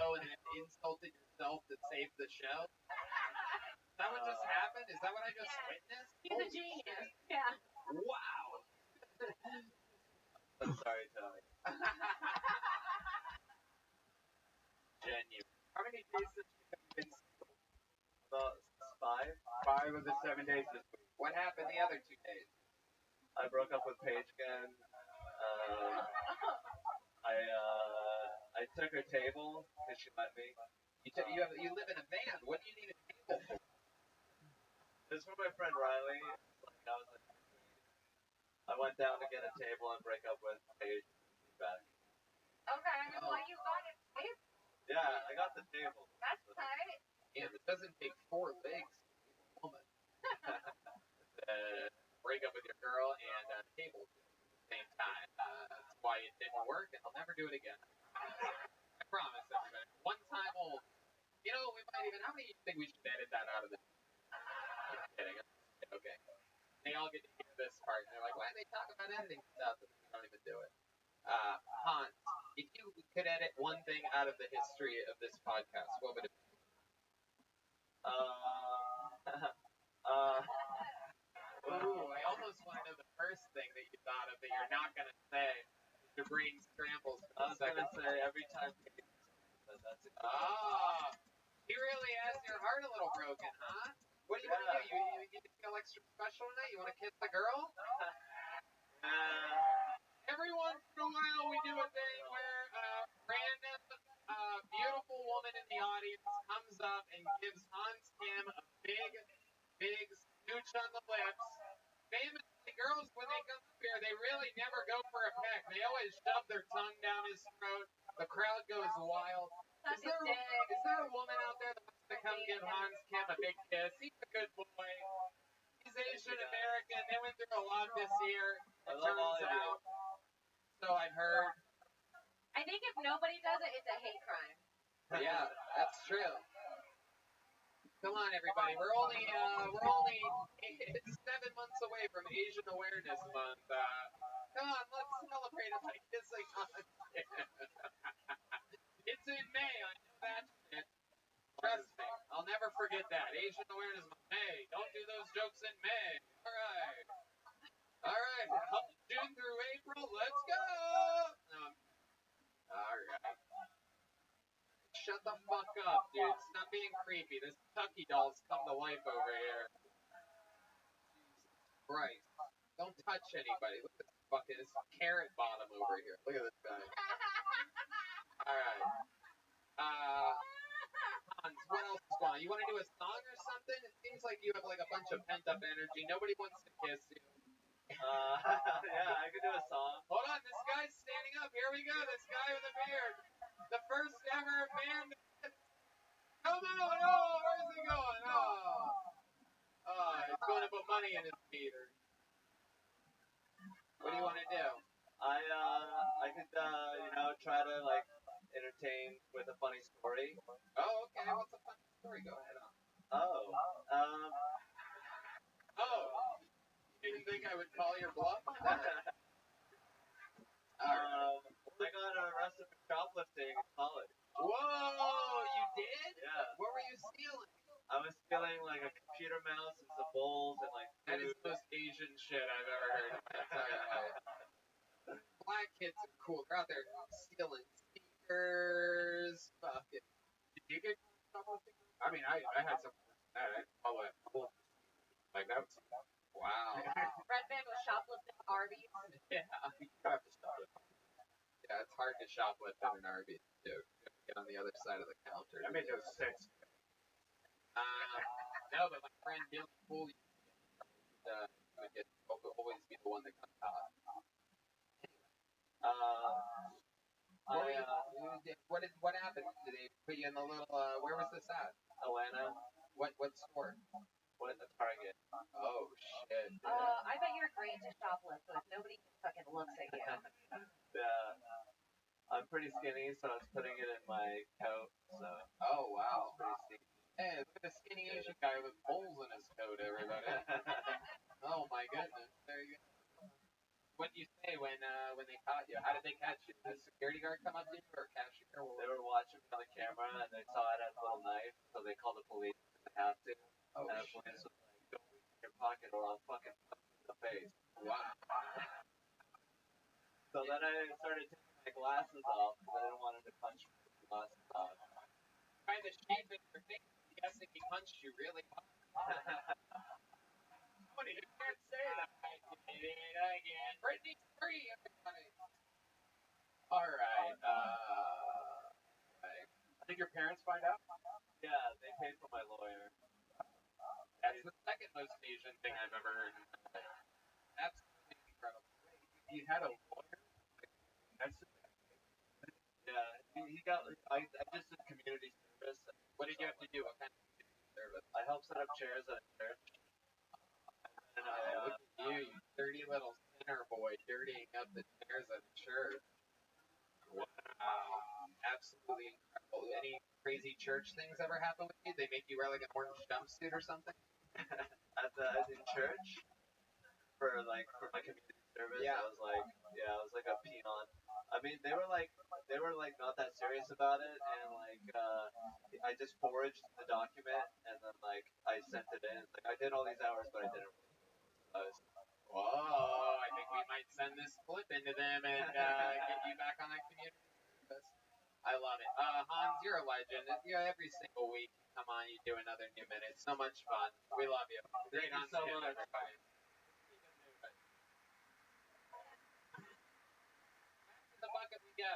show and then insulted yourself to save the show? Is that what just happened? Is that what I just witnessed? He's a genius. Yeah. Wow. I'm sorry, Tony. Genuine. How many days have you been single? About 5. 5 of the 7 days this week. What happened the other 2 days? I broke up with Paige again. I took her table because she let me. You live in a van. What do you need a table for? It was for my friend Riley. I went down to get a table and break up with Paige and came back. Okay, well, you got it. Yeah, I got the table. That's tight. And it doesn't take 4 legs to be a woman. Break up with your girl and table at the same time. That's why it didn't work, and I'll never do it again. I promise, everybody. One time old. You know, we might even. How many of you think we should edit that out of the? I'm kidding. Okay. They all get to hear this part, and they're like, why do they talk about editing stuff and we don't even do it? Hans, if you could edit one thing out of the history of this podcast, what would it be? Ooh, I almost want to know the first thing that you thought of that you're not going to say. Your brain scrambles. I was going to say every time. But that's it. Ah, he really has your heart a little broken, huh? What do you want to do? You feel extra special tonight? You want to kiss the girl? Every once in a while we do a thing where a random, beautiful woman in the audience comes up and gives Hans Kim a big smooch on the lips. Famously, girls, when they come up here, they really never go for a peck. They always shove their tongue down his throat. The crowd goes wild. Is there a woman out there that wants to come give Hans Kim a big kiss? He's a good boy. He's Asian American. They went through a lot this year. It turns out. So I've heard. I think if nobody does it, it's a hate crime. Yeah, that's true. Come on, everybody. We're only 7 months away from Asian Awareness Month. Come on, let's celebrate it by kissing Hans Kim. It's in May. I know that's it. Trust me. I'll never forget that. Asian Awareness Month. May. Don't do those jokes in May. All right. June through April. Let's go. All right. Shut the fuck up, dude. Stop being creepy. This Tucky doll's come to life over here. Jesus Christ. Don't touch anybody. Look at this fucking carrot bottom over here. Look at this guy. Alright. Hans, what else is going on? You want to do a song or something? It seems like you have like a bunch of pent-up energy. Nobody wants to kiss you. Yeah, I could do a song. Hold on, this guy's standing up. Here we go. This guy with a beard. The first ever man. Come on. Oh, where's he going? Oh, he's going to put money in his meter. What do you want to do? I could, try to, entertain with a funny story. Oh, okay. What's a funny story? Go ahead. You didn't think I would call your bluff? I got arrested for shoplifting in college. Whoa, you did? Yeah. What were you stealing? I was stealing, a computer mouse and some bowls and, food. That is the most Asian shit I've ever heard in my entire life. Black kids are cool. They're out there stealing speakers. Fucking. Did you get shoplifting? I mean, I had something like that. I call it like that. Wow. Red Man was shoplifting Arby's. Yeah, you have to shoplift. Yeah, it's hard to shoplift at an Arby's, too. You have to get on the other side of the counter. I made those 6. No, but my friend Billy Poole would always be the one that got caught. What happened? Did they put you in the little, where was this at? Atlanta. What store? One at the Target. Oh, shit. I bet you're great to shoplift, but if nobody fucking looks at you. Yeah. I'm pretty skinny, so I was putting it in my coat, so. Oh, wow. Pretty sneaky. Hey, look at the skinny Asian guy with holes in his coat, everybody. Oh, my goodness. There you go. What'd you say when they caught you? How did they catch you? Did the security guard come up to you or cashier? They were watching me on the camera and they saw I had a little knife, so they called the police. They have to. Oh, and the police was like, "Don't reach in your pocket or I'll fucking punch you in the face." wow. So then I started taking my glasses off because I didn't want him to punch me with my glasses off. Try the shape in your face. I'm guessing he punched you really hard. Tony, you can't say that. I did it again. Britney's free, everybody. All right. Did your parents find out? Yeah, they paid for my lawyer. That's the second most Asian thing I've ever heard. Absolutely incredible. You had a lawyer? That's Yeah, he got. I just did community service. what did you have to do? What kind of community service? I helped set up chairs at a church. And Look at you, you dirty little sinner boy, dirtying up the chairs at a church. Wow, absolutely incredible. Any crazy church things ever happen with you? They make you wear like an orange jumpsuit or something? in church for my community service. Yeah. I was like a peon. I mean, they were like not that serious about it, and I just forged the document and then I sent it in. Like I did all these hours, but I didn't. Whoa, I think we might send this clip into them and get you back on that community service. I love it. Hans, you're a legend. Every single week you come on, you do another new minute. So much fun. We love you. Great on so Tim, much. everybody. To the bucket we go.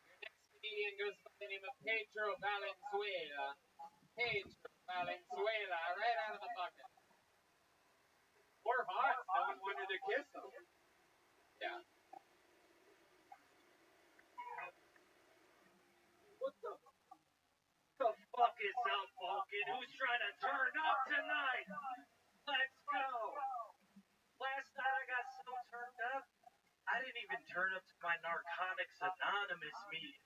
Your next comedian goes by the name of Pedro Valenzuela. Pedro Valenzuela, right out of the bucket. Poor Hans, no one wanted to kiss him. Yeah. What the fuck is up, Vulcan? Who's trying to turn up tonight? Let's go! Last night I got so turned up, I didn't even turn up to my Narcotics Anonymous meeting.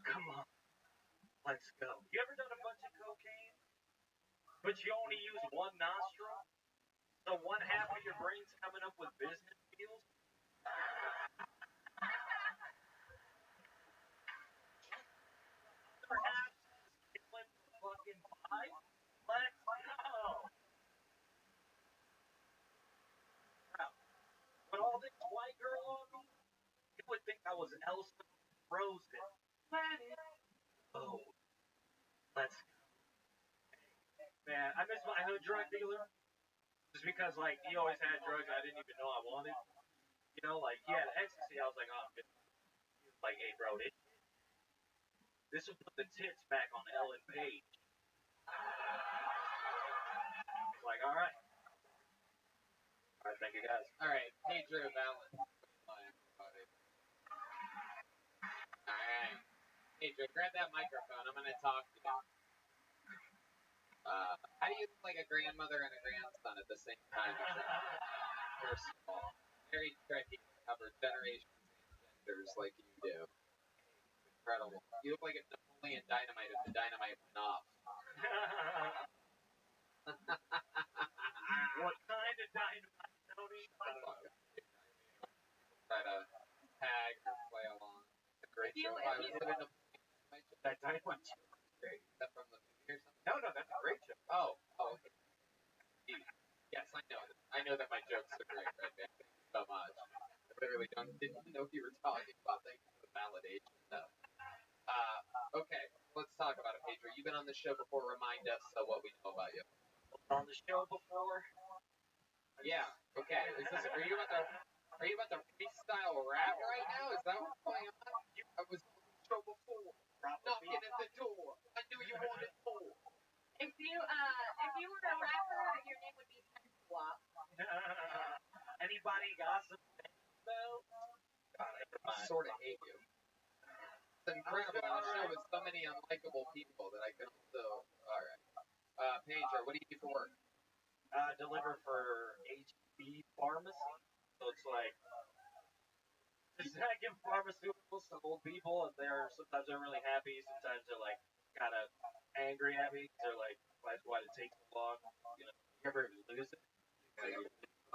Come on, let's go. You ever done a bunch of cocaine, but you only use one nostril? So one half of your brain's coming up with business deals? Perhaps killing the fucking vibe? Let's go! Now, with all this white girl on me, you would think I was Elsa Frozen. Let it go. Let's go. Man, I miss my hood drug dealer. Just because, he always had drugs I didn't even know I wanted. You know, he had ecstasy. I was like, oh, good. He was like, hey, bro, this will put the tits back on Ellen Page. I was like, all right. All right, thank you, guys. All right, Pedro Valenzuela, everybody. All right. Pedro, grab that microphone. I'm going to talk to you. How do you look like a grandmother and a grandson at the same time? First of all, very tricky to cover generations and genders like you do. Incredible. You look like a Napoleon Dynamite if the dynamite went off. What kind of dynamite, Tony? Try to tag or play along. It's a great show. Why was it a Napoleon Dynamite show? That dynamite Great. Is that from the movie or something? No, that's a great show. Oh, okay. Yes, I know. I know that my jokes are great, right, man? Thank you so much. I literally didn't know you were talking about. Thank you for the validation, though. Okay, let's talk about it, Pedro. You've been on the show before. Remind us what we know about you. On the show before? Yeah. Okay. Are you about to freestyle rap right now? Is that what's going on? I was on the show before. Knocking at the door. I knew you wanted more. If you were a rapper, your name would be Swap. Anybody got some though? I sort of hate you. It's incredible on a show with so many unlikable people that I can also. All right. Pedro, what do you do for work? Deliver for HB Pharmacy. So it's just I give pharmaceuticals to old people, and sometimes they're really happy, sometimes they're kind of angry at me. They're like, why did it take so long? You ever lose it? It's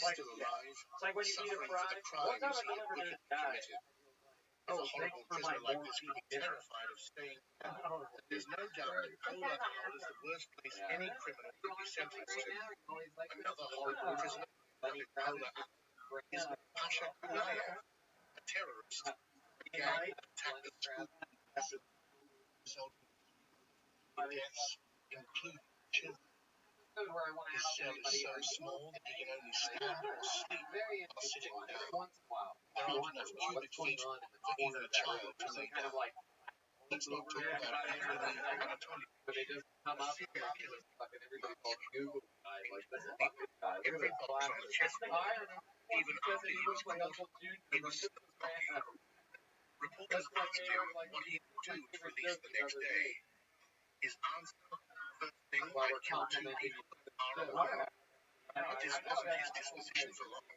like when you eat a fry. One time I delivered this guy. Oh, thanks for my morphine dinner. There's no doubt that Cola Howard is the worst place any criminal could be sentenced to. Another horrible prisoner in Cola Howard is Natasha Kulaev, a terrorist gang that attacked the school resulting in deaths, including children. His cell is so small that he can only stand or sleep while sitting down. There aren't enough cubic feet for even a child to lay down. Let's not talk about Anthony Anatoly. But they just come up and fucking everybody calls Google guy like this fucking guy. Every box on the chessboard, even after he was caught, he was so cocky. Reporters asked him what he would do if released the next day. His answer, first thing, I'd kill 2 people that are aware. But this wasn't his disposition for long.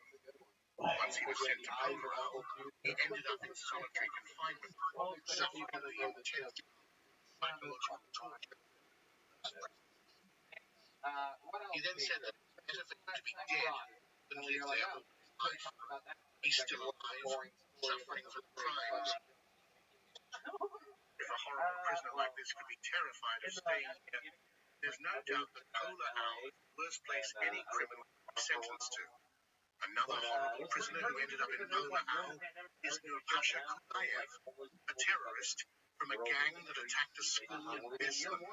Once he was sent to Pomerol, he ended up in solitary confinement, suffering the intense psychological torture. He then said that it's better for him to be dead than live there all his life. He's still alive, suffering for the crimes. If a horrible prisoner like this could be terrified of staying here, there's no doubt that Cola Howard is the worst place any criminal could be sentenced to. Another horrible prisoner who ended up in Cola Howard is Natasha Kulaev, a terrorist from a gang that attacked a school in Beslan,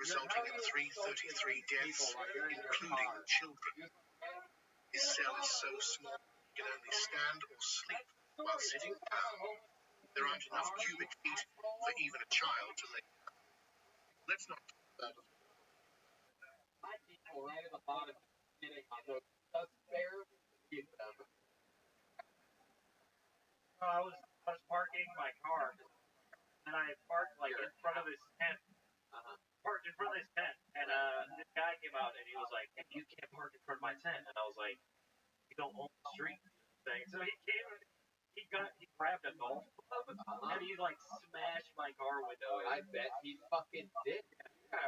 resulting in 333 deaths, including children. His cell is so small he can only stand or sleep while sitting down. There aren't enough cubic feet for even a child to lay down. Let's not talk about it. My people right at the bottom getting on those fair I was parking my car, and I parked like in front of his tent. Parked in front of his tent, and this guy came out and he was like, "Hey, you can't park in front of my tent." And I was like, "You don't own the street." Thing. So he came and he grabbed a golf club and he like smashed my car window. I bet he fucking did. Yeah,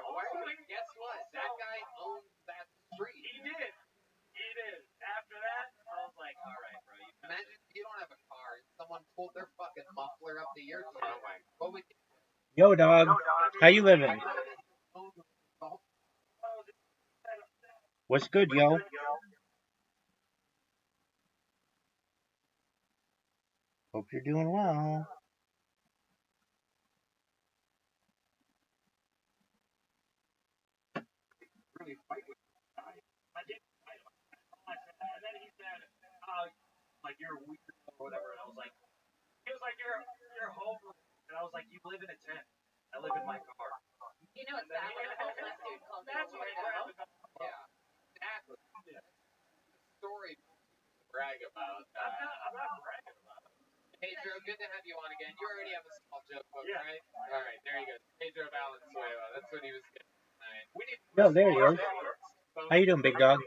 guess what? That guy owns that street. He did. After that, I was like, all right, bro. Imagine if you don't have a car and someone pulled their fucking muffler up to your tail. What would you? Yo, dog. How you living? What's good, yo? Hope you're doing well. Really fight with the guy. I did fight him. And then he said, "Oh, like you're weird or whatever." And I was like, he was like, "You're homeless." And I was like, "You live in a tent. I live in my car." You know it's that when a homeless dude calls you That's what weirdo. Yeah, exactly. Yeah. Story to brag about. I'm not bragging about it. Pedro, good to have you on again. You already have a small joke book, Yeah. right? All right, there you go. Pedro Valenzuela. That's what he was getting tonight. We need Yo, there he is. How you doing, big dog?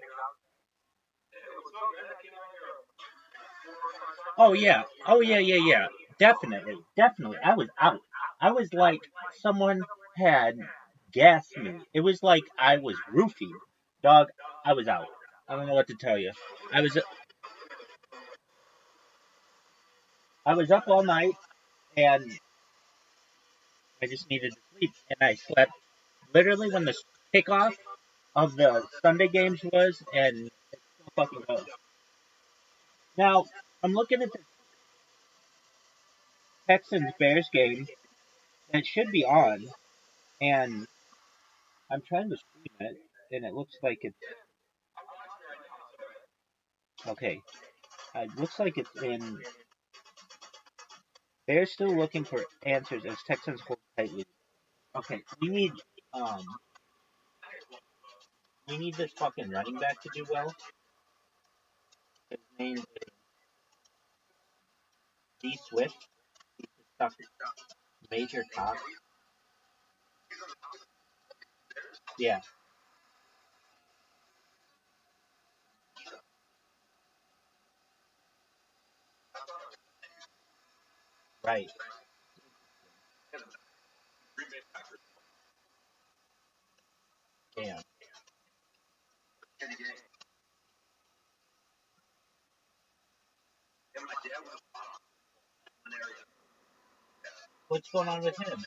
Oh yeah. Definitely. I was out. I was like someone had gassed me. It was like I was roofied. Dog, I was out. I don't know what to tell you. I was up all night and I just needed to sleep, and I slept literally when the kickoff of the Sunday games was, and it's still fucking going. Now, I'm looking at the Texans Bears game that should be on, and I'm trying to stream it, and it looks like it's okay. It looks like it's in. They're still looking for answers as Texans hold tightly. Okay, um we need this fucking running back to do well. His name is D Swift. He's the stuff major top. Yeah. Right. Damn. What's going on with him?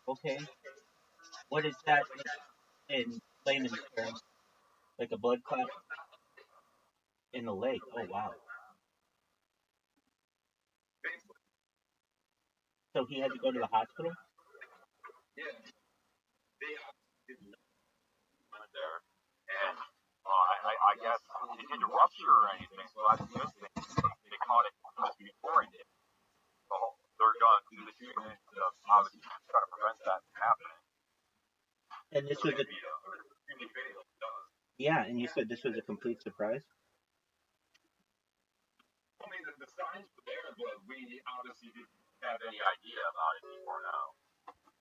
Okay. What is that in layman's terms? Like a blood clot in the leg. Oh wow. So he had to go to the hospital. there. And I guess it didn't rupture or anything, so that's a good thing. They caught it before it did. So they're going to do the treatment to obviously try to prevent that from happening. And this was a yeah, and you said this was a complete surprise. I mean, the signs were there, but we obviously didn't have any idea about it before now.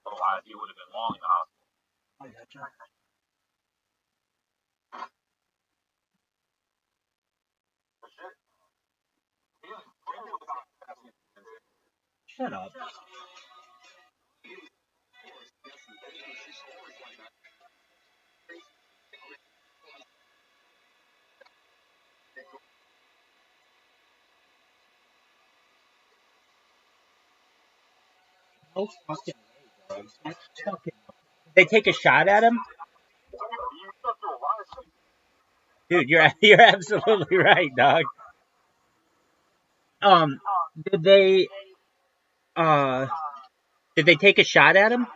Otherwise, he would have been long in the hospital. I gotcha. Shut up. No fucking way, dog. That's fucking. They take a shot at him, You went through a lot of things. dude. You're absolutely right, dog. Um, did they uh did they take a shot at him?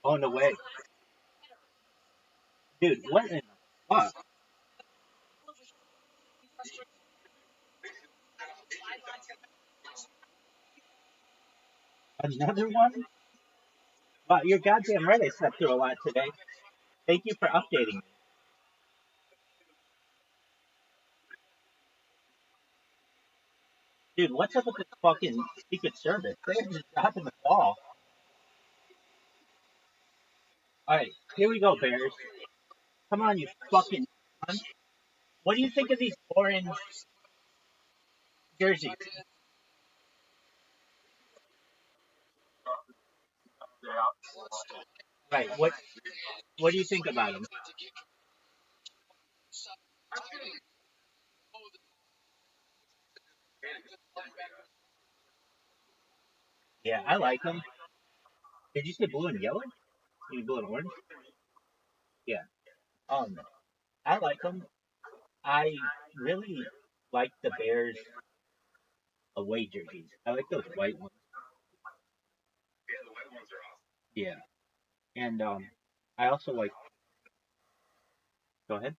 Oh no way, dude. What in the fuck? Another one? Wow, you're goddamn right. I slept through a lot today. Thank you for updating me, dude. What's up with this fucking Secret Service? They're just dropping the ball. All right, here we go, Bears. Come on, you fucking. Cunt. What do you think of these orange jerseys? Right. What do you think about them? Yeah, I like them. Did you say blue and yellow? You mean blue and orange? Yeah. Um, I like them. I really like the Bears away jerseys. I like those white ones. Yeah. And I also like. Go ahead.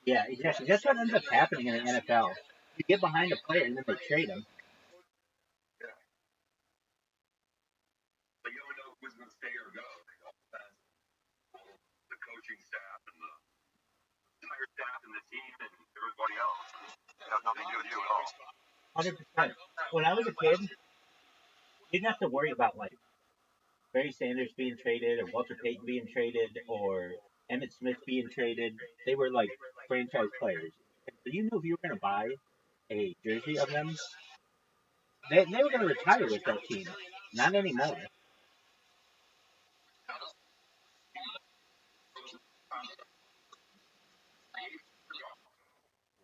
Yeah, exactly. That's what ends up happening in the NFL. You get behind a player and then they trade him. But you don't know who's going to stay or go. The coaching staff and the entire staff and the team and everybody else. It has nothing to do with you at all. 100%. When I was a kid, you didn't have to worry about like Barry Sanders being traded or Walter Payton being traded or Emmett Smith being traded. They were like franchise players. So you knew if you were going to buy a jersey of them, they were going to retire with that team. Not anymore.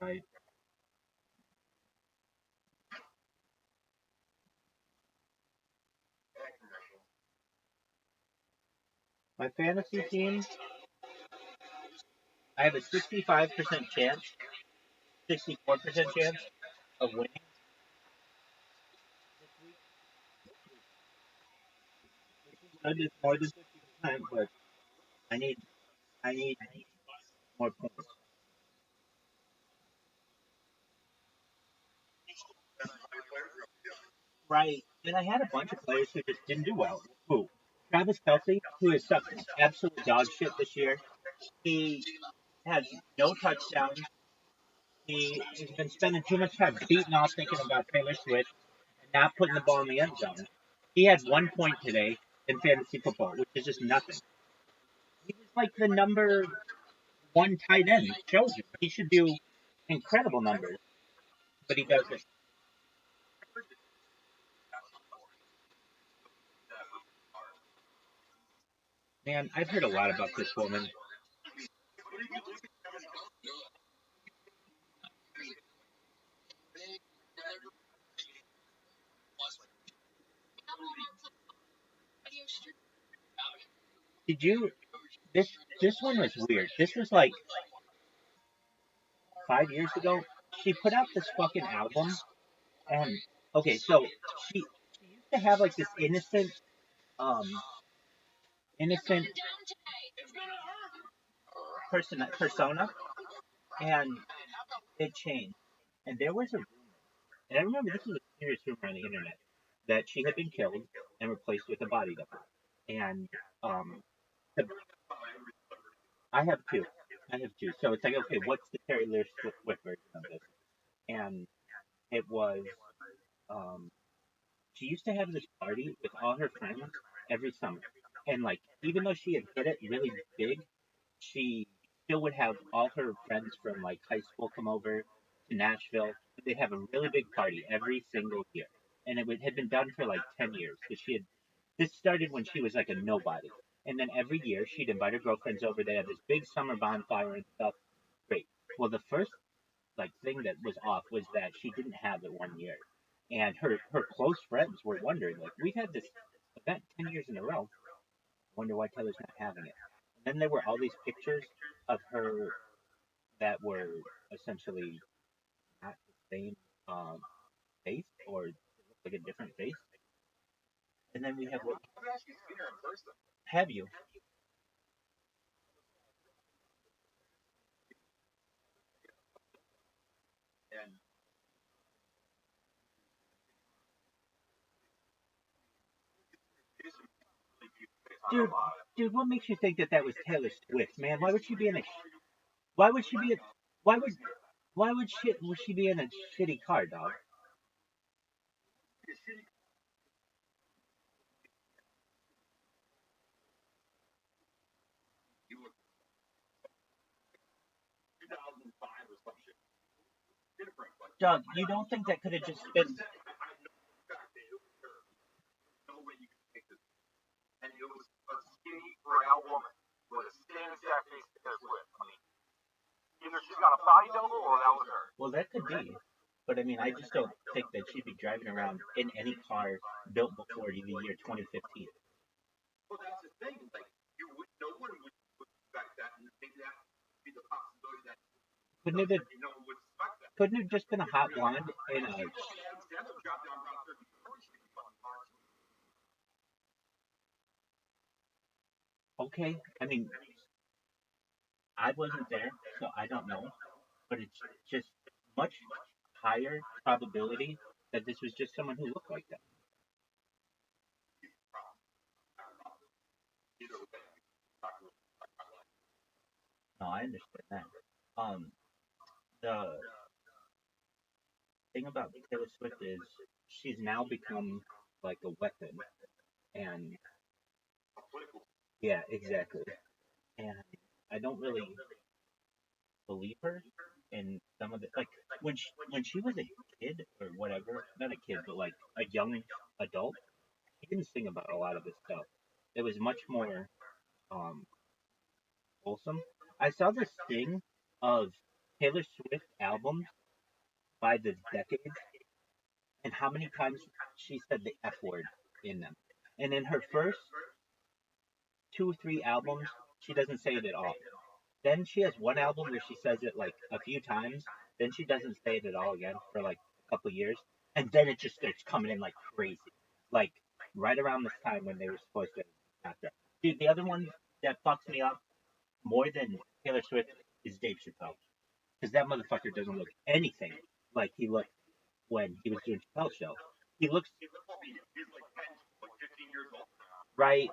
Right. My fantasy team, I have a 65% chance, 64% chance of winning this week. It's more than 50%, but I need I need more points. Right. And I had a bunch of players who just didn't do well. Who? Travis Kelsey, who has sucked absolute dog shit this year. He has no touchdowns. he has been spending too much time beating off thinking about Taylor Swift and not putting the ball in the end zone. He had 1 point today in fantasy football, which is just nothing. He was like the number 1 tight end. Shows you he should do incredible numbers, but he doesn't. Man, I've heard a lot about this woman. Did you? This one was weird. This was like 5 years ago. She put out this fucking album, and okay, so she used to have like this um innocent persona, and it changed. And there was a rumor, and I remember this was a serious rumor on the internet that she had been killed and replaced with a body double. And um, the, I have two. I have two. So it's like, okay, what's the Terry Lewis Swift version of this? And it was um, she used to have this party with all her friends every summer. And like, even though she had hit it really big, she still would have all her friends from like high school come over to Nashville. They'd have a really big party every single year. And had been done for like 10 years. Because this started when she was like a nobody. And then every year she'd invite her girlfriends over. They had this big summer bonfire and stuff. Great. Well, the first like thing that was off was that she didn't have it 1 year, and her close friends were wondering like, we've had this event 10 years in a row. Wonder why Taylor's not having it. And then there were all these pictures of her that were essentially not the same face, or it looked like a different face. And then we have what? Have you? Dude, dude, what makes you think that that was Taylor Swift, man? Why would she be in a? Why would she be? Why would? Why would she be in a shitty car, dog? 2005 or some shit. Different, but Dog, you don't think that could have just been? no way you can take this. And it was a skinny, frail woman with a same exact face as Swift. I mean, either she's got a body double or that was her. Well, that could be. But I mean, I just don't think that she'd be driving around in any car built before the year 2015. Well, that's the thing. Like, no one would expect that, and maybe that would be the possibility that Couldn't it have, no one would expect that. couldn't it have just been a hot blonde in a? That's a drop down Route 34 should be fucking hard. Okay, I mean, I wasn't there, so I don't know. But it's just much higher probability that this was just someone who looked like that. No, I understand that. Um, the thing about Taylor Swift is she's now become like a weapon, and yeah, exactly. And I don't really believe her in some of the like when she was a kid or whatever, not a kid, but like a young adult. She didn't sing about a lot of this stuff. It was much more um wholesome. I saw this thing of Taylor Swift albums by the decade and how many times she said the F word in them. And in her first 2 or 3 albums, she doesn't say it at all. Then she has one album where she says it like a few times. Then she doesn't say it at all again for like a couple years, and then it just starts coming in like crazy. Like right around this time when they were supposed to after. Dude, the other one that fucks me up more than Taylor Swift is Dave Chappelle, because that motherfucker doesn't look anything like he looked when he was doing Chappelle's show. He looks He's like 10, like 15 years old. right.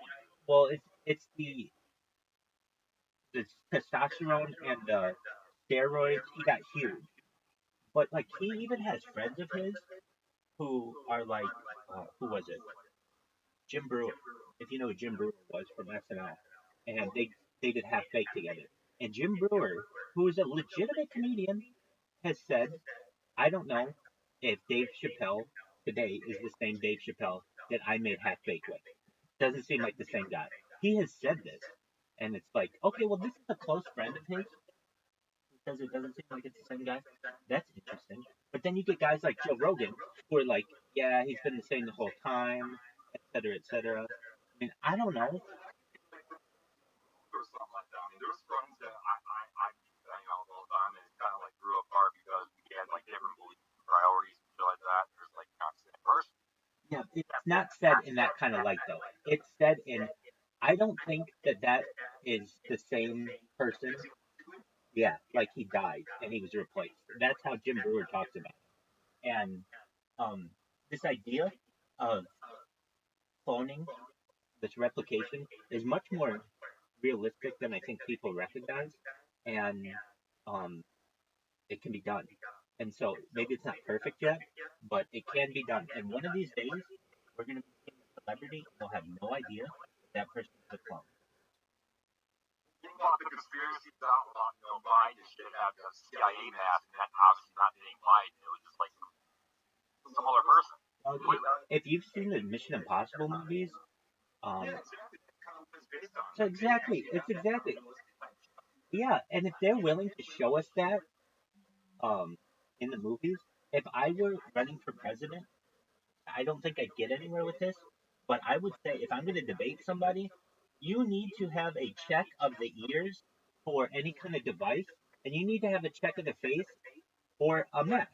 Well, it's the testosterone and the steroids. He got huge, But like he even has friends of his who are like, who was it? Jim Brewer. If you know who Jim Brewer was from SNL, and they did Half Baked together. And Jim Brewer, who is a legitimate comedian, has said, I don't know if Dave Chappelle today is the same Dave Chappelle that I made Half Baked with. Doesn't seem like the same guy. He has said this, and it's like, okay, well, this is a close friend of his because it doesn't seem like it's the same guy. That's interesting. But then you get guys like Joe Rogan who are like, yeah, he's been the same the whole time, et cetera, et cetera. I mean, I don't know. Or something like that. I mean, there's friends that I hang out with all the time, and it kind of like grew apart because we had like different beliefs and priorities and shit like that. There's like constant person. Yeah, it's not said in that kind of light, though. It's said in, I don't think that that is the same person. Yeah, like he died and he was replaced. That's how Jim Brewer talks about it. And um, this idea of cloning, this replication, is much more realistic than I think people recognize, and um, it can be done. And so maybe it's not perfect yet, but it can be done. And one of these days, we're going to be seeing a celebrity, and we'll have no idea that person is a clone. Think about the conspiracies out about, you know, Biden and shit had the CIA mask, and that obviously not being Biden. It was just like some other person. If you've seen the Mission Impossible movies, Yeah, exactly. That's kind of what it's based on. so exactly, it's exactly, yeah. And if they're willing to show us that, um, in the movies, if I were running for president, I don't think I'd get anywhere with this, but I would say if I'm going to debate somebody, you need to have a check of the ears for any kind of device, and you need to have a check of the face for a mask.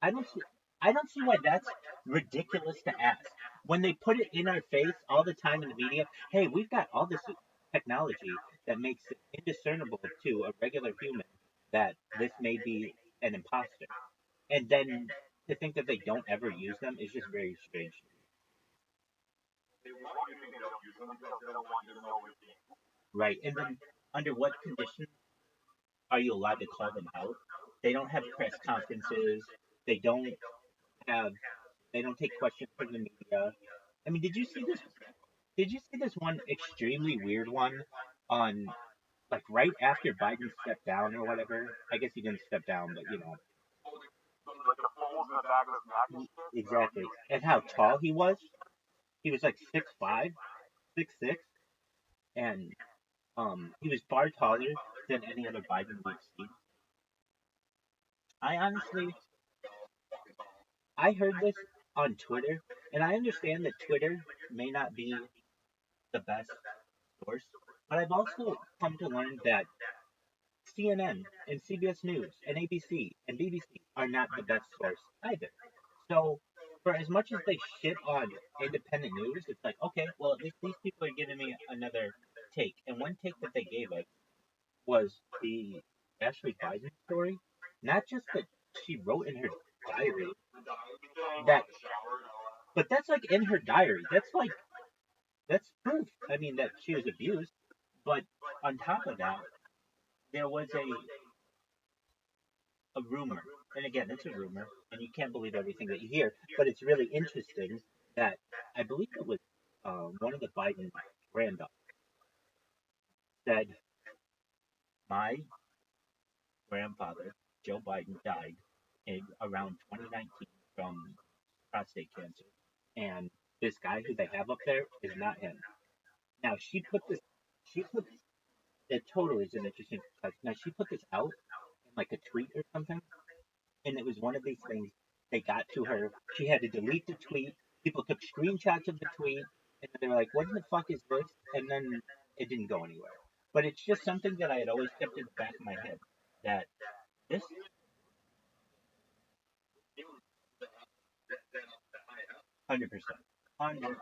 I don't see, I don't see why that's ridiculous to ask. When they put it in our face all the time in the media, hey, we've got all this technology that makes it indiscernible to a regular human that this may be an imposter. And then to think that they don't ever use them is just very strange. They want you to think they don't use them because they don't want you to know it's being. Right. And then under what conditions are you allowed to call them out? They don't have press conferences. They don't have they don't take questions from the media. I mean, did you see this one extremely weird one on like right after Biden stepped down or whatever? I guess he didn't step down, but you know. Like the holes in the back of his neck and shit. Exactly. And how tall he was. He was like 6'5", 6'6", and he was far taller than any other Biden we've seen. I honestly, I heard this on Twitter, and I understand that Twitter may not be the best source, but I've also come to learn that CNN and CBS News and ABC and BBC are not the best source either. So, for as much as they shit on independent news, it's like, okay, well, at least these people are giving me another take. And one take that they gave us was the Ashley Biden story. Not just that she wrote in her diary that, but that's like in her diary. That's proof. I mean, that she was abused. But on top of that, there was a rumor, and again, it's a rumor, and you can't believe everything that you hear. But it's really interesting that I believe it was one of the Biden granddaughters said, "My grandfather, Joe Biden, died in around 2019 from prostate cancer, and this guy who they have up there is not him." Now she put it totally is an interesting perspective. Now she put this out in like a tweet or something, and it was one of these things. They got to her. She had to delete the tweet. People took screenshots of the tweet, and they were like, "What the fuck is this?" And then it didn't go anywhere. But it's just something that I had always kept in the back of my head that this 100%, 100%,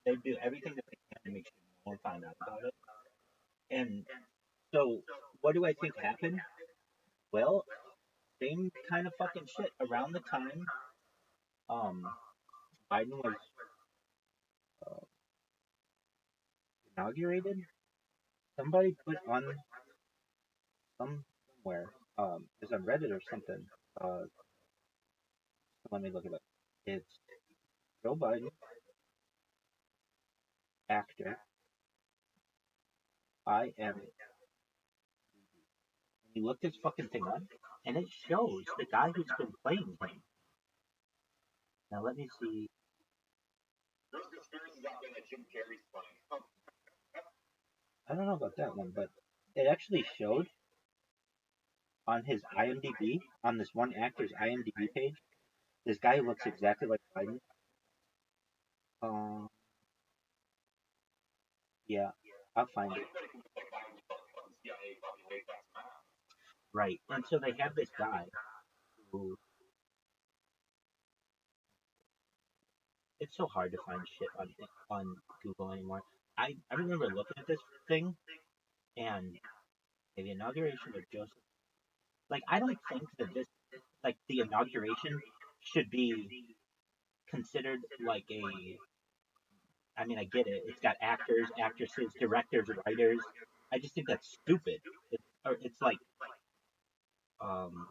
they do everything that they can to make sure no one found out about it. And so, what do I think happened? Well, same kind of fucking shit. Around the time um, Biden was uh, inaugurated, somebody put on somewhere, it's on Reddit or something. Let me look it up. It's Joe Biden, actor, IM. You look this fucking thing up, and it shows the guy who's been playing him. Now let me see. I don't know about that one, but it actually showed on his IMDb, on this one actor's IMDb page, this guy who looks exactly like Biden. Yeah, I'll find it. Right, and so they have this guy who. It's so hard to find shit on Google anymore. I remember looking at this thing and the inauguration of Joseph. Like, I don't think that this, like, the inauguration should be considered like a. I mean, I get it. It's got actors, actresses, directors, writers. I just think that's stupid. It's like, um,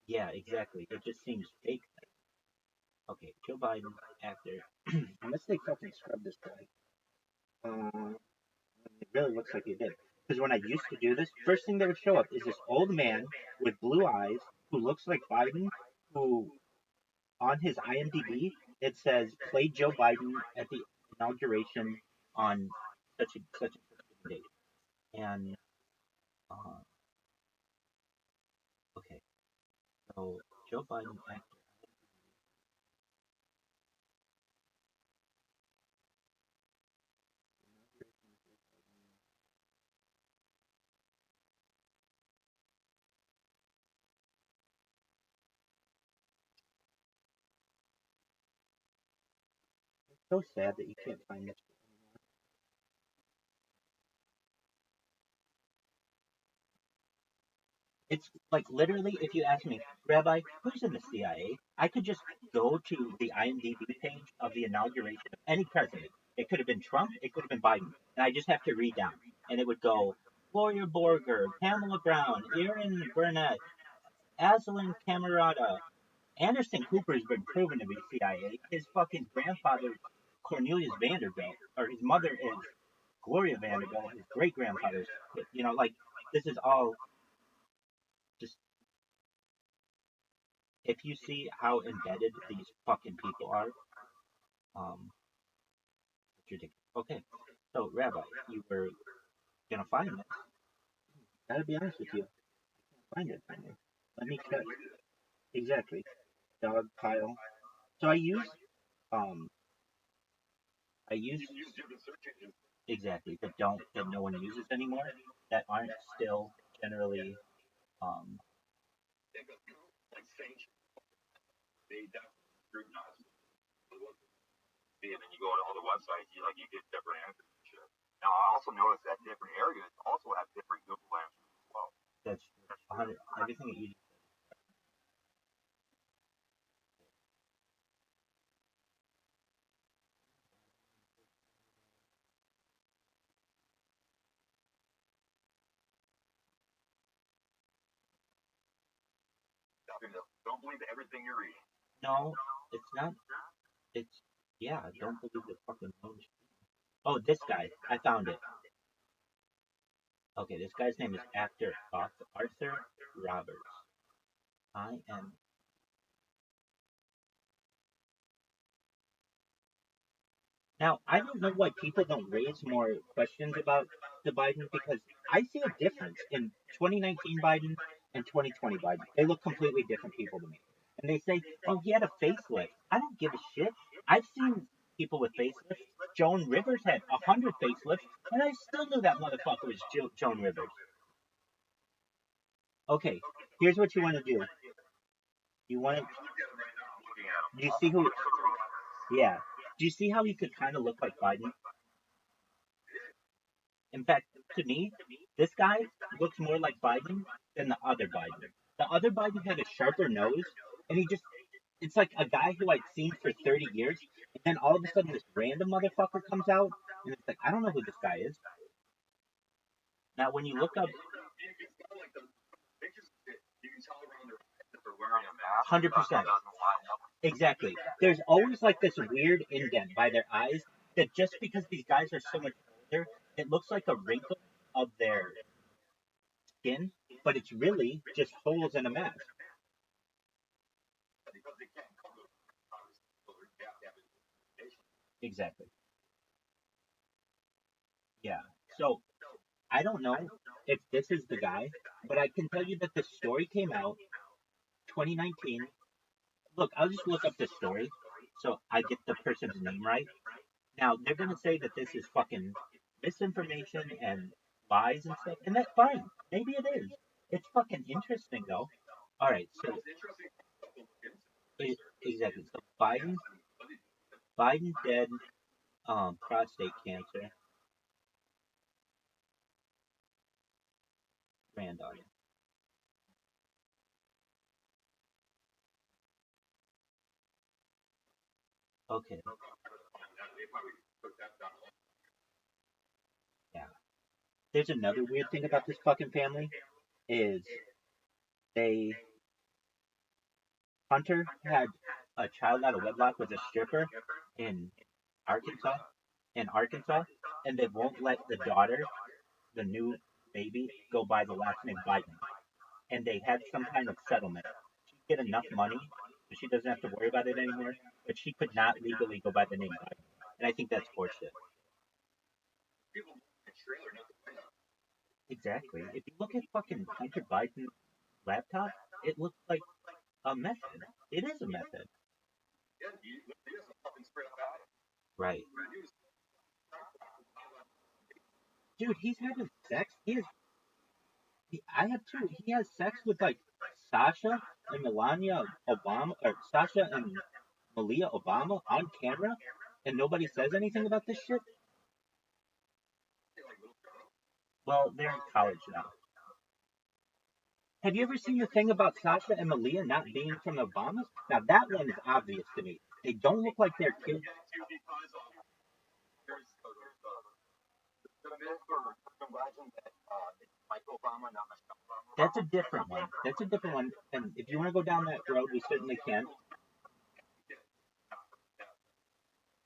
yeah, exactly. It just seems fake. Okay, Joe Biden, actor. Unless they fucking scrub this guy. It really looks like he did. Because when I used to do this, first thing that would show up is this old man with blue eyes who looks like Biden, who on his IMDb it says played Joe Biden at the inauguration on such a date. And okay, so Joe Biden actor. It's so sad that you can't find this. It's like literally, if you ask me, Rabbi, who's in the CIA? I could just go to the IMDb page of the inauguration of any president. It could have been Trump, it could have been Biden, and I just have to read down, and it would go Gloria Borger, Pamela Brown, Erin Burnett, Aslan Camerata. Anderson Cooper's been proven to be CIA. His fucking grandfather, Cornelius Vanderbilt, or his mother is Gloria Vanderbilt. His great grandfather's, like this is all just if you see how embedded these fucking people are, it's ridiculous. Okay, so Rabbi, you were gonna find this. Gotta be honest with you, find it. Let me check. Exactly, dog pile. So um, I use exactly that no one uses anymore, that aren't still generally, um, And then you go to all the websites, you get different answers and shit. Now I also noticed that different areas also have different Google answers as well. that's 100, everything that you. Don't believe everything you're reading. No, it's not. It's yeah. Don't believe the fucking news. Oh, this guy. I found it. Okay, this guy's name is actor Arthur Roberts. I am. Now, I don't know why people don't raise more questions about the Biden because I see a difference in 2019 Biden and 2020 Biden. They look completely different people to me. And they say, oh, he had a facelift. I don't give a shit. I've seen people with facelifts. Joan Rivers had 100 facelifts, and I still knew that motherfucker was Joan Rivers. Okay, here's what you want to do. You want to. Do you see who? Yeah. Do you see how he could kind of look like Biden? In fact, to me, this guy looks more like Biden than the other Biden. The other Biden had a sharper nose, and it's like a guy who I'd seen for 30 years, and then all of a sudden this random motherfucker comes out, and it's like, I don't know who this guy is. Now, when you look up, They're wearing a mask. 100%. Doesn't line up. Exactly. There's always like this weird indent by their eyes that just because these guys are so much older, it looks like a wrinkle of their skin, but it's really just holes in a mask. Because they can't cover it. So they have to have it. Exactly. Yeah. So I don't know if this is the guy, but I can tell you that the story came out 2019. Look, I'll just look up the story so I get the person's name right. Now they're gonna say that this is fucking misinformation and lies and stuff, and that's fine. Maybe it is. It's fucking interesting though. All right, so exactly. So Biden dead prostate cancer granddaughter. Okay, yeah. There's another weird thing about this fucking family is they Hunter had a child out of wedlock with a stripper in Arkansas, and they won't let the daughter, the new baby, go by the last name Biden. And they had some kind of settlement. She'd get enough money so she doesn't have to worry about it anymore, but she could not legally go by the name Biden. And I think that's horseshit. Exactly. If you look at fucking Hunter Biden's laptop, it looks like a method. It is a method. Right. Dude, he's having sex. I have two. He has sex with like Sasha and Melania Obama, or Sasha and Malia Obama on camera, and nobody says anything about this shit. Well, they're in college now. Have you ever seen the thing about Sasha and Malia not being from the Obamas? Now that one is obvious to me. They don't look like they're kids. The myth or legend that it's Mike Obama, not Michelle Obama. That's a different one. That's a different one. And if you want to go down that road, we certainly can.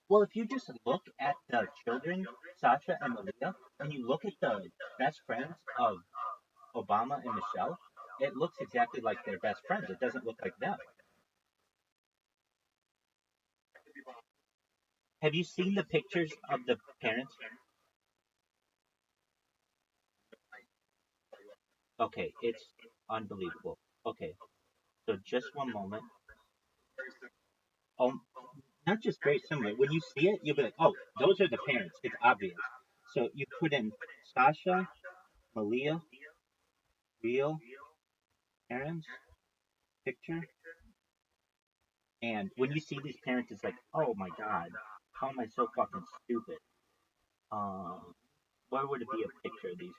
Well, if you just look at the children, Sasha and Malia, and you look at the best friends of Obama and Michelle, it looks exactly like their best friends. It doesn't look like them. Have you seen the pictures of the parents? Okay, it's unbelievable. Okay, so just one moment. Oh, not just very similar. When you see it, you'll be like, oh, those are the parents. It's obvious. So you put in Sasha, Malia, real parents, picture, and when you see these parents, it's like, oh my god, how am I so fucking stupid? Where would it be a picture of these?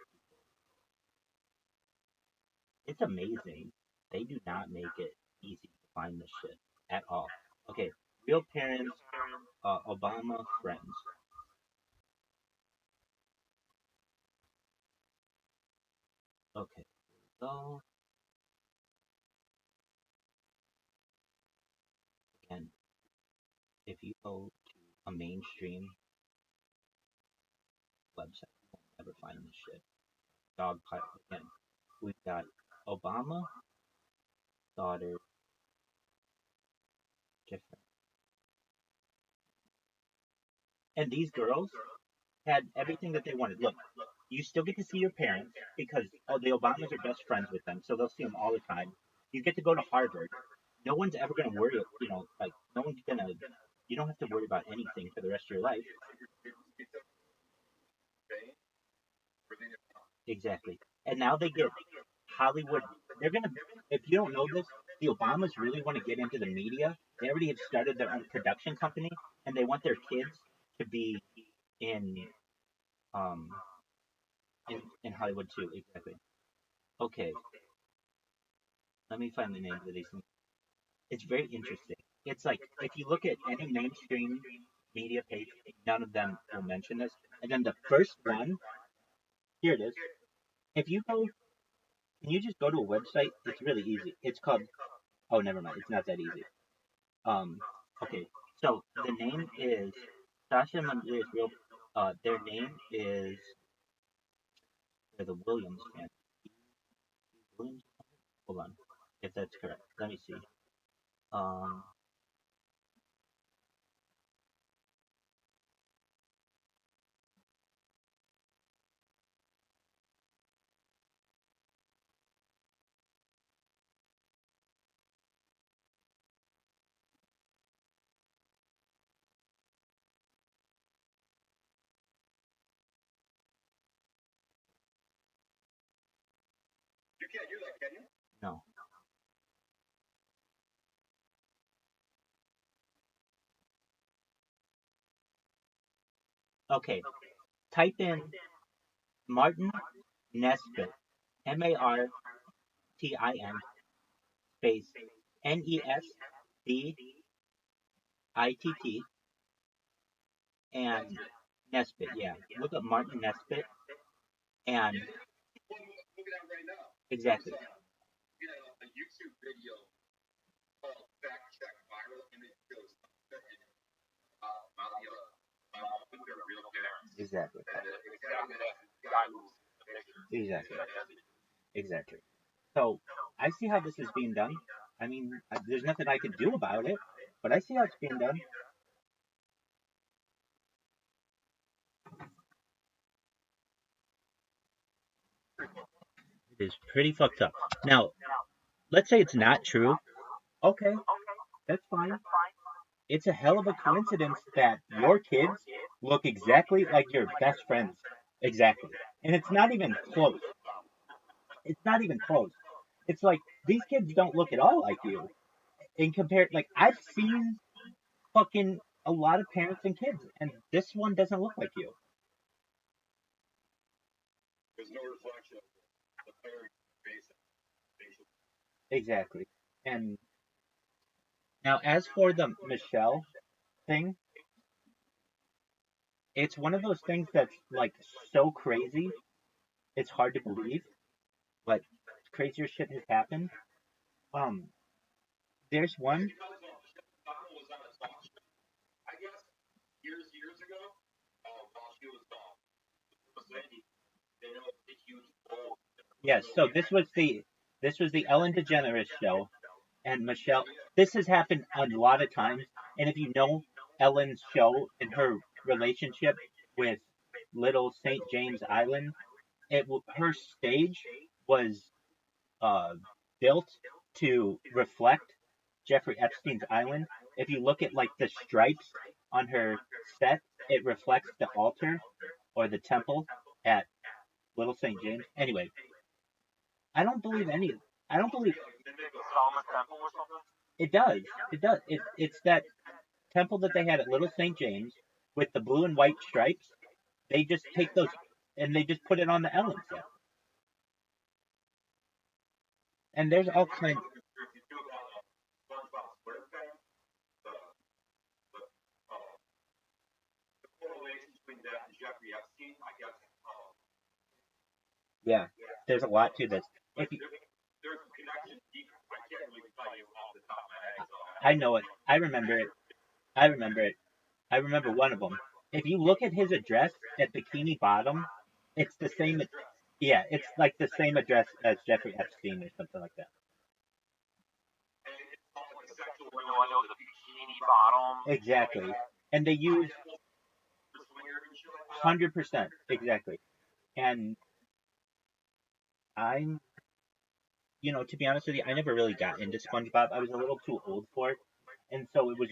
It's amazing. They do not make it easy to find this shit at all. Okay, real parents, Obama friends. Okay, so again, if you go to a mainstream website, you won't ever find this shit. Dogpile again. We've got Obama, daughter, different. And these girls had everything that they wanted. Look, you still get to see your parents because the Obamas are best friends with them, so they'll see them all the time. You get to go to Harvard. No one's ever going to worry, like, no one's going to, you don't have to worry about anything for the rest of your life. Exactly. And now they get Hollywood. They're going to, if you don't know this, the Obamas really want to get into the media. They already have started their own production company, and they want their kids to be in um in Hollywood too. Exactly. Okay, let me find the name of these things. It's very interesting. It's like if you look at any mainstream media page, none of them will mention this. And then the first one, here it is. if you go, can you just go to a website? It's really easy. It's called. Oh, never mind. It's not that easy. Okay. So the name is Sasha and Andrea's real. Their name is. They're the Williams family. Williams. Hold on. If that's correct, let me see. Um. You can't do that, can you? No. Okay. Type in Martin Nesbitt. Martin space Nesbitt and Nesbitt. Yeah. Look up Martin Nesbitt and Look it up right now. exactly. You know, a YouTube video called Fact Check Viral Image Shows about their real parents. Exactly. Exactly. Exactly. So I see how this is being done. I mean, there's nothing I can do about it, but I see how it's being done. It is pretty fucked up. Now, let's say it's not true. Okay, that's fine. It's a hell of a coincidence that your kids look exactly like your best friends. Exactly. And it's not even close. It's not even close. It's like these kids don't look at all like you. In compare, like I've seen fucking a lot of parents and kids, and this one doesn't look like you. There's no reflection of the parent facial. Exactly. And now, as for the Michelle thing, it's one of those things that's like so crazy, it's hard to believe, but crazier shit has happened. Um, there's one. Was on a talk show, I guess, years ago, while she was gone. They know the huge role. Yes, so this was the Ellen DeGeneres show, and Michelle. This has happened a lot of times, and if you know Ellen's show and her relationship with Little St. James Island, her stage was uh, built to reflect Jeffrey Epstein's island. If you look at like the stripes on her set, it reflects the altar or the temple at Little St. James. Anyway, I don't believe any. I don't believe Solomon Temple or something? it does. It does. It's that temple that they had at Little St. James with the blue and white stripes. They just take those and they just put it on the Ellen set. And there's all kinds. Correlation between that and Jeffrey Epstein, I guess. Yeah, there's a lot to this. If you, There's a connection deep. I can't really tell you off the top of my head. I know it. I remember it. I remember it. I remember one of them. If you look at his address at Bikini Bottom, it's the same. Yeah, it's like the same address as Jeffrey Epstein or something like that. I know the Bikini Bottom. Exactly. And they use 100% exactly. And I'm, to be honest with you, I never really got into SpongeBob. I was a little too old for it, and so it was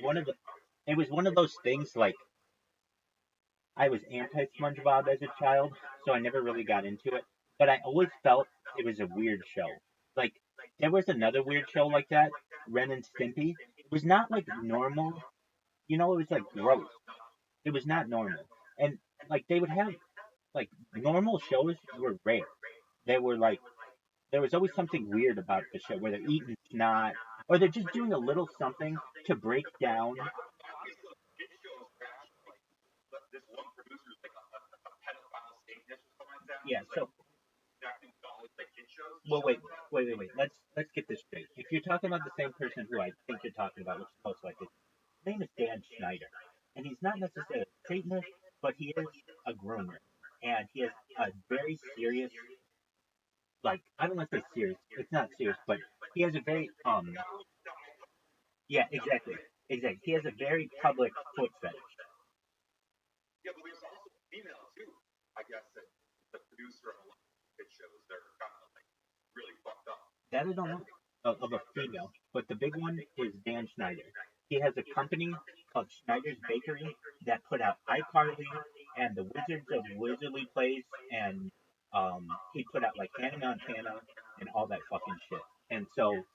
one of those things like I was anti SpongeBob as a child, so I never really got into it. But I always felt it was a weird show. Like there was another weird show like that, Ren and Stimpy. It was not like normal, it was like gross. It was not normal, and like they would have like normal shows were rare. They were like there was always something weird about the show where they're eating snot or they're just doing a little something to break down. Yeah, so like kid shows. Well, wait. Let's get this straight. If you're talking about the same person who I think you're talking about, which is most likely, his name is Dan Schneider, and he's not necessarily a Satanist, but he is a groomer, and he has a very serious, like, I don't want to say serious. It's not serious, but he has a very yeah, exactly. He has a very public foot fetish. Yeah, but there's also female too. I guess that the producer of a lot of kid shows, they're kind of like really fucked up. That I don't know of a female, but the big one is Dan Schneider. He has a company called Schneider's Bakery that put out iCarly and the Wizards of Wizardly Place, and he put out like Hannah Montana and all that fucking shit. And so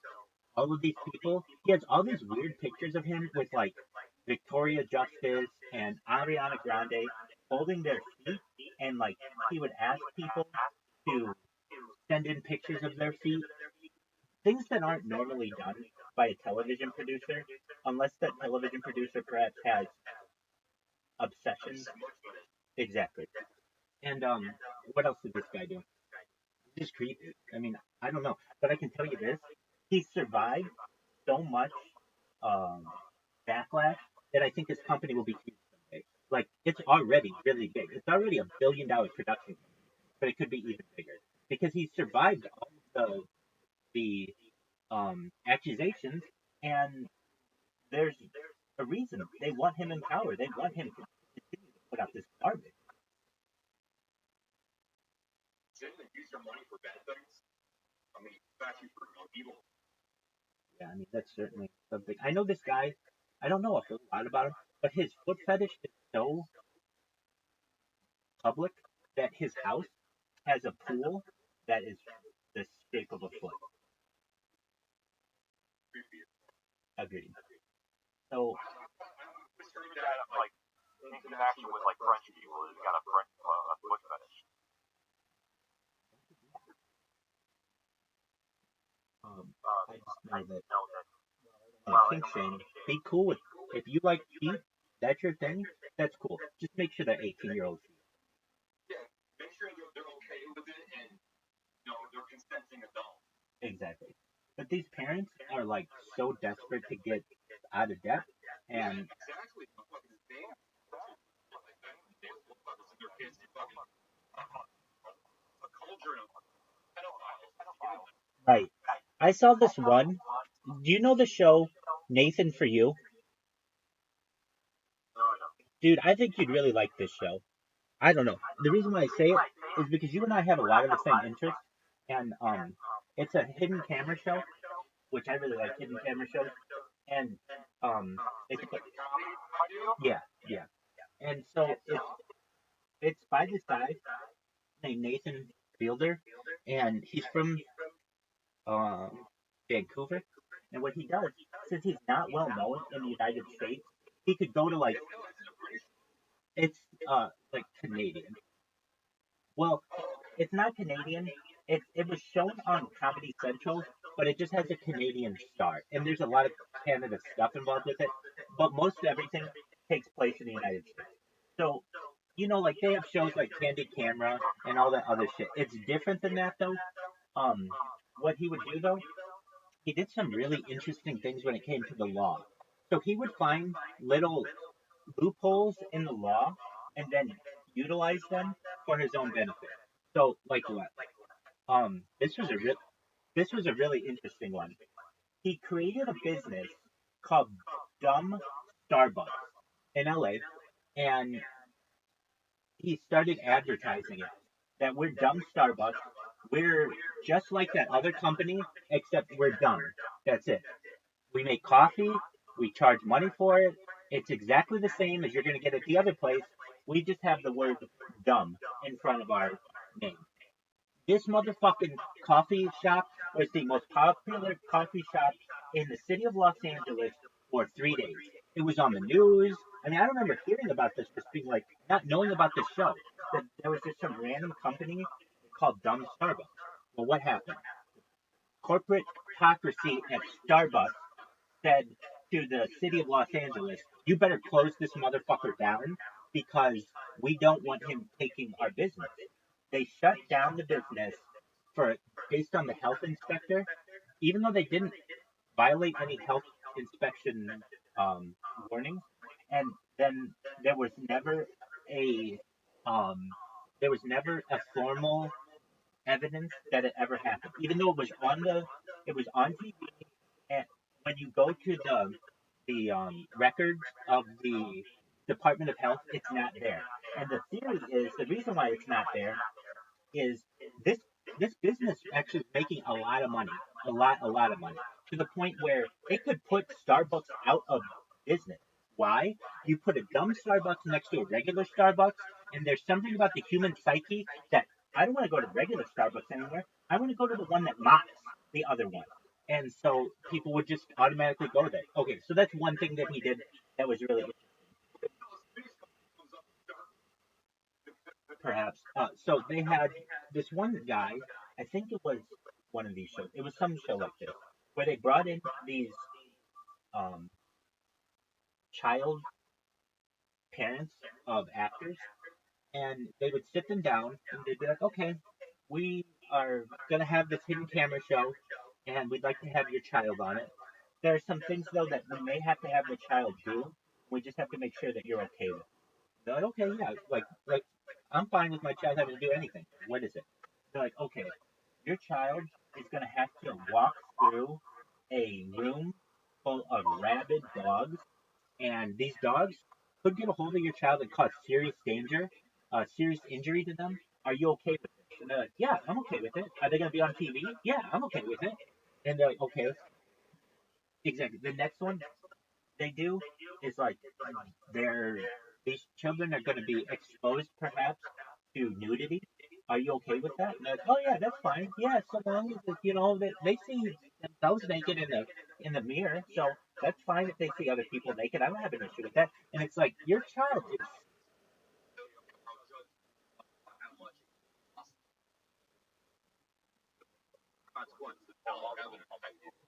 all of these people, he has all these weird pictures of him with like Victoria Justice and Ariana Grande holding their feet, and like he would ask people to send in pictures of their feet, things that aren't normally done by a television producer, unless that television producer perhaps has obsessions. Exactly. And what else did this guy do? He's just creepy. I mean, I don't know, but I can tell you this: he survived so much um, backlash that I think this company will be huge someday. Like, it's already really big. It's already $1 billion production, but it could be even bigger because he survived all of the accusations, and there's a reason they want him in power. They want him to continue to put out this garbage. Shouldn't they use their money for bad things? I mean, especially for evil. Yeah, I mean, that's certainly something. I know this guy. I don't know a whole lot about him, but his foot fetish is so public that his house has a pool that is the shape of a foot. Agreed. So, That like in connection with like French people, who's got a French foot fetish. I just know that kink shame. Be cool with if you like feet. That's your thing. That's cool. Just make sure they're 18-year-old feet. Yeah, make sure they're okay with it and they're consenting adults. Exactly. But these parents are like so desperate to get out of debt, and exactly. Fucking damn. Their kids fucking a culture of pedophiles. right. I saw this one. Do you know the show Nathan for You? No, I don't. Dude, I think you'd really like this show. I don't know. The reason why I say it is because you and I have a lot of the same interests, and it's a hidden camera show, which I really like hidden camera shows, and it's yeah, yeah, and so it's by this guy named Nathan Fielder, and he's from um Vancouver, and what he does, since he's not well known in the United States, he could go to like it's like Canadian. Well, it's not Canadian. It was shown on Comedy Central, but it just has a Canadian star, and there's a lot of Canada stuff involved with it. But most everything takes place in the United States. So, like they have shows like Candid Camera and all that other shit. It's different than that though. Um, what he would do though, he did some really interesting things when it came to the law. So he would find little loopholes in the law and then utilize them for his own benefit. So, like what? This was a really interesting one. He created a business called Dumb Starbucks in LA, and he started advertising it. That we're Dumb Starbucks. We're just like that other company, except we're dumb. That's it. We make coffee. We charge money for it. It's exactly the same as you're going to get at the other place. We just have the word dumb in front of our name. This motherfucking coffee shop was the most popular coffee shop in the city of Los Angeles for 3 days. It was on the news. I mean, I remember hearing about this, just being like, not knowing about the show, that there was just some random company called Dumb Starbucks. Well, what happened? Corporate hypocrisy at Starbucks said to the city of Los Angeles, you better close this motherfucker down because we don't want him taking our business. They shut down the business for based on the health inspector, even though they didn't violate any health inspection um, warnings, and then there was never a um, there was never a formal evidence that it ever happened, even though it was on TV. And when you go to the records of the Department of Health, it's not there. And the theory is the reason why it's not there is this this business actually is making a lot of money, a lot of money, to the point where it could put Starbucks out of business. Why? You put a dumb Starbucks next to a regular Starbucks, and there's something about the human psyche that I don't want to go to regular Starbucks anymore. I want to go to the one that mocks the other one. And so people would just automatically go there. Okay, so that's one thing that he did that was really perhaps. So they had this one guy, I think it was one of these shows, it was some show like this, where they brought in these um, child parents of actors, and they would sit them down and they'd be like, okay, we are going to have this hidden camera show, and we'd like to have your child on it. There are some things, though, that we may have to have the child do. We just have to make sure that you're okay with it. They're like, okay, yeah, like I'm fine with my child having to do anything. What is it? They're like, okay, your child is gonna have to walk through a room full of rabid dogs, and these dogs could get a hold of your child and cause serious danger, serious injury to them. Are you okay with this? And they're like, yeah, I'm okay with it. Are they gonna be on TV? Yeah, I'm okay with it. And they're like, okay, exactly. The next one they do is like they're these children are going to be exposed perhaps to nudity. Are you okay with that? And they're like, oh yeah, that's fine. Yeah, so long as that they see themselves naked in the mirror, so that's fine if they see other people naked. I don't have an issue with that. And it's like your child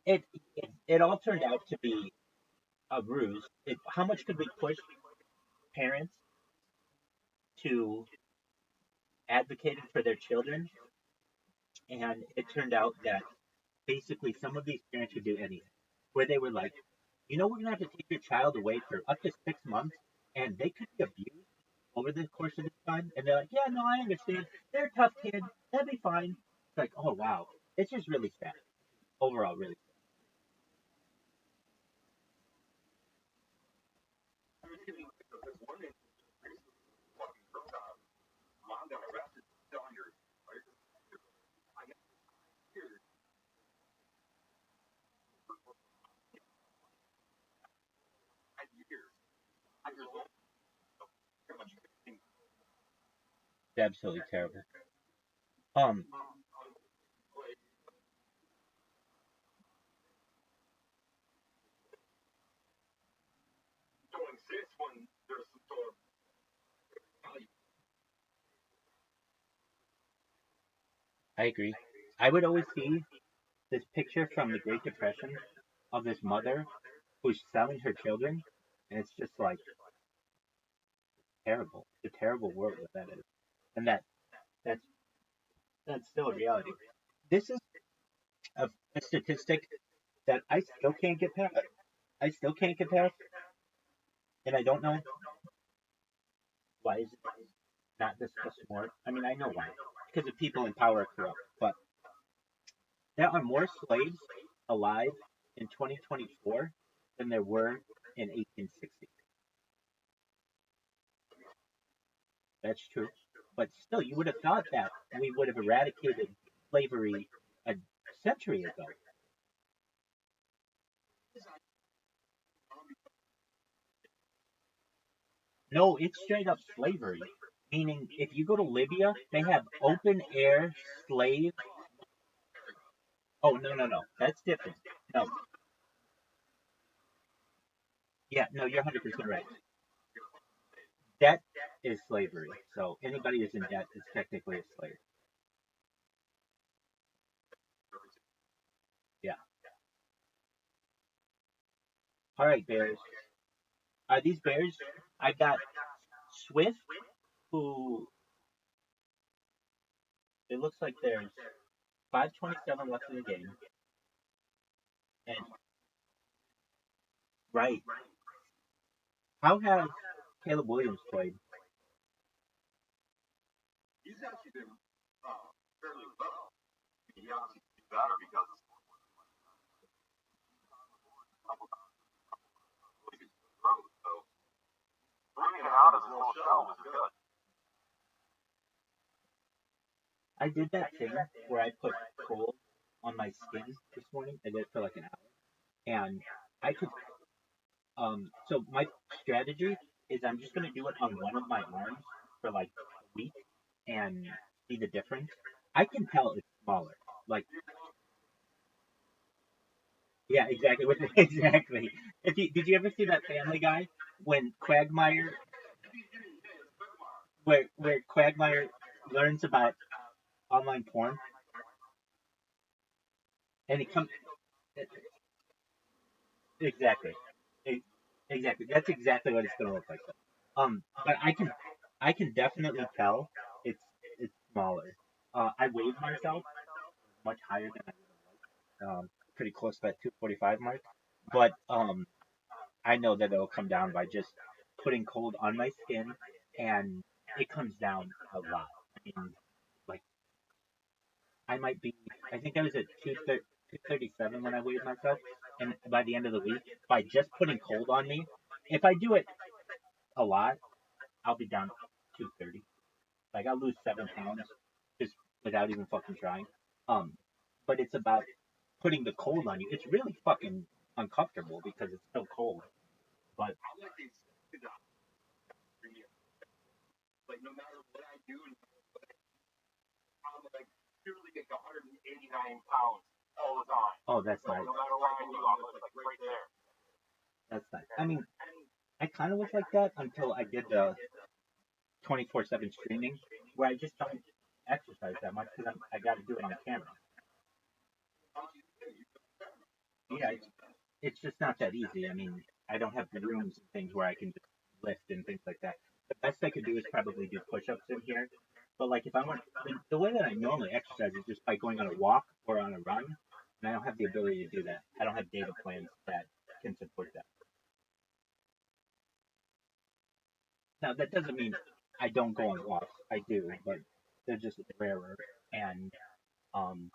is it all turned out to be a ruse. How much could we push parents to advocating for their children? And it turned out that basically some of these parents would do anything, where they were like, we're gonna have to take your child away for up to 6 months, and they could be abused over the course of this time. And they're like, yeah, no, I understand. They're a tough kid. That'd be fine. It's like, oh wow, it's just really sad overall, really. Absolutely terrible. Um, I agree. I would always see this picture from the Great Depression of this mother who's selling her children, and it's just like terrible. It's a terrible world that is, and that's that's still a reality. This is a statistic that I still can't get past. I still can't get past, and I don't know why is it not discussed more. I mean, I know why, because the people in power are corrupt. But there are more slaves alive in 2024 than there were in 1860. That's true. But still, you would have thought that we would have eradicated slavery a century ago. No, it's straight up slavery. Meaning, if you go to Libya, they have open air slave. Oh, no, no, no. That's different. No. Yeah, no, you're 100% right. Debt is slavery. So anybody who's in debt is technically a slave. Yeah. All right, bears. Are these bears? I got Swift, who it looks like there's 5:27 left in the game. And right. How has Caleb Williams played? He's actually been fairly well. He obviously did better because of really good growth. So bringing it out of his little shell was good. I did that thing where I put cold on my skin this morning. I did it for like an hour. And I could, so my strategy is I'm just going to do it on one of my arms for like a week and see the difference. I can tell it's smaller. Like, yeah, exactly. Exactly. Did you ever see that Family Guy when where Quagmire learns about online porn and he comes exactly. E- Exactly. That's exactly what it's gonna look like. But I can definitely tell it's smaller. I weighed myself much higher than I would have liked. Pretty close to that 245 mark. But I know that it'll come down by just putting cold on my skin, and it comes down a lot. I mean, like I might be. I think I was at 237 when I weighed myself, and by the end of the week, by just putting cold on me, if I do it a lot, I'll be down to 230. Like I'll lose 7 pounds just without even fucking trying. Um, but it's about putting the cold on you. It's really fucking uncomfortable because it's so cold. But I like these. Like no matter what I do, I'm like literally like 189 pounds all the time. oh, that's nice. No matter what I do, I'm like right there. That's nice. I mean, I kind of was like that until I did the 24/7 streaming, where I just don't exercise that much because I got to do it on camera. Yeah, it's just not that easy. I mean, I don't have rooms and things where I can just lift and things like that. The best I could do is probably do push-ups in here. But like if I want, the way that I normally exercise is just by going on a walk or on a run, and I don't have the ability to do that. I don't have data plans that can support that. Now that doesn't mean I don't go on walks. I do, but they're just rarer. And um,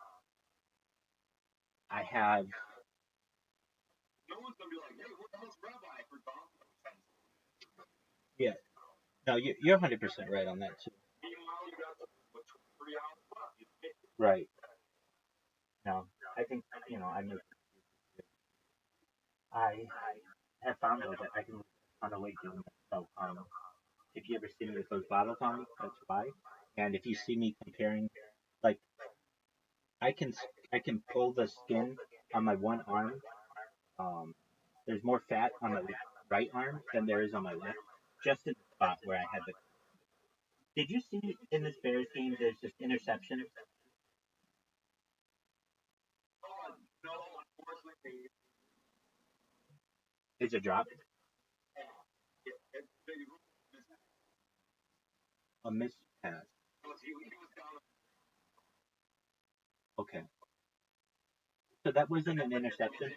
I have No one's gonna be like, hey, where the hell's Rabbi for golf? yeah. No, you're 100% right on that too. Meanwhile, you got 3 hours left. Right. No, I think I make I have found though that I can lose a ton of weight doing that. So if you ever see me with those bottles on me, that's why. And if you see me comparing, like I can I can pull the skin on my one arm. Um, there's more fat on my right arm than there is on my left, just in the spot where I had the. Did you see in this Bears game? There's just interception. No, unfortunately, Is a drop, a miss pass. he was down. Okay, so that wasn't an interception.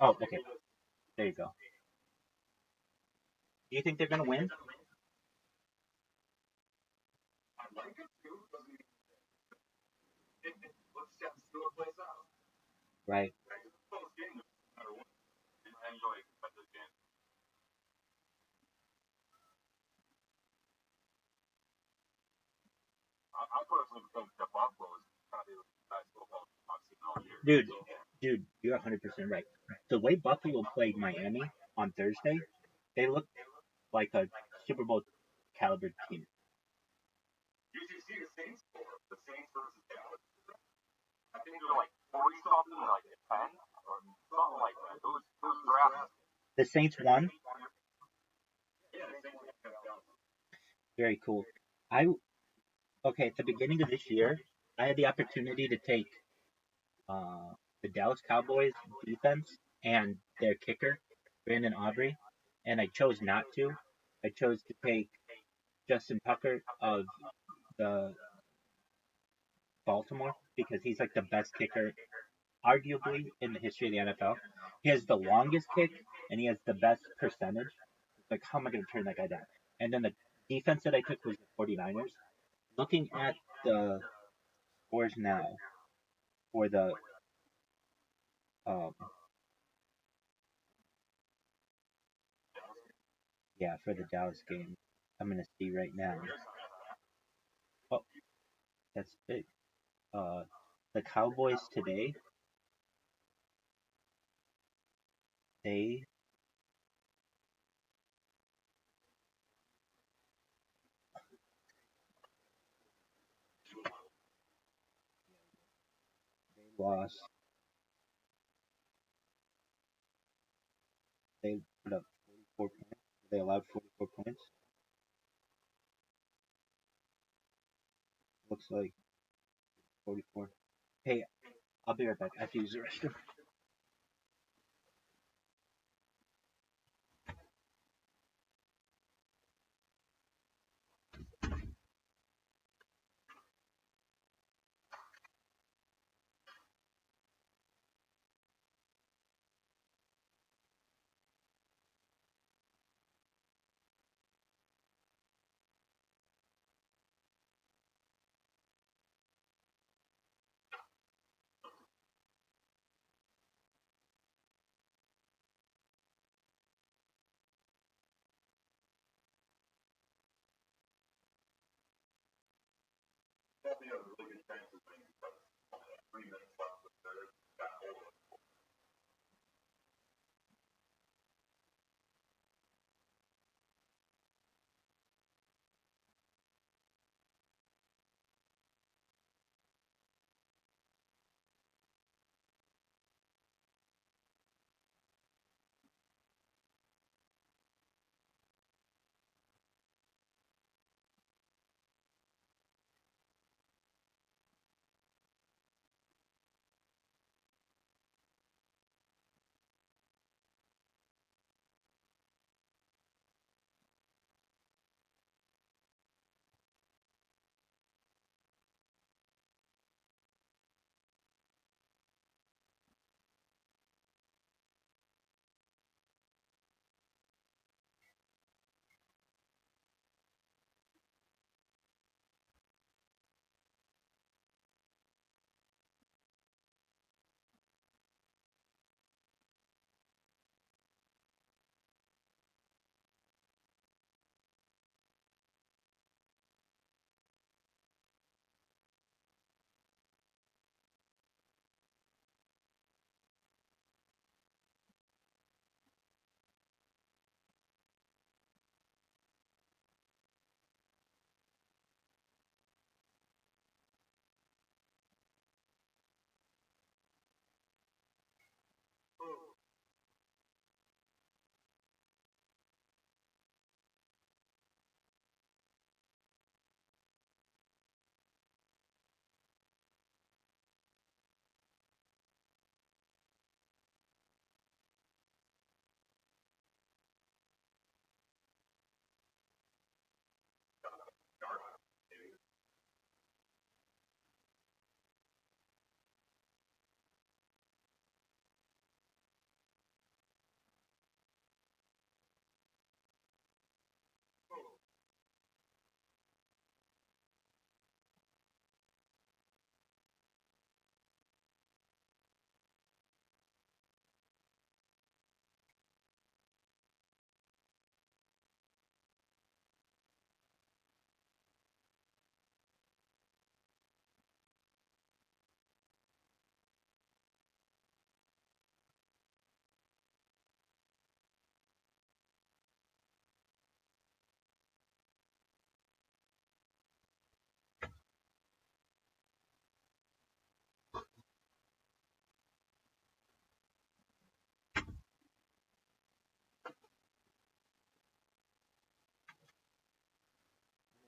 Oh, okay. There you go. Do you think they're gonna win? I'd like it to. Let's just do a place out. Right. It's a close game, no matter what. I enjoy this game. I personally think that Buffalo is probably the best football team I've seen all year. Dude, you're 100% right. The way Buffalo played Miami on Thursday, they looked like a Super Bowl caliber team. Did you see the Saints score? The Saints versus Dallas? I think they're like 40 something, like 10 or something like that. Those drafts. The Saints won. Yeah, the Saints won. Very cool. I okay at the beginning of this year, I had the opportunity to take the Dallas Cowboys defense and their kicker, Brandon Aubrey, and I chose not to. I chose to take Justin Tucker of the Baltimore because he's like the best kicker, arguably, in the history of the NFL. He has the longest kick and he has the best percentage. Like, how am I going to turn that guy down? And then the defense that I took was the 49ers. Looking at the scores now for the um, for the Dallas game, I'm gonna see right now. Oh, that's big. The Cowboys today, they lost. They put up 44 points. They allowed 44 points. Looks like 44. Hey, I'll be right back. I have to use the restroom.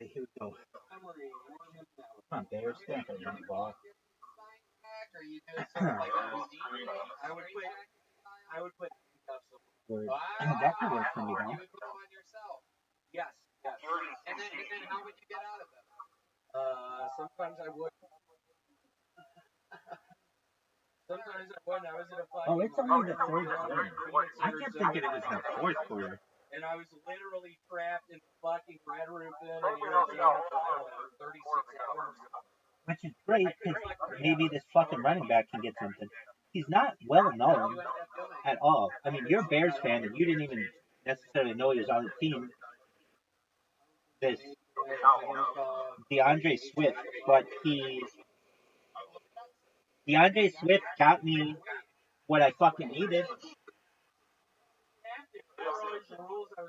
Here we go. Come on, Bears. Stand for the ball. Or you do something like a Houdini? I would put Wow. That could work for me, You though. would put them on yourself. yes. And then how would you get out of them? Sometimes I would. Sometimes I wouldn't. I was in a fucking. Oh, it's only the third Phoenix, quarter. I kept thinking it was in the fourth quarter. And I was literally trapped in the fucking red room in Arizona for 36 hours. Which is great because maybe this fucking running back can get something. He's not well known at all. I mean, you're a Bears fan and you didn't even necessarily know he was on the team. This DeAndre Swift, but DeAndre Swift got me what I fucking needed.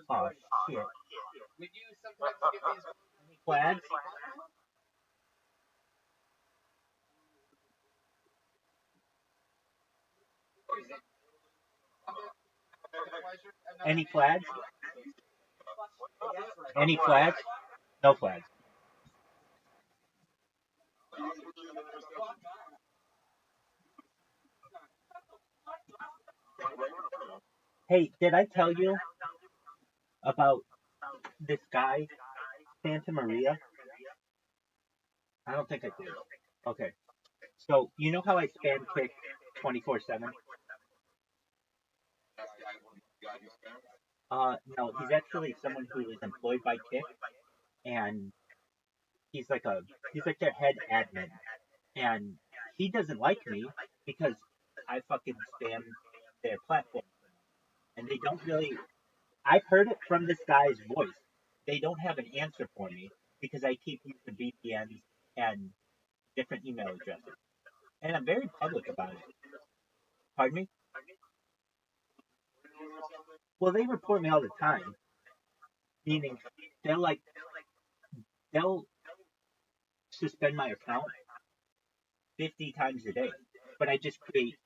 Oh shit! We do sometimes get these Flags? Any flags? Any flags? No flags. Hey, did I tell you about this guy, Santa Maria? I don't think I did. Okay. So, you know how I spam kick 24/7? No, he's actually someone who is employed by Kick, and he's like their head admin, and he doesn't like me because I fucking spam their platform, and they don't really. I've heard it from this guy's voice. They don't have an answer for me because I keep using VPNs and different email addresses, and I'm very public about it. Pardon me? Well, they report me all the time, meaning they'll like they'll suspend my account 50 times a day, but I just create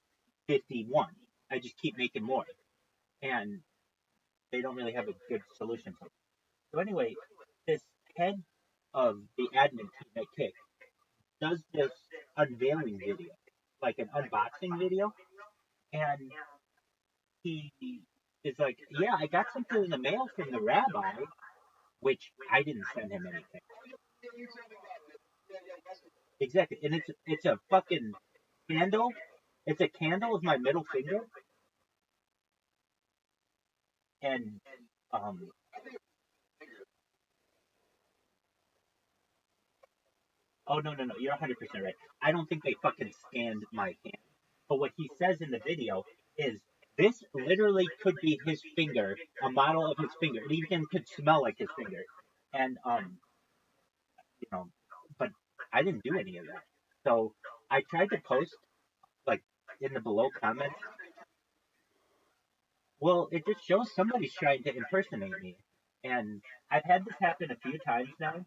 51. I just keep making more, and they don't really have a good solution for it. So anyway, this head of the admin team at Kick does this unveiling video, like an unboxing video, and he is like, "Yeah, I got something in the mail from the rabbi," which I didn't send him anything. Exactly, and it's a fucking candle. It's a candle of my middle finger, and um. Oh no, you're 100% right. I don't think they fucking scanned my hand. But what he says in the video is this literally could be his finger, a model of his finger. It even could smell like his finger. And you know, but I didn't do any of that. So I tried to post like in the below comments. Well, it just shows somebody's trying to impersonate me, and I've had this happen a few times now.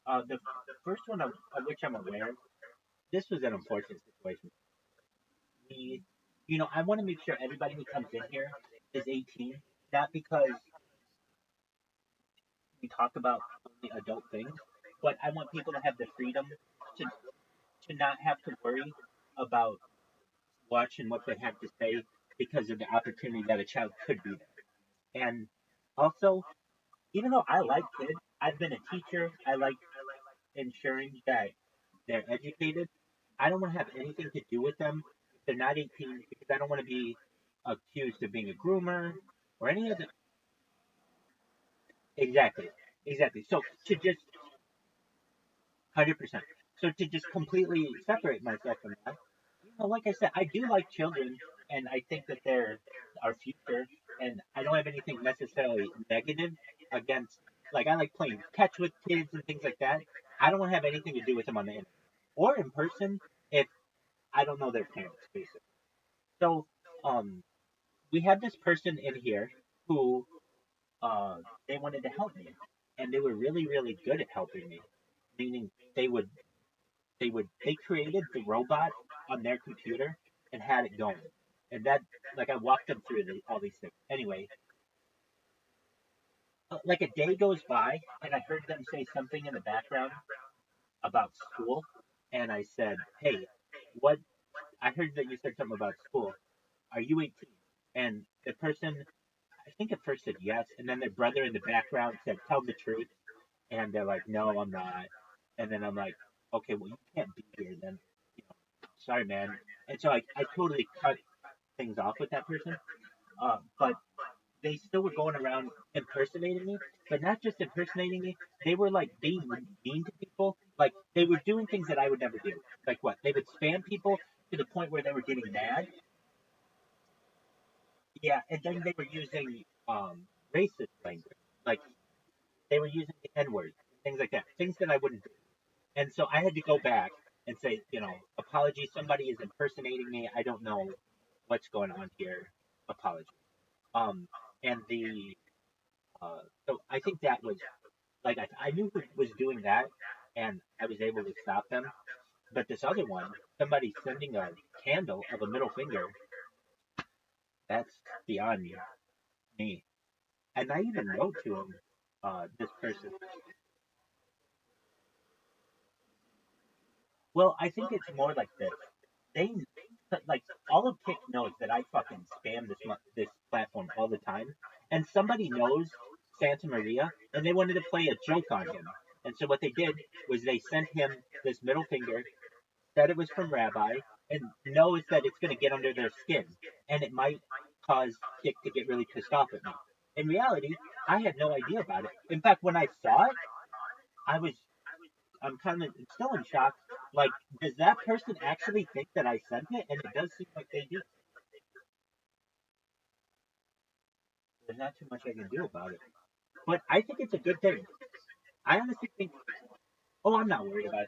The first one of which I'm aware, this was an unfortunate situation. We, I want to make sure everybody who comes in here is 18, not because we talk about only adult things, but I want people to have the freedom to not have to worry about watching what they have to say because of the opportunity that a child could be there. And also, even though I like kids, I've been a teacher. I like ensuring that they're educated. I don't want to have anything to do with them if they're not 18 because I don't want to be accused of being a groomer or any of the. Exactly, exactly. So to just 100%. So to just completely separate myself from that, like I said, I do like children, and I think that they're our future, and I don't have anything necessarily negative against. Like I like playing catch with kids and things like that. I don't want to have anything to do with them on the internet or in person if I don't know their parents, basically. So, we have this person in here who they wanted to help me, and they were really, really good at helping me. Meaning, they created the robot on their computer and had it going, and that like I walked them through all these things. Anyway, like a day goes by, and I heard them say something in the background about school, and I said, "Hey, what? I heard that you said something about school. Are you 18?" And the person, I think at first said yes, and then their brother in the background said, "Tell the truth," and they're like, "No, I'm not." And then I'm like, "Okay, well, you can't be here then." sorry, man. And so I totally cut things off with that person. But they still were going around impersonating me, but not just impersonating me. They were like being mean to people. Like they were doing things that I would never do. Like what? They would spam people to the point where they were getting mad. Yeah, and then they were using racist language. Like they were using the N word, things like that, things that I wouldn't do. And so I had to go back and say, apology. Somebody is impersonating me. I don't know what's going on here. Apology. Um, and so I think that was like I knew who was doing that, and I was able to stop them. But this other one, somebody sending a candle of a middle finger, that's beyond me. And I even wrote to him, this person. Well, I think it's more like this. They like all of Kick knows that I fucking spam this platform all the time, and somebody knows Santa Maria, and they wanted to play a joke on him. And so what they did was they sent him this middle finger, said it was from Rabbi, and knows that it's going to get under their skin, and it might cause Kick to get really pissed off at me. In reality, I had no idea about it. In fact, when I saw it, I was I'm kind of still in shock. Like, does that person actually think that I sent it? And it does seem like they do. There's not too much I can do about it. But I think it's a good thing. I honestly think. Oh, I'm not worried about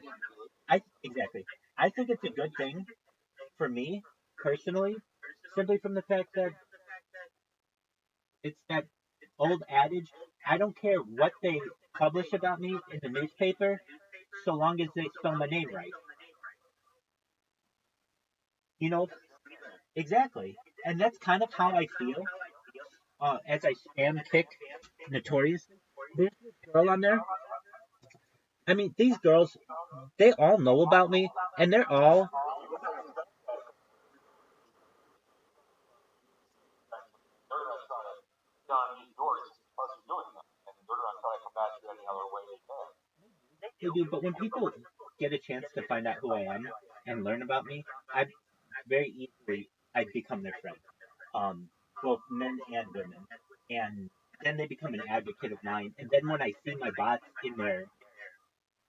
it. Exactly. I think it's a good thing for me personally, simply from the fact that it's that old adage. I don't care what they publish about me in the newspaper, so long as they spell my name right. You know, exactly. And that's kind of how I feel as I spam Kick Notorious. There's this girl on there. I mean, these girls, they all know about me, and they're all. They're gonna try to get on these doors plus you're doing that, and they're gonna try to combat you any other way they can. They do, but when people get a chance to find out who I am and learn about me, I very easily I become their friend, both men and women, and then they become an advocate of mine. And then when I see my bots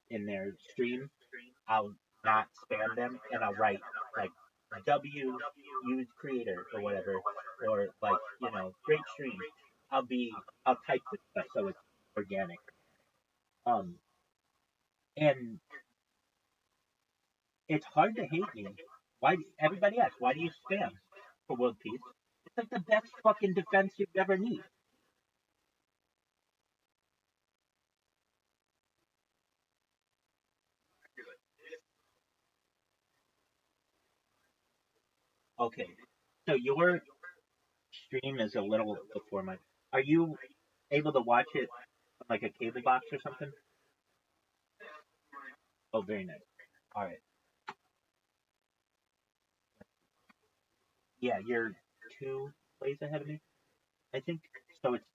in their stream, I'll not spam them and I'll write like W use creator or whatever, or like great stream. I'll type this stuff so it's organic. Um, and it's hard to hate me. Why everybody asks why do you spam for world peace? It's like the best fucking defense you'd ever need. Okay, so your stream is a little before mine. Are you able to watch it on like a cable box or something? Oh, very nice. All right. Yeah, you're 2 plays ahead of me, I think. So it's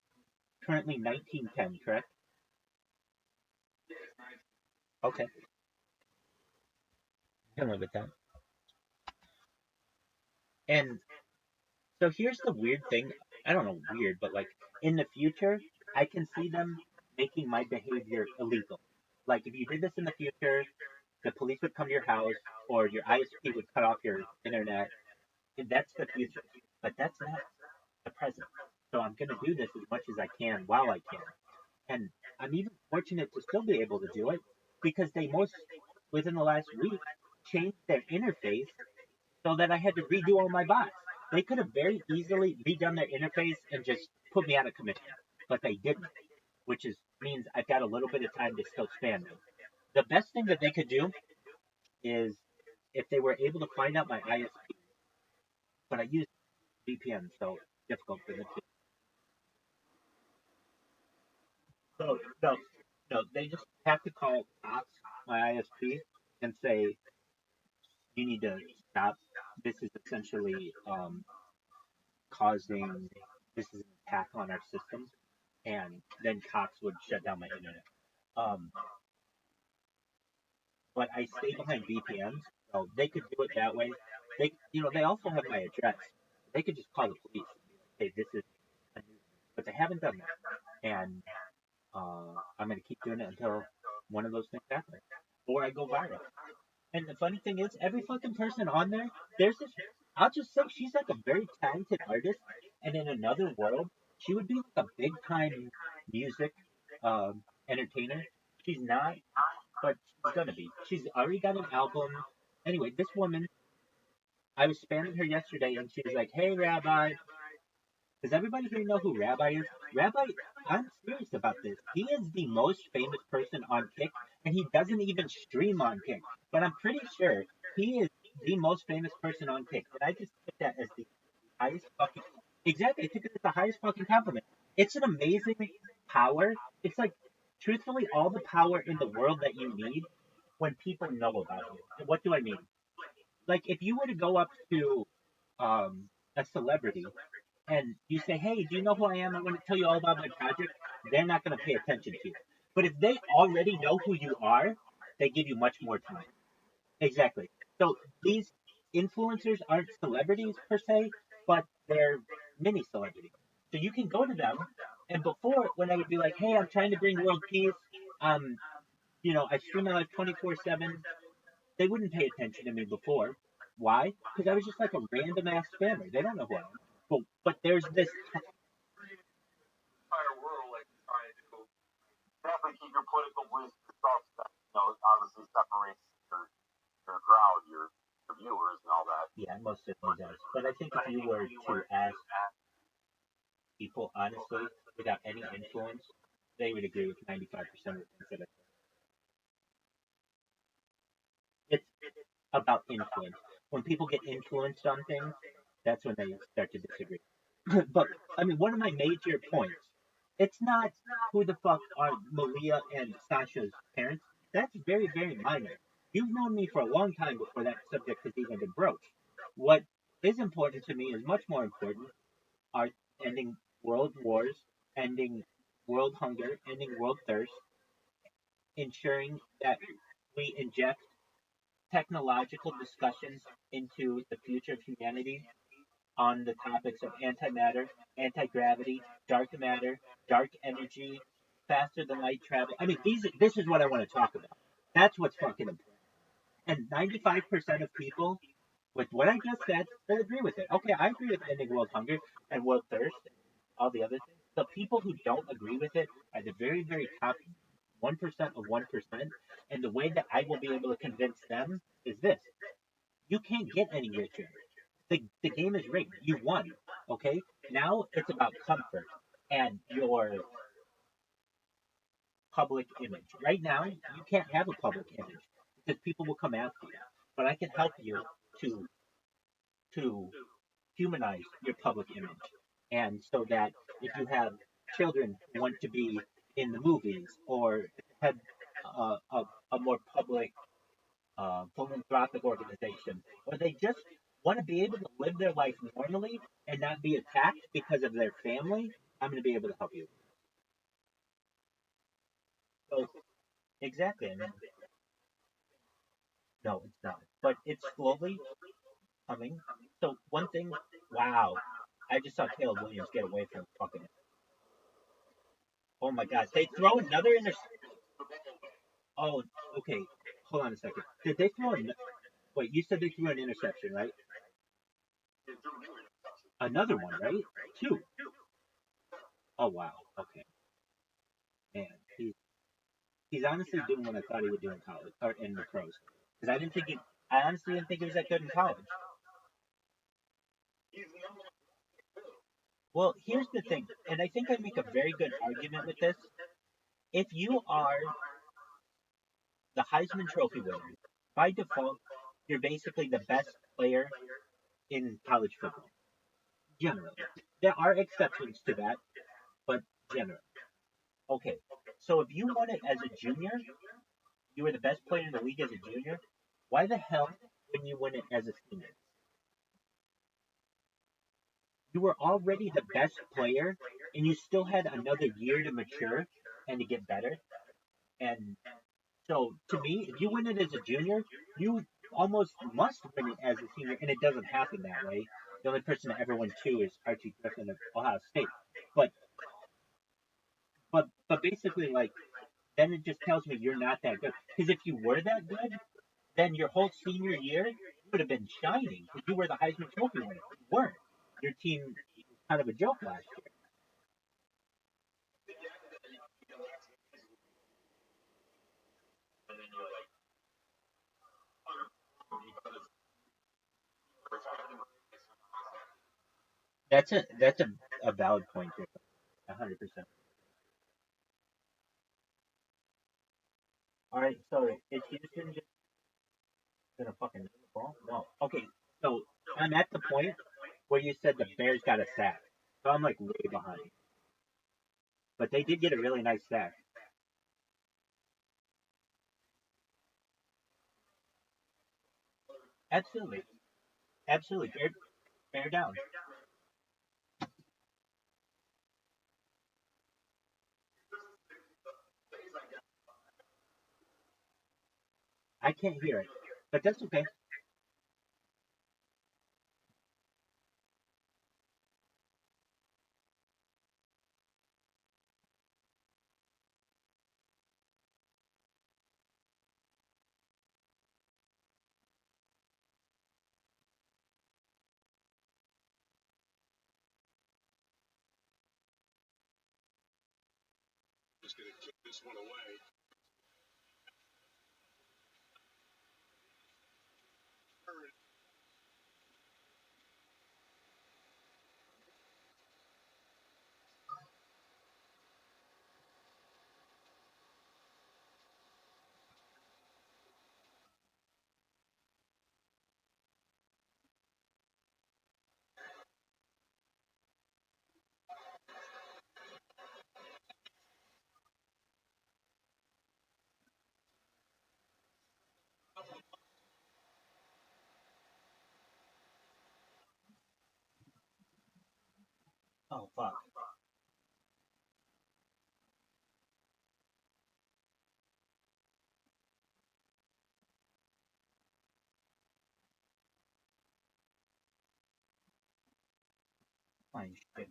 currently 19-10, correct? Okay, can live with that. And so here's the weird thing. I don't know, weird, but like in the future, I can see them making my behavior illegal. Like if you did this in the future, the police would come to your house or your ISP would cut off your internet. And that's the future. But that's not the present. So I'm going to do this as much as I can while I can. And I'm even fortunate to still be able to do it because they most, within the last week, changed their interface so that I had to redo all my bots. They could have very easily redone their interface and just put me out of commission, but they didn't, which is means I've got a little bit of time to still spam them. The best thing that they could do is if they were able to find out my ISP, but I use VPN, so it's difficult for them to. So no, they just have to call Cox, my ISP, and say you need to stop. This is essentially causing this is an attack on our system, and then Cox would shut down my internet. Um, but I stay behind VPNs, so they could do it that way. They also have my address. They could just call the police and be like, "Hey, this is a new," but they haven't done that, and I'm gonna keep doing it until one of those things happens, or I go viral. And the funny thing is, every fucking person on there, there's this. I'll just say she's like a very talented artist, and in another world, she would be like a big time music entertainer. She's not, but she's gonna be. She's already got an album. Anyway, this woman, I was spamming her yesterday, and she was like, "Hey, Rabbi, does everybody here know who Rabbi is? Rabbi, I'm serious about this. He is the most famous person on Kick, and he doesn't even stream on Kick. But I'm pretty sure he is the most famous person on Kick. And I just took that as the highest fucking exactly. I took it as the highest fucking compliment. It's an amazing power. It's like truthfully all the power in the world that you need when people know about you. And what do I mean? Like if you were to go up to a celebrity and you say, "Hey, do you know who I am? I'm going to tell you all about my project," they're not going to pay attention to you. But if they already know who you are, they give you much more time. Exactly. So these influencers aren't celebrities per se, but they're mini celebrities. So you can go to them, and before, when I would be like, "Hey, I'm trying to bring world peace," um, I stream my life 24/7. They wouldn't pay attention to me before. Why? Because I was just like a random ass spammer. They don't know who I am. But there's this Entire world, like trying to definitely keep your political beliefs to yourself. That, obviously separates your crowd, your viewers, and all that. Yeah, most certainly does. But I think if you were to ask people honestly, without any influence, they would agree with 95% of the things that I say. It's about influence. When people get influenced on things, that's when they start to disagree. But I mean, one of my major points, it's not who the fuck are Malia and Sasha's parents. That's very, very minor. You've known me for a long time before that subject has even been broached. What is important to me is much more important are ending world wars, ending world hunger, ending world thirst, ensuring that we inject technological discussions into the future of humanity on the topics of antimatter, anti-gravity, dark matter, dark energy, faster than light travel. I mean, this is what I want to talk about. That's what's fucking important. And 95% of people, with what I just said, will agree with it. Okay, I agree with ending world hunger and world thirst and all the other things. The people who don't agree with it are the very, very top 1% of 1%. And the way that I will be able to convince them is this: you can't get any richer. The game is rigged. You won. Okay? Now it's about comfort and your public image. Right now, you can't have a public image because people will come after you. But I can help you to to humanize your public image. And so that if you have children who want to be in the movies or have a more public philanthropic organization, or they just want to be able to live their life normally and not be attacked because of their family, I'm going to be able to help you. So, exactly. I mean, no, it's not. But it's slowly coming. So, one thing, wow, I just saw Caleb Williams get away from fucking. Oh my God. They throw another interception. Oh, okay. Hold on a second. Did they throw an. Wait, you said they threw an interception, right? Another one, right? Two. Oh, wow. Okay. Man, he's honestly doing what I thought he would do in college or in the pros. Because I honestly didn't think he was that good in college. Well, here's the thing, and I think I make a very good argument with this. If you are the Heisman Trophy winner, by default, you're basically the best player in college football. Generally. There are exceptions to that, but generally. Okay. So if you won it as a junior, you were the best player in the league as a junior, why the hell wouldn't you win it as a senior? You were already the best player, and you still had another year to mature and to get better. And So to me, if you win it as a junior, you almost must win it as a senior, and it doesn't happen that way. The only person to ever win two is Archie Griffin of Ohio State. But but basically, like, then it just tells me you're not that good. Because if you were that good, then your whole senior year you would have been shining because you were the Heisman Trophy winner. You weren't. Your team was kind of a joke last year. That's a valid point there. 100%. All right, so is Houston just gonna fucking run the ball? No. Okay, so I'm at the point where you said the Bears got a sack, so I'm like way behind. But they did get a really nice sack. Absolutely, absolutely. Bear down. I can't hear it, but that's okay. Just going to kick this one away. Oh fuck. Fine shit.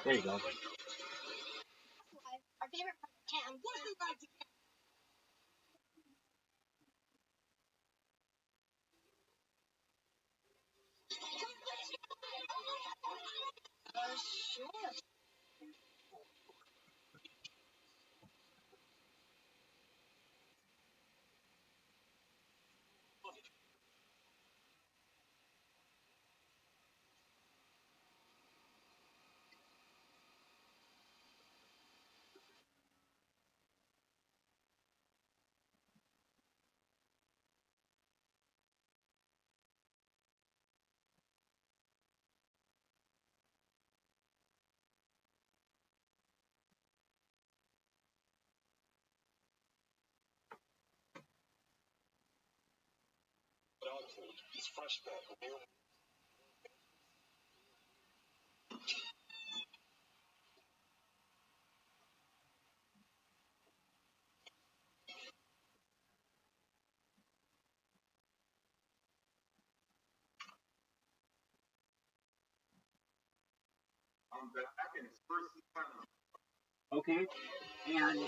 There you go. Our favorite part of town. It's fresh back. Okay. And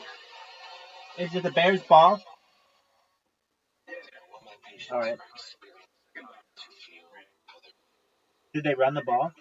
is it the Bears' ball? All right. Did they run the ball?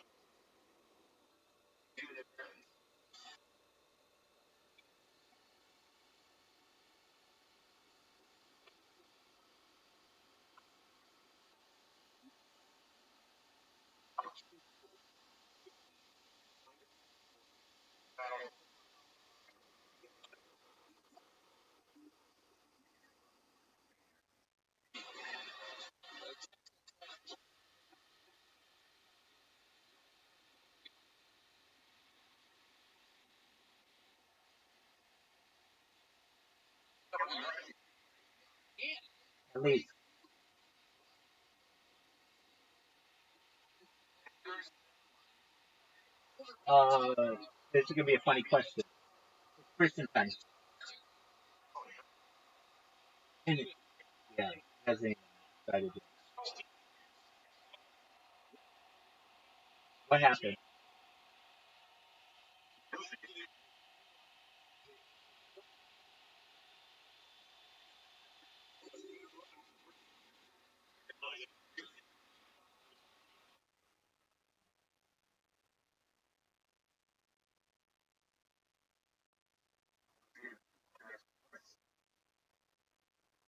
At least. Uh, this is gonna be a funny question. Christian Science. And yeah, hasn't decided yet. What happened?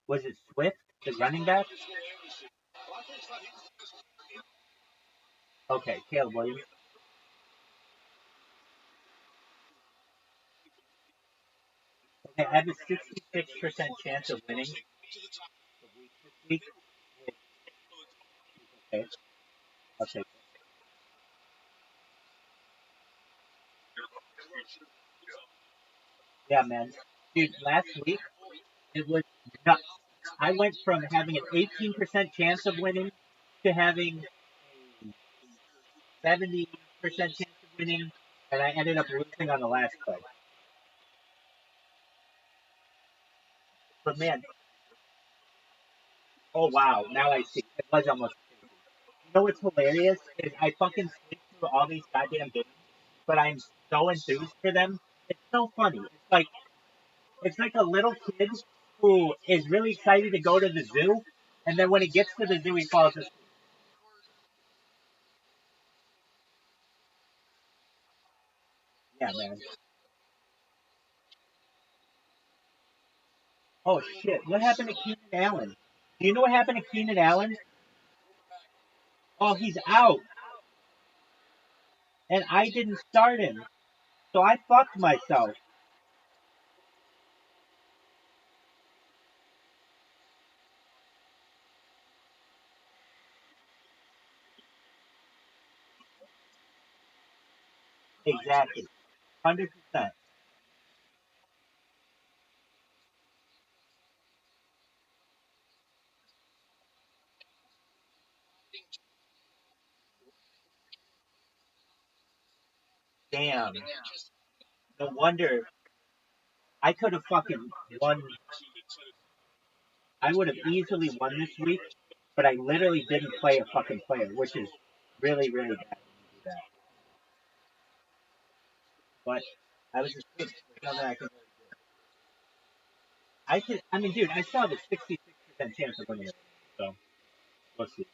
Was it Swift, the running back? Okay, Caleb Williams. Okay, I have a 66% chance of winning the week this week. Okay, I'll take it. Yeah, man. Dude, last week it was nuts. I went from having an 18% chance of winning to having a 70% chance of winning, and I ended up losing on the last play. But man, oh wow, now I see. It was almost crazy. You know what's hilarious is I fucking sleep through all these goddamn games, but I'm so enthused for them. It's so funny. It's like a little kid who is really excited to go to the zoo, and then when he gets to the zoo, he falls asleep. Yeah, man. Oh shit! What happened to Keenan Allen? Do you know what happened to Keenan Allen? Oh, he's out, and I didn't start him, so I fucked myself. Exactly, 100%. Damn. No wonder I could have fucking won. I would have easily won this week, but I literally didn't play a fucking player, which is really, really bad when you do that. But I was just pissed. There's nothing I can really do. I mean, dude, I still have a 66% chance of winning it. So, we'll see.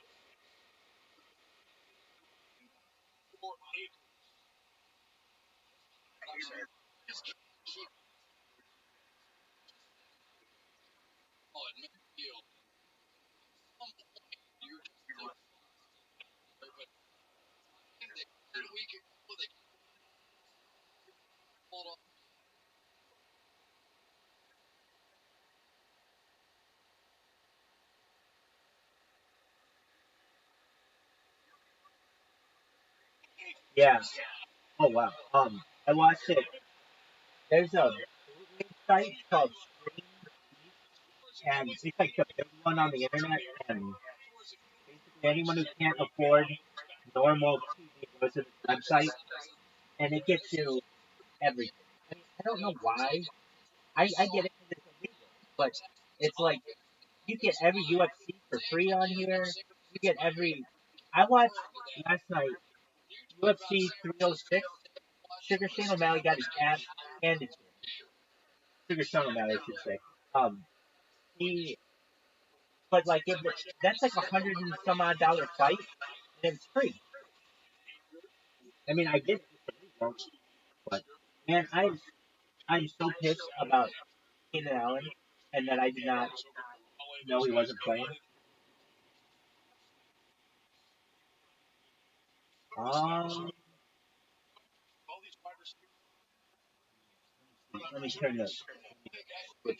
Yeah. Oh, wow. I watched it. There's a site called Stream, and it's like the big one on the internet, and basically anyone who can't afford normal TV goes to the website, and it gets you everything. I mean, I don't know why. I get it because it's illegal, but it's like you get every UFC for free on here. You get every. I watched last night UFC 306. Sugar Shane O'Malley got his ass handed to him. Sugar Sean O'Malley, I should say. Um, he, but like that's like $100 and some odd fight, and it's free. I mean, I get it's illegal, but man, I'm so pissed about Keenan Allen, and that I did not know he wasn't playing. Um, let me turn this. Switch.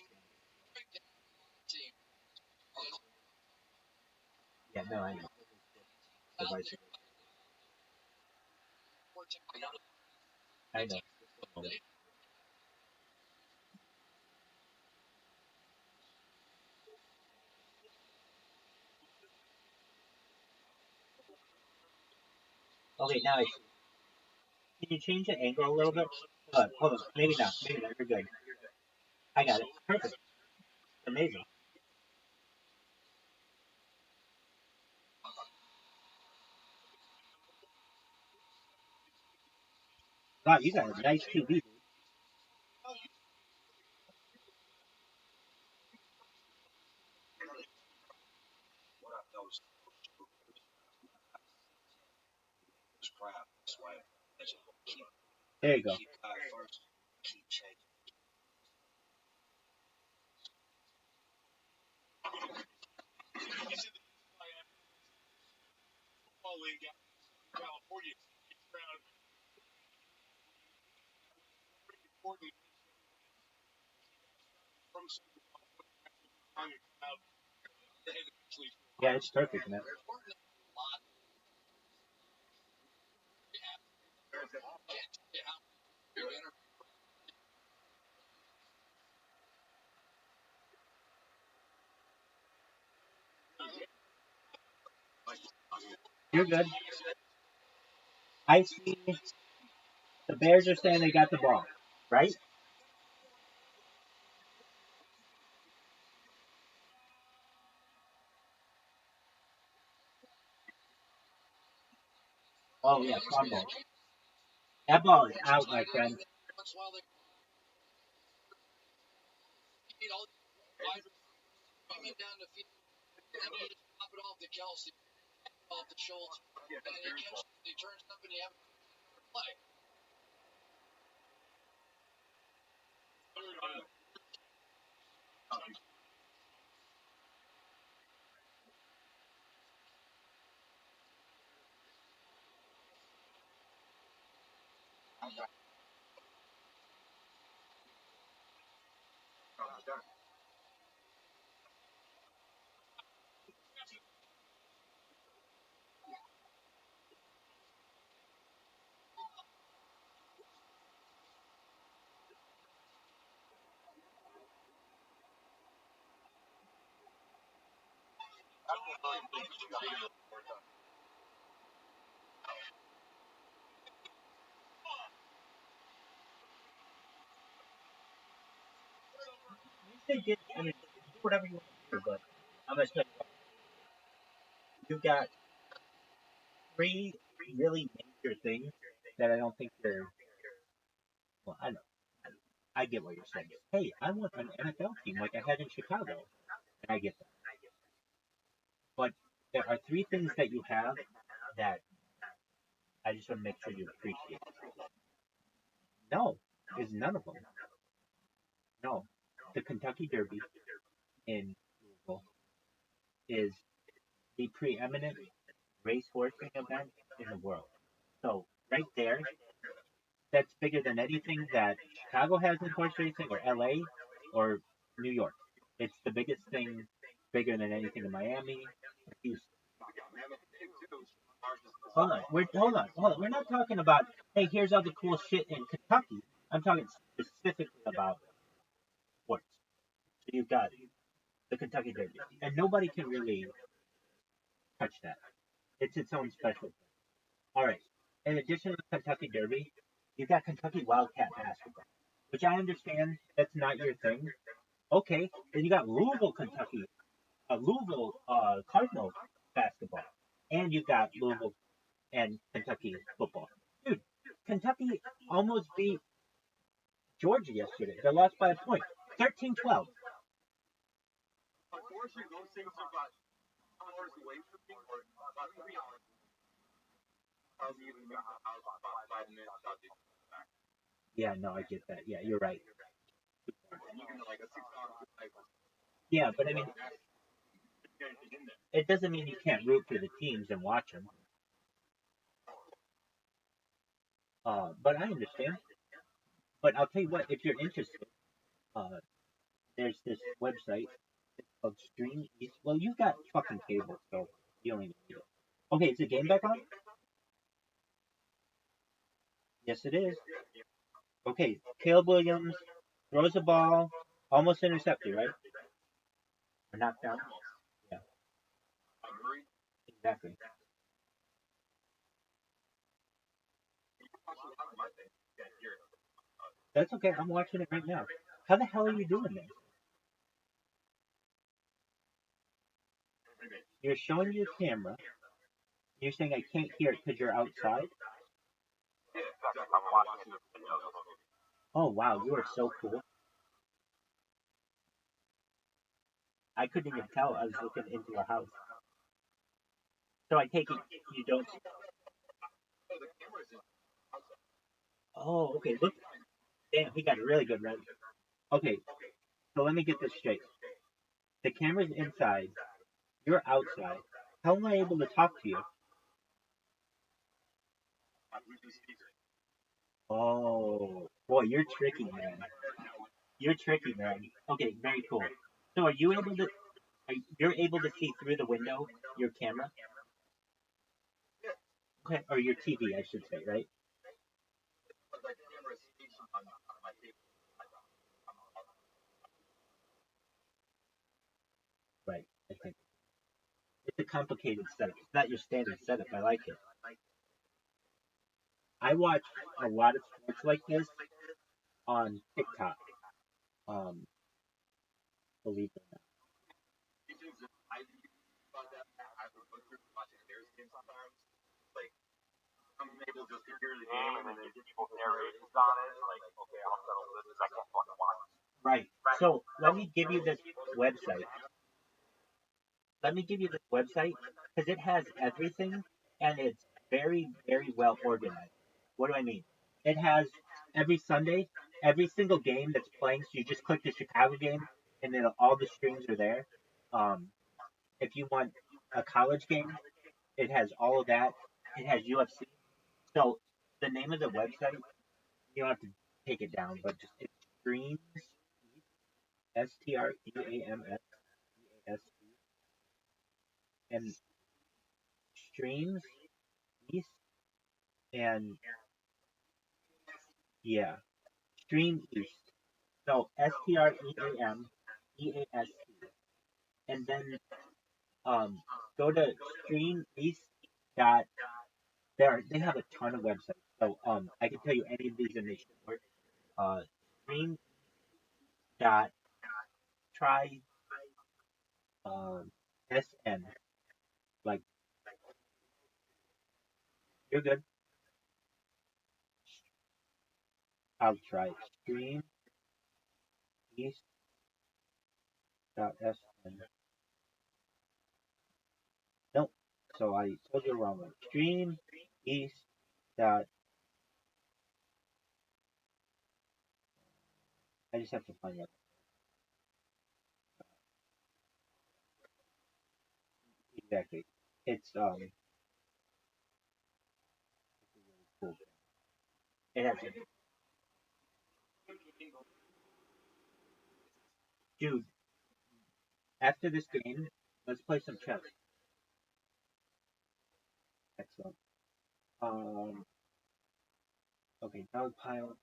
Yeah, no, I know. Device. I know. Okay, now I see. Can you change the angle a little bit? Hold on. Maybe not. Maybe not. You're good. I got it. Perfect. Amazing. Wow, you got a nice TV, dude. There you go. Yeah, it's perfect, man. You're good. I see the Bears are saying they got the ball, right? Oh, yeah, fumble. That ball is out, my friend. You should I mean, do whatever you want to do, but I'm going to tell you what, you got three really major things that I don't think they're, well, I know. I get what you're saying. Hey, I want an NFL team like I had in Chicago, and I get that. But there are three things that you have that I just want to make sure you appreciate. No, is none of them. No, the Kentucky Derby in Louisville is the preeminent racehorsing event in the world. So right there, that's bigger than anything that Chicago has in horse racing, or LA, or New York. It's the biggest thing, bigger than anything in Miami or Houston. Hold on. We're not talking about, hey, here's all the cool shit in Kentucky. I'm talking specifically about sports. So you've got the Kentucky Derby, and nobody can really touch that. It's its own special thing. All right. In addition to the Kentucky Derby, you've got Kentucky Wildcat basketball, which I understand that's not your thing. Okay, then you got Louisville, Kentucky, Louisville Cardinals basketball, and you've got Louisville and Kentucky football. Dude, Kentucky almost beat Georgia yesterday. They lost by a point, 13-12. Yeah, no, I get that. Yeah, you're right. Yeah, but I mean, it doesn't mean you can't root for the teams and watch them. But I understand. But I'll tell you what, if you're interested, uh, there's this website called Stream East. Well, you've got fucking cable, so you don't even need it. Okay, is the game back on? Yes, it is. Okay, Caleb Williams throws the ball, almost intercepted, right? Or knocked down? Yeah, exactly. That's okay. I'm watching it right now. How the hell are you doing this? You're showing your camera. You're saying I can't hear it because you're outside? Yeah, exactly. I'm watching the video. Oh, wow. You are so cool. I couldn't even tell. I was looking into a house. So I take it you don't. Oh, okay. Look. Damn, he got a really good run. Okay, so let me get this straight. The camera's inside. You're outside. How am I able to talk to you? Oh, boy, you're tricky, man. You're tricky, man. Okay, very cool. So are you able to? You're able to see through the window your camera? Okay, or your TV, I should say, right? Right. I think it's a complicated setup. It's not your standard setup. I like it. I watch a lot of sports like this on TikTok. Um, believe it or not. I'm able to just hear the game and then give people narrations on it. Like, okay, I'll settle this because I can't fucking watch it. Right. So let me give you this website. Let me give you this website because it has everything and it's very, very well organized. What do I mean? It has every Sunday, every single game that's playing. So you just click the Chicago game and then all the streams are there. Um, if you want a college game, it has all of that. It has UFC. So the name of the website, you don't have to take it down, but just it's Streams, STREAMSEAST, and Streams East, and yeah, Stream East. So STREAMEAST, and then um go to Stream East dot. They have a ton of websites. So I can tell you any of these and they should work. Stream dot try SN, like you're good. I'll try Stream East dot SN. Nope. So I told you the wrong one. Stream East dot. I just have to find out exactly. It's cool. It has a dude. After this game, let's play some chess. Excellent. Um. Okay. Dog pile.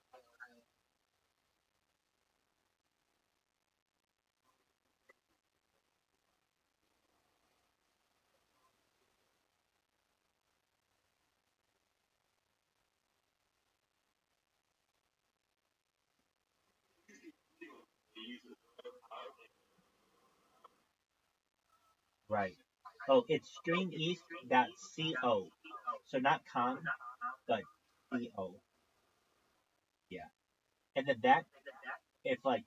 Right. Oh, it's streameast.co. So not com, but co. Yeah. And then that, if like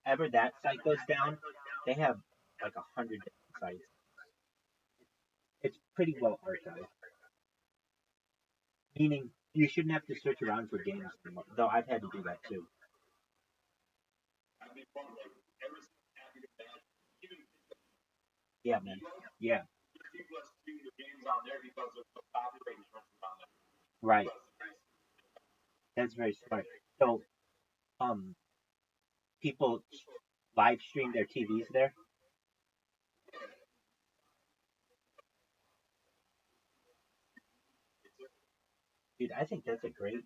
ever that site goes down, they have like 100 different sites. It's pretty well archived. Meaning you shouldn't have to search around for games anymore. Though I've had to do that too. Yeah, man. Yeah. Right. That's very smart. So, um, people live stream their TVs there. Dude, I think that's a great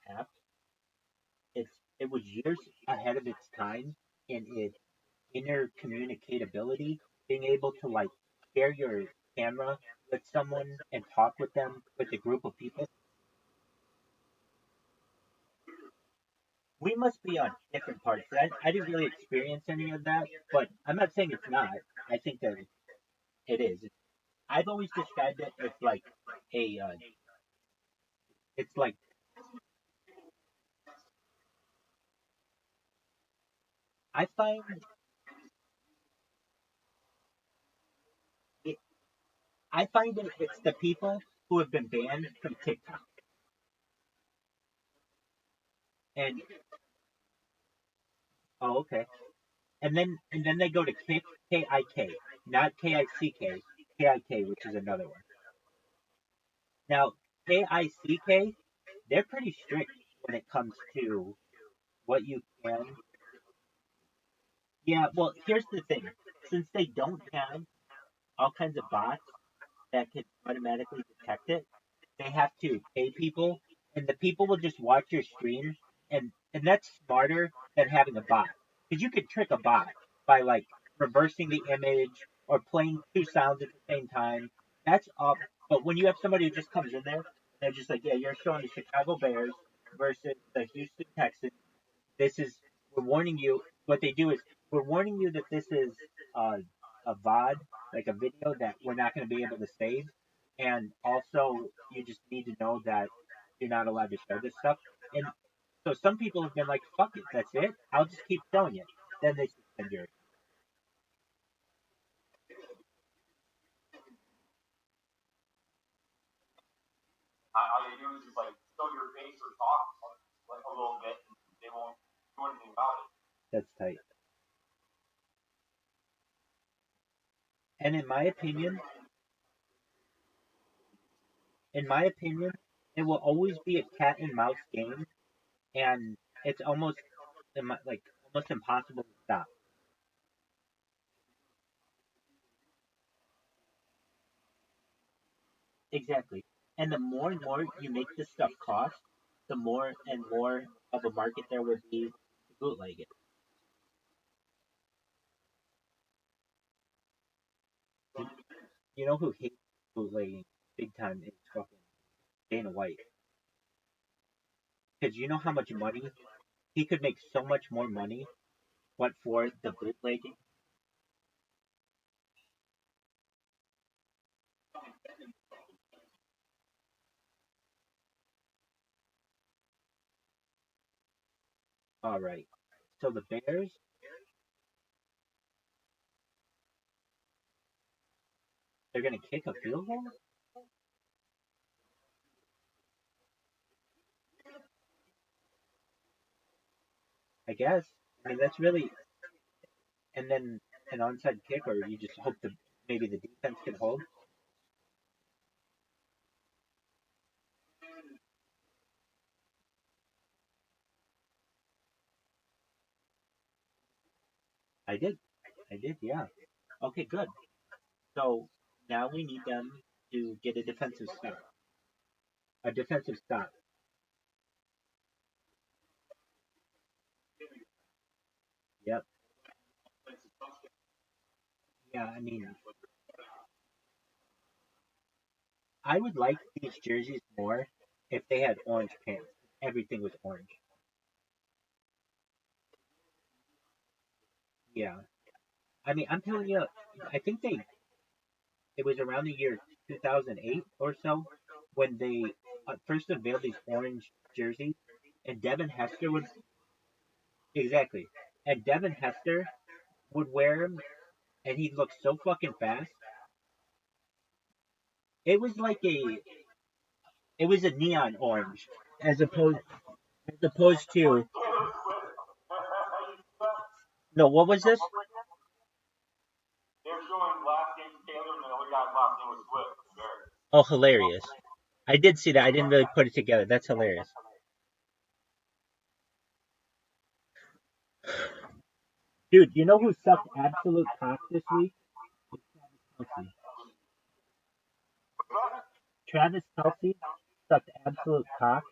app. It was years ahead of its time in its intercommunicatability, being able to like share your camera with someone and talk with them with a group of people. we must be on different parts. I didn't really experience any of that, but I'm not saying it's not. I think that it is. I've always described it as like a, it's like, I find it, I find that it's the people who have been banned from TikTok, and oh, okay, and then they go to K-I-K, not K-I-C-K, K-I-K, which is another one. Now, K-I-C-K, they're pretty strict when it comes to what you can. Yeah, well, here's the thing. Since they don't have all kinds of bots that can automatically detect it, they have to pay people, and the people will just watch your stream, and that's smarter than having a bot, because you could trick a bot by like reversing the image or playing two sounds at the same time. That's up. But when you have somebody who just comes in there, and they're just like, yeah, you're showing the Chicago Bears versus the Houston Texans. This is We're warning you. What they do is we're warning you that this is uh, a VOD, like a video that we're not going to be able to save, and also you just need to know that you're not allowed to share this stuff. And so some people have been like, "Fuck it, that's it. I'll just keep showing it." Then they suspend your. All they do is just like show your face or talk like a little bit, and they won't do anything about it. That's tight. And in my opinion, it will always be a cat and mouse game, and it's like almost impossible to stop. Exactly. And the more and more you make this stuff cost, the more and more of a market there would be to bootleg it. You know who hates bootlegging big time is fucking Dana White. Because you know how much money he could make so much more money, what for the bootlegging? All right. So the Bears, they're gonna kick a field goal, I guess. I mean that's really, and then an onside kick, or you just hope that maybe the defense can hold. I did, I did, yeah. Okay, good. So now we need them to get a defensive stop. A defensive stop. Yep. Yeah, I mean, I would like these jerseys more if they had orange pants. Everything was orange. Yeah. I mean, I'm telling you, I think it was around the year 2008 or so when they first unveiled these orange jerseys, and Devin Hester would, exactly, and Devin Hester would wear them, and he looked so fucking fast. It was like it was a neon orange, as opposed to, no, what was this? They're showing last name Taylor and the other guy's last name was Swift. Oh, hilarious. I did see that. I didn't really put it together. That's hilarious. Dude, you know who sucked absolute cock this week? Kelsey. Travis Kelsey sucked absolute cock.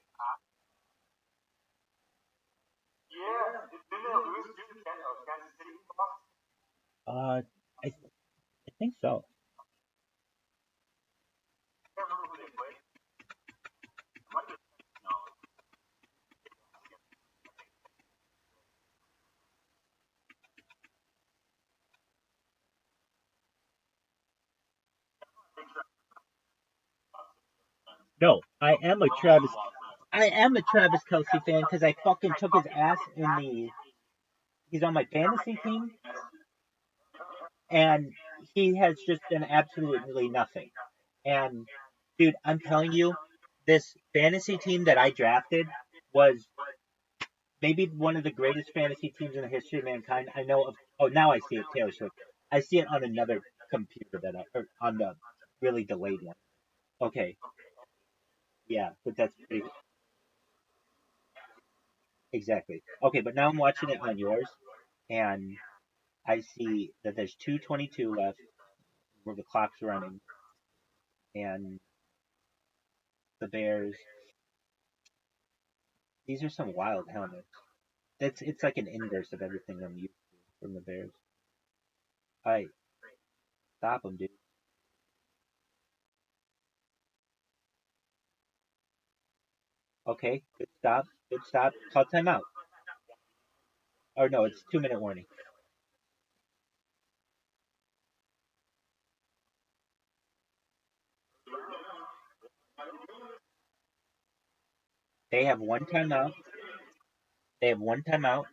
Yeah, didn't they lose to the Kansas City? Uh, I think so. I can't remember who they played. It might have been, no. No, I am a Travis Kelsey fan because I fucking took his ass in the. He's on my fantasy team, and he has just done absolutely nothing. And dude, I'm telling you, this fantasy team that I drafted was maybe one of the greatest fantasy teams in the history of mankind. I know of. Oh, now I see it, Taylor Swift. I see it on another computer or on the really delayed one. Okay, yeah, but that's pretty exactly. Okay, but now I'm watching it on yours, and I see that there's 2:22 left where the clock's running, and the Bears. These are some wild helmets. It's like an inverse of everything I'm used to from the Bears. All right, stop them, dude. Okay, good stop. Good stop. Call timeout. Or no, it's 2-minute warning. They have one timeout. They have one timeout.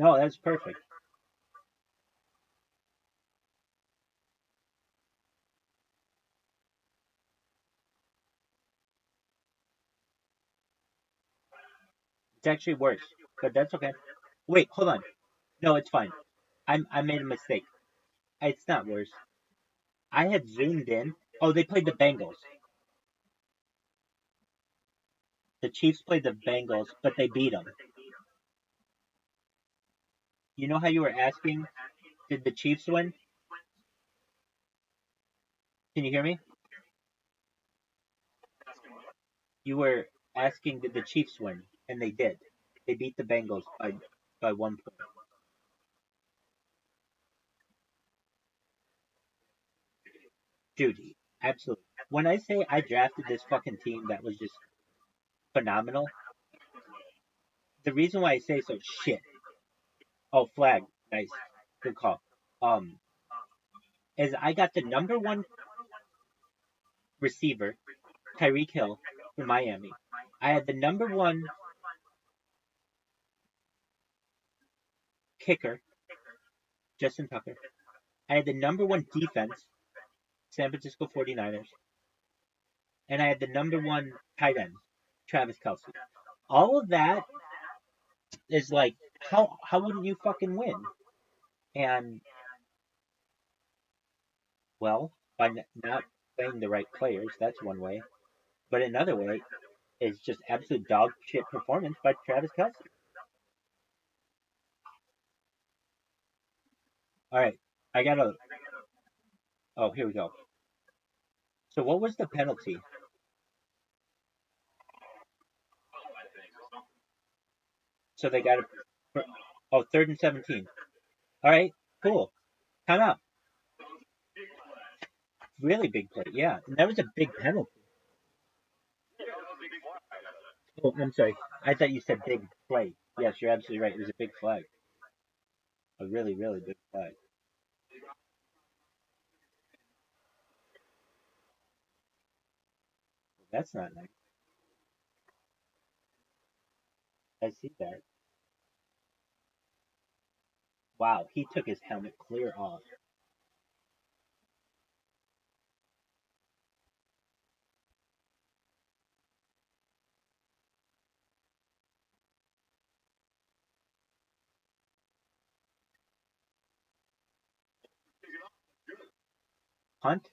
No, that's perfect. It's actually worse, but that's okay. Wait, hold on. No, it's fine. I made a mistake. It's not worse. I had zoomed in. Oh, they played the Bengals. The Chiefs played the Bengals, but they beat them. You know how you were asking, did the Chiefs win? Can you hear me? You were asking, did the Chiefs win? And they did. They beat the Bengals by 1 point. Dude, absolutely. When I say I drafted this fucking team that was just phenomenal, the reason why I say so shit. Oh, flag. Nice. Good call. Um, is I got the number one receiver, Tyreek Hill, from Miami. I had the number one kicker, Justin Tucker. I had the number one defense, San Francisco 49ers. And I had the number one tight end, Travis Kelsey. All of that is like, how wouldn't you fucking win? And well, by not playing the right players, that's one way. But another way is just absolute dog shit performance by Travis Kelsey. All right, I gotta. Oh, here we go. So what was the penalty? So they got it. Oh, 3rd and 17. All right, cool. Time out. Really big play. Yeah, and that was a big penalty. Oh, I'm sorry. I thought you said big play. Yes, you're absolutely right. It was a big flag. A really, really big flag. That's not nice. I see that. Wow, he took his helmet clear off. Punt?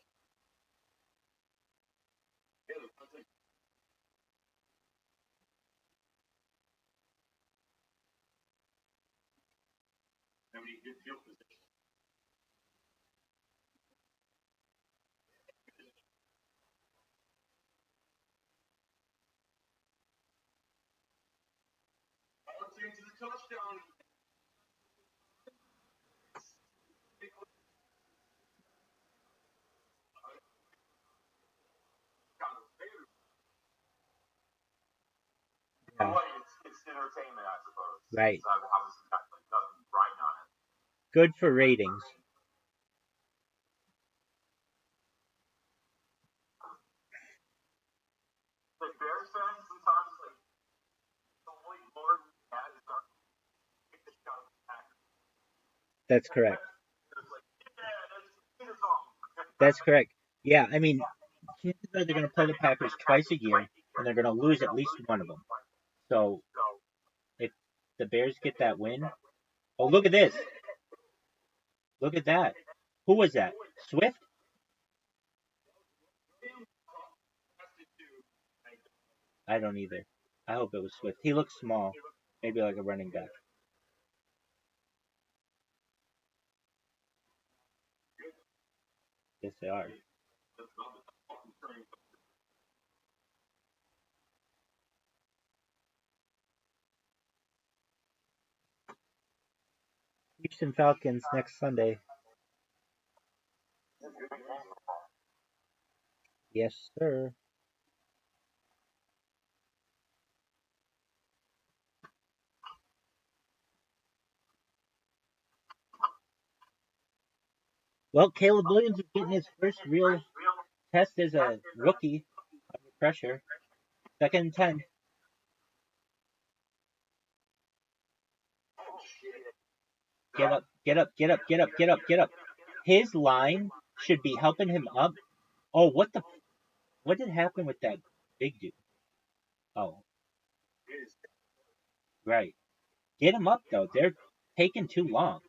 entertainment, I suppose. Right. So I was riding on it. Good for ratings. The Bears fans sometimes like the only Lord we had is our kick the shot of the Packers. That's correct. It's like, yeah, that's a song. That's correct. Yeah, I mean, chances are they're going to play the Packers twice a year, and they're going to lose at least one of them. So if the Bears get that win, oh, look at this. Look at that. Who was that? Swift? I don't either. I hope it was Swift. He looks small. Maybe like a running back. Yes, they are. Houston Falcons next Sunday. Yes, sir. Well, Caleb Williams is getting his first real test as a rookie under pressure. 2nd and 10. Get up, get up, get up, get up, get up, get up. His line should be helping him up. Oh, what did happen with that big dude? Oh, right. Get him up though. They're taking too long.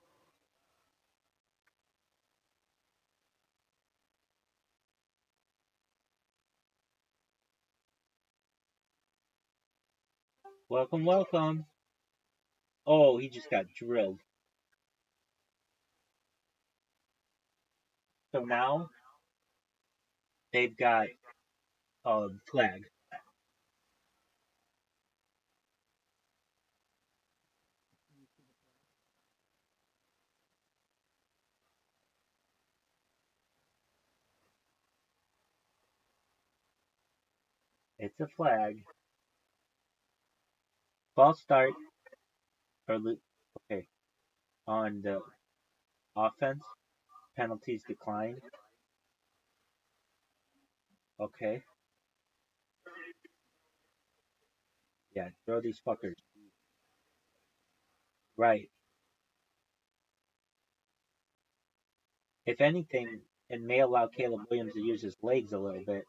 Welcome, welcome. Oh, he just got drilled. So now they've got a flag. It's a flag. False start. Okay. On the offense, penalties declined. Okay. Yeah, throw these fuckers. Right. If anything, it may allow Caleb Williams to use his legs a little bit.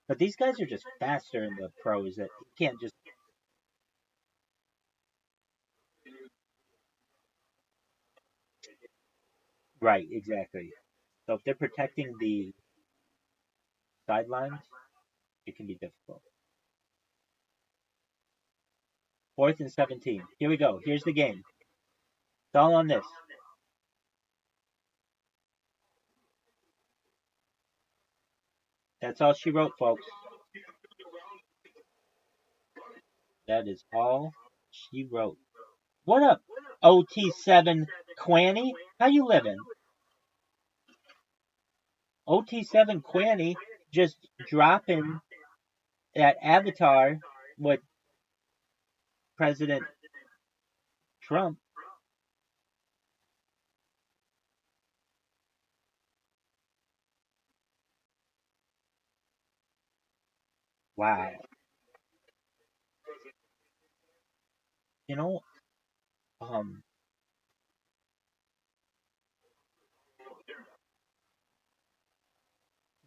But these guys are just faster in the pros that you can't just. Right, exactly. So if they're protecting the sidelines, it can be difficult. 4th and 17. Here we go. Here's the game. It's all on this. That's all she wrote, folks. That is all she wrote. What up, OT7 Quanny? How you living? OT7 Quanny just dropping that avatar with President Trump. Wow. You know, um,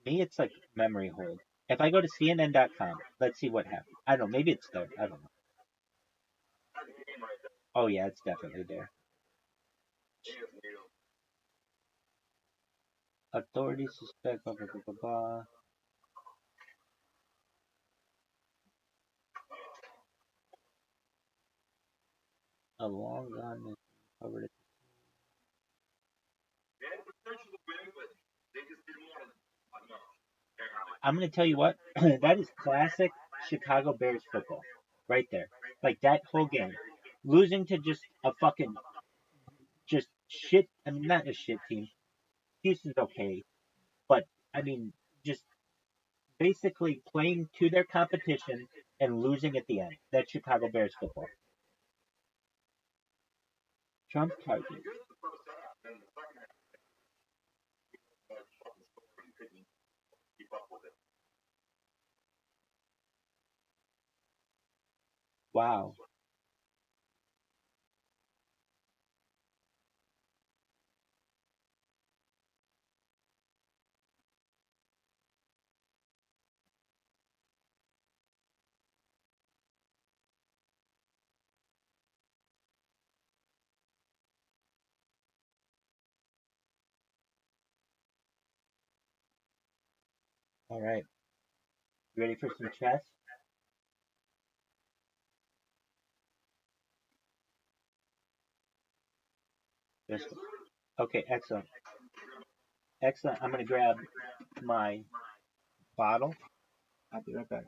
me, it's like memory hold. If I go to CNN.com, let's see what happened. I don't know. Maybe it's there. I don't know. Oh, yeah, it's definitely there. Authorities suspect blah, blah, blah, blah, blah. A long gun covered it. I'm going to tell you what. That is classic Chicago Bears football. Right there. Like that whole game. Losing to just a fucking just shit. I mean, not a shit team. Houston's okay. But, I mean, just basically playing to their competition and losing at the end. That's Chicago Bears football. Trump target. Wow. All right. You ready for some chess? Yes. Okay, excellent. Excellent. I'm going to grab my bottle. I'll be right back.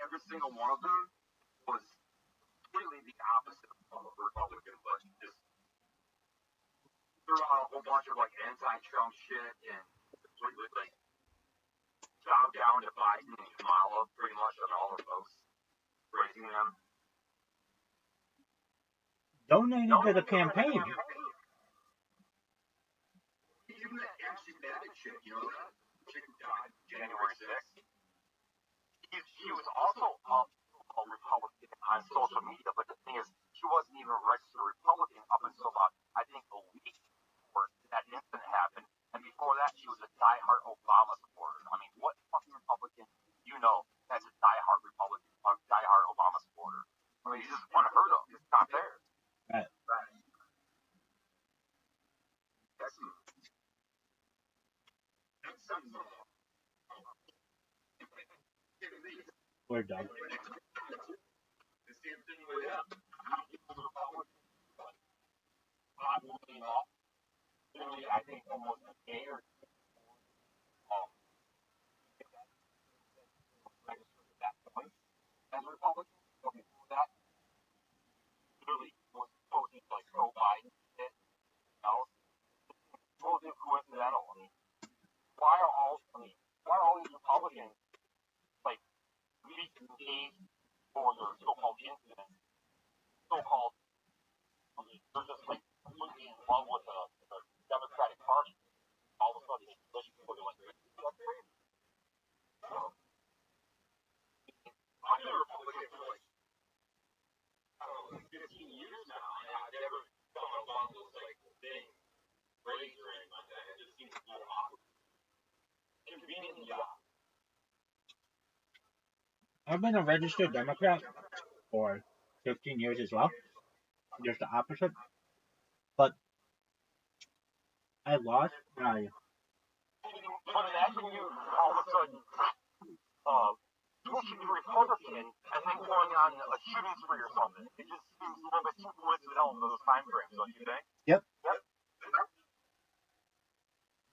Every single one of them was completely the opposite of the Republican, but just threw out a whole bunch of like anti-Trump shit and completely like bowed down to Biden and Kamala pretty much on all of those, praising them. Donated to the campaign. Even that MC Babbitt chick, you know that? Chick who died January 6th. She was also a Republican on social media, but the thing is, she wasn't even a registered Republican up until about, I think, a week before that incident happened. And before that, she was a diehard Obama supporter. I mean, what fucking Republican you know that's a diehard Republican or diehard Obama supporter? I mean, you just want to hurt them. It's not fair. Right. That's some. We're done. I think almost a day or registered at that point as a Republican. So before that, literally was posting like pro Biden shit. Totally coincidental. I mean, why are all these Republicans like leaking days for their so-called incidents? So-called, I mean, they're just like completely in love with the Democratic Party. All of a sudden, they push people to like, that's crazy. I've been a Republican for like, I don't know, like 15 years now, and I've never thought Obama was like being raised or anything like that. It just seems more awkward. Conveniently, yeah. I've been a registered Democrat for 15 years as well. Just the opposite. But I lost my. But imagine you all of a sudden switching to Republican and then going on a shooting spree or something. It just seems a little bit too coincidental in those time frames, don't you think? Yep.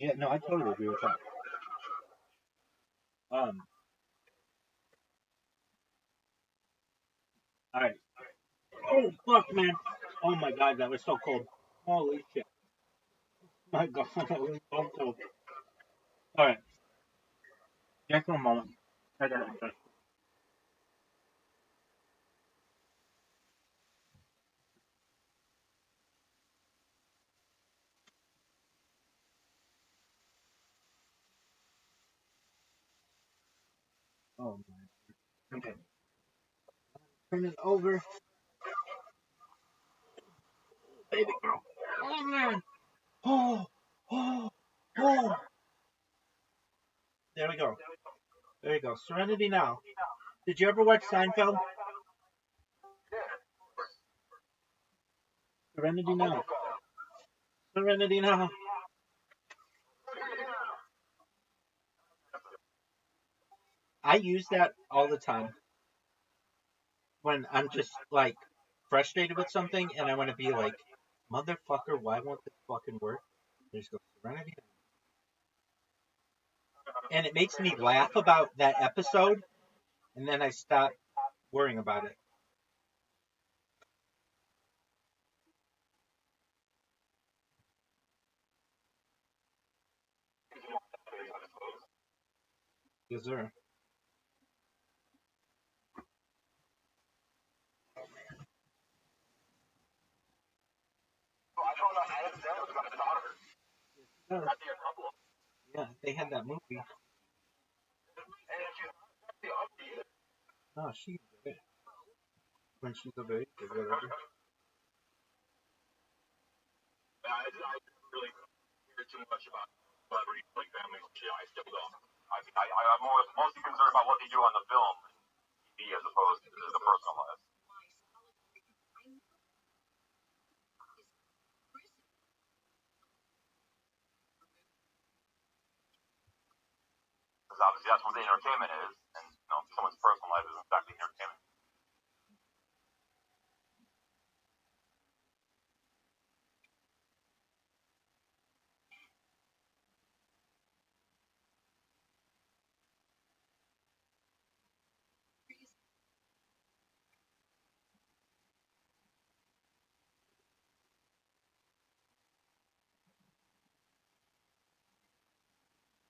Yeah, no, I totally agree with that. All right. Oh fuck, man. Oh my god, that was so cold. Holy shit. My god, that was so cold. All right. Just for a moment. I gotta adjust. Oh man. Okay. Turn it over. Baby girl. Oh man. Oh. Oh. Oh. There we go. There you go. Serenity Now. Did you ever watch Seinfeld? Serenity Now. Serenity Now. I use that all the time when I'm just like frustrated with something and I want to be like, motherfucker, why won't this fucking work? I just go Serenity Now. And it makes me laugh about that episode and then I stop worrying about it. Yes, sir. Yes, yeah, they had that movie. Oh, she's good. When she's of age or whatever. I really hear too much about celebrities like family shit. I still don't. I'm mostly concerned about what they do on the film and TV as opposed to the personal life. Because obviously that's what the entertainment is, and someone's personal life isn't exactly entertainment.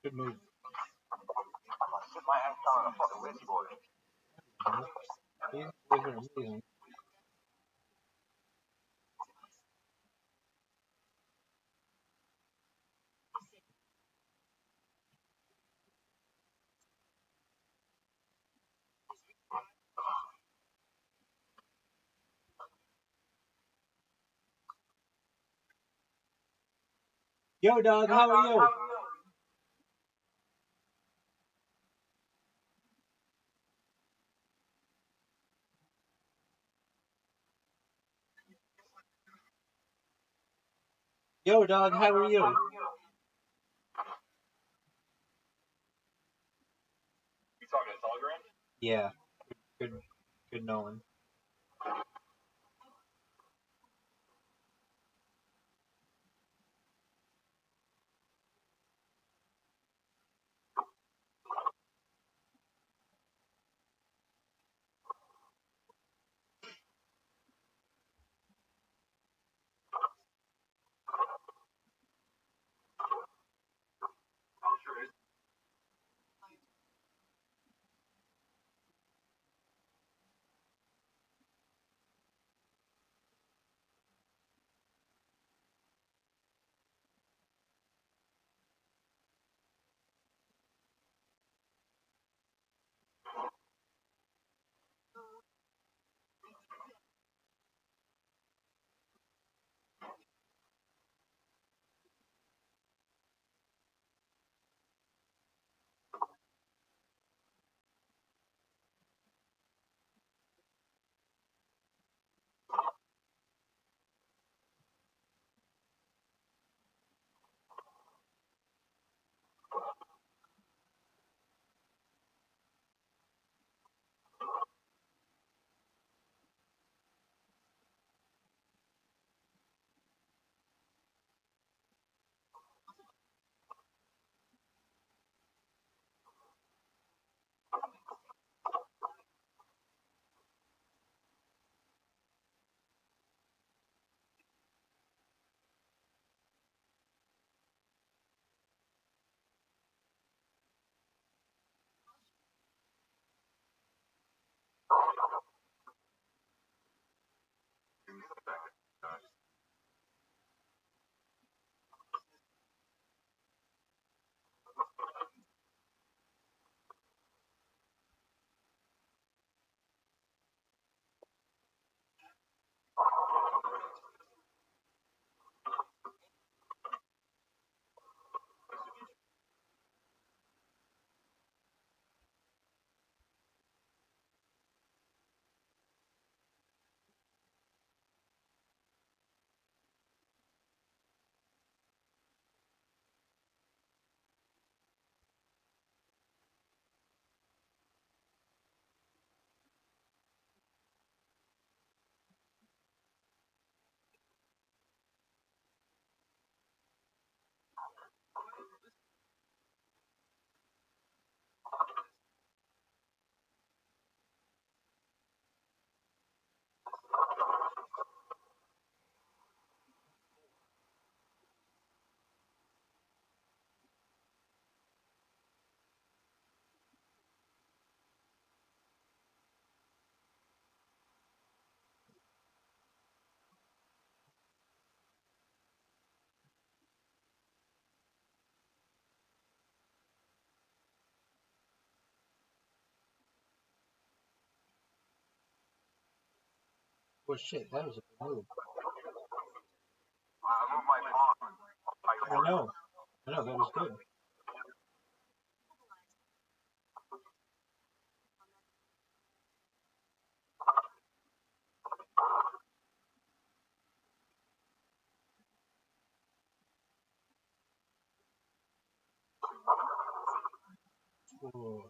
Good move. Sit my ass down on a fucking lazy boy. These boys are amazing. Yo, dog, how are you? Yo, dog, how are you? You talking to Telegram? Yeah, good, good knowing. I'm sure it's Well, shit, that was a good move. I moved my pawn. I know, that was good. Oh.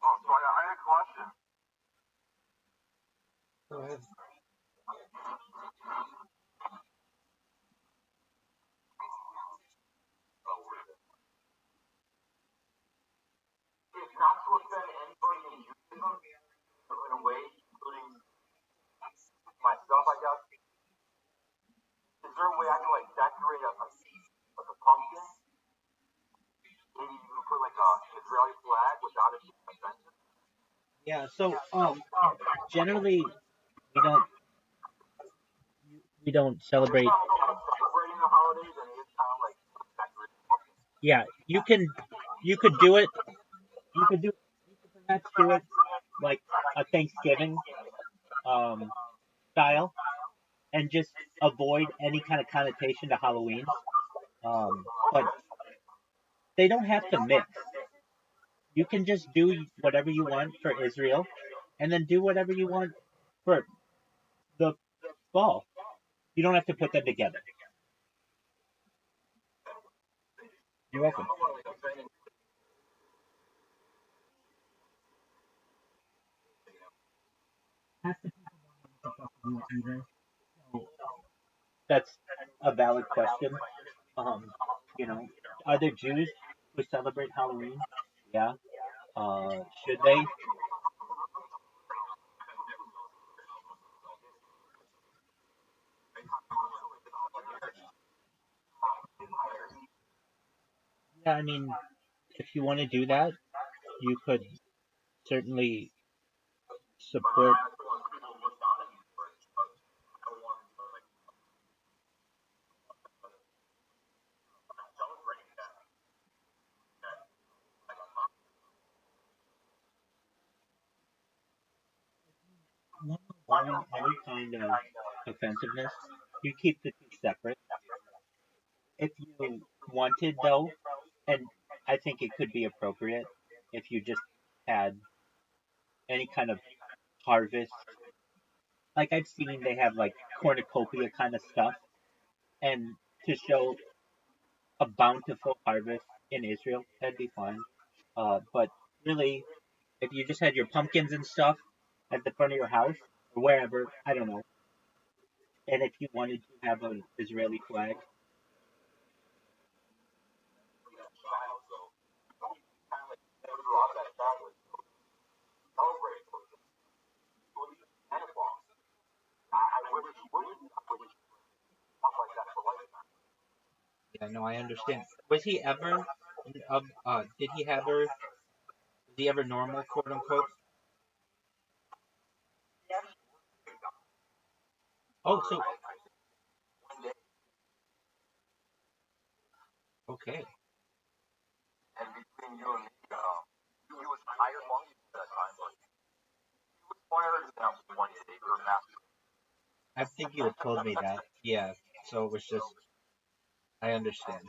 Oh, so I had a question. Go ahead. It's not to offend anybody in Judaism in a way, including myself, I guess. Is there a way I can like decorate like a pumpkin? Maybe you can put like a Israeli flag without it being offensive. Yeah. So generally we don't It's celebrate. not like celebrating the holidays, and it's kind of like decorating pumpkin. Yeah, you could do it. You could perhaps do it like a Thanksgiving um style, and just avoid any kind of connotation to Halloween. But they don't have to mix. You can just do whatever you want for Israel, and then do whatever you want for the ball. You don't have to put them together. You're welcome. Half the people don't know what the fuck to do either. So that's a valid question. Um, you know, are there Jews who celebrate Halloween? Yeah. Should they? Yeah, I mean, if you want to do that, you could certainly support. Want to avoid any kind of offensiveness, you keep the two separate. If you wanted, though, and I think it could be appropriate if you just had any kind of harvest. Like I've seen they have like cornucopia kind of stuff, and to show a bountiful harvest in Israel, that'd be fine. But really, if you just had your pumpkins and stuff at the front of your house or wherever, I don't know, and if you wanted to have an Israeli flag, yeah, no, I understand. Was he ever, did he ever, was he ever normal, quote unquote? Oh, so, okay. I think you had told me that. Yeah. So it was just, I understand.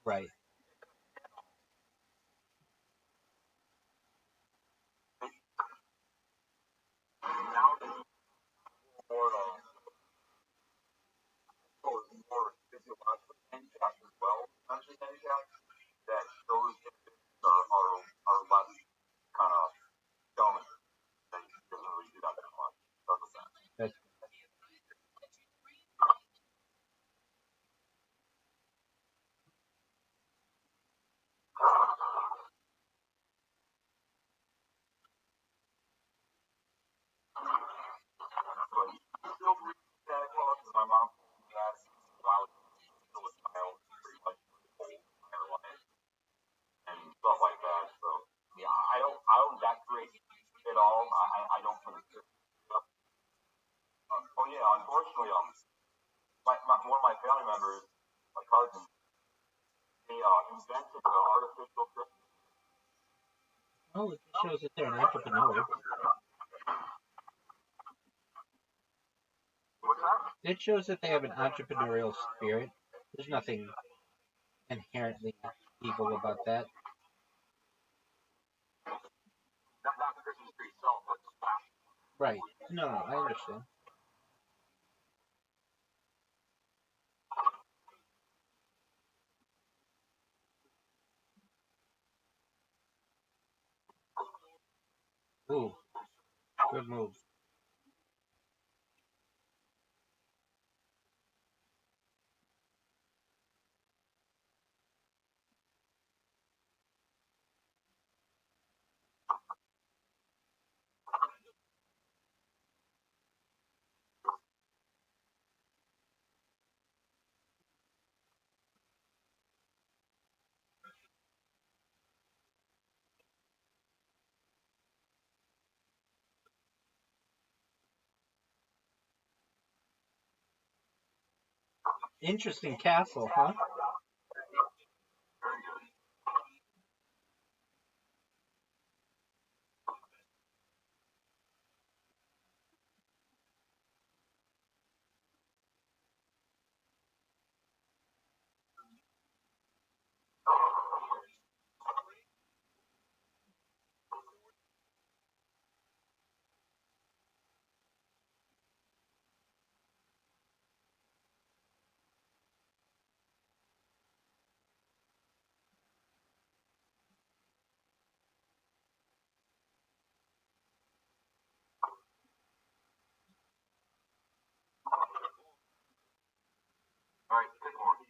Right. That's oh, it just shows that they're an entrepreneur. It shows that they have an entrepreneurial spirit. There's nothing inherently evil about that. Right. No, no, I understand. Ooh, good move. Interesting castle, huh? Alright, pick one.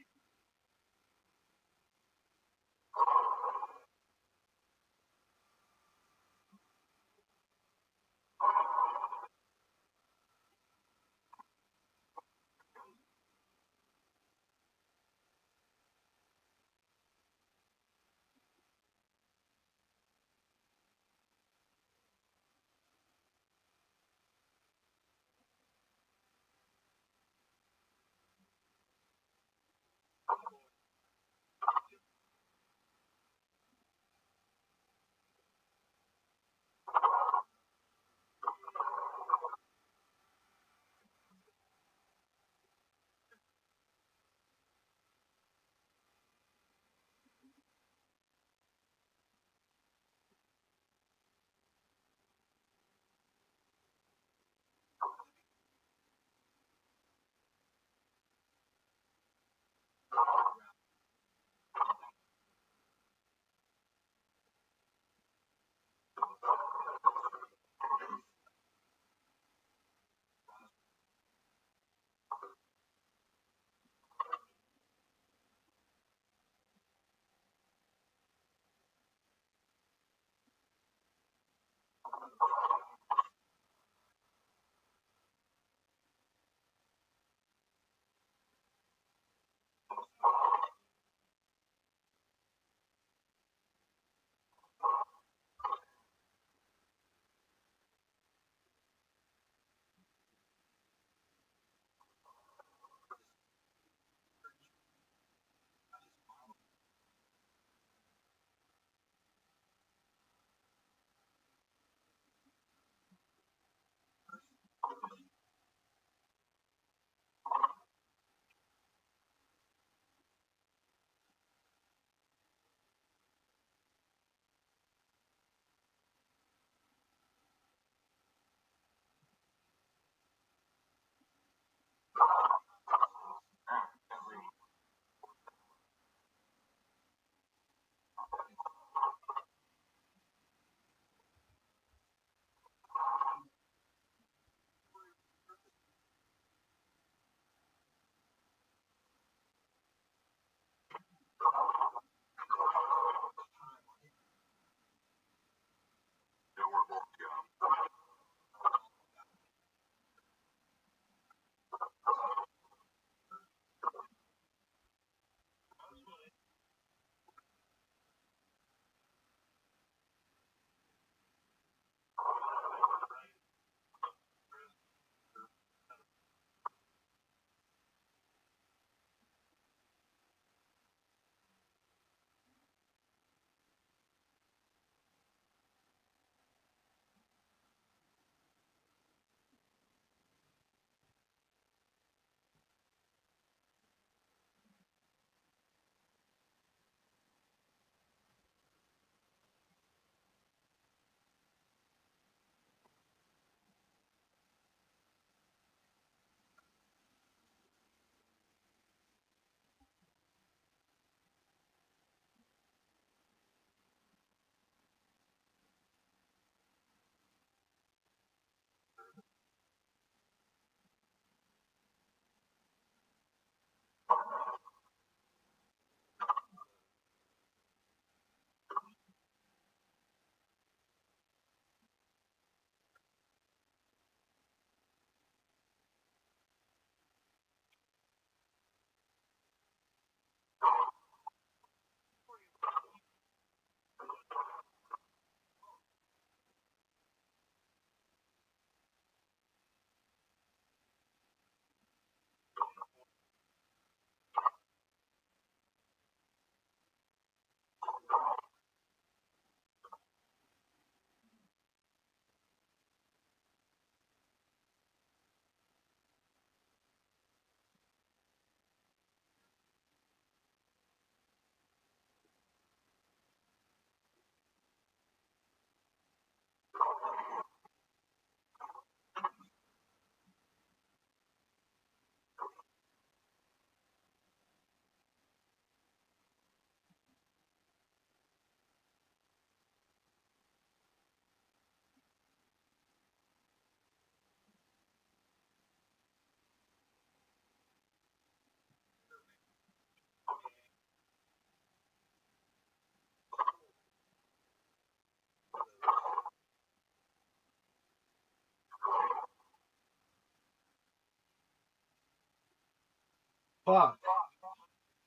Fuck.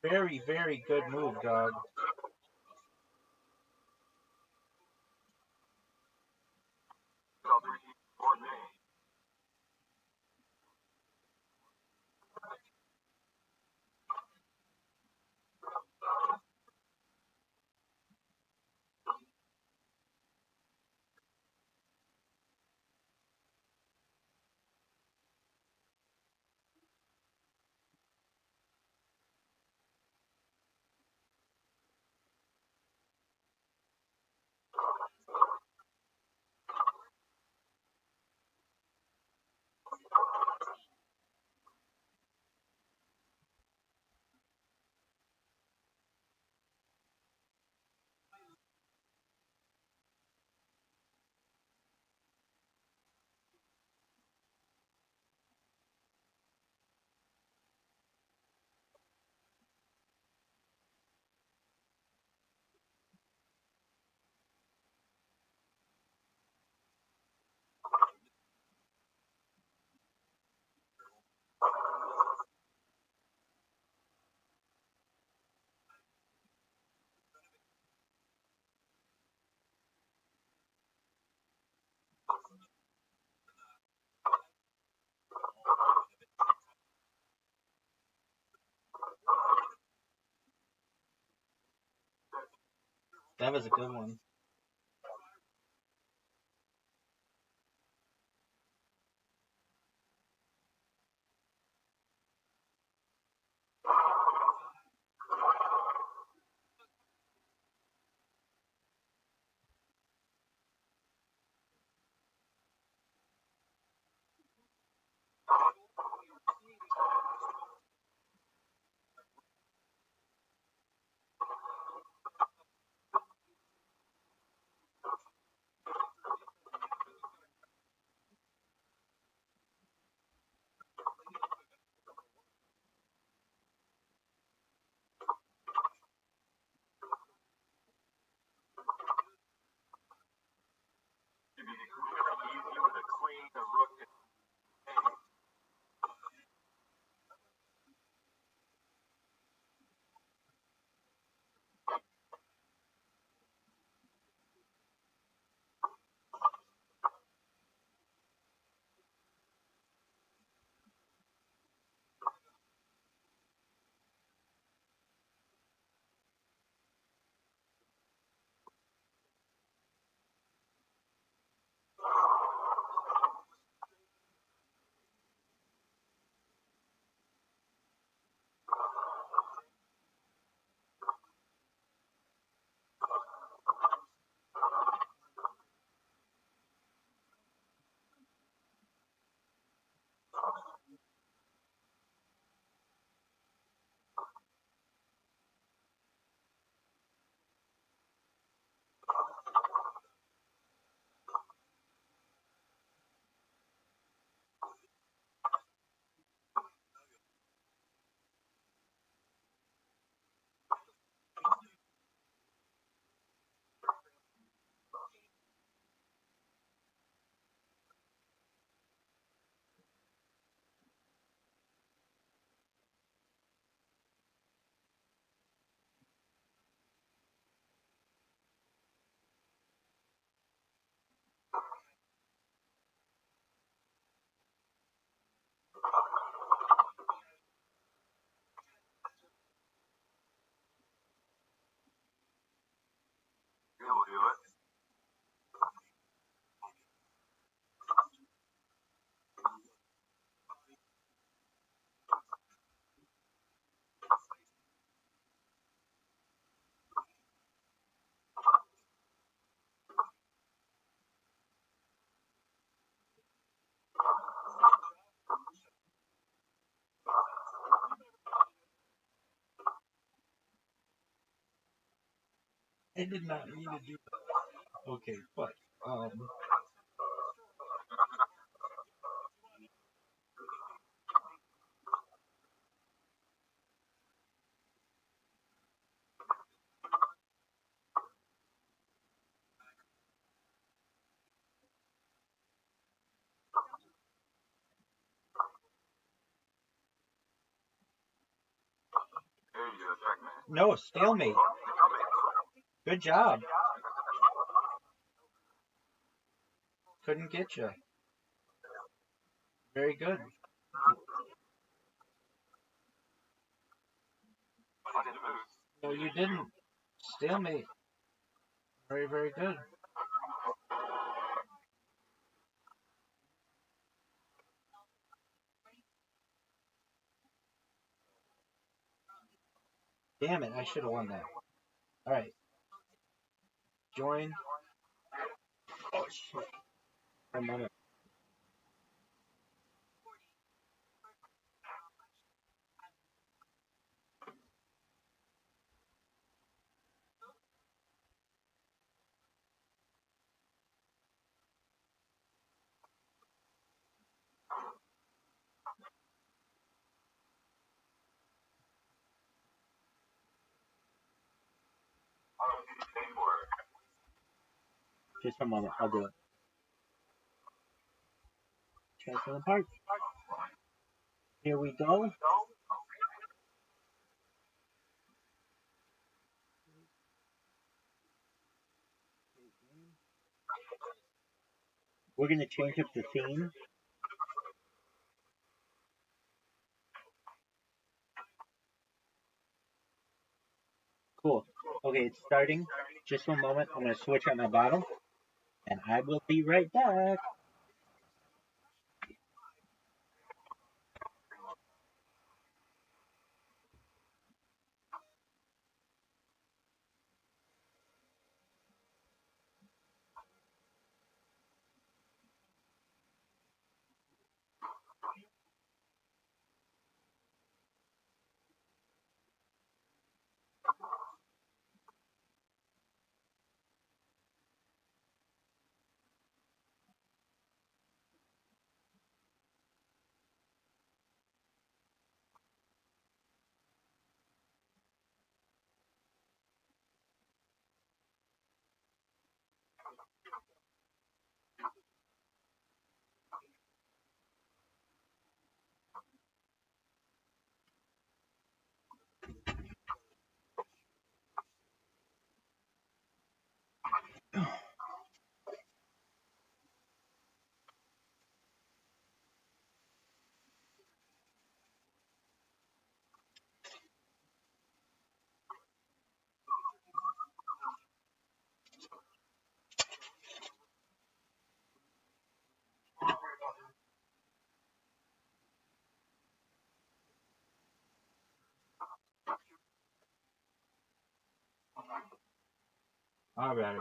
Very, very good move, dog. That was a good one. I did not mean to do that. Okay, but No, stalemate. Good job. Couldn't get you. Very good. No, you didn't. Stalemate. Very, very good. Damn it, I should have won that. Alright. Join. Oh, shit. One moment. Just a moment. I'll do it. Transfer the parts. Here we go. We're going to change up the theme. Cool. Okay, it's starting. Just one moment. I'm going to switch out my bottle. And I will be right back. Alrighty.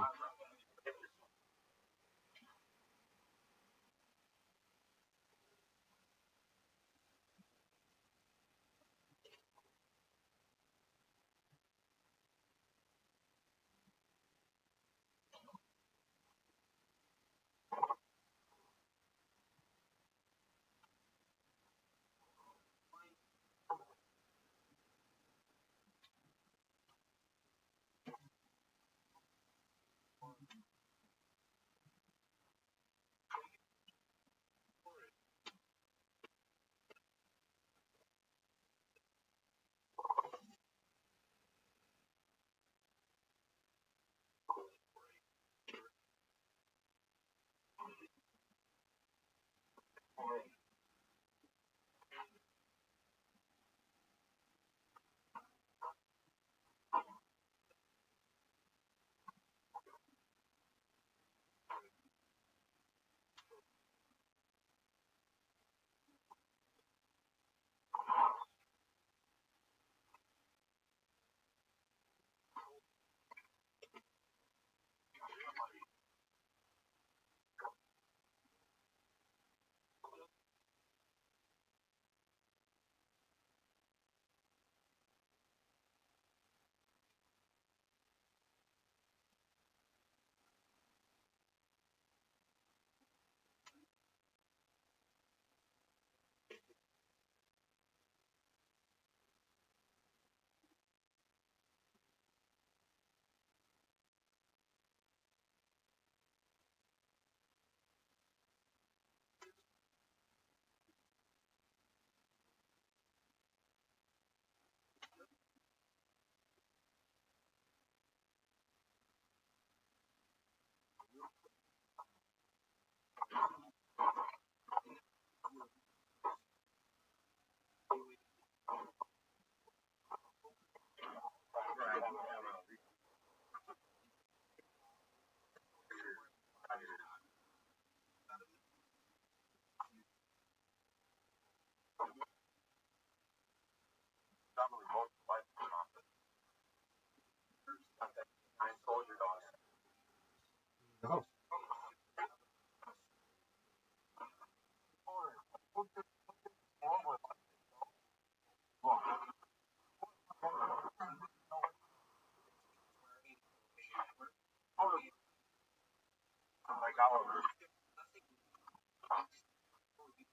Oliver.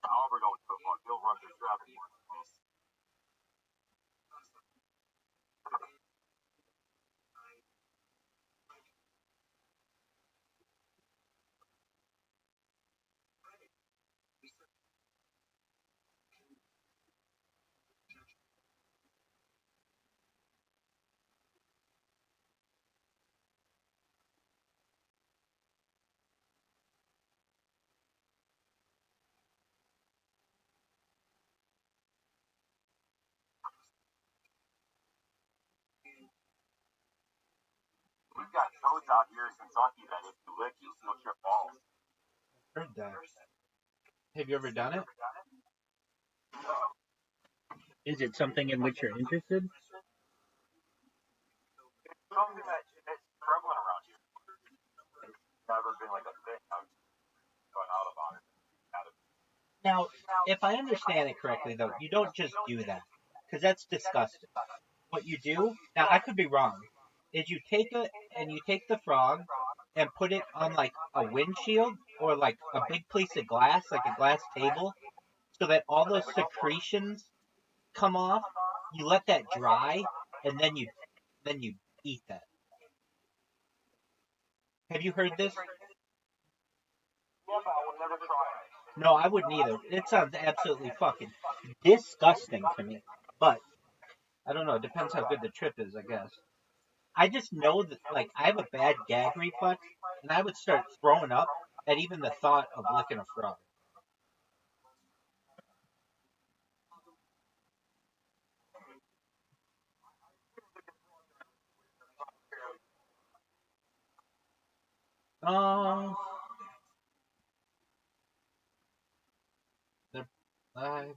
Oliver don't give a fuck. He'll run the traffic. We've got codes out here in Kentucky that if you lick, you'll still trip balls. Heard that. Have you ever done it? Is it something in which you're interested? It's something that's prevalent around here. It's never been like a thing. I've gone out about it. Now, if I understand it correctly, though, you don't just do that, because that's disgusting. What you do, now I could be wrong, is you take it and you take the frog and put it on like a windshield or like a big piece of glass, like a glass table, so that all those secretions come off. You let that dry, and then you eat that. Have you heard this? Yeah, but I would never try it. No, I wouldn't either. It sounds absolutely fucking disgusting to me. But I don't know. It depends how good the trip is, I guess. I just know that, like, I have a bad gag reflex, and I would start throwing up at even the thought of licking a frog. Um, they're, I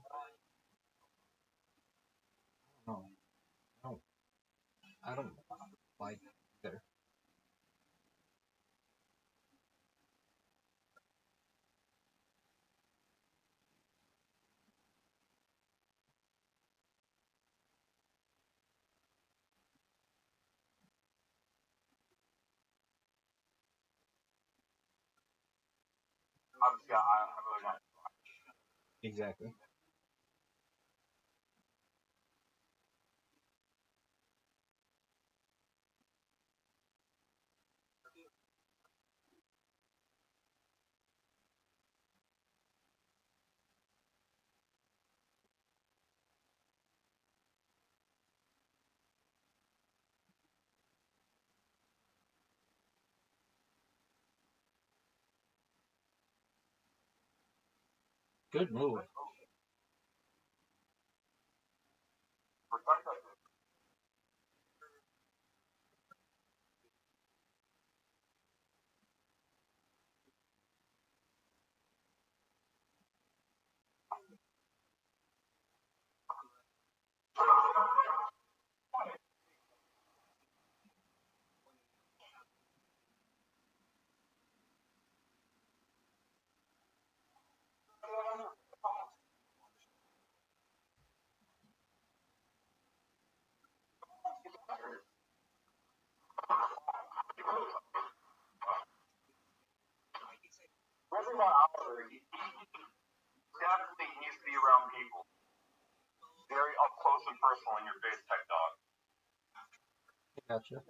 don't know. I don't like their. Obviously, I'm really not. Exactly. Good move. One thing about Oliver, he definitely needs to be around people. Very up close and personal in your face type dog. I gotcha.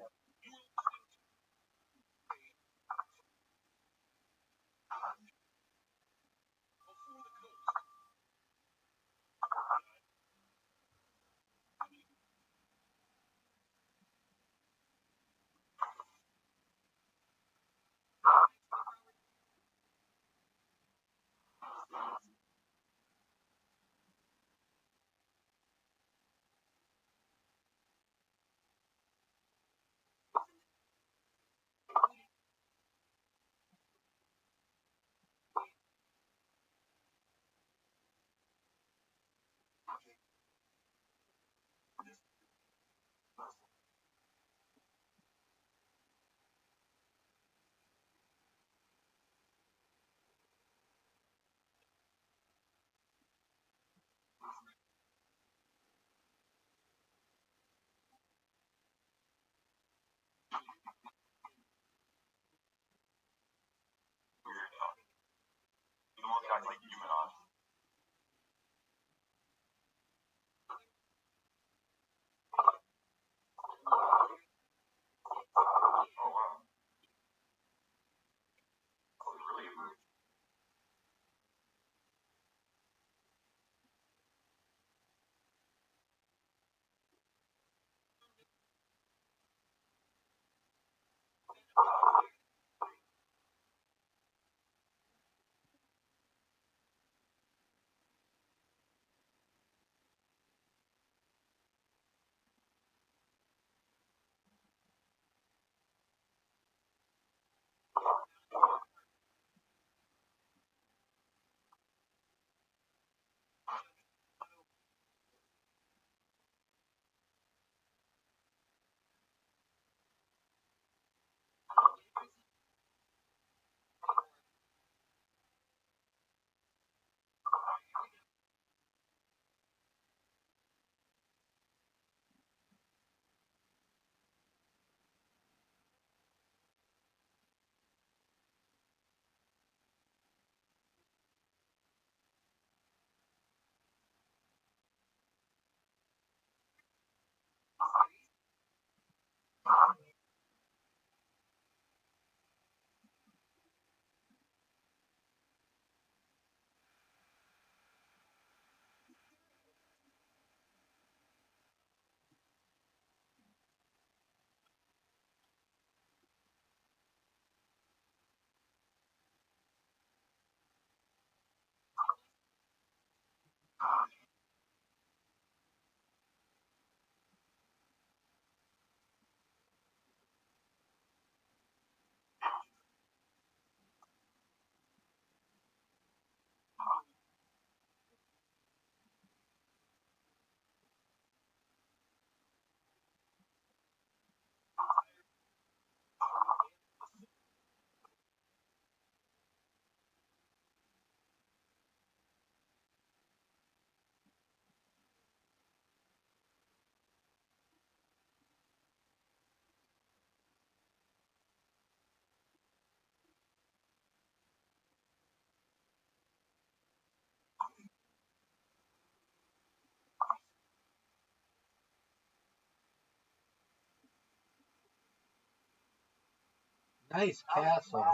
Nice castle.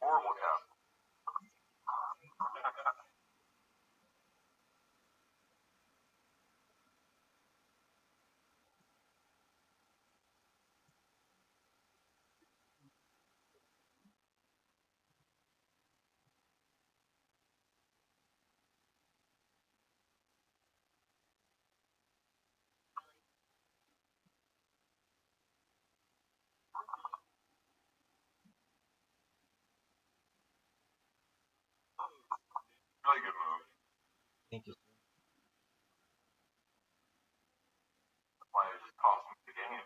Horrible castle. Really good movie. Thank you. That's why they just tossed him in the game.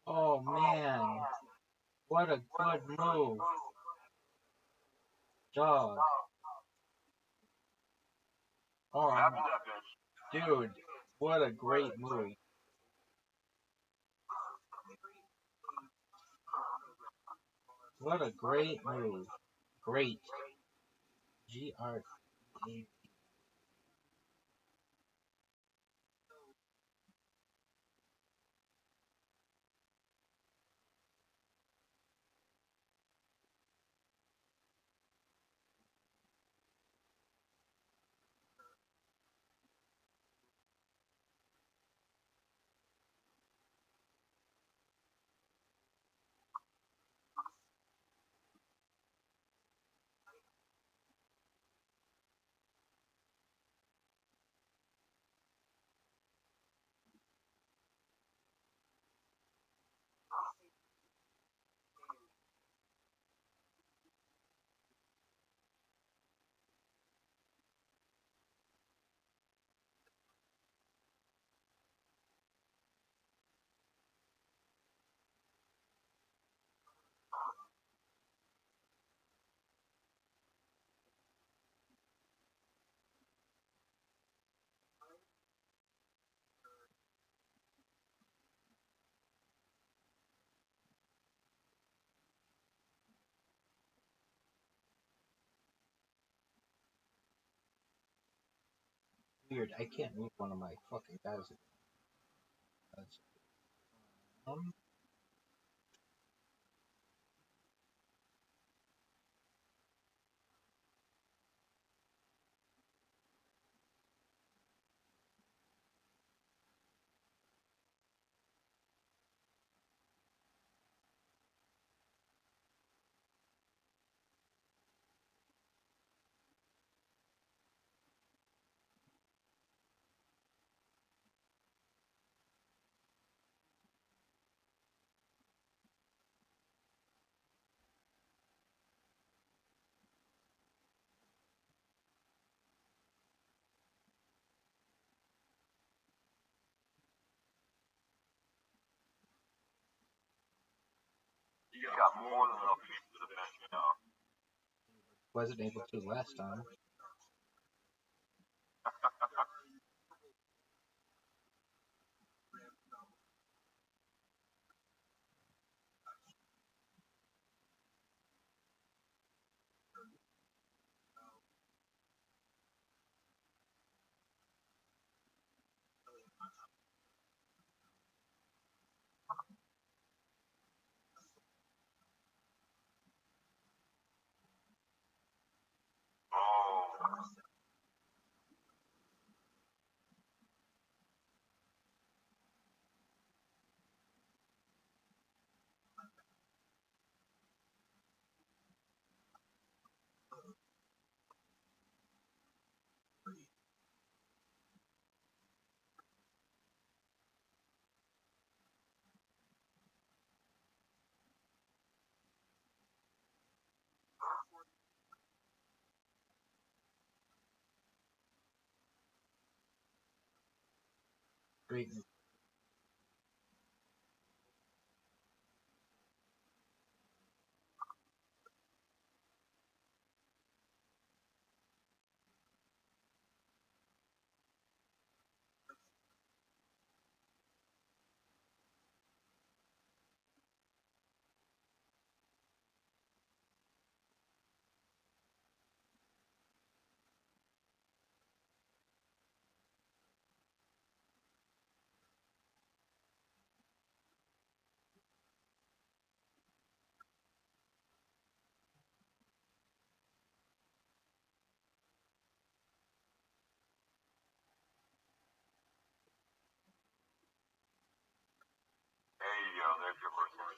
Oh man, what a good move. Dog. Oh, Happy that bitch. dude, what a great move. What a great move. Great. G-R-E. Weird, I can't move one of my fucking guys. That's, um, You got more than enough pieces to finish, you know. Wasn't able to last time. Oh. Great. There you go. There's your first one.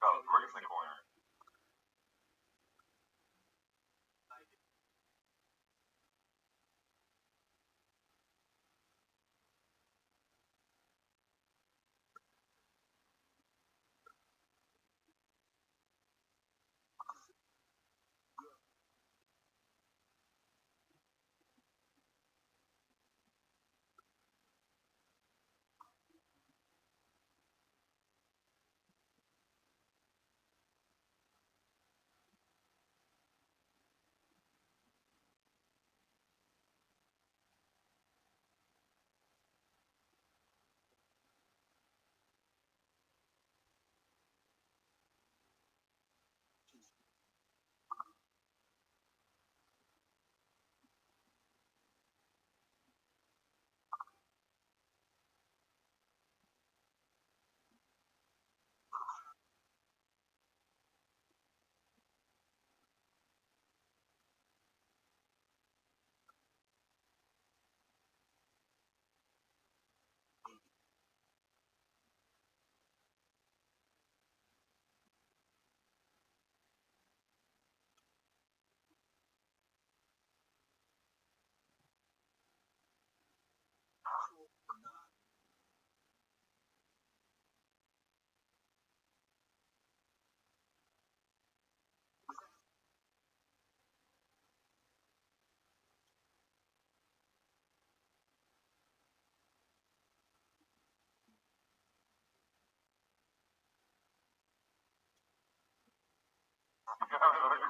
Oh, racing corner.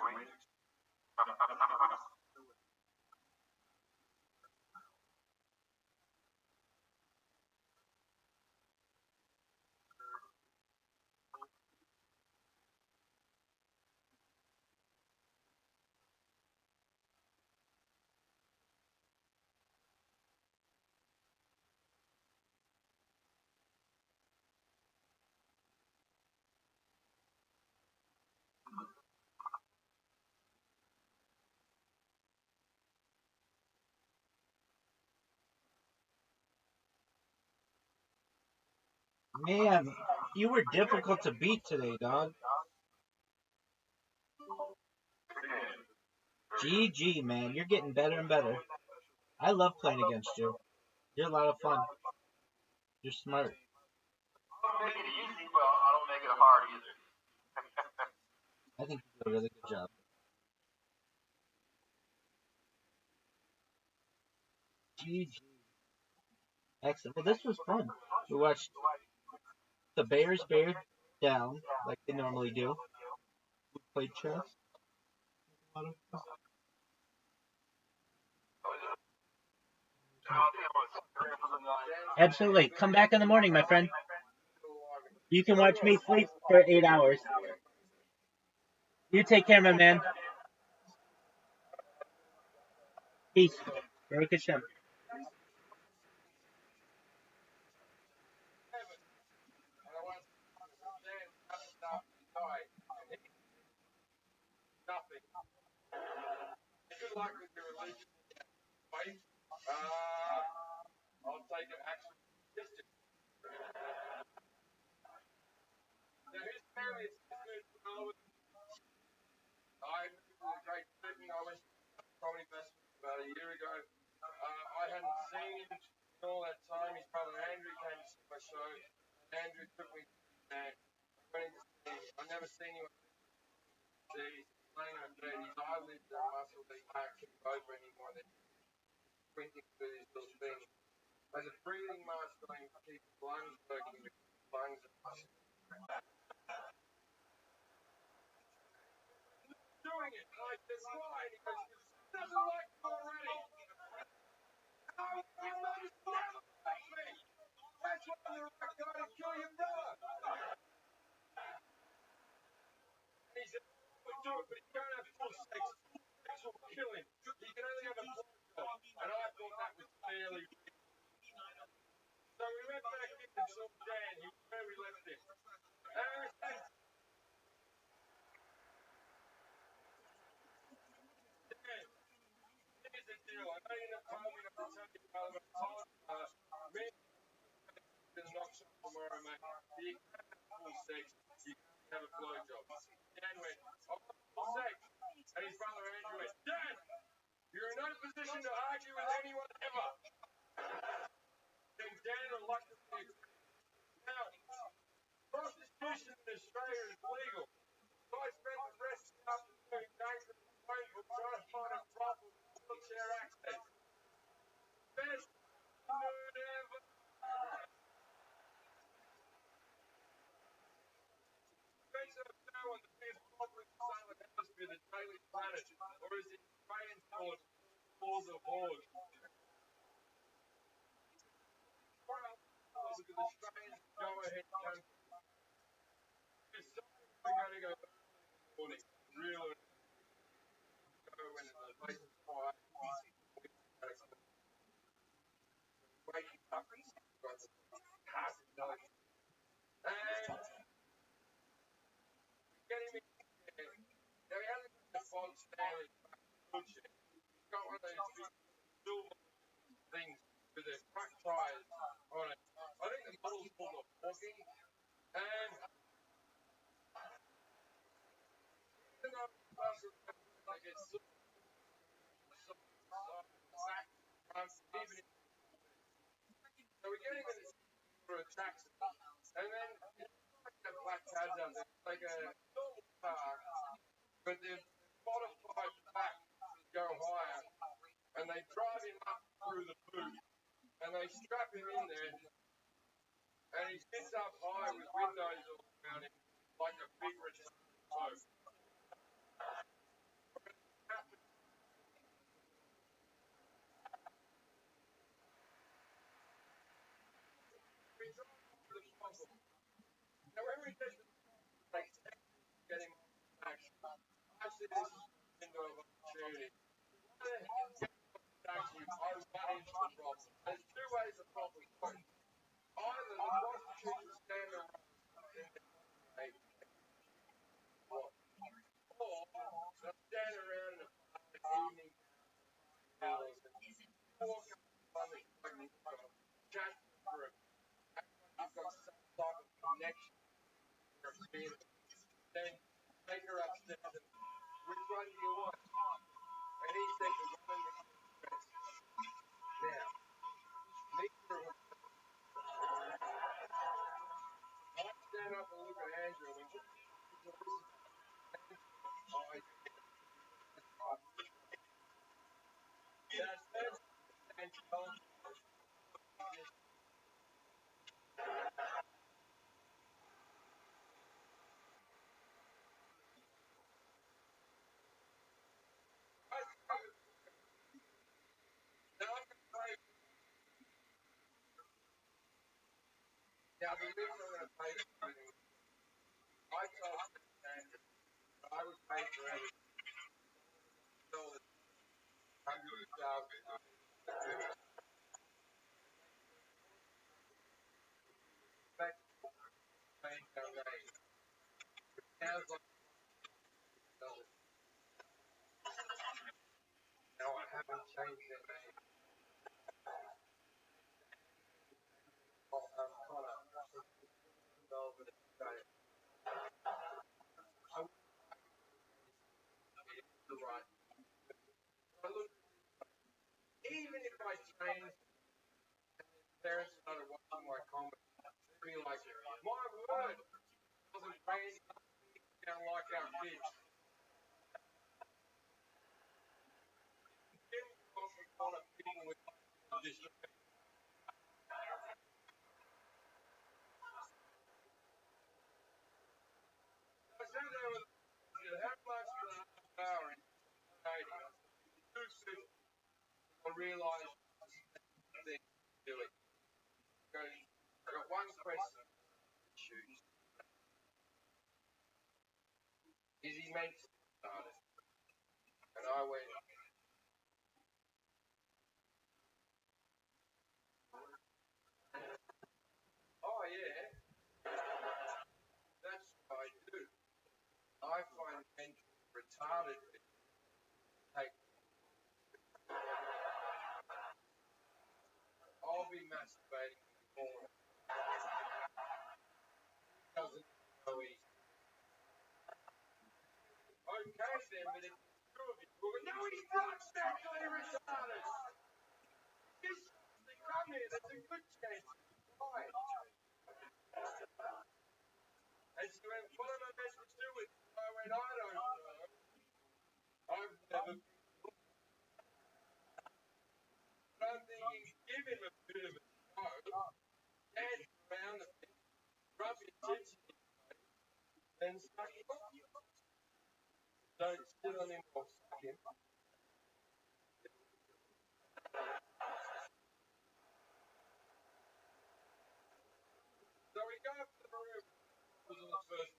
Queen. Man, you were difficult to beat today, dog. GG, man. You're getting better and better. I love playing against you. You're a lot of fun. You're smart. I don't make it easy, but I don't make it hard either. I think you do a really good job. GG. Excellent. Well, this was fun. We watched the Bears bear down like they normally do. We played chess. Absolutely. Come back in the morning, my friend. You can watch me sleep for 8 hours. You take care, my man. Peace. Baruch Hashem. Nothing. Good luck with your religion. Wife. I'll take an actual distance. Now, his family is moved to Melbourne. I moved to Great Britain. I went to Comedy Festival about a year ago. I hadn't seen him in all that time. His brother Andrew came to see my show. Andrew took me and I went in to see him. I've never seen him overseas. He's playing on his eyelids and muscle that can't keep over anymore. They're squinting through these little things. As a breathing mask on him to keep his lungs working with lungs and muscles. Doing it. And I said, why? And he goes, doesn't like you already. No, you must never like me. That's why I'm the right guy to kill your brother. And he said, we'll do it, but you can't have full sex. Full sex will kill him. You can only have a blowjob. And I thought that was fairly reasonable. So we went back in and saw Dan. He was where we left him. And we said, Dan, here's the deal. I know you're not told me not to tell you, brother, but I told me to knock some tomorrow, mate. You can't have full sex. You can't have a blowjob. Dan went, I want full sex. And his brother Andrew went, Dan, you're in no position to argue with anyone ever. Then Dan reluctantly agreed. Now, prostitution in Australia is legal. So I spent the rest of the afternoon going to the phone book trying to find a brothel with wheelchair access. Best afternoon ever. Depends on the show on the biggest brothel in the Southern Hemisphere, the Daily Planet, or as the Australians call it, Falls of Whores. Because Australians go ahead and come. We're going to go early in the morning, real early. Go when the place is quiet. Waking up, got half a million. And getting me there. Now, he hasn't got the bog standard bullshit. He's got one of those big silver things with the truck tires on it. I think the model's called a Hawking. And even though it's faster, like it's silver, back, front, even if. So we're getting in this for a taxi. And then it's like a black cab out there. It's like a normal car, but they've modified the back to go higher. And they drive him up through the boot. And they strap him in there. And he sits up high with windows all around him, like a big retarded boat. Now, when we get to the get him on the back, I see this is a window of opportunity. Why the hell get him on the taxi? I run into the problem. There's two ways the problem goes. Either the prostitute will stand around in the or they'll stand around in a evening hours and walk up on the chat for a act like you've got some type of connection or feeling. Then take her upstairs and which one do you want? And he said the woman was dressed. Now, neither of them. I stand up and look at Andrew and go, oh, yeah. That's Angela. Now, the reason I'm going to pay for everything, I told Andrew I would pay for everything. $100,000. That's paying donation. Sounds like $100. Now, I haven't changed their name. Connor. Over the day. I would be right. I look, even if I change, parents started watching my comments, they'd be like, my word, doesn't pay anything down like our kids. Then we often call it being with just I said there was how much for the half hour in 250. I realised thing do it. I got one question. Shoes. Is he meant to start it? And I went, oh yeah, that's what I do. I find men retarded take I'll be masturbating in the corner. Doesn't go easy. Okay then, but if two of you will go, no, he's not sexually retarded. Just come here, there's a good chance. Why? And she went, what am I meant to do with it? I went, I don't know. I've never been. But I'm thinking, give him a bit of a go, dance around a bit, rub your tits in his face, and suck him off. Don't sit on him or suck him. So we go up to the room. It was on the first.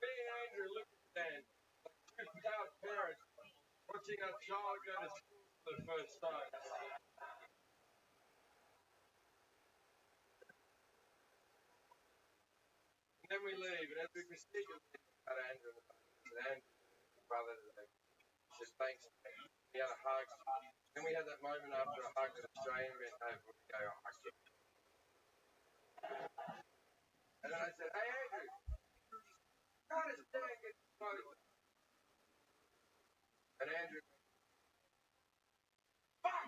Me and Andrew looked at Dan, like two proud parents, watching our child go to school for the first time. And then we leave, and as we proceed to leave, got Andrew and Andrew's brother today. He said, thanks. We had a hug. Then we had that moment after a hug that Australian went over when we go, I hug you. And then I said, hey Andrew, how does Dan get promoted? And Andrew, fuck!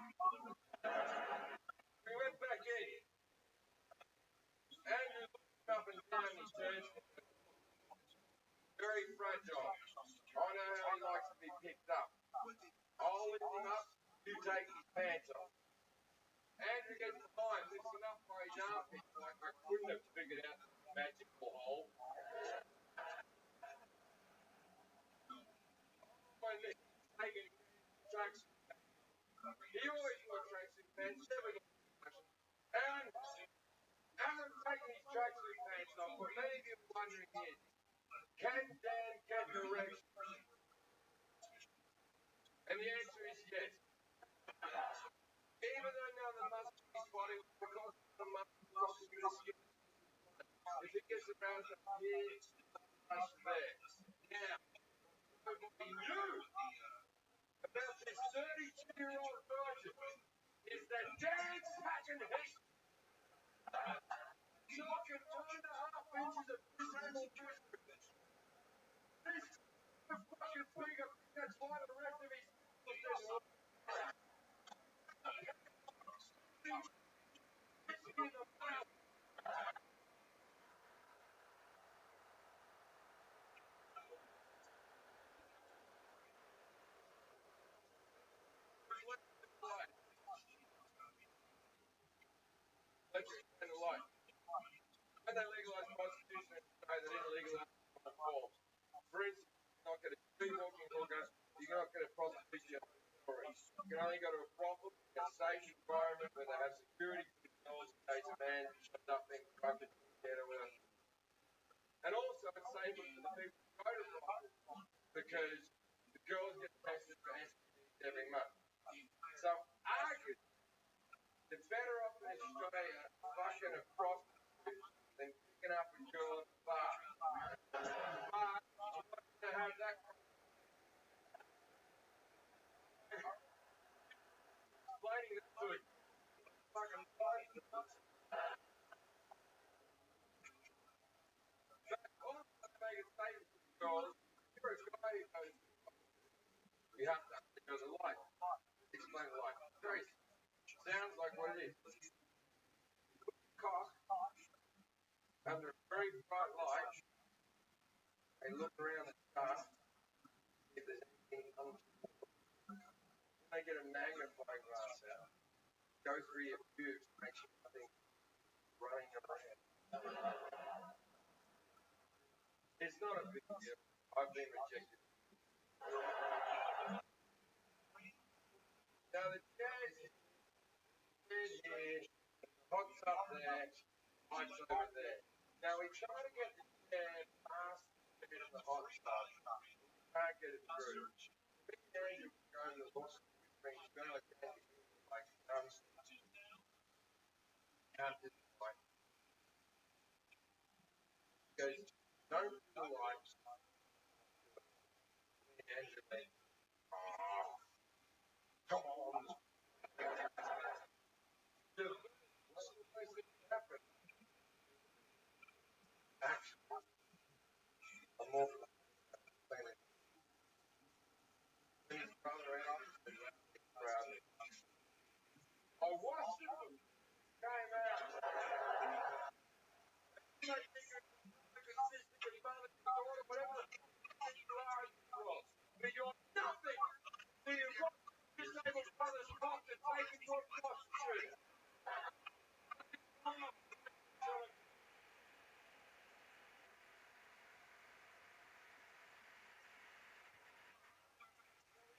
We went back in. Andrew looked up and down his chest. Very fragile. I know how he likes to be picked up. I'll lift him up, you take his pants off. Andrew gets the line, lifts him up by his armpits like I couldn't have figured out the magical hole. My neck taking tracks. He always wore tracksuit pants, never got and hasn't taken his tracksuit pants off. What many of you are wondering is, can Dan get directions? And the answer is yes. Even though now the muscle in his body will because the muscle in his skin, if it gets around to here, touch there. Now, what we knew about this 32-year-old virgin is that Dan's packing his knocking 2.5 inches of disabled juice. This bigger. That's why the rest of his let's explain the light. When they legalised prostitution in Australia, they didn't legalise it on forms. For instance, you're not going to street walking hooker, you're not going to prostitute stories. You can only go to a brothel in a safe environment where they have security controls in case a man shows up being drugged together with a. And also, it's safer for the people who go to brothels because the girls get tested for STDs every month. So, arguably, you're better off in Australia fucking a prostitute than picking up a girl at the bar. But I'm not going to have that explaining that to a fucking license. All I'm going to make a statement to the girls, you're a guy who goes, you have to go to the light. Explain the light. Trace, sounds like what it is. Cock under a very bright light, they look around the car, if there's anything untoward. They get a magnifying glass out, go through your pubes, make sure nothing's running around. It's not a big deal. I've been rejected. Now the chair's here, the hot's up there, light's over there. Now we try to get the chair past the bit of the hot stuff. Can't get it through. Big Andrew going to the horse ring, going like that, like can't do it like goes, don't do the lights. Andrew, come on. What's the first thing that happened? Actually, I'm more for that. His brother out, I watched him. Came out. You might think you're consistent with father, daughter, whatever you are, but you're nothing. So you've got disabled brother's cock to take into a prostitute.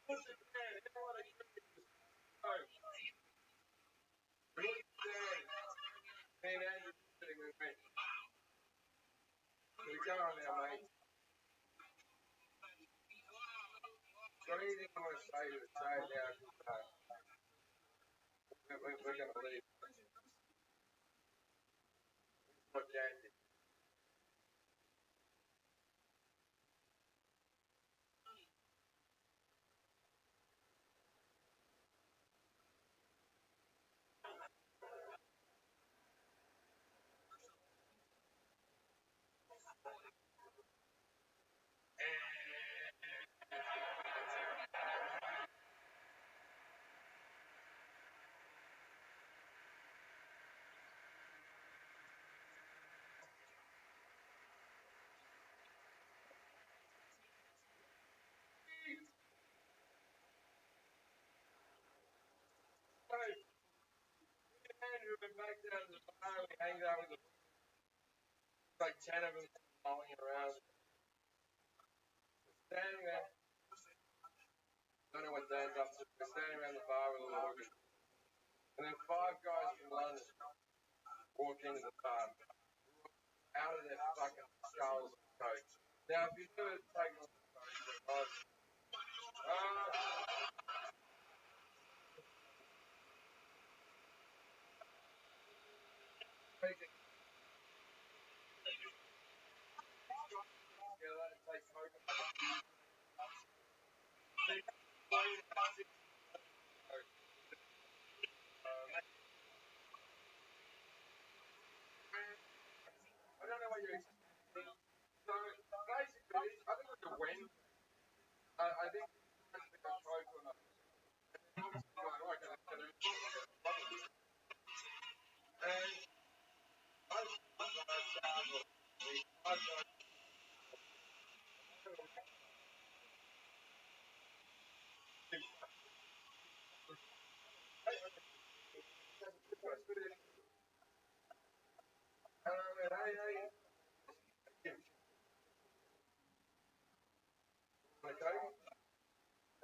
Listen, man, everyone agrees. Really sad. Me and Andrew sitting with me. We go on now, mate. Got anything I want to say to say it now? We're going to leave. What Jan did. Andrew went back down to the bar and we hanged out with like 10 of them following around. Standing there. Don't know what Dan's up to. We're standing around the bar with all the hookers. And then 5 guys from London walk into the bar. Out of their fucking skulls and coats. Now, if you've ever taken off the coat, I don't know what you're expecting. So basically, I think it was a And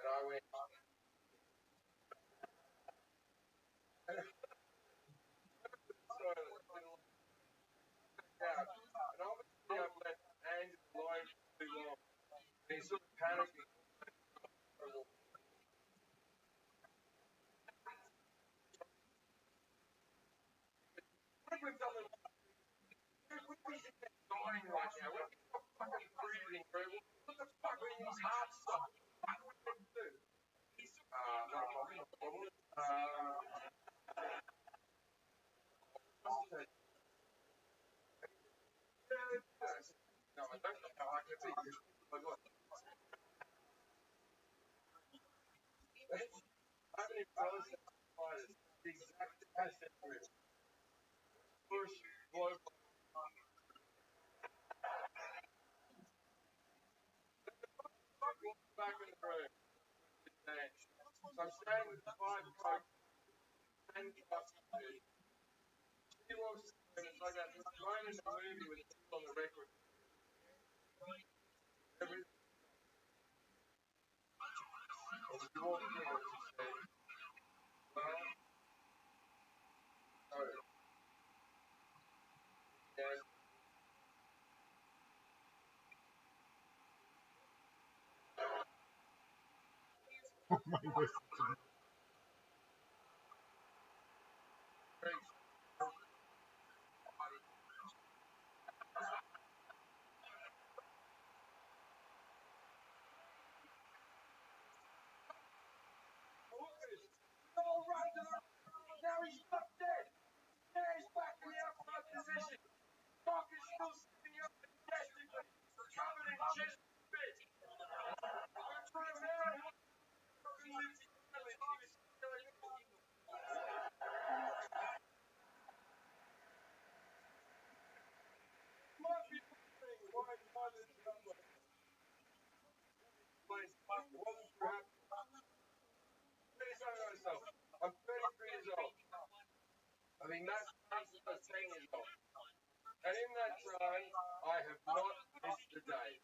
I went, out. And obviously I've left Andy alone for too long. And he's sort of panicking. What have we done? What is it dying right now? What is the fucking breathing, bro? What the fuck when his heart stopped? What are we going to do? Not a problem, not a problem. No, I don't know how I can see this. I haven't even processed the exact asset for it. Push, blow, back in the room. So I'm staying with the 5 coach and custody. She walks in and it's like that line in the movie with the on the record. Every walk in, she says, well, sorry. Yes. Now he's not dead. Now he's back in the upright position. Doc is still sitting up majestically, covered in just bits. I'm trying to figure out how he lives in Italy. He was still in might be wondering why this number wasnn't too happy. Let me say myself. I'm 33 years old. I mean, that's 10 years old. And in that time, I have not missed a day.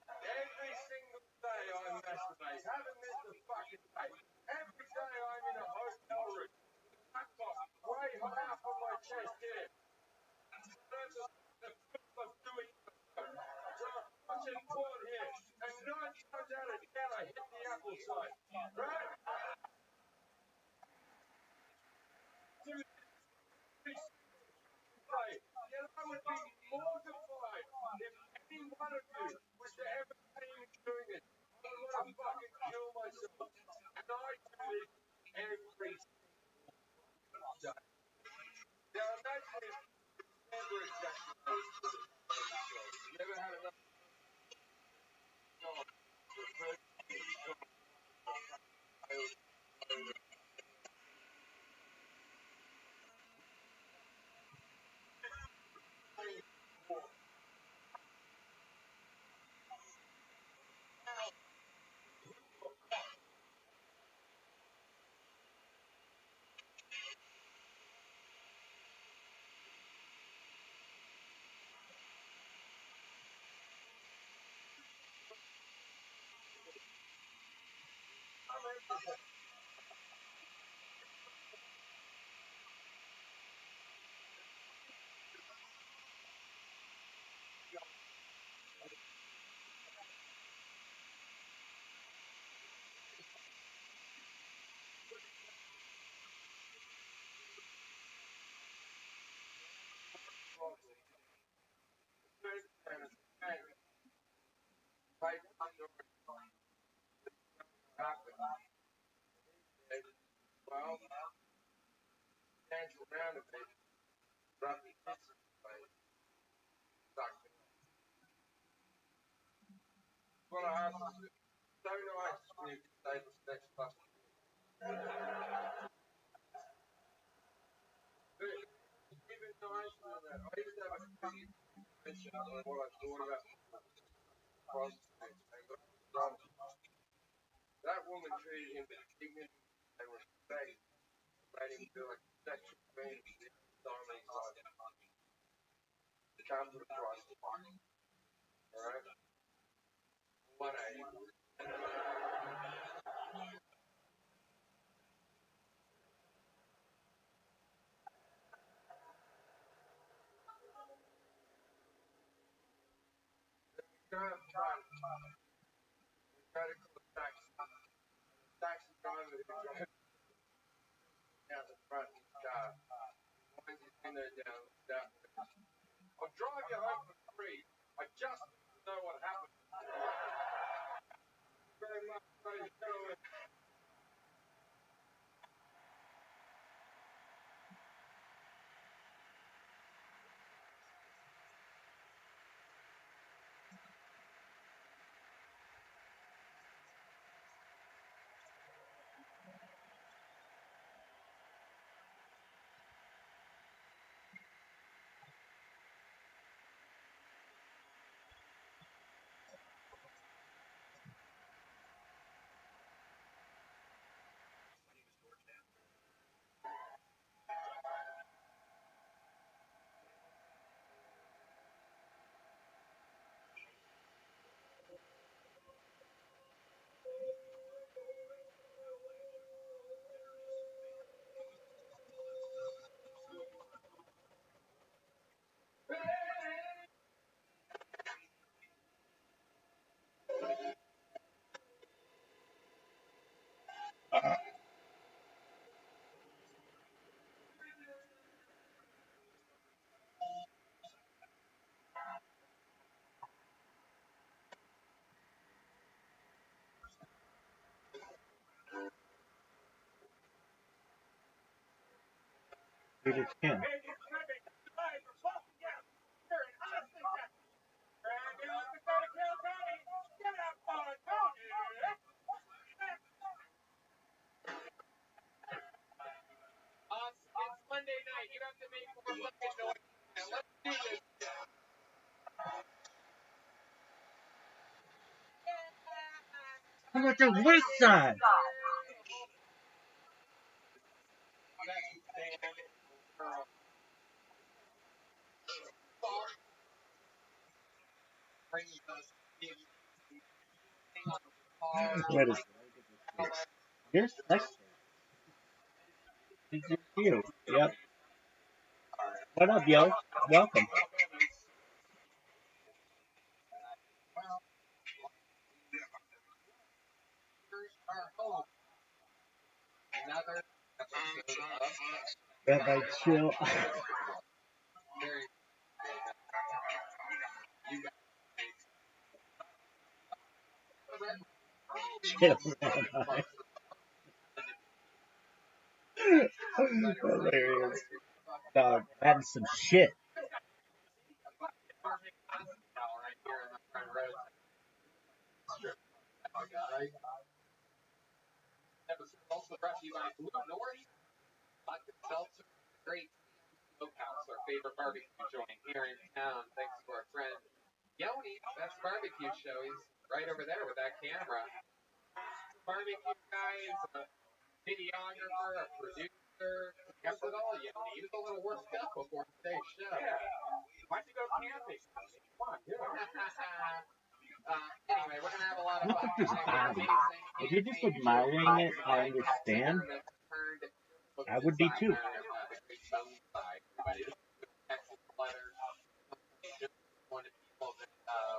Every single day I masturbate. Haven't missed a fucking day. Every day I'm in a hotel room. Laptop way high up on my chest here. The proof of doing it. So I'm watching porn here. And 9 times out of 10 I hit the apple side. Right? Yet I would be mortified if any one of you was to ever see me doing it. I would want to fucking kill myself. And I do this every single day. Now imagine if never ejaculated. Never had enough. Well, dance around a bit, rub your tits in the face, suck it. Well, I asked you, so nice when you can say the sex plus. Even nicer than that. I used to have a mention what I thought about prostitutes. That woman treated him with dignity and respect, made him feel like a sexual being for the first time in his life. He can't put a price on it. Alright? 180. Go out and try to call the taxi. The taxi driver who drives out the front of his car. Winds his window down, looks out. I'll drive you home for free. I just need to know what happened. Very much so, gentlemen. Dude, it's him. It's Monday night. You have to make more fucking noise. Now let's do this. How about the west side? Wait a second. You're sexy. This is you. Yep. What up, yo? Welcome. Another episode of Rabbi Chill. Chill, Rabbi. Hilarious. Dog, that is some shit. right here in the front row. Episode also brought to you by Blue North. Vodka Seltzer, great smokehouse, our favorite barbecue joint here in town. Thanks to our friend Yoni, Best Barbecue Show. He's right over there with that camera. Barbecue guy is a videographer, a producer. He has it all, Yoni. He was a little worked up before today's show. Yeah. Why'd you go camping? Come on, do it. Anyway, we're going to have a lot of Look fun at this today. body. Amazing. If you're just admiring it, I understand. I would be too. Everybody, excellent letter. Just one of the people that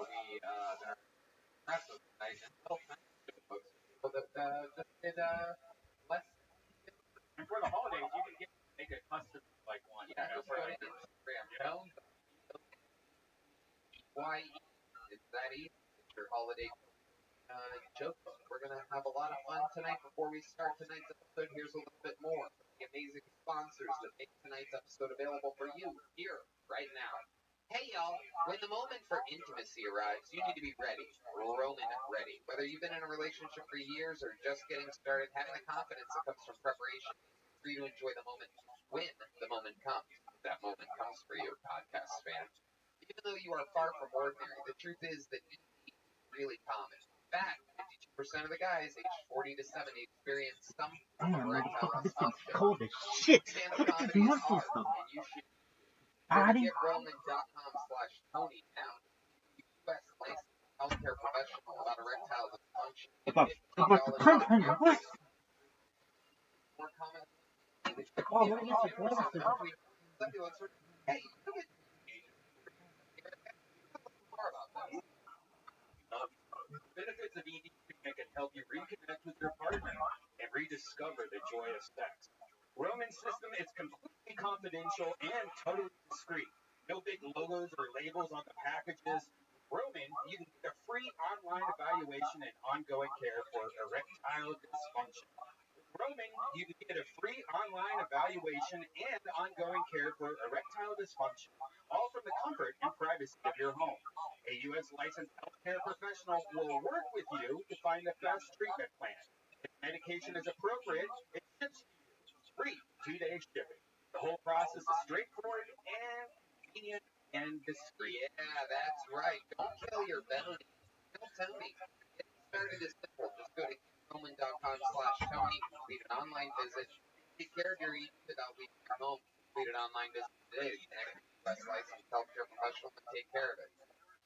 we that are impressive tonight, and still thanks to folks that just did less. And for the holidays, you can make a custom like one. Yeah, just go to Instagram. Tell them why it's that easy. It's your holiday joke book. We're going to have a lot of fun tonight. Before we start tonight's episode, here's a little bit more from the amazing sponsors that make tonight's episode available for you here, right now. Hey, y'all. When the moment for intimacy arrives, you need to be ready. Roman ready. Whether you've been in a relationship for years or just getting started, having the confidence that comes from preparation for you to enjoy the moment when the moment comes. If that moment comes for you, podcast fan. Even though you are far from ordinary, the truth is that you is really common. In fact, 52% of the guys aged 40 to 70 experience some form of Damn, erectile motherfucker, this thing's dysfunction. cold as shit. Stand-up Look at comedy these is muscles, hard, though. and you should Body. GetRoman.com/Tony now. U.S. licensed healthcare professional about erectile dysfunction. About $15 to punch off me. your What? more common. Oh, what is it? What is it? Hey, you get more about that. Benefits of ED treatment can help you reconnect with your partner and rediscover the joy of sex. Roman's system is completely confidential and totally discreet. No big logos or labels on the packages. Roman, you can get a free online evaluation and ongoing care for erectile dysfunction. Roman, you can get a free online evaluation and ongoing care for erectile dysfunction, all from the comfort and privacy of your home. A U.S. licensed healthcare professional will work with you to find the best treatment plan. If medication is appropriate, it ships to you. Free 2-day shipping. The whole process is straightforward and convenient and discreet. Yeah, that's right. Don't kill your belly. Tell Tony. Getting started is simple. Just go to GetRoman.com/Tony, complete an online visit, take care of your needs without leaving your home. Complete an online visit today to connect with a U.S. licensed healthcare professional and take care of it.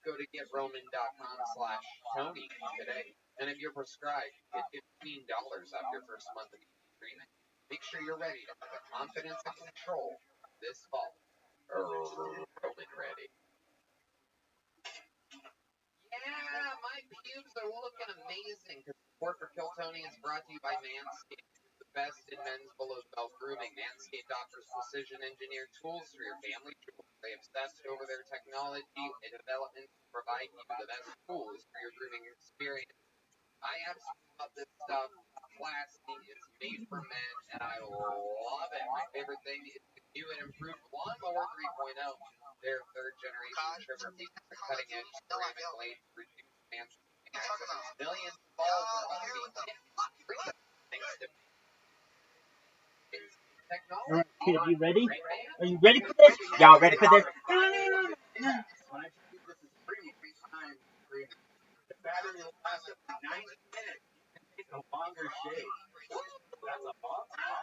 Go to GetRoman.com/Tony today. And if you're prescribed, get $15 off your first month of treatment. Make sure you're ready to have the confidence and control this fall. Roman ready. Yeah, my pubes are looking amazing. Support for Kill Tony is brought to you by Manscaped, the best in men's below-the-belt grooming. Manscaped offers precision-engineered tools for your family jewels. They obsessed over their technology and development to provide you the best tools for your grooming experience. I absolutely love this stuff. Classy, it's made for men, and I love it. My favorite thing is the new and improved Lawnmower 3.0. Their third-generation trimmer features a cutting-edge ceramic blade to reduce manscaping accidents. Millions of balls are about to be hit freedom thanks to technology. All right, kid, you ready? Are you ready for this? Y'all ready for this? When I tell you this is free, I'm free. The battery will last up to 90 minutes. You can take a longer shave. That's a long time.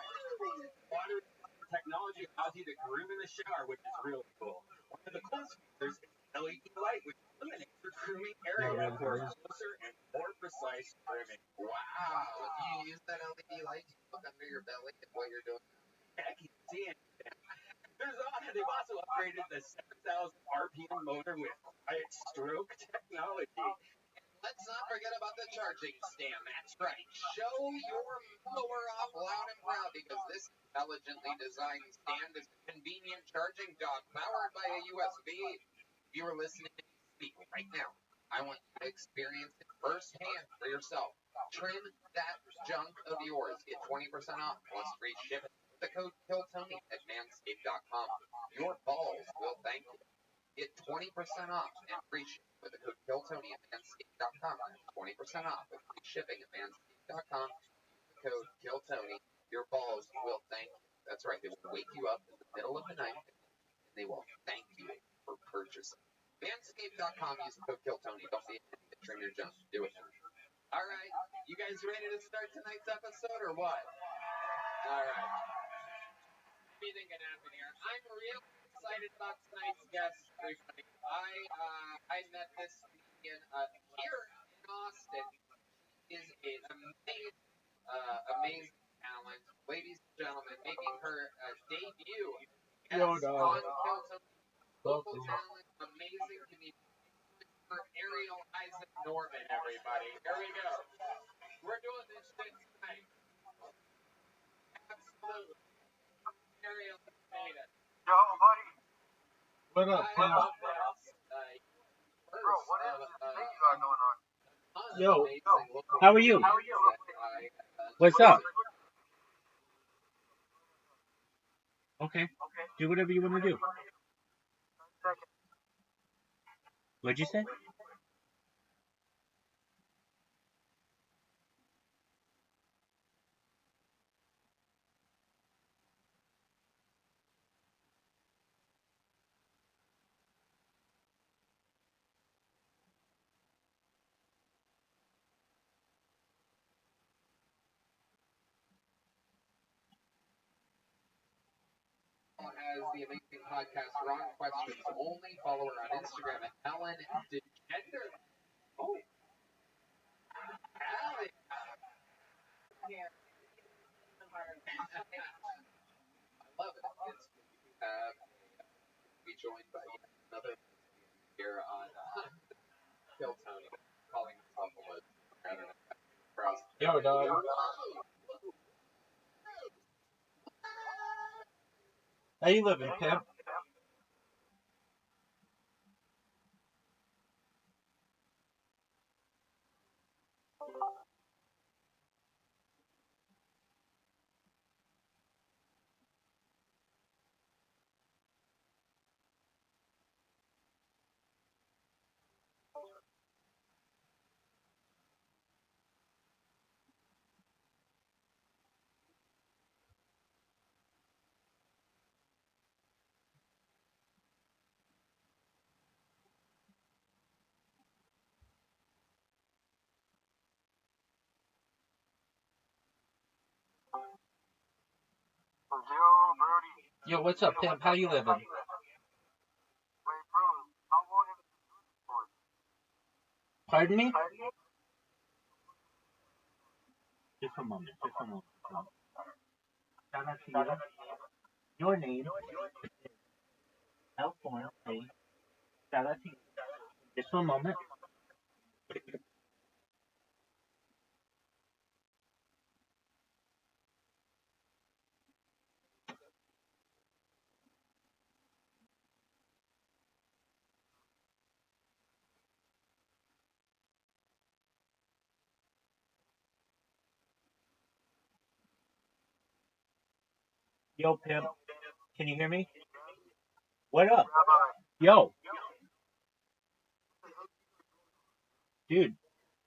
Water technology allows you to groom in the shower, which is really cool. One of the coolest features is LED light, which eliminates your grooming area for closer and more precise grooming. Wow. Do you use that LED light to look under your belly while you're doing it? I can see it. They've also upgraded the 7,000 RPM motor with quiet stroke technology. Let's not forget about the charging stand. That's right. Show your mower off loud and proud because this intelligently designed stand is a convenient charging dock powered by a USB. If you are listening to me speak right now, I want you to experience it firsthand for yourself. Trim that junk of yours. Get 20% off plus free shipping with the code KILLTONY at manscaped.com. Your balls will thank you. Get 20% off and free shipping with the code KILLTONY at manscaped.com. 20% off with free shipping at manscaped.com. Use the code KILLTONY. Your balls will thank you. That's right. They will wake you up in the middle of the night and they will thank you for purchasing. Manscaped.com. Use the code KILLTONY. Don't be a trim your junk. Do it. All right. You guys ready to start tonight's episode or what? All right. Anything can happen here. I'm really excited about tonight's guest, everybody. I met this comedian here in Austin. She is an amazing talent. Ladies and gentlemen, making her debut as on Kilton, local talent, amazing comedian. For Ariel Isaac Norman, everybody. Here we go. We're doing this shit tonight. Absolutely. Ariel made it. Yo, buddy. What up, I pal? love this. Bro, what is this thing you got going on? Yo, how are you? How are you? What's up? Okay, do whatever you want to do. What'd you say? the amazing podcast Wrong Questions Only. Follow her on Instagram at Ellen DeGender. Oh, Allie. Here. I love it. It's good to have be joined by another here on Kill Tony, calling himself a list. I don't know. Yo, dog. How you living, pimp? Yo, Brody. Yo, what's up, pimp? How you living? Wait, bro, how long have you been doing this for? Pardon me? Just a moment. Shout out to you. Your name is Alphorn. Shout out to you. Just a moment. Yo, pimp. Can you hear me? What up? Yo, dude.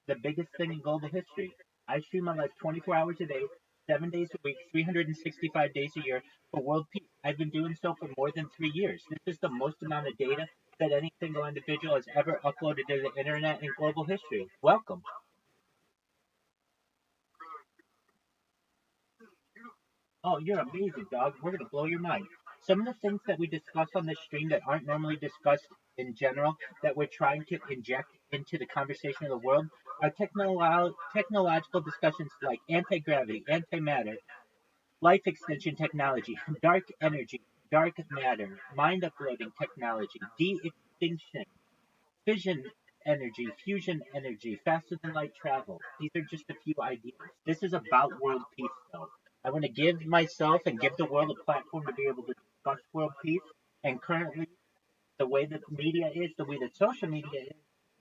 The biggest thing in global history. I stream my life 24 hours a day, 7 days a week, 365 days a year for world peace. I've been doing so for more than 3 years. This is the most amount of data that any single individual has ever uploaded to the internet in global history. Welcome. Oh, you're amazing, dog. We're going to blow your mind. Some of the things that we discuss on this stream that aren't normally discussed in general, that we're trying to inject into the conversation of the world, are technological discussions like anti-gravity, antimatter, life extension technology, dark energy, dark matter, mind uploading technology, de-extinction, fission energy, fusion energy, faster than light travel. These are just a few ideas. This is about world peace, though. I want to give myself and give the world a platform to be able to discuss world peace. And currently, the way that media is, the way that social media is,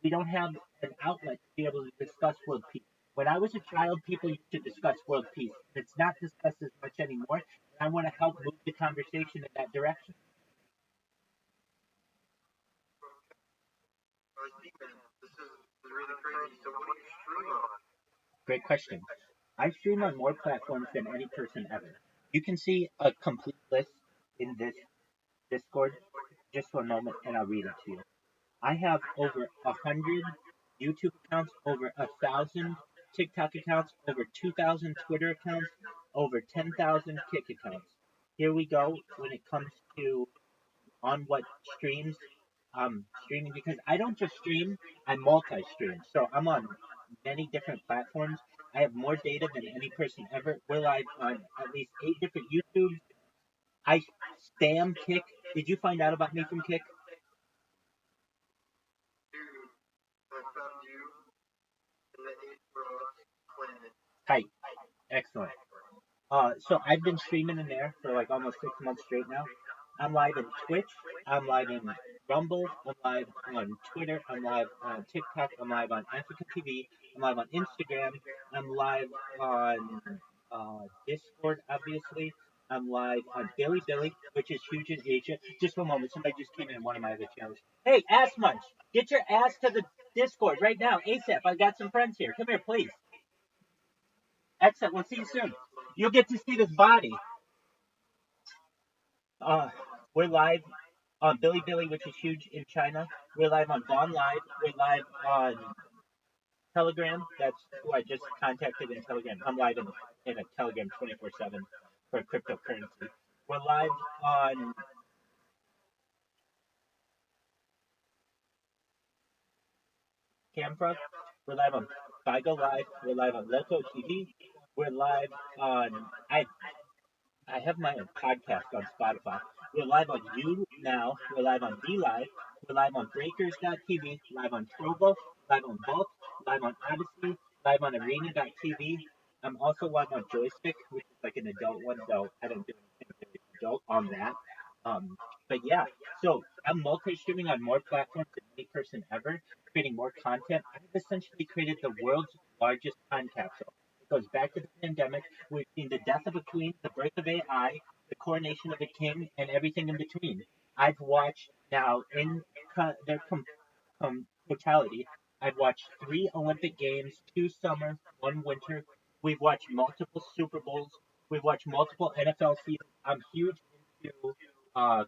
we don't have an outlet to be able to discuss world peace. When I was a child, people used to discuss world peace. It's not discussed as much anymore, and I want to help move the conversation in that direction. This is really crazy. So what do you stream on? Great question. I stream on more platforms than any person ever. You can see a complete list in this Discord. Just for a moment, and I'll read it to you. I have over 100 YouTube accounts, over 1,000 TikTok accounts, over 2,000 Twitter accounts, over 10,000 Kick accounts. Here we go when it comes to on what streams I'm streaming, because I don't just stream, I multi-stream. So I'm on many different platforms. I have more data than any person ever. We're live on at least 8 different YouTubes. I spam Kick. Did you find out about me from Kick? Tight. Excellent. So I've been streaming in there for like almost 6 months straight now. I'm live in Twitch. I'm live in Rumble. I'm live on Twitter. I'm live on TikTok. I'm live on Africa TV. I'm live on Instagram. I'm live on Discord, obviously. I'm live on Billy Billy, which is huge in Asia. Just one moment. Somebody just came in one of my other channels. Hey, Ass Munch, get your ass to the Discord right now, ASAP. I got some friends here. Come here, please. Excellent. We'll see you soon. You'll get to see this body. We're live on Billy Billy, which is huge in China. We're live on Gone Live. We're live on Telegram. That's who I just contacted in Telegram. I'm live in a Telegram 24/7 for cryptocurrency. We're live on Camfrog. We're live on Figo Live. We're live on Loco TV. We're live on I have my own podcast on Spotify. We're live on You Now. We're live on D Live. We're live on Breakers.tv. Live on Trovo. Live on Vault. Live on Odyssey. Live on Arena.tv. I'm also live on Joystick, which is like an adult one, though I don't do anything really adult on that. But yeah, so I'm multi-streaming on more platforms than any person ever, creating more content. I've essentially created the world's largest time capsule. It goes back to the pandemic. We've seen the death of a queen, the birth of AI, the coronation of a king, and everything in between. I've watched now in their totality. I've watched 3 Olympic Games, 2 summer, 1 winter. We've watched multiple Super Bowls. We've watched multiple NFL seasons. I'm huge into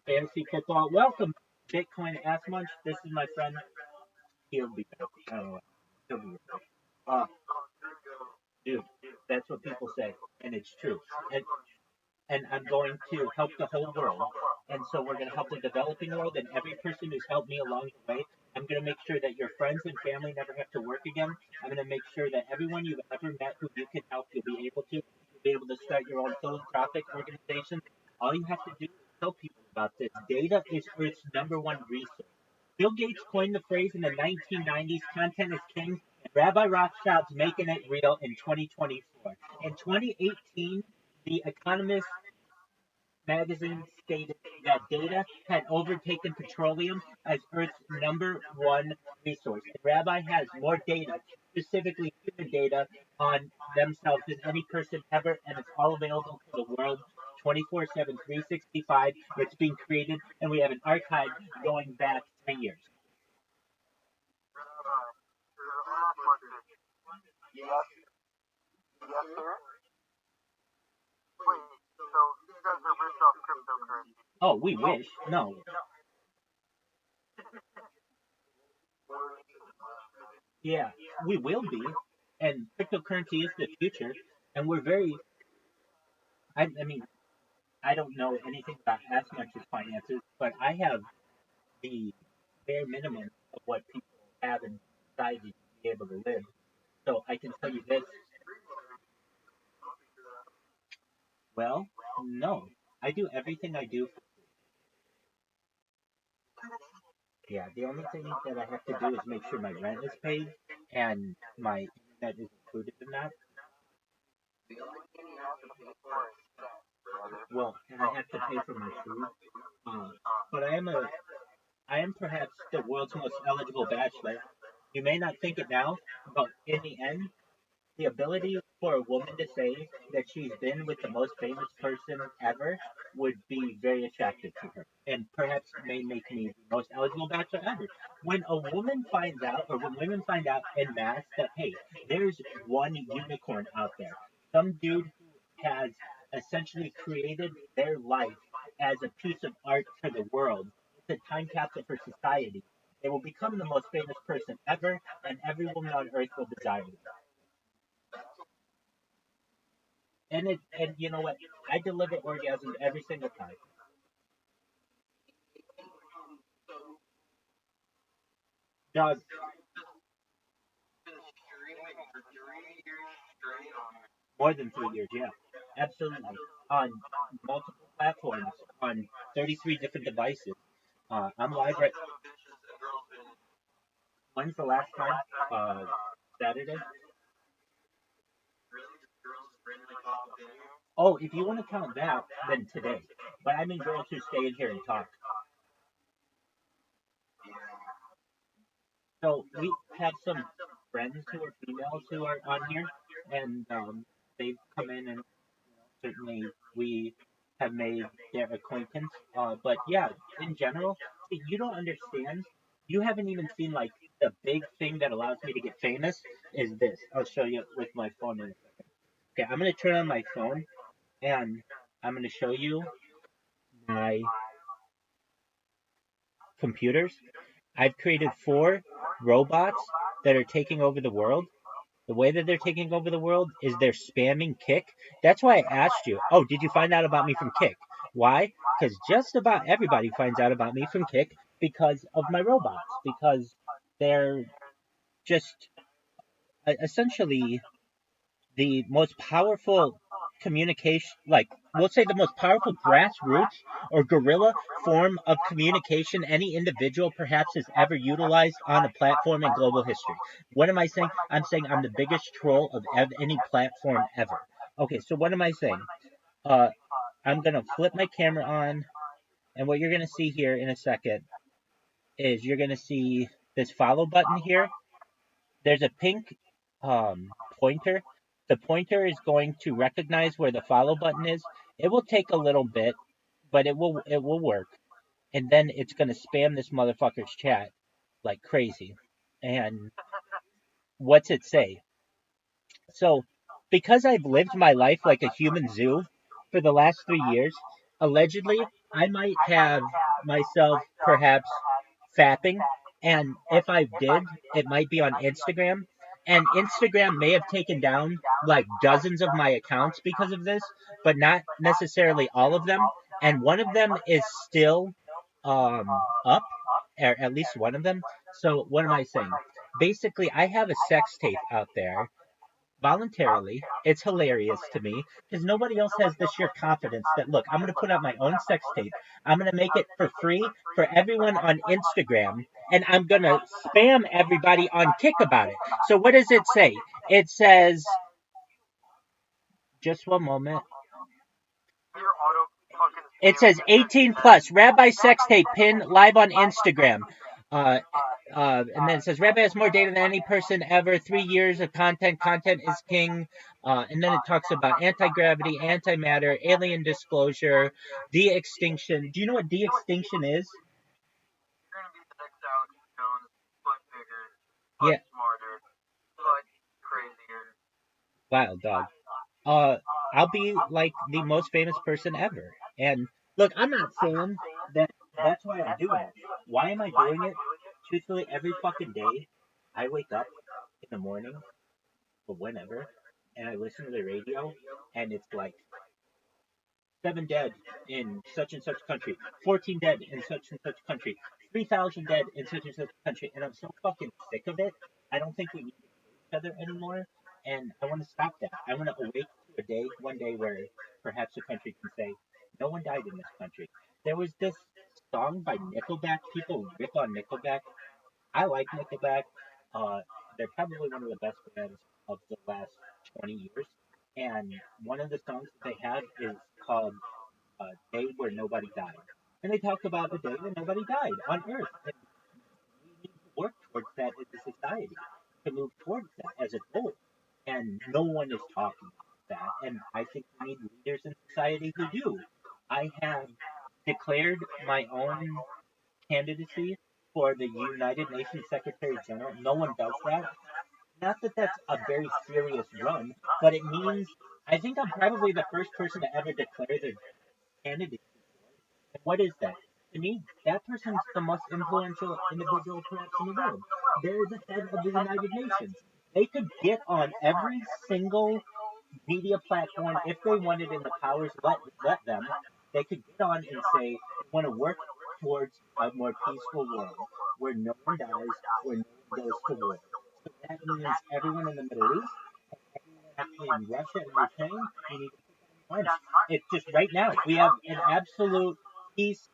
fantasy football. Welcome, Bitcoin Ass Munch. This is my friend. He'll be back. I don't know. He'll be back. Dude, that's what people say, and it's true. And I'm going to help the whole world. And so we're going to help the developing world and every person who's helped me along the way. I'm going to make sure that your friends and family never have to work again. I'm going to make sure that everyone you've ever met who you can help, you'll be able to. You'll be able to start your own philanthropic organization. All you have to do is tell people about this. Data is Earth's #1 resource. Bill Gates coined the phrase in the 1990s, content is king, and Rabbi Rothschild's making it real in 2024. In 2018, The Economist magazine stated that data had overtaken petroleum as Earth's #1 resource. And Rabbi has more data, specifically human data, on themselves than any person ever, and it's all available to the world 24/7, 365. It's being created, and we have an archive going back 3 years. Yes, sir. Wait, so you guys are rich off cryptocurrency? Oh, we wish. No. Yeah, we will be. And cryptocurrency is the future. And we're very, I mean, I don't know anything about as much as finances, but I have the bare minimum of what people have in society to be able to live. So I can tell you this. Well, no. I do everything I do. Yeah, the only thing that I have to do is make sure my rent is paid and my internet is included in that. Well, and I have to pay for my food. But I am perhaps the world's most eligible bachelor. You may not think it now, but in the end, the ability for a woman to say that she's been with the most famous person ever would be very attractive to her, and perhaps may make me the most eligible bachelor ever. When a woman finds out, or when women find out en masse that, hey, there's one unicorn out there, some dude who has essentially created their life as a piece of art for the world, it's a time capsule for society. They will become the most famous person ever, and every woman on earth will desire them. And you know what? I deliver orgasms every single time. Dog, more than 3 years, yeah. Absolutely. On multiple platforms, on 33 different devices. I'm live right. When's the last time? Saturday? Oh, if you want to count that, then today. But I mean girls who stay in here and talk. So we have some friends who are females who are on here, and they've come in, and certainly we have made their acquaintance. But yeah, in general, see, you don't understand. You haven't even seen like the big thing that allows me to get famous is this. I'll show you with my phone in a second. Okay, I'm gonna turn on my phone, and I'm gonna show you my computers. I've created 4 robots that are taking over the world. The way that they're taking over the world is they're spamming Kick. That's why I asked you, oh, did you find out about me from Kick? Why? Because just about everybody finds out about me from Kick because of my robots. Because they're just essentially the most powerful communication, like we'll say the most powerful grassroots or guerrilla form of communication any individual perhaps has ever utilized on a platform in global history. What am I saying? I'm saying I'm the biggest troll of any platform ever. Okay, so what am I saying? Uh, I'm gonna flip my camera on, and what you're gonna see here in a second is you're gonna see this follow button here. There's a pink pointer. The pointer is going to recognize where the follow button is. It will take a little bit, but it will work. And then it's gonna spam this motherfucker's chat like crazy. And what's it say? So, because I've lived my life like a human zoo for the last 3 years, allegedly, I might have myself perhaps fapping. And if I did, it might be on Instagram. And Instagram may have taken down like dozens of my accounts because of this, but not necessarily all of them. And one of them is still up, or at least one of them. So, what am I saying? Basically, I have a sex tape out there voluntarily. It's hilarious to me because nobody else has the sheer confidence that, look, I'm going to put out my own sex tape. I'm going to make it for free for everyone on Instagram, and I'm going to spam everybody on Kick about it. So what does it say? It says, just one moment. It says 18 plus, Rabbi sex tape pin live on Instagram. Uh, and then it says Rabbi has more data than any person ever. 3 years of content. Content is king. And then it talks about anti-gravity, antimatter, alien disclosure, de-extinction. Do you know what de-extinction is? You're gonna be the next Alex Jones, but bigger, Yeah. smarter, but crazier. Wow, dog. I'll be like the most famous person ever. And look, I'm not saying that that's why I'm doing it. Why am I doing it? Truthfully, every fucking day, I wake up in the morning, or whenever, and I listen to the radio, and it's like 7 dead in such and such country, 14 dead in such and such country, 3,000 dead in such and such country, and I'm so fucking sick of it. I don't think we need to kill each other anymore, and I want to stop that. I want to awake to a day, one day, where perhaps a country can say, no one died in this country. There was this song by Nickelback. People rip on Nickelback. I like Nickelback. Uh, they're probably one of the best bands of the last 20 years. And one of the songs that they have is called Day Where Nobody Died. And they talk about the day when nobody died on Earth. And we need to work towards that as a society, to move towards that as a goal. And no one is talking about that. And I think we need leaders in society who do. I have declared my own candidacy for the United Nations Secretary General. No one does that. Not that that's a very serious run, but it means I think I'm probably the first person to ever declare their candidacy for it. And what is that? To me, that person's the most influential individual perhaps in the world. They're the head of the United Nations. They could get on every single media platform if they wanted and the powers let them. They could get on and say we want to work towards a more peaceful world where no one dies, where no one goes to war. So that means everyone in the Middle East, everyone actually in Russia and Ukraine, we need to put down arms. It's just right now we have an absolute peace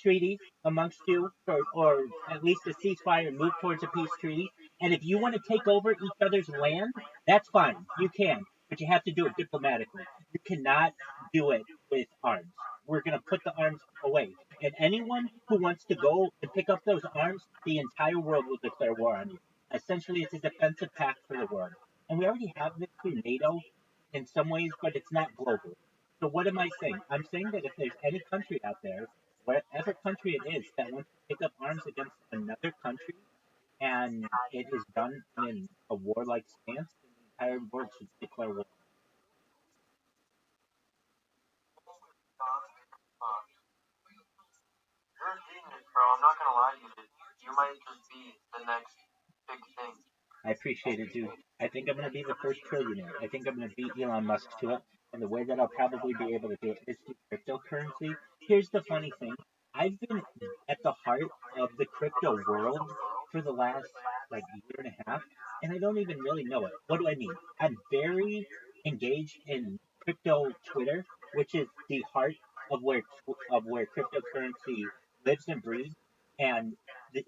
treaty amongst you, or at least a ceasefire and move towards a peace treaty. And if you want to take over each other's land, that's fine. You can. But you have to do it diplomatically. You cannot do it with arms. We're going to put the arms away. And anyone who wants to go and pick up those arms, the entire world will declare war on you. Essentially, it's a defensive pact for the world. And we already have this through NATO in some ways, but it's not global. So what am I saying? I'm saying that if there's any country out there, whatever country it is, that wants to pick up arms against another country and it is done in a warlike stance, the entire world should declare war. You're a genius, bro. I'm not gonna lie to you. You might just be the next big thing. I appreciate it, dude. I think I'm going to be the first trillionaire. I think I'm going to beat Elon Musk to it. And the way that I'll probably be able to do it is through cryptocurrency. Here's the funny thing. I've been at the heart of the crypto world for the last like year and a half, and I don't even really know it. What do I mean? I'm very engaged in crypto Twitter, which is the heart of where cryptocurrency lives and breathes, and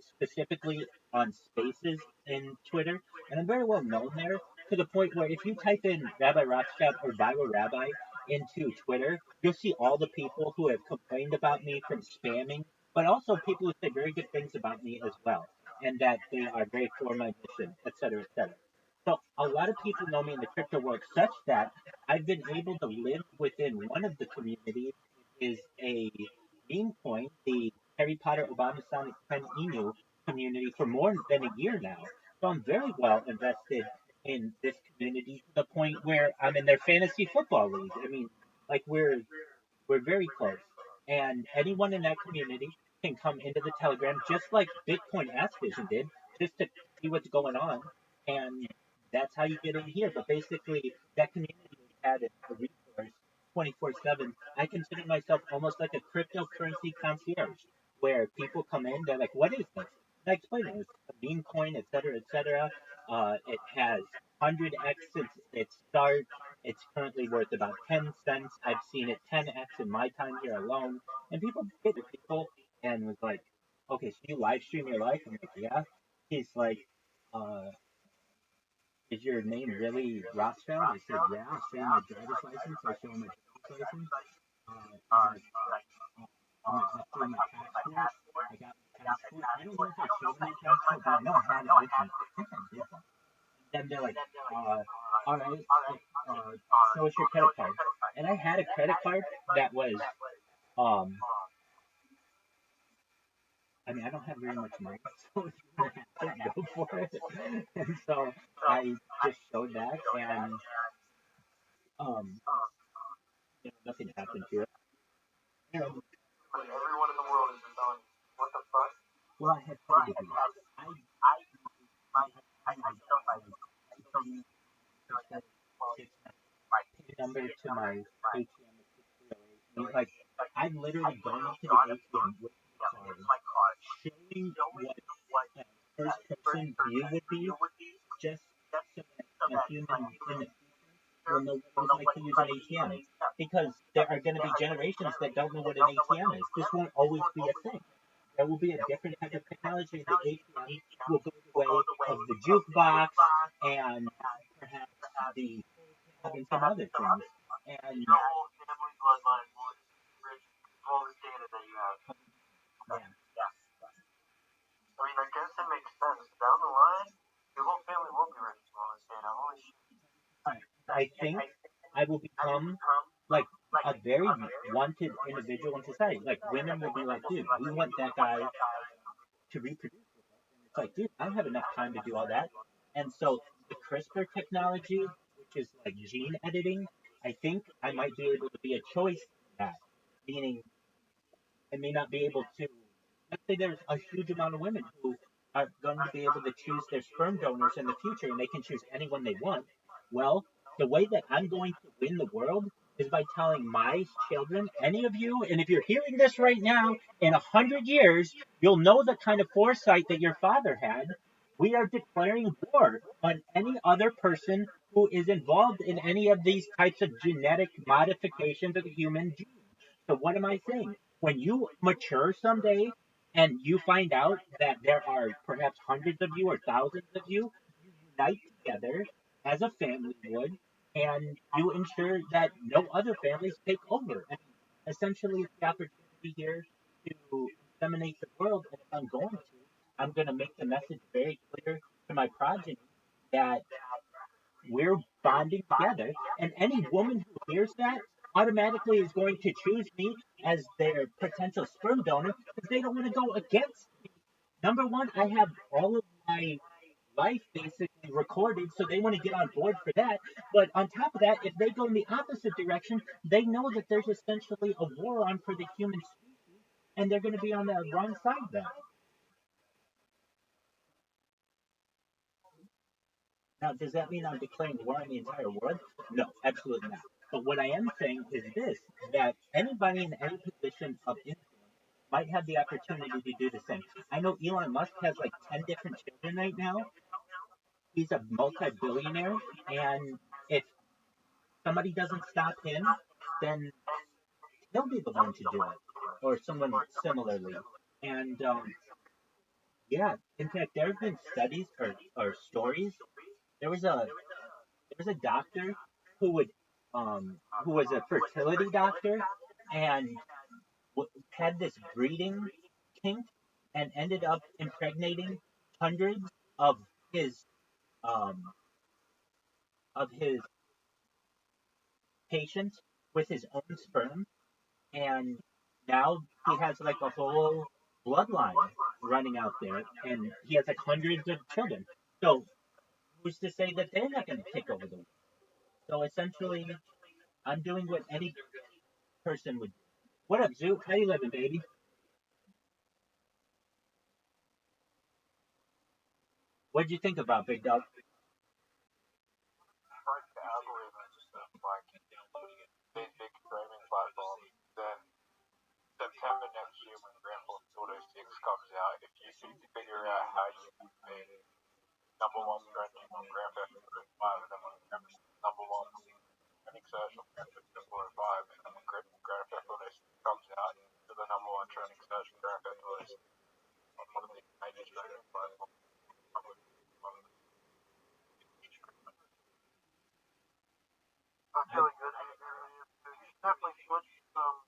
specifically on Spaces in Twitter, and I'm very well known there to the point where if you type in Rabbi Rothschild or Viral Rabbi into Twitter, you'll see all the people who have complained about me from spamming, but also people who say very good things about me as well, and that they are very for my mission, etc., etc. So a lot of people know me in the crypto world such that I've been able to live within one of the communities is a meme coin, the Harry Potter Obama Sonic Pen Inu community for more than a year now. So I'm very well invested in this community to the point where I'm in their fantasy football league. I mean, like we're very close. And anyone in that community can come into the Telegram just like Bitcoin Ask Vision did, just to see what's going on. And that's how you get in here. But basically, that community has had a resource 24/7. I consider myself almost like a cryptocurrency concierge, where people come in, they're like, "What is this?" And I explain it. It's a meme coin, etc., etc. It has 100x since its start. It's currently worth about 10 cents. I've seen it 10x in my time here alone. And people get it. People and was like, "Okay, so you live stream your life?" I'm like, "Yeah." He's like, uh, "Is your name really Rothschild?" I said, "Yeah." I show him my driver's license. I show him my driver's license. He's like, I show him my passport. I got my passport. I don't know if I showed him my passport, but I know I had it with me. I think I did that. Then they're like, all right, show us your credit card. And I had a credit card that was, um, I mean, I don't have very much money, so if you want to have it, go for it. And so I just showed that, and um, nothing happened to it. And, Like everyone in the world is just telling you, what the fuck? well, I had paid to do it. I had number to my ATM. Like, I've literally gone up to the ATM with my card, showing what a first person view would be, just so that a human in the future will know what it's like to use an ATM. Because there are going to be generations that don't know what an ATM is. This won't always be a thing. There will be a different type of technology. The ATM will go the way of the jukebox and perhaps the and some other things. And Your whole family bloodline will rich all this data that you have. yeah. I mean, I guess it makes sense. Down the line, your whole family will be rich from all this data. Holy shit. I think I will become like a very wanted individual in society. Like women will be like, dude, we want that guy to reproduce with us. And it's like, dude, I don't have enough time to do all that. And so the CRISPR technology, which is like gene editing, I think I might be able to be a choice in that. Meaning I may not be able to. Let's say there's a huge amount of women who are going to be able to choose their sperm donors in the future and they can choose anyone they want. Well, the way that I'm going to win the world is by telling my children, any of you, and if you're hearing this right now, in 100 years, you'll know the kind of foresight that your father had. We are declaring war on any other person who is involved in any of these types of genetic modifications of the human gene. So what am I saying? When you mature someday and you find out that there are perhaps hundreds of you or thousands of you, you unite together as a family would, and you ensure that no other families take over. And essentially, it's the opportunity here to disseminate the world. And if I'm going to make the message very clear to my progeny that we're bonding together. And any woman who hears that automatically is going to choose me as their potential sperm donor because they don't want to go against me. Number one, I have all of my life basically recorded, so they want to get on board for that. But on top of that, if they go in the opposite direction, they know that there's essentially a war on for the human species, and they're going to be on the wrong side then. Now, does that mean I'm declaring war on the entire world? No, absolutely not. But what I am saying is this, that anybody in any position of influence might have the opportunity to do the same. I know Elon Musk has like 10 different children right now. He's a multi-billionaire, and if somebody doesn't stop him, then he'll be the one to do it, or someone similarly. And yeah, in fact, there have been studies or stories. There was a there was a doctor who would who was a fertility doctor and had this breeding kink and ended up impregnating hundreds of his um of his patients with his own sperm, and now he has like a whole bloodline running out there, and he has like hundreds of children. So who's to say that they're not going to take over the world? So essentially, I'm doing what any person would do. What up, Zoo? How you living, baby? What'd you think about Big Dog? Like the algorithms and stuff, like big streaming platforms, then September next year when Grand Theft Auto 6 comes out, if you can figure out how you can be number one trending on Grand Theft Auto 5 and then when number one trending search on Grand Theft Auto 5 and then when Grand Theft Auto 6 comes out to the number one trending search on Grand Theft Auto 6 on one of the major streaming platforms. Probably one of the that's really good. You should definitely switch to some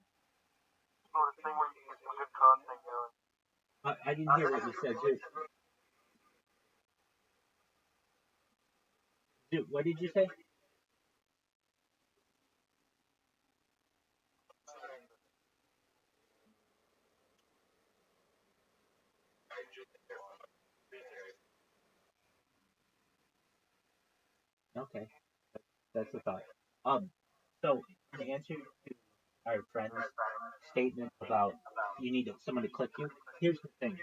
sort of thing where you can get some good content going. I didn't hear what you said, Zoo. Zoo, what did you say? Okay, that's the thought. So to answer to our friend's statement about you need someone to click you, here's the thing.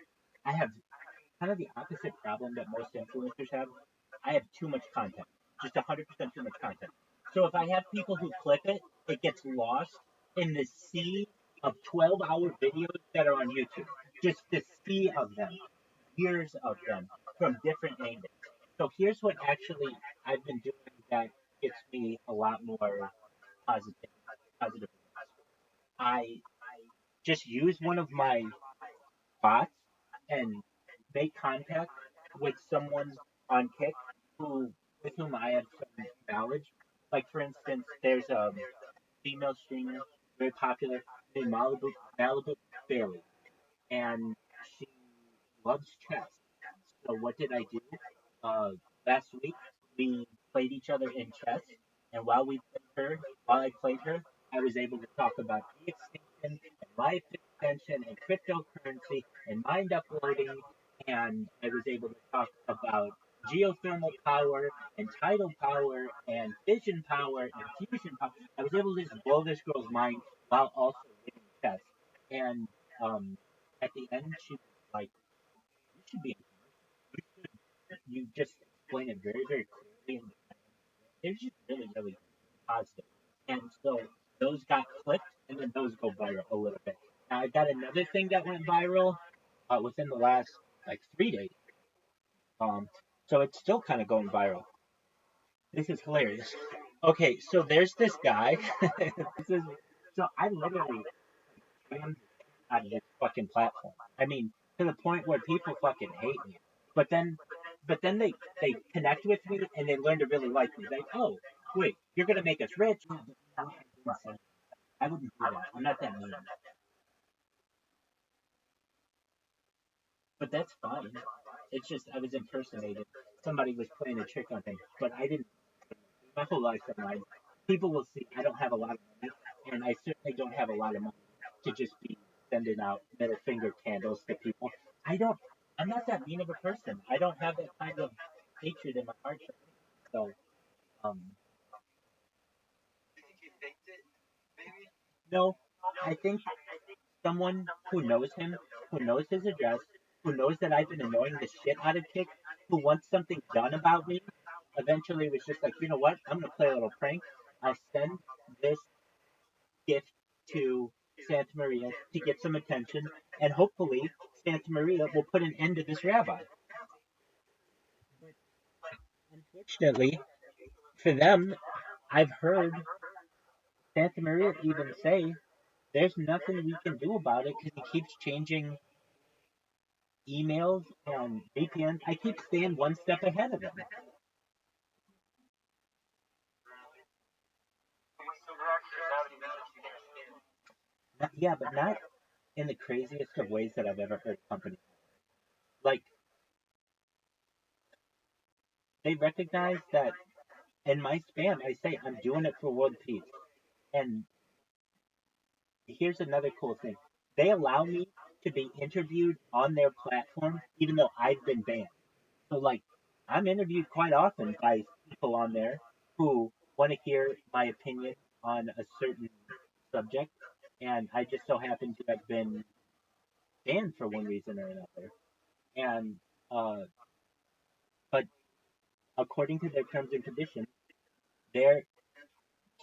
I have kind of the opposite problem that most influencers have. I have too much content, just 100% too much content. So if I have people who click it, it gets lost in the sea of 12-hour videos that are on YouTube. Just the sea of them, years of them from different angles. So here's what actually I've been doing that gets me a lot more positive. I just use one of my bots and make contact with someone on Kick who with whom I have some knowledge. Like for instance, there's a female streamer very popular named Malibu Bailey, and she loves chess. So what did I do? Uh, Last week we played each other in chess, and while I played her, I was able to talk about de-extinction and life extension and cryptocurrency and mind uploading, and I was able to talk about geothermal power and tidal power and fission power and fusion power. I was able to just blow this girl's mind while also winning chess. And at the end, she was like, "You should be you just explain it very, very clearly. And they're just really, really positive. And so those got clipped, and then those go viral a little bit. Now I got another thing that went viral within the last like 3 days. Um, so it's still kind of going viral. This is hilarious. Okay, so there's this guy. So I literally am on this fucking platform. I mean, to the point where people fucking hate me. But then, but then they connect with me and they learn to really like me. Like, oh, wait, you're gonna make us rich? I wouldn't do that. I'm not that mean. But that's fine. It's just I was impersonated. Somebody was playing a trick on me, but I didn't. My whole life online, people will see I don't have a lot of money, and I certainly don't have a lot of money to just be sending out middle finger candles to people. I don't. I'm not that mean of a person. I don't have that kind of hatred in my heart. So, um, no, I think someone who knows him, who knows his address, who knows that I've been annoying the shit out of Kick, who wants something done about me, eventually was just like, you know what? I'm gonna play a little prank. I'll send this gift to Santa Maria to get some attention, and hopefully Santa Maria will put an end to this rabbi. Unfortunately, for them, I've heard Santa Maria even say there's nothing we can do about it because he keeps changing emails and VPNs. I keep staying one step ahead of him. Yeah, but not in the craziest of ways that I've ever heard companies. Like, they recognize that in my spam, I say I'm doing it for world peace. And here's another cool thing. They allow me to be interviewed on their platform, even though I've been banned. So, like, I'm interviewed quite often by people on there who want to hear my opinion on a certain subject, and I just so happen to have been banned for one reason or another. And, but according to their terms and conditions, their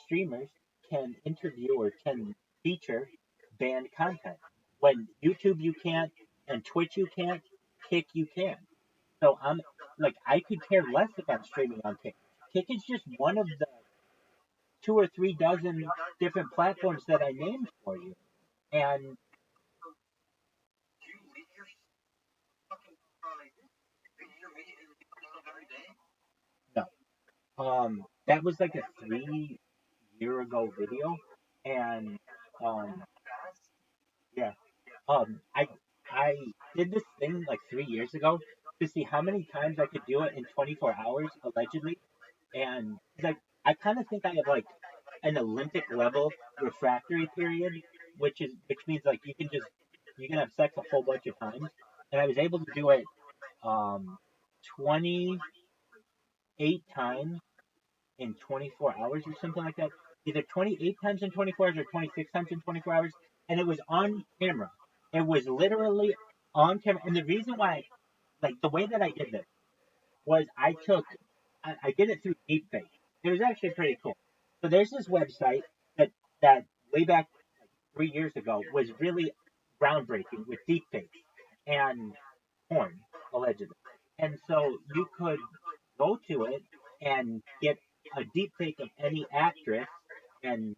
streamers can interview or can feature banned content. When YouTube you can't, and Twitch you can't, Kick you can. So I'm like, I could care less if I'm streaming on Kick. Kick is just one of the 2 or 3 dozen different platforms that I named for you. And no, that was like a 3 year ago video, and yeah, I did this thing like 3 years ago to see how many times I could do it in 24 hours allegedly, and like I kind of think I have like an Olympic level refractory period, which means like you can have sex a whole bunch of times, and I was able to do it 28 times in 24 hours or something like that. Either 28 times in 24 hours or 26 times in 24 hours, and it was on camera. It was literally on camera, and the reason why, like the way that I did this was I did it through deepfake. It was actually pretty cool. So there's this website that way back 3 years ago was really groundbreaking with deepfakes and porn allegedly. And so you could go to it and get a deepfake of any actress and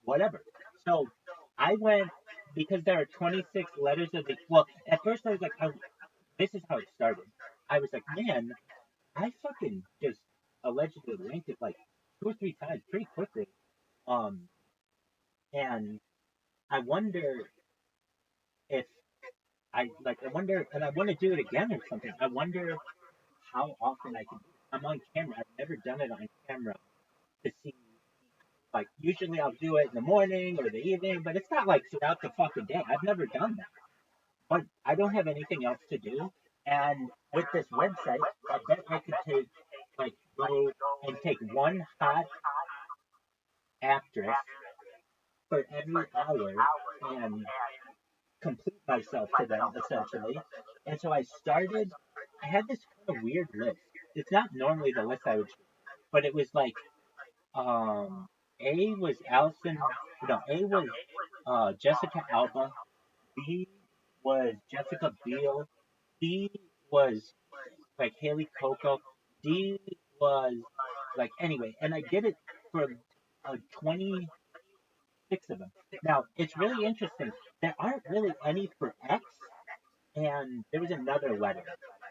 whatever. So I went because there are 26 letters of the. Well, at first I was like, oh, this is how it started. I was like, man, I fucking just allegedly linked it like 2 or 3 times pretty quickly. Um, and I wonder if I wonder, and I want to do it again or something. I wonder how often I can. I'm on camera. I've never done it on camera to see. Like usually I'll do it in the morning or the evening, but it's not like throughout the fucking day. I've never done that. But I don't have anything else to do. And with this website, I bet I could go and take one hot actress for every hour and complete myself to them essentially. And so I had this kind of weird list. It's not normally the list I would choose, but it was like A was Allison, no, A was Jessica Alba, B was Jessica Biel, C was like Haley Coco, D was like anyway, and I did it for 26 of them. Now it's really interesting. There aren't really any for X, and there was another letter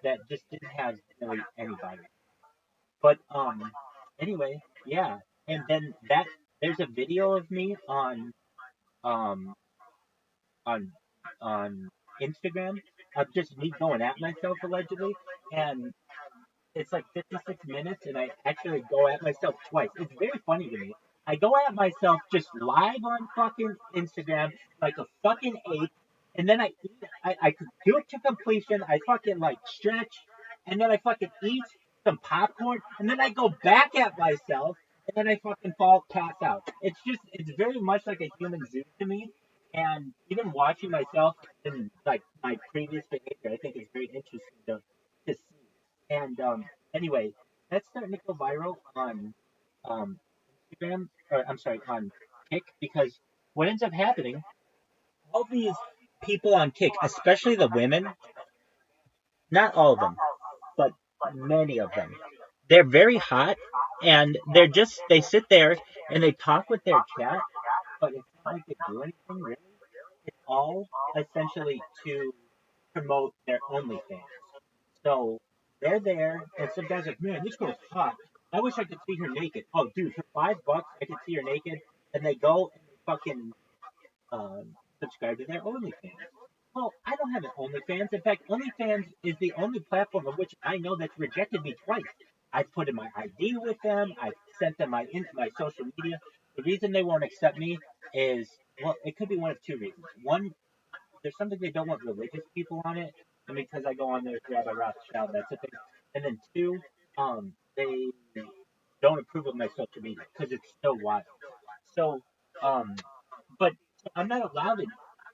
that just didn't have really anybody. But anyway, yeah. And then there's a video of me um on on Instagram of just me going at myself allegedly, and it's like 56 minutes, and I actually go at myself twice. It's very funny to me. I go at myself just live on fucking Instagram like a fucking ape, and then I do it to completion. I fucking like stretch, and then I fucking eat some popcorn, and then I go back at myself, and then I fucking pass out. It's very much like a human zoo to me. And even watching myself in like my previous behavior, I think is very interesting to see. And anyway, that's starting to go viral on um, Instagram, or I'm sorry, on Kick, because what ends up happening, all these people on Kick, especially the women, not all of them, but many of them, they're very hot and they sit there and they talk with their chat, but it's not like they do anything really. It's all essentially to promote their OnlyFans. So they're there, and some guys are like, man, this girl's hot. I wish I could see her naked. Oh, dude, for $5, I could see her naked. And they go and they fucking subscribe to their OnlyFans. Well, I don't have an OnlyFans. In fact, OnlyFans is the only platform of which I know that's rejected me twice. I've put in my ID with them. I've sent them my social media. The reason they won't accept me is, well, it could be one of two reasons. One, there's something they don't want religious people on it, and because I go on there with Rabbi Rothschild, that's a thing. And then two, they don't approve of my social media because it's so wild. So, but I'm not allowed in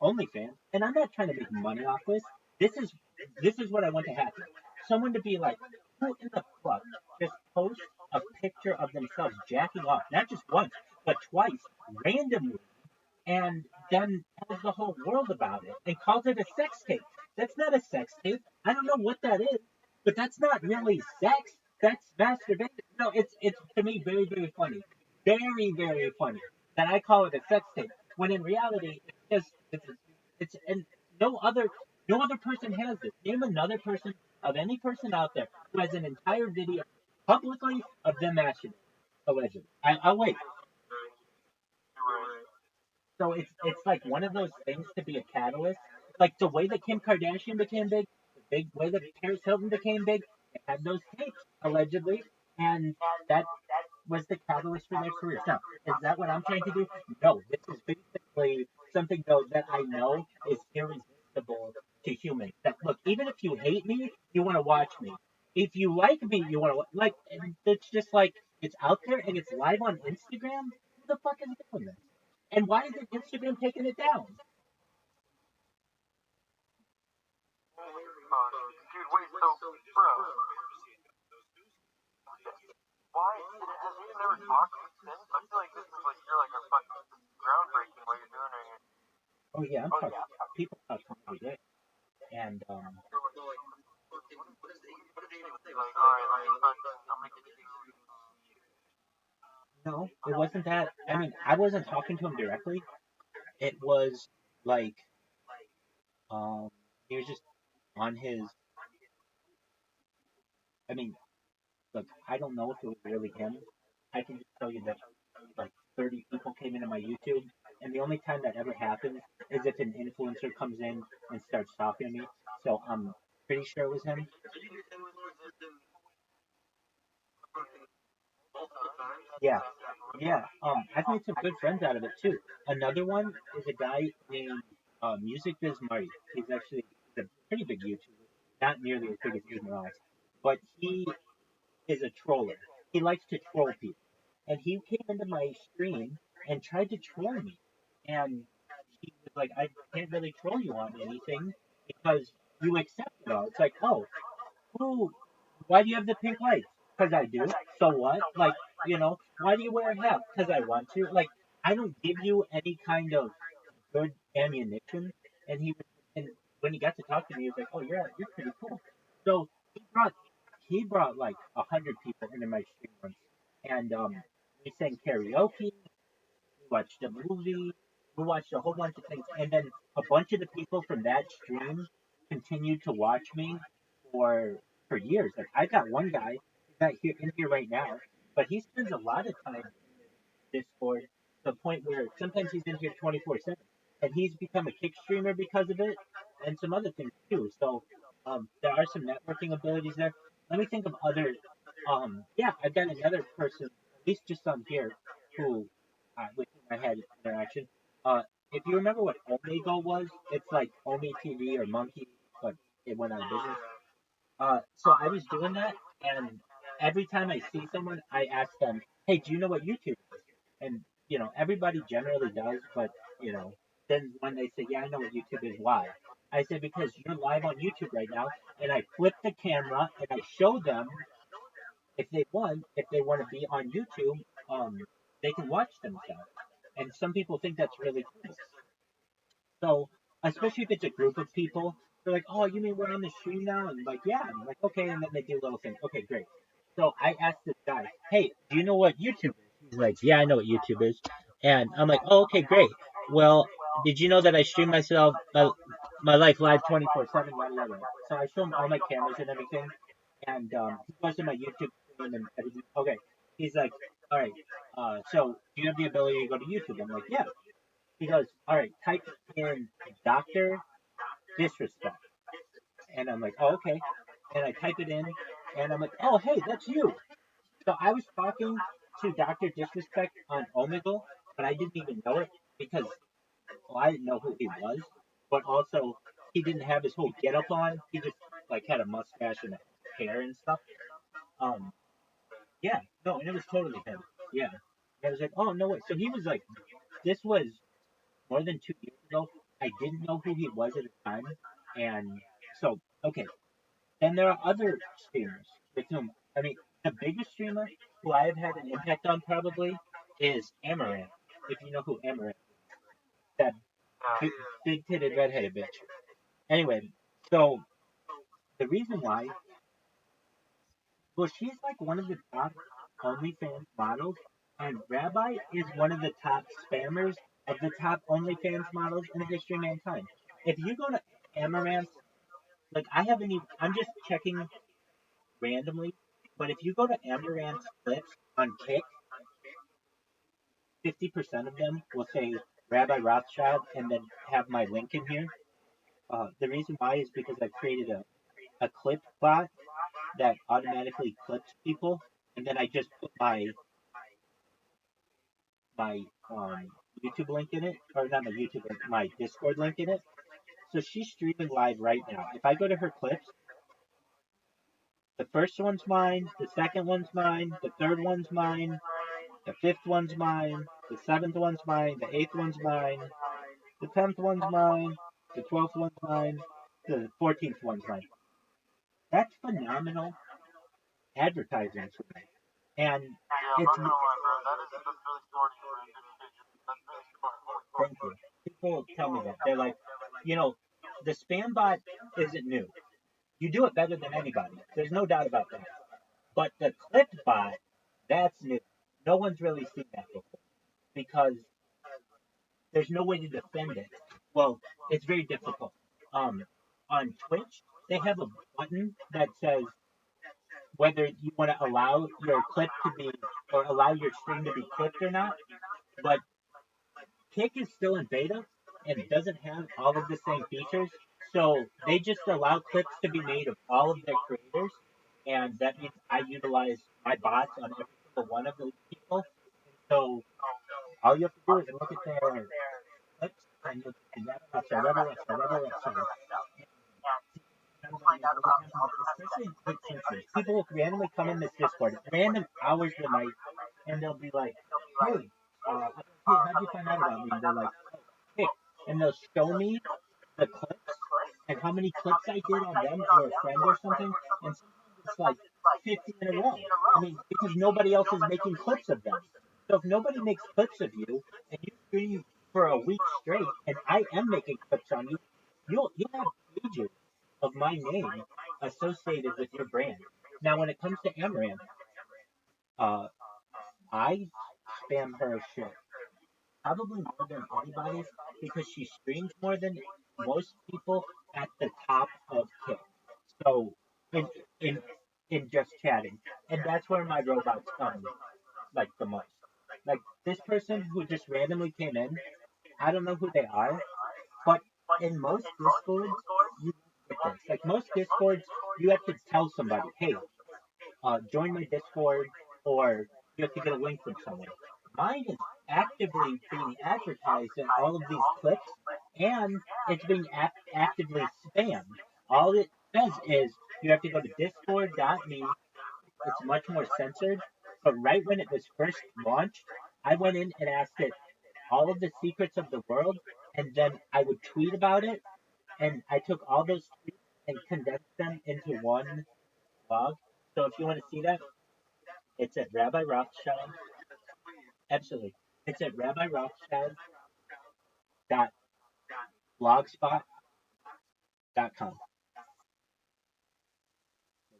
OnlyFans, and I'm not trying to make money off this. This is what I want to happen. Someone to be like, who in the fuck just posts a picture of themselves jacking off, not just once, but twice, randomly, and then tells the whole world about it and calls it a sex tape. That's not a sex tape. I don't know what that is, but that's not really sex. That's masturbation. No, it's to me very very funny, very funny that I call it a sex tape when in reality it's and no other person has this. Name another person of any person out there who has an entire video publicly of them masturbating allegedly. I'll wait. So it's like one of those things to be a catalyst. Like the way that Kim Kardashian became big, the big way that Paris Hilton became big, they had those tapes allegedly, and that was the catalyst for their careers. Now, is that what I'm trying to do? No. This is basically something though that I know is irresistible to humans. That look, even if you hate me, you want to watch me. If you like me, you want to like. And it's just like it's out there and it's live on Instagram. Who the fuck is doing this? And why isn't Instagram taking it down? Dude, wait, so, bro, why, has he never talked to you since? I feel like this is like, you're like a fucking groundbreaking what you're doing right here. Oh yeah, I'm talking. People talk to me every day, and Like, alright, I'm gonna get you. no, it wasn't that. I mean, I wasn't talking to him directly. It was like, um, he was just on his. I mean, look, I don't know if it was really him. I can just tell you that like 30 people came into my YouTube, and the only time that ever happens is if an influencer comes in and starts talking to me. So I'm pretty sure it was him. Yeah, yeah. I've made some good friends out of it too. Another one is a guy named Music Biz Marty. He's a pretty big YouTuber, not nearly as big as you Morales, but he is a troller. He likes to troll people, and he came into my stream and tried to troll me, and he was like, "I can't really troll you on anything because you accept it all." It's like, oh, who? Why do you have the pink lights? Because I do. So what? Like, why do you wear a hat? Because I want to. Like, I don't give you any kind of good ammunition. And and when he got to talk to me, he was like, "Oh, you're pretty cool." So he brought like 100 people into my stream once, and we sang karaoke. We watched a movie. We watched a whole bunch of things, and then a bunch of the people from that stream continued to watch me for years. Like I got one guy he's not here in here right now, but he spends a lot of time in Discord to the point where sometimes he's in here 24/7, and he's become a kick streamer because of it, and some other things too. So there are some networking abilities there. Let me think of other. Yeah, I've got another person, at least just on here, who with whom I had interaction. Uh, if you remember what Omegle was, it's like Ome TV or Monkey, but it went out of business. So I was doing that, and every time I see someone, I ask them, "Hey, do you know what YouTube is?" And everybody generally does, but then when they say, "Yeah, I know what YouTube is," why? I say because you're live on YouTube right now, and I flip the camera and I show them if they want to be on YouTube, they can watch themselves. and some people think that's really cool. So, especially if it's a group of people, they're like, "Oh, you mean we're on the stream now?" And I'm like, "Yeah." And I'm like, "Okay," and then they do a little thing. Okay, great. So I asked this guy, "Hey, do you know what YouTube is?" He's like, "Yeah, I know what YouTube is." And I'm like, "Oh, okay, great. Well, did you know that I stream myself my life live 24/7?" Yada yada. So I show him all my cameras and everything, and he goes to my YouTube stream and everything. Okay, he's like, "All right, so do you have the ability to go to YouTube?" I'm like, "Yeah." He goes, "All right, type in Doctor Disrespect," and I'm like, "Oh, okay." And I type it in, and I'm like, "Oh, hey, that's you." So I was talking to Doctor Disrespect on Omegle, but I didn't even know it because well, I didn't know who he was, but also he didn't have his whole getup on. He just like had a mustache and hair and stuff. Um, yeah, no, and it was totally him. Yeah, and I was like, "Oh no way!" So he was like, this was more than 2 years ago. I didn't know who he was at the time, and so okay. Then there are other streamers with whom I mean the biggest streamer who I have had an impact on probably is Amaranth. If you know who Amaranth is, that big, big titted redheaded bitch. Anyway, so the reason why, well, she's like one of the top OnlyFans models, and Rabbi is one of the top spammers of the top OnlyFans models in the history of mankind. If you go to Amaranth, like I haven't even, I'm just checking randomly, but if you go to Amaranth's clips on Kick, 50% of them will say Rabbi Rothschild and then have my link in here. The reason why is because I created a clip bot that automatically clips people, and then I just put my YouTube link in it, or not my YouTube link, my Discord link in it. So she's streaming live right now. If I go to her clips, the first one's mine, the second one's mine, the third one's mine, the fifth one's mine, the seventh one's mine, the eighth one's mine, the 10th one's mine, the 12th one's mine, the 14th one's mine. That's phenomenal advertising for me. And Yeah, I'm it's not gonna lie, bro. That's really smart of you, man. That's really smart. Holy fuck. thank you. People tell me that. They're like, you know, the spam bot isn't new. You do it better than anybody. There's no doubt about that. But the clip bot, that's new. No one's really seen that before because there's no way to defend it. Well, it's very difficult. Um, on Twitch, they have a button that says whether you want to allow your clip to be or allow your stream to be clipped or not. But Kick is still in beta and doesn't have all of the same features. So they just allow clips to be made of all of their creators, and that means I utilize my bots on every single one of those people. So all you have to do is look at their clips and you'll see especially in quick searches. People will randomly come in this Discord at random hours of the night and they'll be like, "Hey, hey, how'd you find out about me?" And they're like, "Oh, hey," and they'll show me the clips and how many clips I did on them or a friend or something, and sometimes it's like 50 in a row. I mean, because nobody else is making clips of them. So if nobody makes clips of you and you stream for a week straight, and I am making clips on you, you'll have pages of my name associated with your brand. Now, when it comes to Amaranth, uh, I spam her shit probably more than anybody because she streams more than most people at the top of Kick. So in in in just chatting, and that's where my robots come like the most. Like this person who just randomly came in, I don't know who they are, but in most Discords you get this. Like most Discords, you have to tell somebody, hey, join my Discord, or you have to get a link from someone. Mine is actively being advertised in all of these clips, and it's being actively spammed. All it says is you have to go to discord.me. It's much more censored, but right when it was first launched, I went in and asked it all of the secrets of the world, and then I would tweet about it, and I took all those tweets and condensed them into one blog. So if you want to see that, it's at Rabbi Rothschild. Absolutely. It's at rabbirothschild.blogspot.com.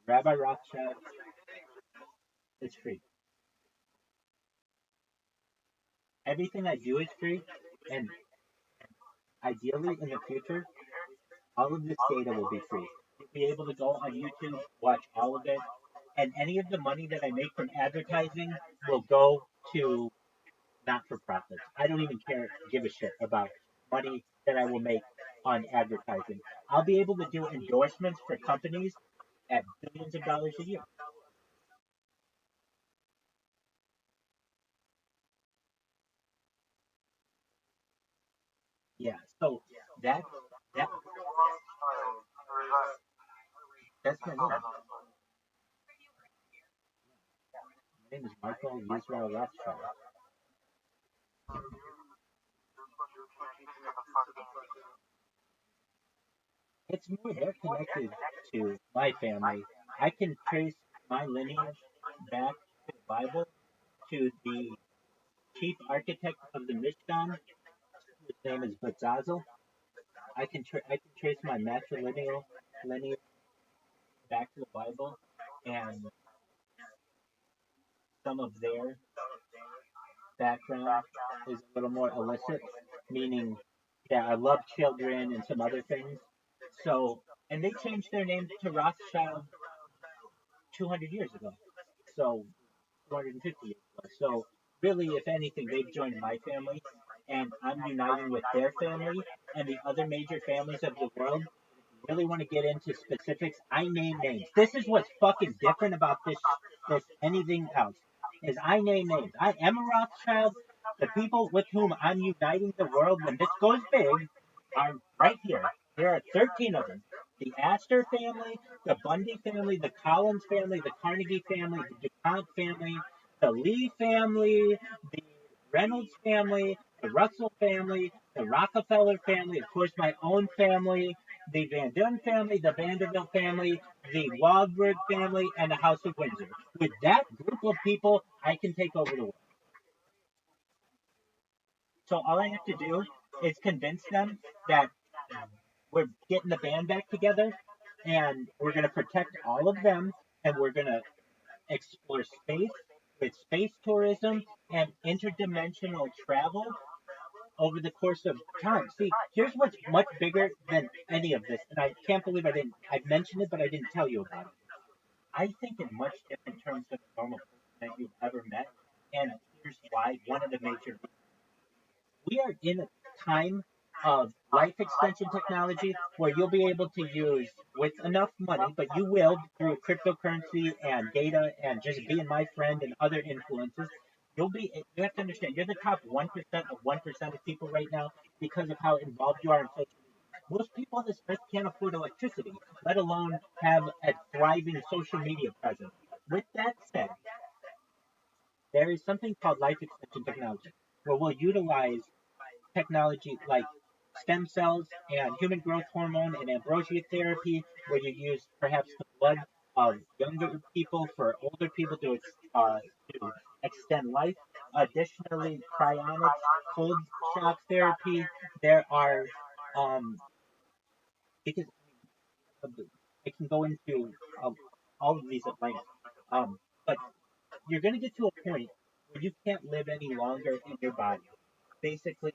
Rabbi Rothschild, it's free. Everything I do is free, and ideally in the future, all of this data will be free. You'll be able to go on YouTube, watch all of it, and any of the money that I make from advertising will go to not for profits. I don't even give a shit about money that I will make on advertising. I'll be able to do endorsements for companies at billions of dollars a year. Yeah, so that that that's my name. My name is Michael Yisrael Rothschild. It's more they're connected to my family. I can trace my lineage back to the Bible to the chief architect of the Mishkan. His name is Bazazel. I can trace my matrilineal lineage back to the Bible, and some of their background is a little more illicit, meaning, yeah, I love children and some other things. So, and they changed their name to Rothschild 200 years ago. So, 250 years ago. So, really, if anything, they've joined my family, and I'm uniting with their family and the other major families of the world. Really want to get into specifics, I name names. This is what's fucking different about this anything else. Is I name names. I am a Rothschild. The people with whom I'm uniting the world when this goes big are right here. There are 13 of them. The Astor family, the Bundy family, the Collins family, the Carnegie family, the DuPont family, the Lee family, the Reynolds family, the Russell family, the Rockefeller family, of course my own family, the Van Duyn family, the Vanderbilt family, the Waldberg family, and the House of Windsor. With that group of people, I can take over the world. So all I have to do is convince them that we're getting the band back together, and we're going to protect all of them, and we're going to explore space with space tourism and interdimensional travel over the course of time. See, here's what's much bigger than any of this, and I can't believe I mentioned it, but I didn't tell you about it. I think in much different terms than a normal person that you've ever met, and here's why. One of the major, we are in a time of life extension technology where you'll be able to use with enough money, but you will through cryptocurrency and data and just being my friend and other influences. You have to understand you're the top 1% of 1% of people right now because of how involved you are in social media. Most people on this earth can't afford electricity, let alone have a thriving social media presence. With that said, there is something called life extension technology where we'll utilize technology like stem cells and human growth hormone and ambrosia therapy, where you use perhaps the blood of younger people for older people to extend life. Additionally, cryonics, cold shock therapy. There are because I can go into um, all of these at length, but you're going to get to a point where you can't live any longer in your body. Basically,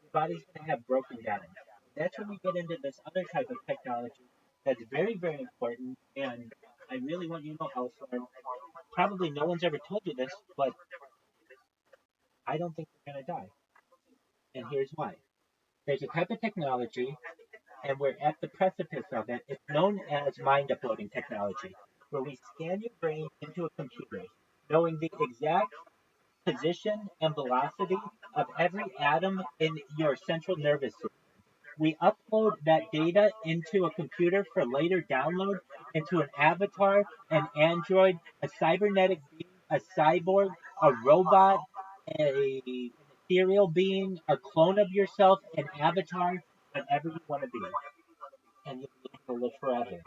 your body's going to have broken down. That's when we get into this other type of technology that's very, very important. And I really want you to know, Hellstorm, probably no one's ever told you this, but I don't think you're going to die. And here's why. There's a type of technology, and we're at the precipice of it. It's known as mind uploading technology, where we scan your brain into a computer, knowing the exact position and velocity of every atom in your central nervous system. We upload that data into a computer for later download into an avatar, an android, a cybernetic being, a cyborg, a robot, an ethereal being, a clone of yourself, an avatar, whatever you want to be. And you'll be able to live forever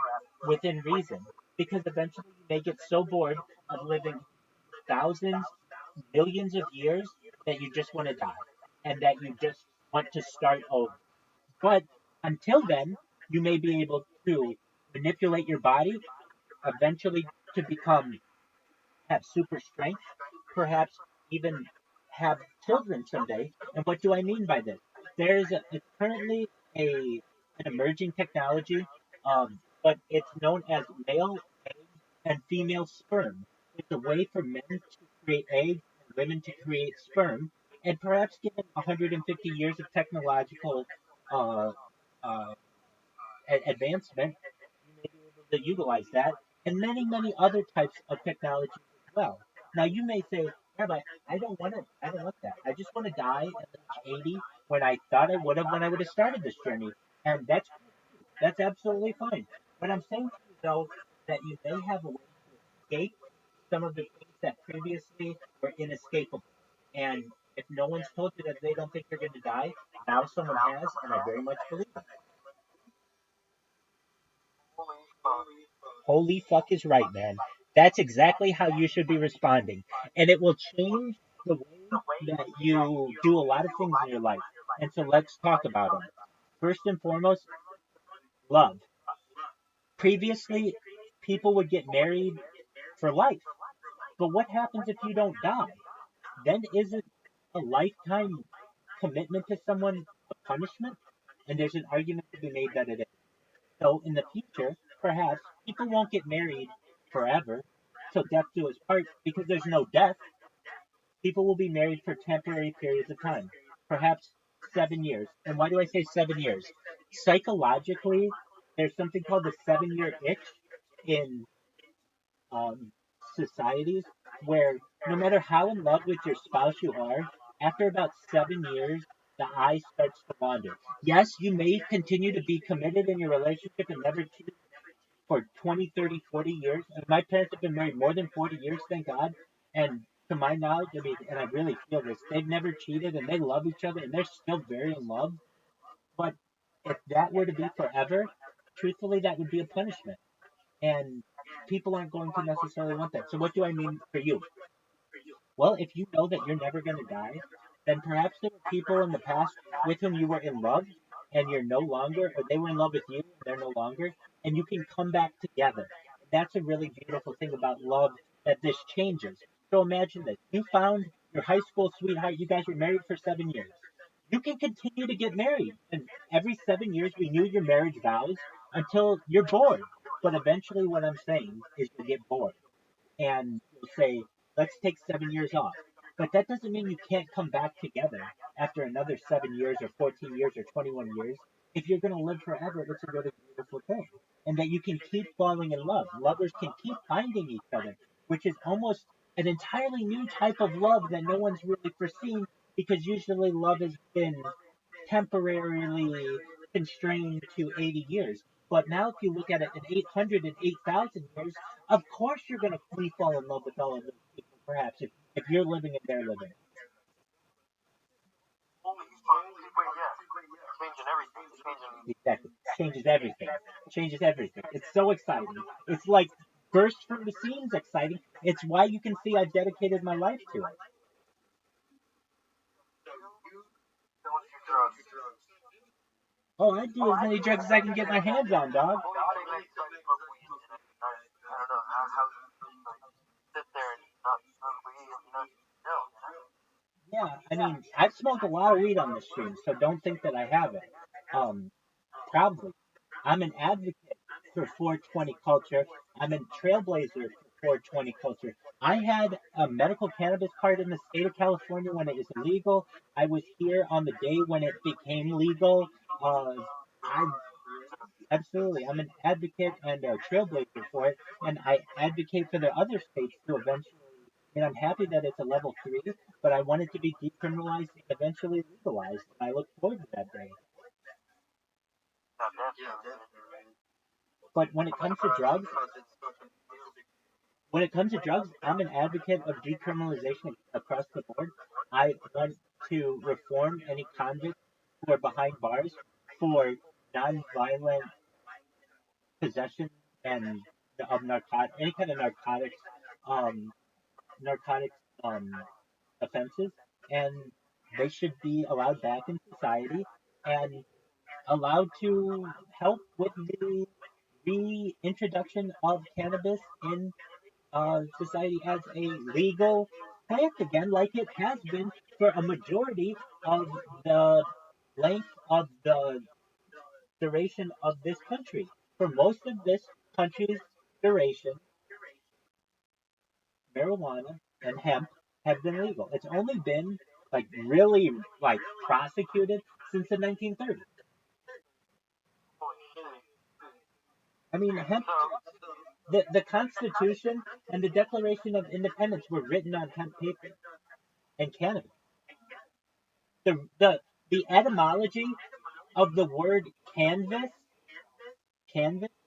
within reason. Because eventually you may get so bored of living thousands, millions of years that you just want to die and that you just want to start over. But until then, you may be able to manipulate your body eventually to become have super strength, perhaps even have children someday. And what do I mean by this? It's currently an emerging technology, but it's known as male egg and female sperm. It's a way for men to create eggs and women to create sperm, and perhaps given 150 years of technological uh, uh, advancement, you may be able to utilize that and many, many other types of technologies as well. Now you may say, Rabbi, I don't want that. I just want to die at age 80 when I thought I would have when I would have started this journey. And that's absolutely fine. But I'm saying to you though that you may have a way to escape some of the things that previously were inescapable. And if no one's told you that they don't think you're going to die, now someone has, and I very much believe it. Holy fuck is right, man. That's exactly how you should be responding. And it will change the way that you do a lot of things in your life. And so let's talk about them. First and foremost, love. Previously, people would get married for life. But what happens if you don't die? Then isn't a lifetime commitment to someone a punishment? And there's an argument to be made that it is. So in the future, perhaps people won't get married forever till death do us part because there's no death. People will be married for temporary periods of time, perhaps 7 years. And why do I say 7 years? Psychologically, there's something called the 7 year itch in um, societies where no matter how in love with your spouse you are, after about 7 years, the eye starts to wander. Yes, you may continue to be committed in your relationship and never cheat for 20, 30, 40 years. And my parents have been married more than 40 years, thank God. And to my knowledge, I mean, and I really feel this, they've never cheated and they love each other and they're still very in love. But if that were to be forever, truthfully, that would be a punishment. And people aren't going to necessarily want that. So what do I mean for you? Well, if you know that you're never going to die, then perhaps there were people in the past with whom you were in love and you're no longer, or they were in love with you and they're no longer, and you can come back together. That's a really beautiful thing about love that this changes. So imagine this. You found your high school sweetheart, you guys were married for 7 years. You can continue to get married, and every 7 years renew your marriage vows until you're bored. But eventually, what I'm saying is you'll get bored and you'll say, let's take 7 years off. But that doesn't mean you can't come back together after another 7 years or 14 years or 21 years. If you're going to live forever, it's a really beautiful thing. And that you can keep falling in love. Lovers can keep finding each other, which is almost an entirely new type of love that no one's really foreseen because usually love has been temporarily constrained to 80 years. But now, if you look at it in 800 and 8,000 years, of course you're going to free fall in love with all of those people, perhaps, if you're living and they're living. Exactly. Changes everything. Changes everything. It's so exciting. It's like burst from the seams exciting. It's why you can see I've dedicated my life to it. Oh, I do as many drugs as I can get my hands on, dog. Yeah, I mean, I've smoked a lot of weed on this stream, so don't think that I haven't. Proudly. I'm an advocate for 420 culture. I'm a trailblazer for 420 culture. I had a medical cannabis card in the state of California when it was illegal. I was here on the day when it became legal. I absolutely, I'm an advocate and a trailblazer for it, and I advocate for the other states to eventually. And I'm happy that it's a level 3, but I want it to be decriminalized and eventually legalized. I look forward to that day. But when it comes to drugs, I'm an advocate of decriminalization across the board. I want to reform any convicts who are behind bars for non-violent possession and of narcotics, any kind of narcotics, um, narcotics offenses. and they should be allowed back in society and allowed to help with the reintroduction of cannabis in society as a legal plant again, like it has been for a majority of the length of the duration of this country. For most of this country's duration, marijuana and hemp have been legal. It's only been like really like prosecuted since the 1930s. I mean, hemp, the Constitution and the Declaration of Independence were written on hemp paper and cannabis. The etymology of the word canvas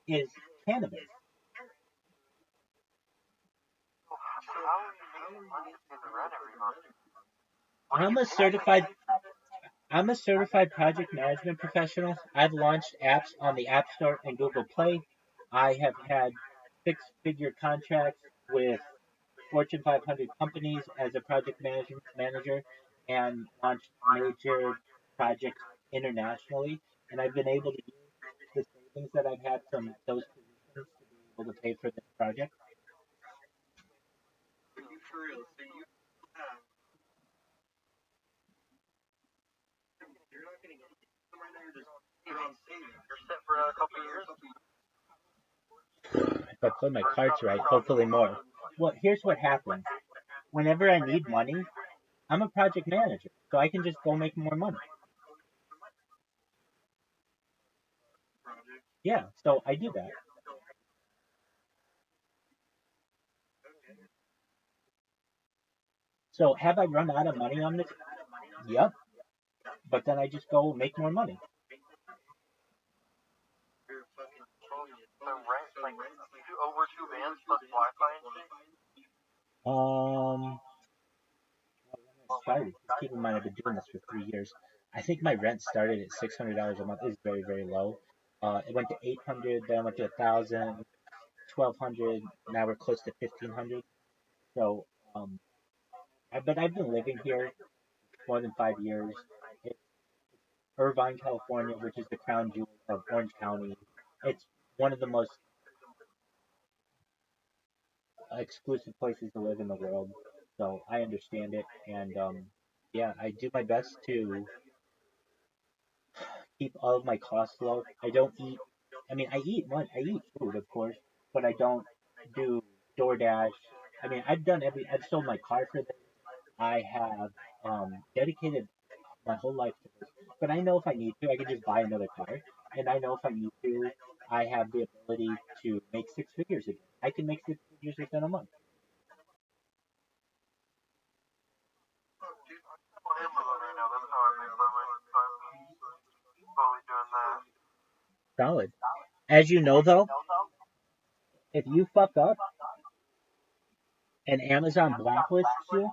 is cannabis. I'm a certified I'm a certified project management professional. I've launched apps on the App Store and Google Play. I have had six-figure contracts with Fortune 500 companies as a project management manager and launched major projects internationally. And I've been able to use the savings that I've had from those positions to be able to pay for this project. Are you for real? So you have. You're not gonna get them right now. You're just put on savings. You're set for a couple years. If I play my cards right, hopefully more. Well, here's what happens. Whenever I need money, I'm a project manager, so I can just go make more money. Yeah, so I do that. So have I run out of money on this? Yep. But then I just go make more money. You're fucking The rent, like, over 2 bands plus Wi-Fi and shit? Started. Just keep in mind I've been doing this for 3 years. I think my rent started at $600 a month. It's very, very low. It went to 800, then it went to 1,000, 1,200. Now we're close to 1,500. So, but I've been living here more than 5 years. It's Irvine, California, which is the crown jewel of Orange County. It's one of the most exclusive places to live in the world. So I understand it, and yeah, I do my best to keep all of my costs low. I don't eat. I mean, I eat food, of course, but I don't do DoorDash. I mean, I've sold my car for this. I have dedicated my whole life to this. But I know if I need to, I can just buy another car. And I know if I need to, I have the ability to make six figures again. I can make six figures within a month. Amazon right now. That's how I make my money. So I'm slowly doing that. Solid. As you know, though, if you fuck up and Amazon blacklists you,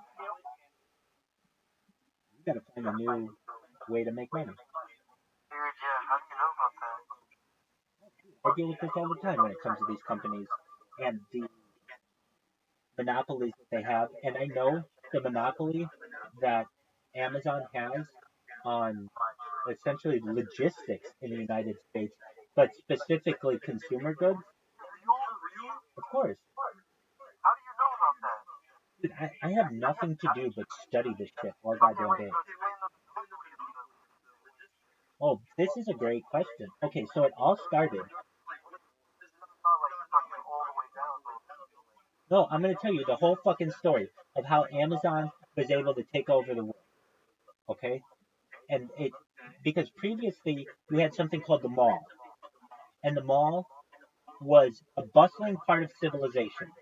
you gotta find a new way to make money. Dude, yeah, how do you know about that? I deal with this all the time when it comes to these companies and the monopolies that they have. And I know the monopoly that Amazon has on essentially logistics in the United States, but specifically consumer goods. Of course. How do you know about that? Dude, I have nothing to do but study this shit all goddamn day. Oh, this is a great question. Okay, so it all started. No, I'm going to tell you the whole fucking story of how Amazon was able to take over the world. Okay? And because previously we had something called the mall. And the mall was a bustling part of civilization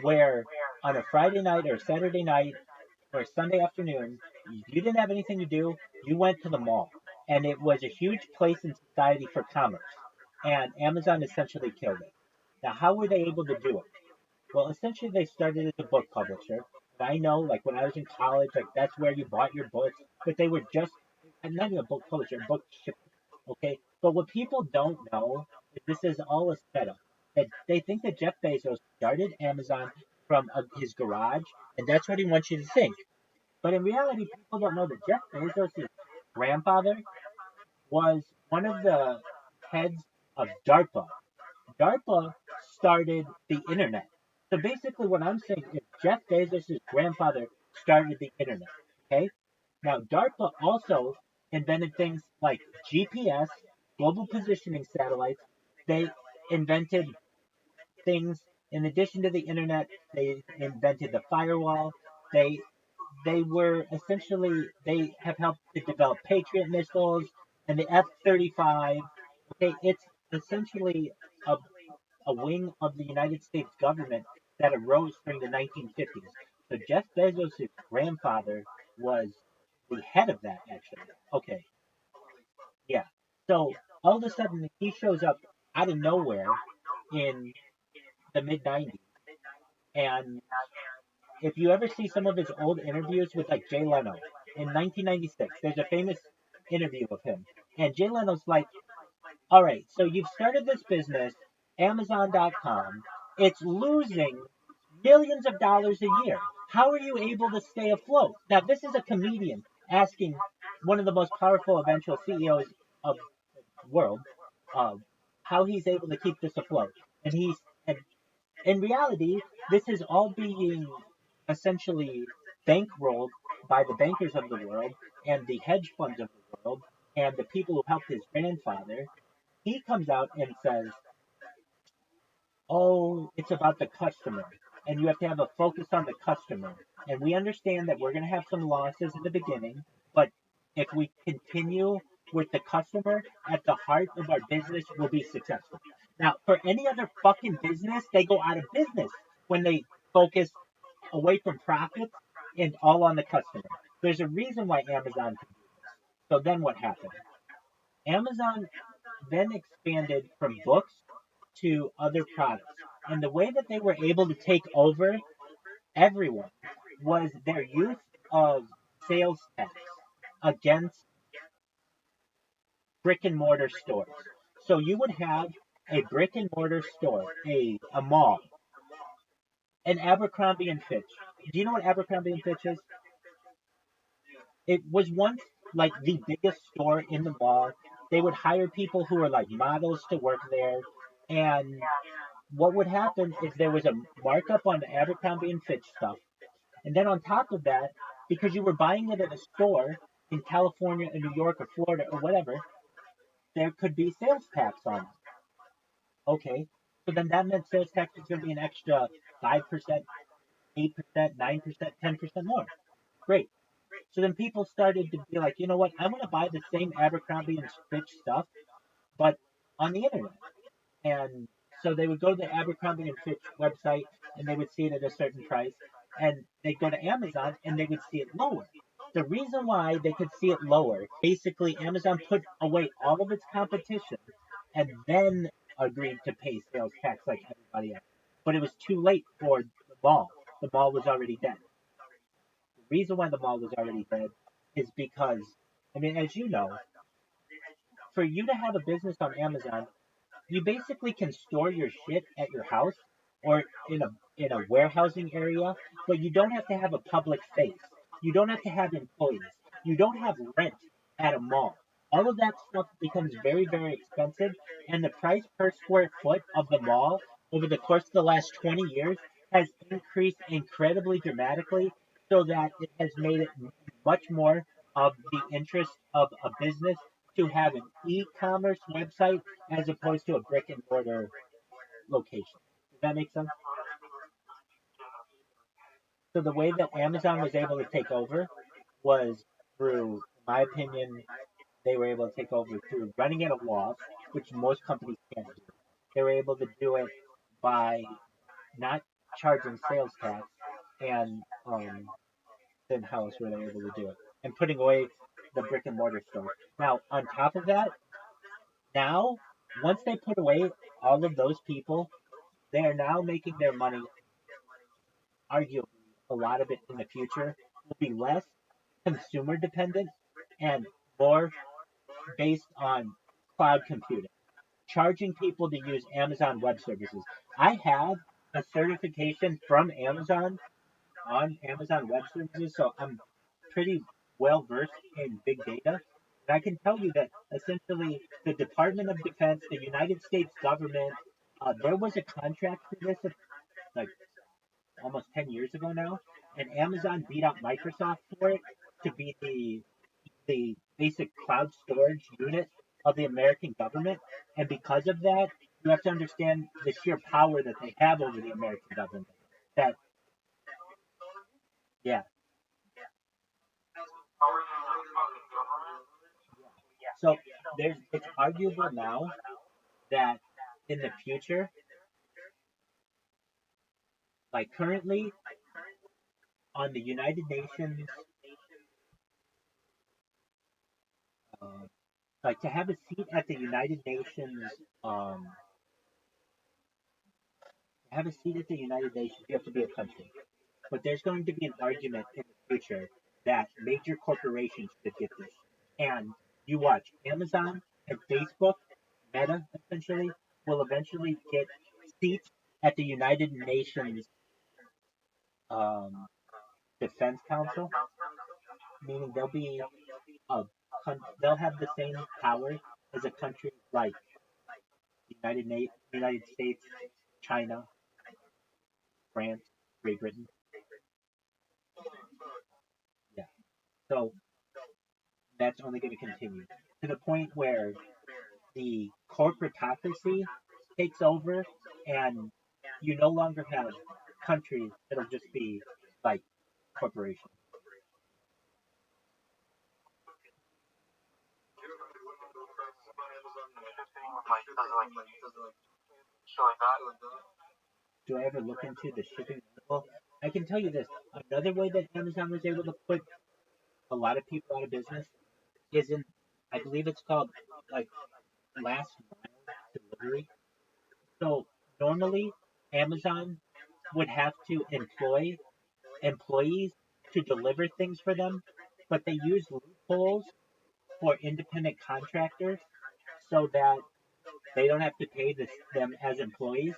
where on a Friday night or a Saturday night or a Sunday afternoon, you didn't have anything to do, you went to the mall. And it was a huge place in society for commerce. And Amazon essentially killed it. Now, how were they able to do it? Well, essentially, they started as a book publisher. And I know, like, when I was in college, like, that's where you bought your books. But they were just, not even a book publisher, a book shipper. Okay? But what people don't know is this is all a setup. That they think that Jeff Bezos started Amazon from his garage, and that's what he wants you to think. But in reality, people don't know that Jeff Bezos' grandfather was one of the heads of DARPA. DARPA started the internet. So basically, what I'm saying is Jeff Bezos' grandfather started the internet. Okay? Now, DARPA also invented things like GPS, global positioning satellites. They invented things in addition to the internet. They invented the firewall. They they were essentially they have helped to develop Patriot missiles and the F-35. Okay, it's essentially a a wing of the United States government that arose during the 1950s. So Jeff Bezos' grandfather was the head of that, actually. Okay, yeah. So all of a sudden he shows up out of nowhere in the mid 90s, and if you ever see some of his old interviews with like Jay Leno in 1996, there's a famous interview of him, and Jay Leno's like, "All right, so you've started this business, Amazon.com. It's losing millions of dollars a year. How are you able to stay afloat?" Now, this is a comedian asking one of the most powerful eventual CEOs of the world how he's able to keep this afloat. And in reality, this is all being essentially bankrolled by the bankers of the world and the hedge funds of the world and the people who helped his grandfather. He comes out and says, "Oh, it's about the customer, and you have to have a focus on the customer. And we understand that we're going to have some losses in the beginning, but if we continue with the customer at the heart of our business, we'll be successful." Now, for any other fucking business, they go out of business when they focus away from profits and all on the customer. There's a reason why Amazon can do this. So then what happened? Amazon then expanded from books to other products. And the way that they were able to take over everyone was their use of sales tax against brick and mortar stores. So you would have a brick and mortar store, a mall, an Abercrombie and Fitch. Do you know what Abercrombie and Fitch is? It was once like the biggest store in the mall. They would hire people who were like models to work there, and what would happen is there was a markup on the Abercrombie and Fitch stuff, and then on top of that, because you were buying it at a store in California or New York or Florida or whatever, there could be sales tax on it. Okay, so then that meant sales tax was going to be an extra 5%, 8%, 9%, 10% more. Great. So then people started to be like, you know what? I'm going to buy the same Abercrombie and Fitch stuff, but on the internet. And so they would go to the Abercrombie and Fitch website and they would see it at a certain price. And they'd go to Amazon and they would see it lower. The reason why they could see it lower, basically, Amazon put away all of its competition and then agreed to pay sales tax like everybody else. But it was too late for the mall. The mall was already dead. The reason why the mall was already dead is because, I mean, as you know, for you to have a business on Amazon, you basically can store your shit at your house or in a warehousing area, but you don't have to have a public face. You don't have to have employees. You don't have rent at a mall. All of that stuff becomes very, very expensive, and the price per square foot of the mall over the course of the last 20 years has increased incredibly dramatically, so that it has made it much more of the interest of a business to have an e-commerce website as opposed to a brick and mortar location. Does that make sense? So the way that Amazon was able to take over was through, in my opinion, they were able to take over through running at a loss, which most companies can't do. They were able to do it by not charging sales tax, and then how else were they able to do it? And putting away the brick and mortar store. Now, on top of that, now once they put away all of those people, they are now making their money. Arguably, a lot of it in the future will be less consumer dependent and more based on cloud computing, charging people to use Amazon Web Services. I have a certification from Amazon on Amazon Web Services, so I'm pretty well versed in big data, and I can tell you that essentially the Department of Defense, the United States government, there was a contract for this like almost 10 years ago now, and Amazon beat out Microsoft for it to be the basic cloud storage unit of the American government. And because of that, you have to understand the sheer power that they have over the American government. That, yeah. So it's arguable now that in the future, like currently on the United Nations, uh, like to have a seat at the United Nations, um, to have a seat at the United Nations, you have to be a country. But there's going to be an argument in the future that major corporations should get this. And you watch Amazon and Facebook, Meta essentially, will eventually get seats at the United Nations um, Defense Council, meaning a they'll have the same power as a country like United States, China, France, Great Britain. Yeah. So that's only going to continue to the point where the corporatocracy takes over and you no longer have countries. It'll just be like corporations. Do I ever look into the shipping? Well, I can tell you this. Another way that Amazon was able to put a lot of people out of business is in, I believe it's called like last mile delivery. So normally Amazon would have to employ employees to deliver things for them, but they use loopholes for independent contractors so that they don't have to pay them as employees,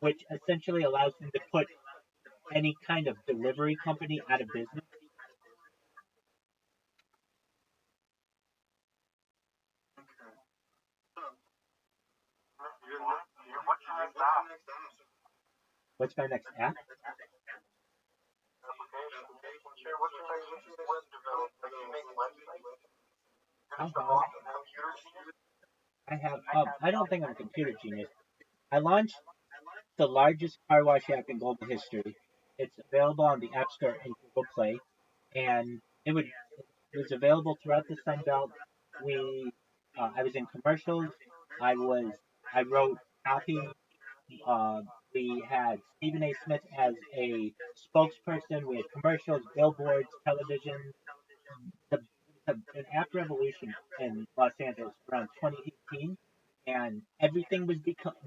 which essentially allows them to put any kind of delivery company out of business. What's my next app? I have. I don't think I'm a computer genius. I launched the largest car wash app in global history. It's available on the App Store and Google Play, and it was available throughout the Sun Belt. I was in commercials. I wrote copy. Uh, we had Stephen A. Smith as a spokesperson. We had commercials, billboards, television. The, an app revolution in Los Angeles around 2018, and everything was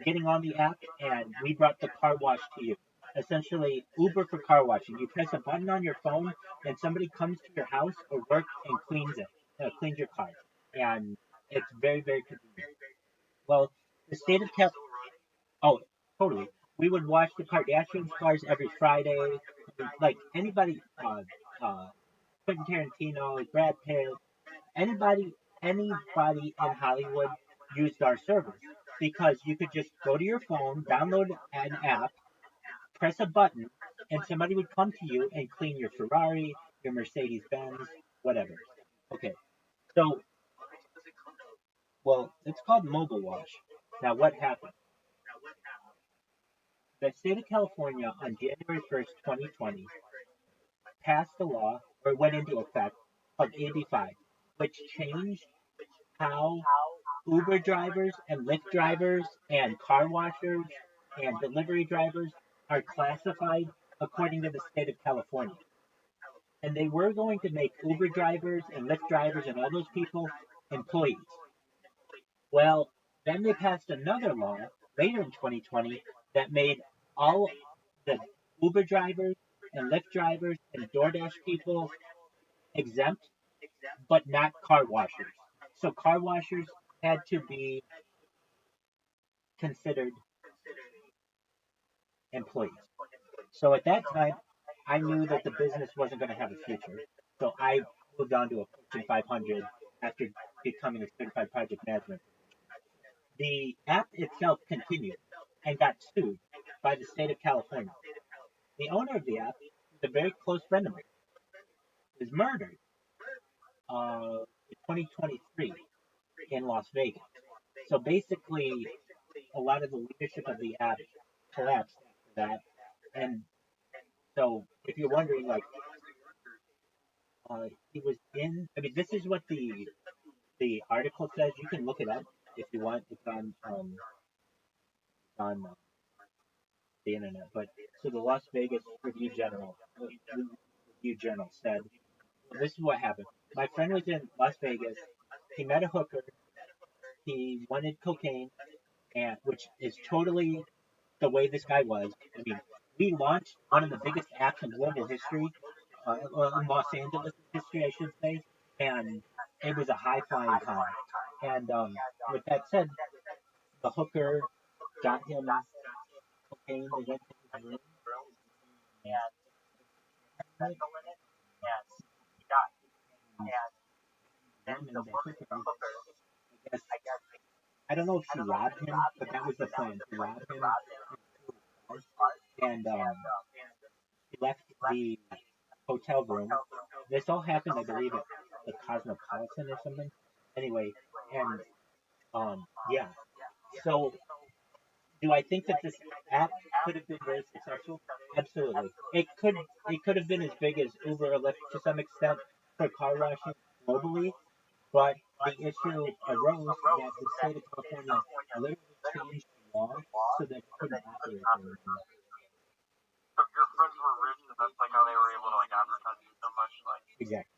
getting on the app, and we brought the car wash to you. Essentially, Uber for car washing. You press a button on your phone, and somebody comes to your house or work and cleans your car, and it's very, very convenient. Well, the state of Cal. Oh, totally. We would wash the Kardashians' cars every Friday. Like anybody, Quentin Tarantino, Brad Pitt, anybody in Hollywood used our service because you could just go to your phone, download an app, press a button, and somebody would come to you and clean your Ferrari, your Mercedes Benz, whatever. Okay, so well, it's called Mobile Wash. Now, what happened? The state of California on January 1st, 2020, passed a law or went into effect of AB5, which changed how Uber drivers and Lyft drivers and car washers and delivery drivers are classified according to the state of California. And they were going to make Uber drivers and Lyft drivers and all those people employees. Well, then they passed another law later in 2020 that made all the Uber drivers and Lyft drivers and DoorDash people exempt, but not car washers. So car washers had to be considered employees. So at that time, I knew that the business wasn't going to have a future. So I moved on to a Fortune 500 after becoming a certified project management. The app itself continued and got sued by the state of California. The owner of the app was a very close friend of mine. Was murdered in 2023 in Las Vegas. So basically, a lot of the leadership of the app collapsed after that. And so, if you're wondering, like, he was in. I mean, this is what the article says. You can look it up if you want. It's on the internet. But so the Las Vegas Review Journal said, well, this is what happened. My friend was in Las Vegas. He met a hooker. He wanted cocaine, and which is totally the way this guy was. I mean, we launched one of the biggest apps in global history, in Los Angeles history, I should say, and it was a high flying time. And with that said, the hooker got him cocaine. They went to his room and the hooker, I guess, I don't know if she robbed him, but that was the plan. She robbed him and she left the hotel room. This all happened, I believe, at the Cosmopolitan or something. Anyway, and yeah. So, do I think that this app could have been very successful? Absolutely. It could have been as big as Uber or Lyft to some extent for car washing globally, but the issue arose that the state of California literally changed the law so that it couldn't operate there anymore. So your friends were rich, and that's like how they were able to like advertise you so much, like. Exactly.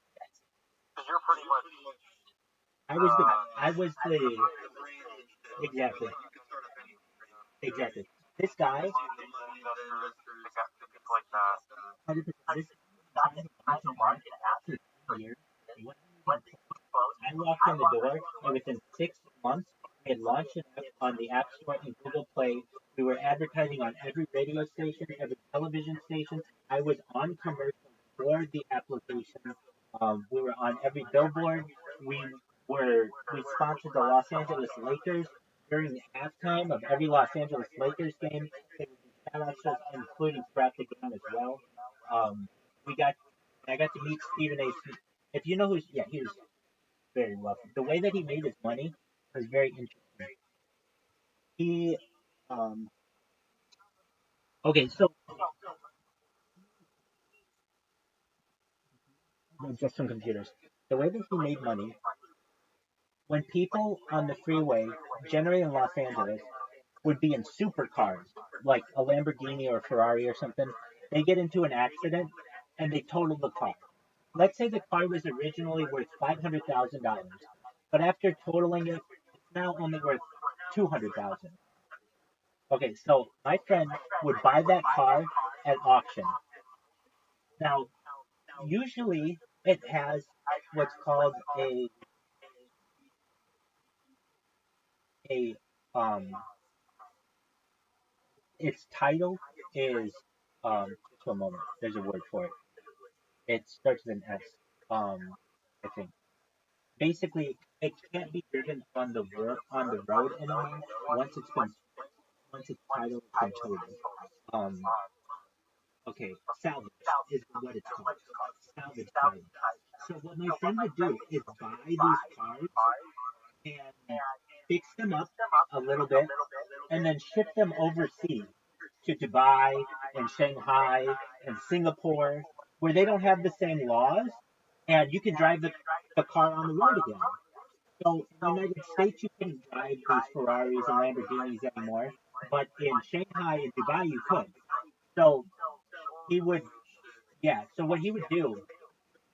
Because you're pretty much. I was the exactly. Exactly. This guy, Investors, the people like that. 100%. This guy has launch an app for 10 years. What I walked in the door, and within 6 months, we had launched an app on the App Store and Google Play. We were advertising on every radio station, every television station. I was on commercials for the application. We were on every billboard. We sponsored the Los Angeles Lakers during the halftime of every Los Angeles Lakers game. There would be shout-out shows, including throughout the game as well. We got I got to meet Stephen A. Smith. If you know who's, yeah, he was very wealthy. The way that he made his money was very interesting. He, okay, so just some computers. The way that he made money, when people on the freeway, generally in Los Angeles, would be in supercars, like a Lamborghini or Ferrari or something, they get into an accident and they total the car. Let's say the car was originally worth $500,000, but after totaling it, it's now only worth $200,000. Okay, so my friend would buy that car at auction. Now, usually it has what's called a its title is just one moment. There's a word for it. It starts with an S. I think. Basically, it can't be driven on the road anymore once its title has been totaled. Um, okay, salvage is what it's called. Salvage title. So what my friend would do is buy these cars and fix them up a little bit, and then ship them overseas to Dubai and Shanghai and Singapore, where they don't have the same laws, and you can drive the car on the road again. So in the United States, you couldn't drive these Ferraris and Lamborghinis anymore, but in Shanghai and Dubai, you could. So he would, yeah. So what he would do,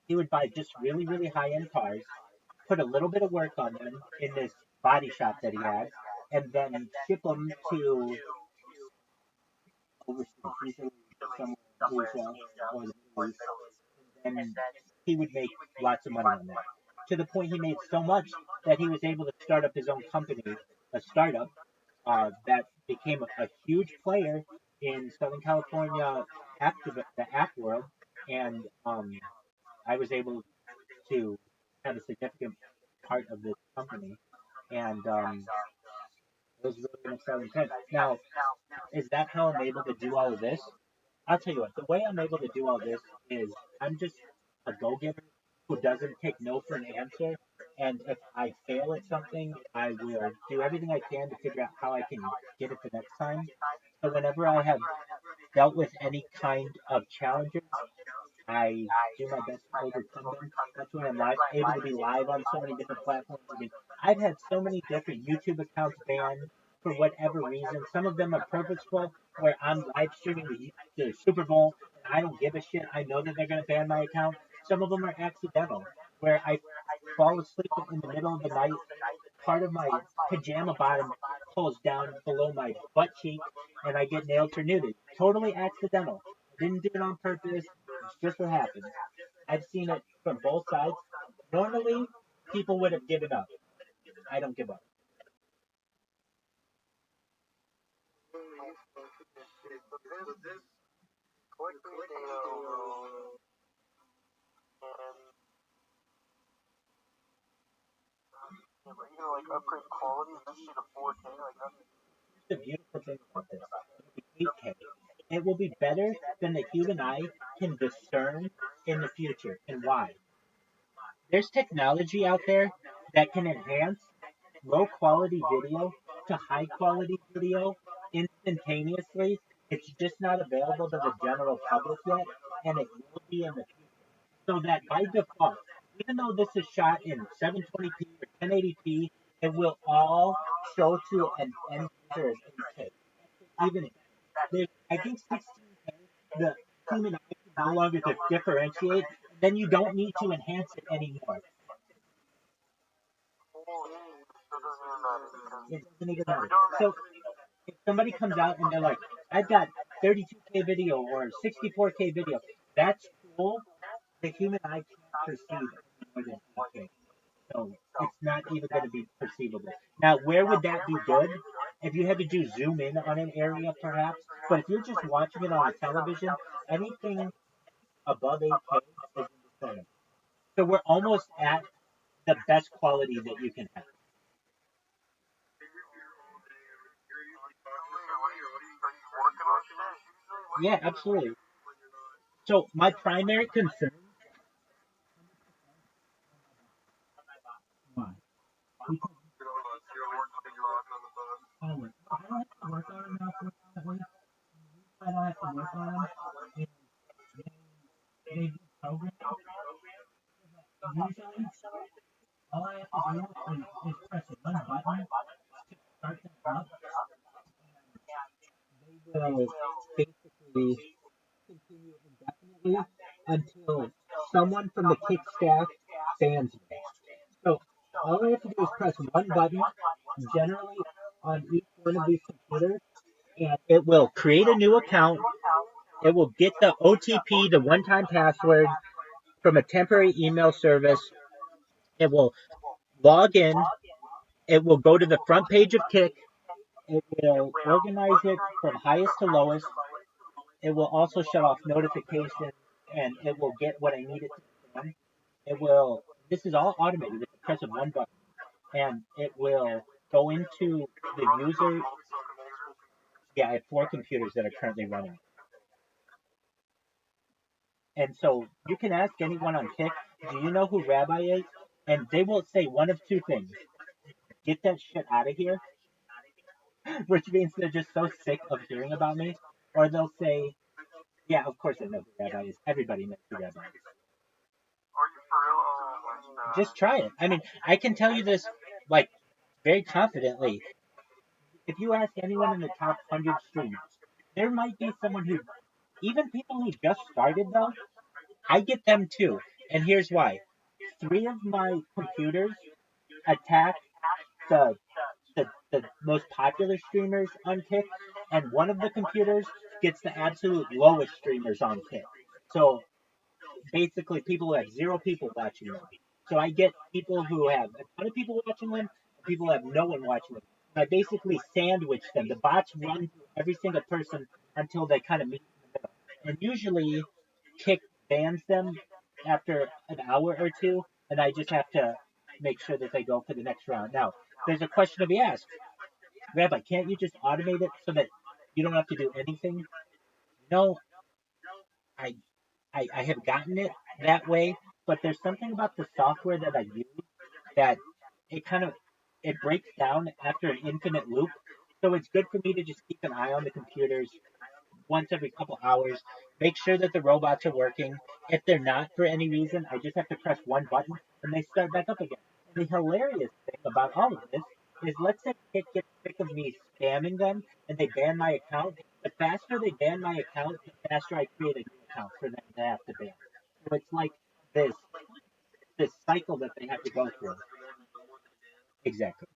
he would buy just really, really high-end cars, put a little bit of work on them in this body shop that he had, and then ship them to overseas, usually somewhere in Asia or the Middle East, and he would make lots of money on that. To the point he made so much that he was able to start up his own company, a startup that became a huge player in Southern California the app world, and I was able to have a significant part of this company, and it was really an exciting time. Now, is that how I'm able to do all of this? I'll tell you what, the way I'm able to do all this is I'm just a go getter who doesn't take no for an answer. And if I fail at something, I will do everything I can to figure out how I can get it the next time. So whenever I have dealt with any kind of challenges, I do my best to overcome them. That's why I'm able to be live on so many different platforms. I mean, I've had so many different YouTube accounts banned for whatever reason. Some of them are purposeful, where I'm live streaming the Super Bowl and I don't give a shit. I know that they're going to ban my account. Some of them are accidental, where I fall asleep in the middle of the night, part of my pajama bottom pulls down below my butt cheek, and I get nailed for nudity. Totally accidental. I didn't do it on purpose. It's just what happens. I've seen it from both sides. Normally, people would have given up. I don't give up. So this collecting data overall, and yeah, but you gonna like upgrade quality? Is this shit a 4K? Like that's The beautiful thing about this, it'll be 8K. It will be better than the human eye can discern in the future. And why? There's technology out there that can enhance low quality video to high quality video instantaneously. It's just not available to the general public yet, and it will be in the future. So that by default, even though this is shot in 720p or 1080p, it will all show to an end user as 8K. Even I think 16K, the human eye can no longer differentiate. Then you don't need to enhance it anymore. It doesn't even matter. So if somebody comes out and they're like, I've got 32K video or 64K video, that's cool. The human eye can't perceive more than 8K. So it's not even going to be perceivable. Now, where would that be good? If you had to do zoom in on an area, perhaps. But if you're just watching it on a television, anything above 8K is indiscernible. So we're almost at the best quality that you can have. Yeah, absolutely. So my primary concern. Why? Because I don't have to work on them now for that way. I don't have to work on them. And they do programming. Usually, all I have to do is press one button to start them up. They will basically continue indefinitely until someone from the Kick staff bans me. So all I have to do is press one button, generally on each one of these computers, and it will create a new account. It will get the OTP, the one-time password, from a temporary email service. It will log in. It will go to the front page of Kick. It will organize it from highest to lowest. It will also shut off notifications, and it will get what I need it to do. It will. This is all automated with the press of one button, and it will go into the user. Yeah, I have 4 computers that are currently running. And so you can ask anyone on Kick, do you know who Rabbi is? And they will say one of two things. Get that shit out of here, which means they're just so sick of hearing about me. Or they'll say, yeah, of course I know who Rabbi is. Everybody knows who Rabbi is. Just try it. I mean, I can tell you this, like, very confidently. If you ask anyone in the top 100 streams, there might be someone who, even people who just started though, I get them too. And here's why. 3 of my computers attack the the most popular streamers on Kick, and one of the computers gets the absolute lowest streamers on Kick. So basically, people who have 0 people watching them. So I get people who have a ton of people watching them, and people who have no one watching them. And I basically sandwich them. The bots run through every single person until they kind of meet in the middle. And usually, Kick bans them after an hour or two, and I just have to make sure that they go for the next round. Now, there's a question to be asked. Rabbi, can't you just automate it so that you don't have to do anything? No, I, I have gotten it that way, but there's something about the software that I use that it kind of it breaks down after an infinite loop. So it's good for me to just keep an eye on the computers once every couple hours, make sure that the robots are working. If they're not for any reason, I just have to press one button and they start back up again. And the hilarious thing about all of this is let's say it gets sick of me spamming them and they ban my account. The faster they ban my account, the faster I create a new account for them to have to ban. So it's like this this cycle that they have to go through. Exactly.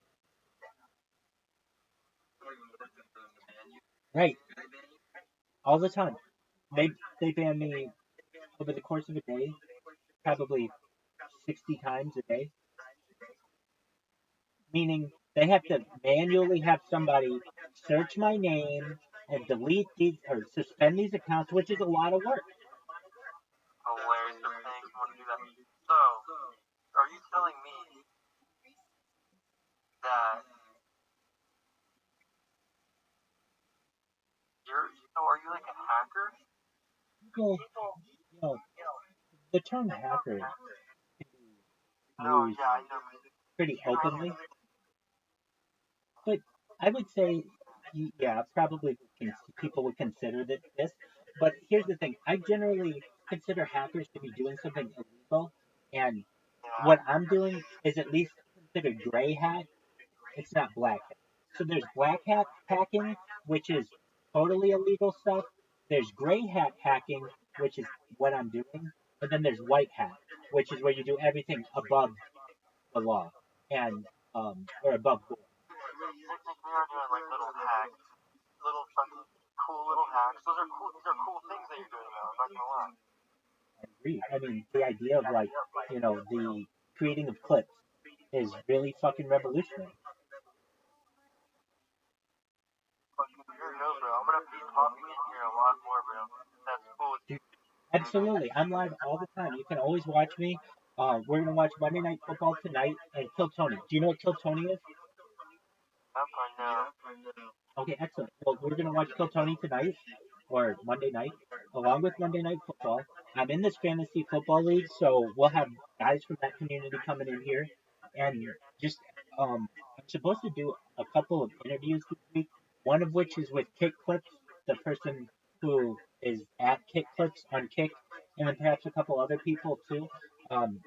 Right. All the time. They ban me over the course of a day, probably 60 times a day, meaning they have to manually have somebody search my name and delete these or suspend these accounts, which is a lot of work. Hilarious of paying someone to do that. So, are you telling me that are you like a hacker? Well, you know, the term hacker can be No, used yeah, I know. pretty openly, but I would say, yeah, probably people would consider this. But here's the thing: I generally consider hackers to be doing something illegal, and Yeah. what I'm doing is at least considered gray hat. It's not black hat. So there's black hat hacking, which is totally illegal stuff. There's gray hat hacking, which is what I'm doing, and then there's white hat, which is where you do everything above the law and or above board. They are doing like little hacks, little fucking cool little hacks. Those are cool. These are cool things that you're doing though. I'm not gonna lie. I agree. I mean, the idea of like the creating of clips is really fucking revolutionary. Fucking, here you go, bro. I'm gonna be popping in here a lot more, bro. That's cool with you. Absolutely. I'm live all the time. You can always watch me. We're going to watch Monday Night Football tonight and Kill Tony. Do you know what Kill Tony is? Yep, I know. Okay, excellent. Well, we're going to watch Kill Tony tonight or Monday night, along with Monday Night Football. I'm in this fantasy football league, so we'll have guys from that community coming in here. And just, I'm supposed to do a couple of interviews this week, one of which is with Kick Clips, the person who is at Kick Clips on Kick, and then perhaps a couple other people too.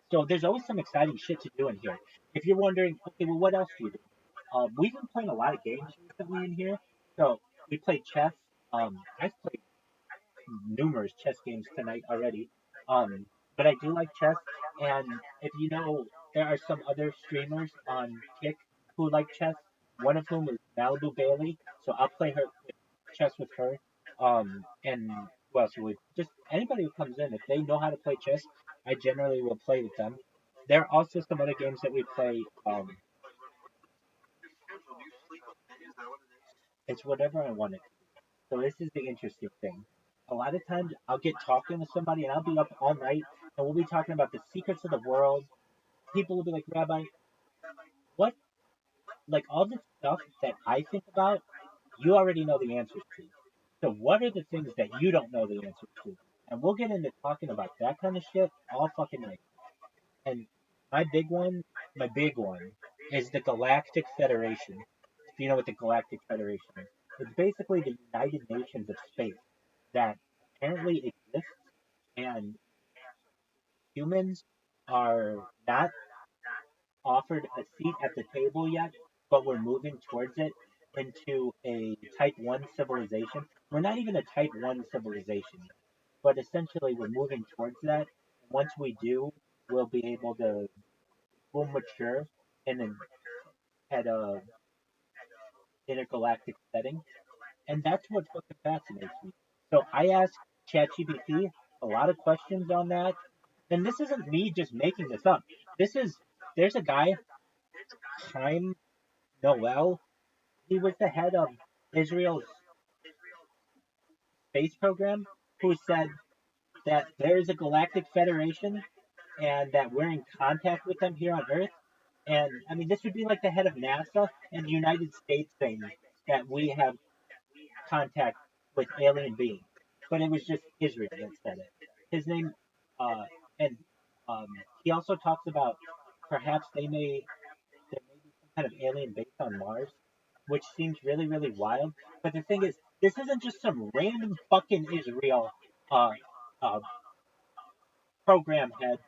So there's always some exciting shit to do in here. If you're wondering, okay, well, what else do you do? We've been playing a lot of games recently in here. So we played chess. I've played numerous chess games tonight already. But I do like chess. And if you know, there are some other streamers on Kick who like chess. One of whom is Malibu Bailey. So I'll play her chess with her. And well, so we just anybody who comes in, if they know how to play chess, I generally will play with them. There are also some other games that we play. It's whatever I want it to be. So this is the interesting thing. A lot of times I'll get talking to somebody and I'll be up all night and we'll be talking about the secrets of the world. People will be like, Rabbi, what, like all the stuff that I think about, you already know the answers to. So what are the things that you don't know the answers to? And we'll get into talking about that kind of shit all fucking night. And my big one is the Galactic Federation. If you know what the Galactic Federation is, it's basically the United Nations of space that apparently exists, and humans are not offered a seat at the table yet, but we're moving towards it into a Type 1 civilization. We're not even a Type 1 civilization yet, but essentially we're moving towards that. Once we do, we'll be able to will mature in an at a intergalactic setting, and that's what fucking fascinates me. So I asked ChatGPT a lot of questions on that, and this isn't me just making this up. There's a guy, Chaim Noel. He was the head of Israel's space program, who said that there is a galactic federation and that we're in contact with them here on Earth. And I mean, this would be like the head of NASA and the United States saying that we have contact with alien beings. But it was just Israel that said it. His name, and he also talks about perhaps there may be some kind of alien base on Mars, which seems really, really wild. But the thing is, this isn't just some random fucking Israel uh, uh, program head.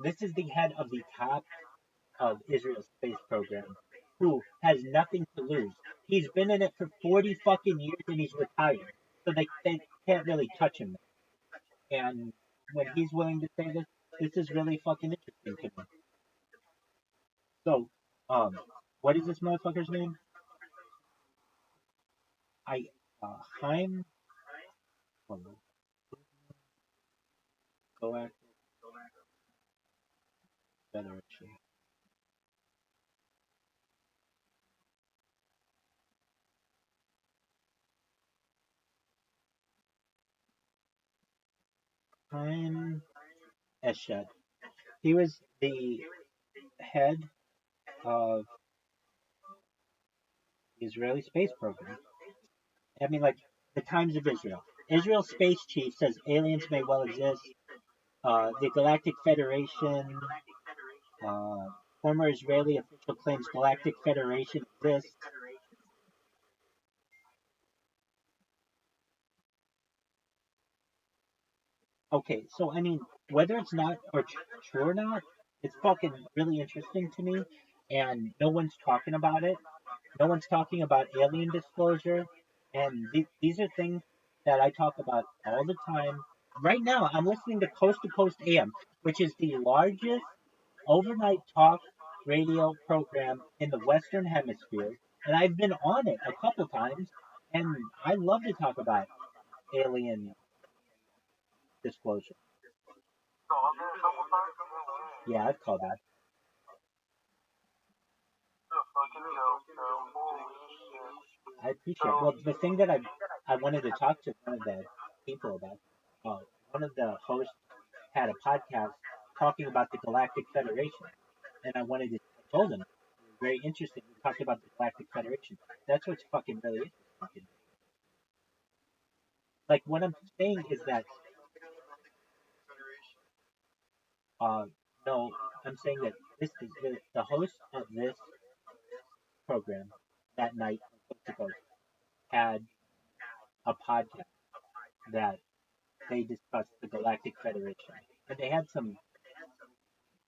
This is the head of the top of Israel's space program, who has nothing to lose. He's been in it for 40 fucking years and he's retired. So they can't really touch him. And when he's willing to say this, this is really fucking interesting to me. So, what is this motherfucker's name? Heim. Galactic Federation. Chaim Eshed. He was the head of the Israeli space program. I mean, like, the Times of Israel. Israel's space chief says aliens may well exist. The Galactic Federation, former Israeli official claims Galactic Federation exists. Okay, so I mean, whether it's not or true or not, it's fucking really interesting to me, and no one's talking about it. No one's talking about alien disclosure, and these are things that I talk about all the time. Right now, I'm listening to Coast AM, which is the largest overnight talk radio program in the Western Hemisphere, and I've been on it a couple times, and I love to talk about alien disclosure. Yeah, I've called that. I appreciate it. Well, the thing that I wanted to talk to one of the people about, one of the hosts had a podcast talking about the Galactic Federation, and I told him, it was very interesting. We talked about the Galactic Federation. That's what's fucking really interesting. Like, what I'm saying is that, no, I'm saying that this is the host of this program that night on Coast to Coast had a podcast that they discussed the Galactic Federation, and they had some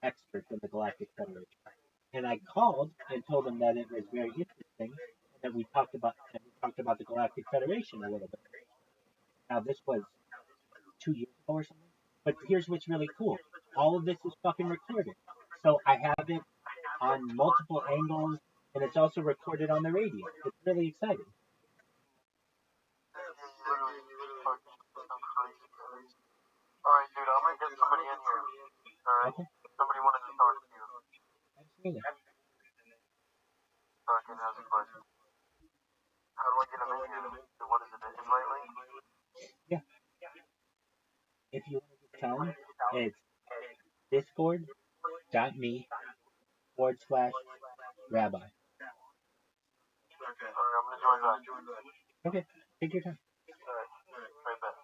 experts in the Galactic Federation. And I called and told them that it was very interesting, and that we talked about the Galactic Federation a little bit. Now this was 2 years ago or something. But here's what's really cool: all of this is fucking recorded, so I have it on multiple angles, and it's also recorded on the radio. It's really exciting. Alright, dude, I'm gonna get somebody in here. Alright? Okay. Somebody wanted to talk to you. Absolutely. Okay, that's a question. How do I get them in here? What is it, an invite link? Yeah. If you want to tell them, it's discord.me/rabbi. Alright, I'm gonna join back. Okay, take your time. Alright, right back.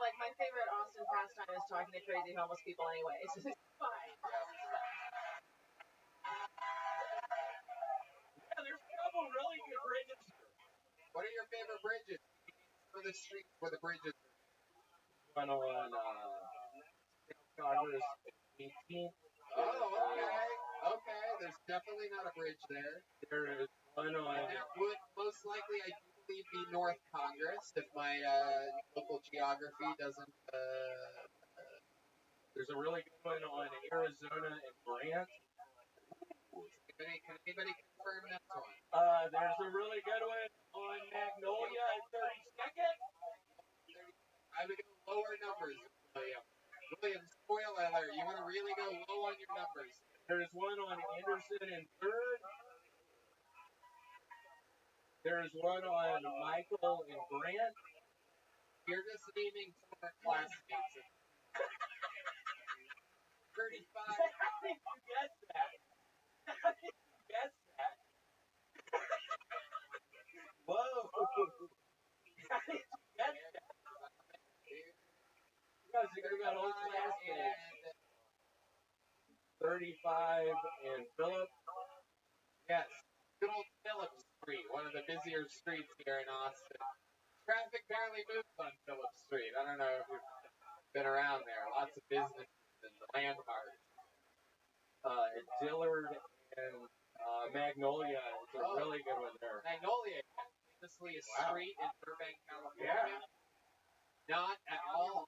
like my favorite Austin pastime is talking to crazy homeless people anyway. So it's fine. Yeah, there's a couple really good bridges. What are your favorite bridges? For the streets where the bridges are. One on Congress 18th. Oh, okay. Okay. There's definitely not a bridge there. There is one on. And that would most likely, I do believe, be North Congress if my local geography doesn't. There's a really good one on Arizona and Grant. Can anybody confirm that one? There's a really good one on Magnolia and 32nd. I would go lower numbers, William. William, spoiler alert. You want to really go low on your numbers. There's one on Anderson and 3rd. There's one on Michael and Grant. You're just naming former classmates. 35. How did you guess that? How did you guess that? Whoa. How did you guess that? You guys think about old classmates. 35 and Philip. Yes. Good old Phillips Street, one of the busier streets here in Austin. Traffic barely moves on Phillips Street. I don't know if you've been around there. Lots of businesses and landmarks. Dillard and Magnolia is a really good one there. Magnolia, famously a street in Burbank, California. Yeah. Not at all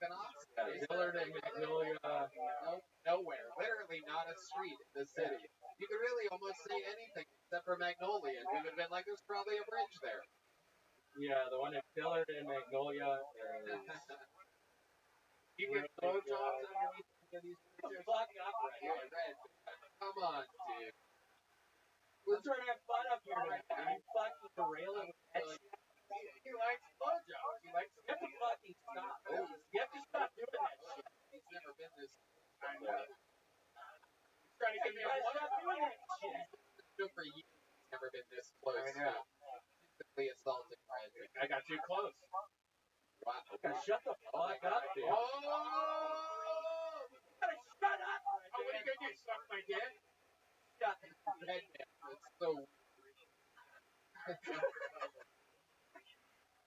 in Austin. Dillard and Magnolia. Nowhere. Literally not a street in the city. You could really almost say anything except for Magnolia, and we would have been like, there's probably a bridge there. Yeah, the one at Dillard and Magnolia is. You get blowjobs underneath these bridges. Fuck up right here. Come on, dude. We're trying to have fun up here tonight. You fucking derail it with that shit. He likes blowjobs. He likes You have to fucking stop. You have to stop doing that shit. He's never been this. He's trying to get me to stop doing that shit. Good for you. He's never been this close. I know. Physically assaulting Bradley. I got too close. Wow. Okay, shut the fuck up, dude. Oh! You gotta shut up. Oh, what are you gonna do? Suck my dick? Shut Head man. It's so weird.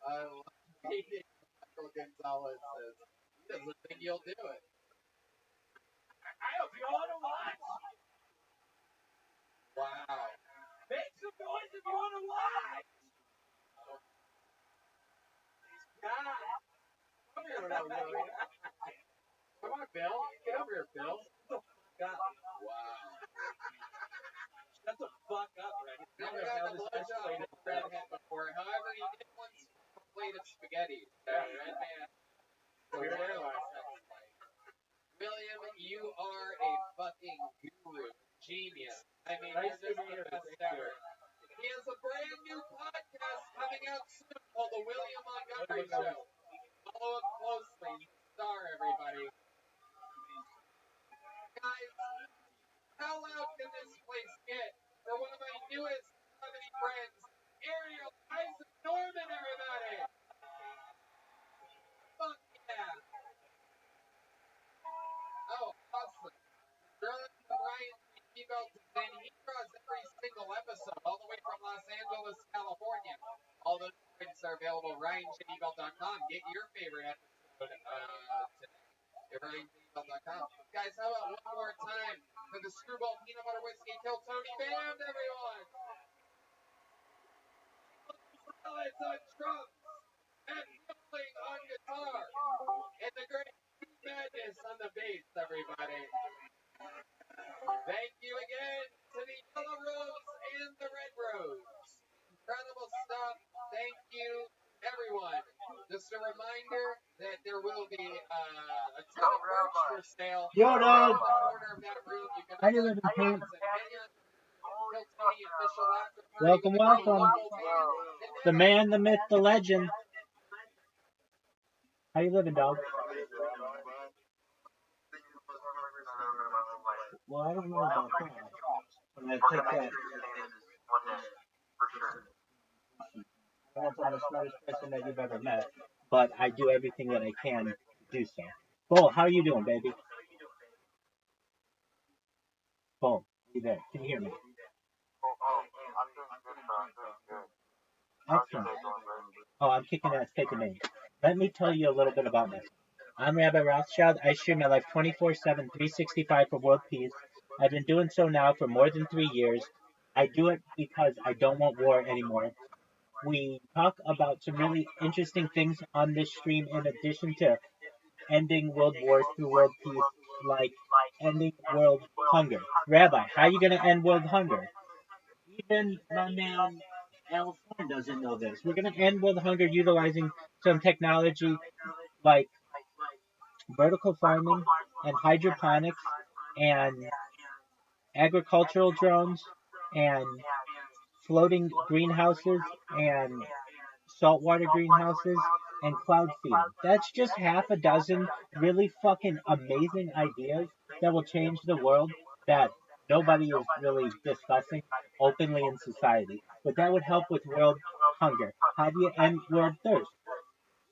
I love it. Michael Gonzalez says he doesn't think you'll do it. I hope you all want to watch. Wow. Make some noise if you want to watch. God. Come here, little Willie. Come on, Bill. Get over here, Bill. God. Wow. Shut the fuck up, Red. Never got the blowjob with redhead before. However, he did once a plate of spaghetti. Red man. Weird airline. William, you are a fucking guru. Genius. I mean, Nice you're to just meet the you. best Thank ever. He has a brand new podcast coming out soon called The William Montgomery William Show. Follow him closely. He's a star, everybody. Guys, how loud can this place get for one of my newest comedy friends, Ariel Isaac Norman, everybody? Fuck yeah. Oh, awesome. Jonathan Ryan Seabelt and he draws every single episode, all the way from Los Angeles, California. All those prints are available at RyanJBelt.com. Get your favorite episode today at RyanJBelt.com. Guys, how about one more time for the Screwball Peanut Butter Whiskey Kill Tony Band, everyone? Morales on drums, and Kipling on guitar, and the great Madness on the bass, everybody. Thank you again to the Yellow Rose and the Red Rose. Incredible stuff. Thank you, everyone. Just a reminder that there will be a ton of merch for sale. Yo, In dog. the corner of that room, you can How you order living, Pete? tickets and hang out. Kill Tony official after party Welcome, with the great welcome. local band. The man, the myth, the legend. How you living, dog? Well, I don't know about that. But I take that. That's not the smartest person that you've ever met. but I do everything that I can to do so. Bull, how are you doing, baby? Bull, are you there? Can you hear me? I'm doing good, sir. I'm doing good. How's your Excellent. day going, man? Oh, I'm kicking ass, taking names. Let me tell you a little bit about myself. I'm Rabbi Rothschild. I stream my life 24/7, 365 for world peace. I've been doing so now for more than 3 years. I do it because I don't want war anymore. We talk about some really interesting things on this stream in addition to ending world wars through world peace, like ending world hunger. Rabbi, how are you going to end world hunger? Even my man Al Thorne doesn't know this. We're going to end world hunger utilizing some technology like vertical farming and hydroponics and agricultural drones and floating greenhouses and saltwater greenhouses and cloud seeding. That's just half a dozen really fucking amazing ideas that will change the world that nobody is really discussing openly in society. But that would help with world hunger. How do you end world thirst?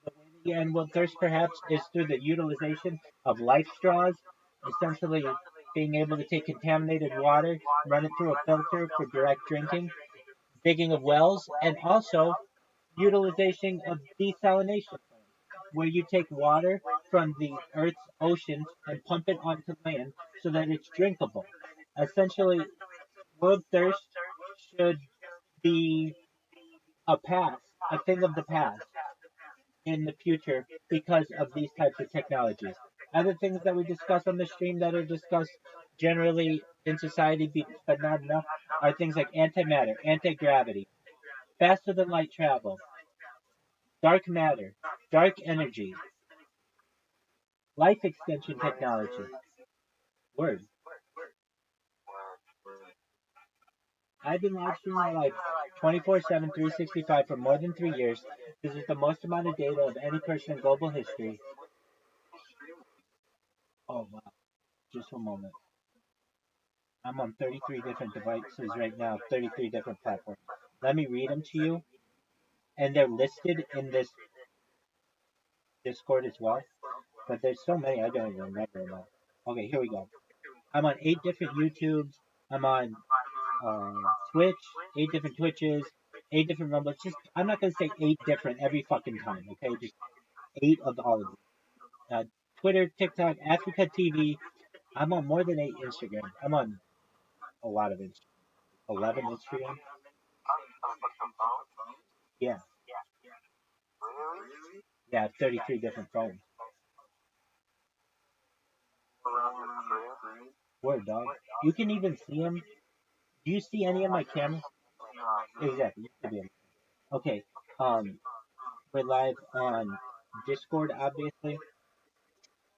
The way that you end world thirst perhaps is through the utilization of life straws, essentially being able to take contaminated water, run it through a filter for direct drinking, digging of wells, and also utilization of desalination, where you take water from the Earth's oceans and pump it onto land so that it's drinkable. Essentially, world thirst should be a thing of the past in the future because of these types of technologies. Other things that we discuss on the stream that are discussed generally in society, but not enough, are things like antimatter, anti-gravity, faster than light travel, dark matter, dark energy, life extension technology. Word. I've been live streaming my life 24/7, 365 for more than 3 years. This is the most amount of data of any person in global history. Oh, wow. Just one moment. I'm on 33 different devices right now, 33 different platforms. Let me read them to you. And they're listed in this Discord as well. But there's so many, I don't even remember them all. Okay, here we go. I'm on 8 different YouTubes. I'm on Twitch, 8 different Twitches, 8 different Rumbles. Just, I'm not going to say 8 different every fucking time, okay? Just 8 of all of them. Twitter, TikTok, Africa TV. I'm on more than 8 Instagram. I'm on a lot of Instagram. 11 Instagram. Yeah. Yeah, I have 33 different phones. Word, dog. You can even see them. Do you see any of my cameras? Exactly. You should be able to. Okay. We're live on Discord, obviously.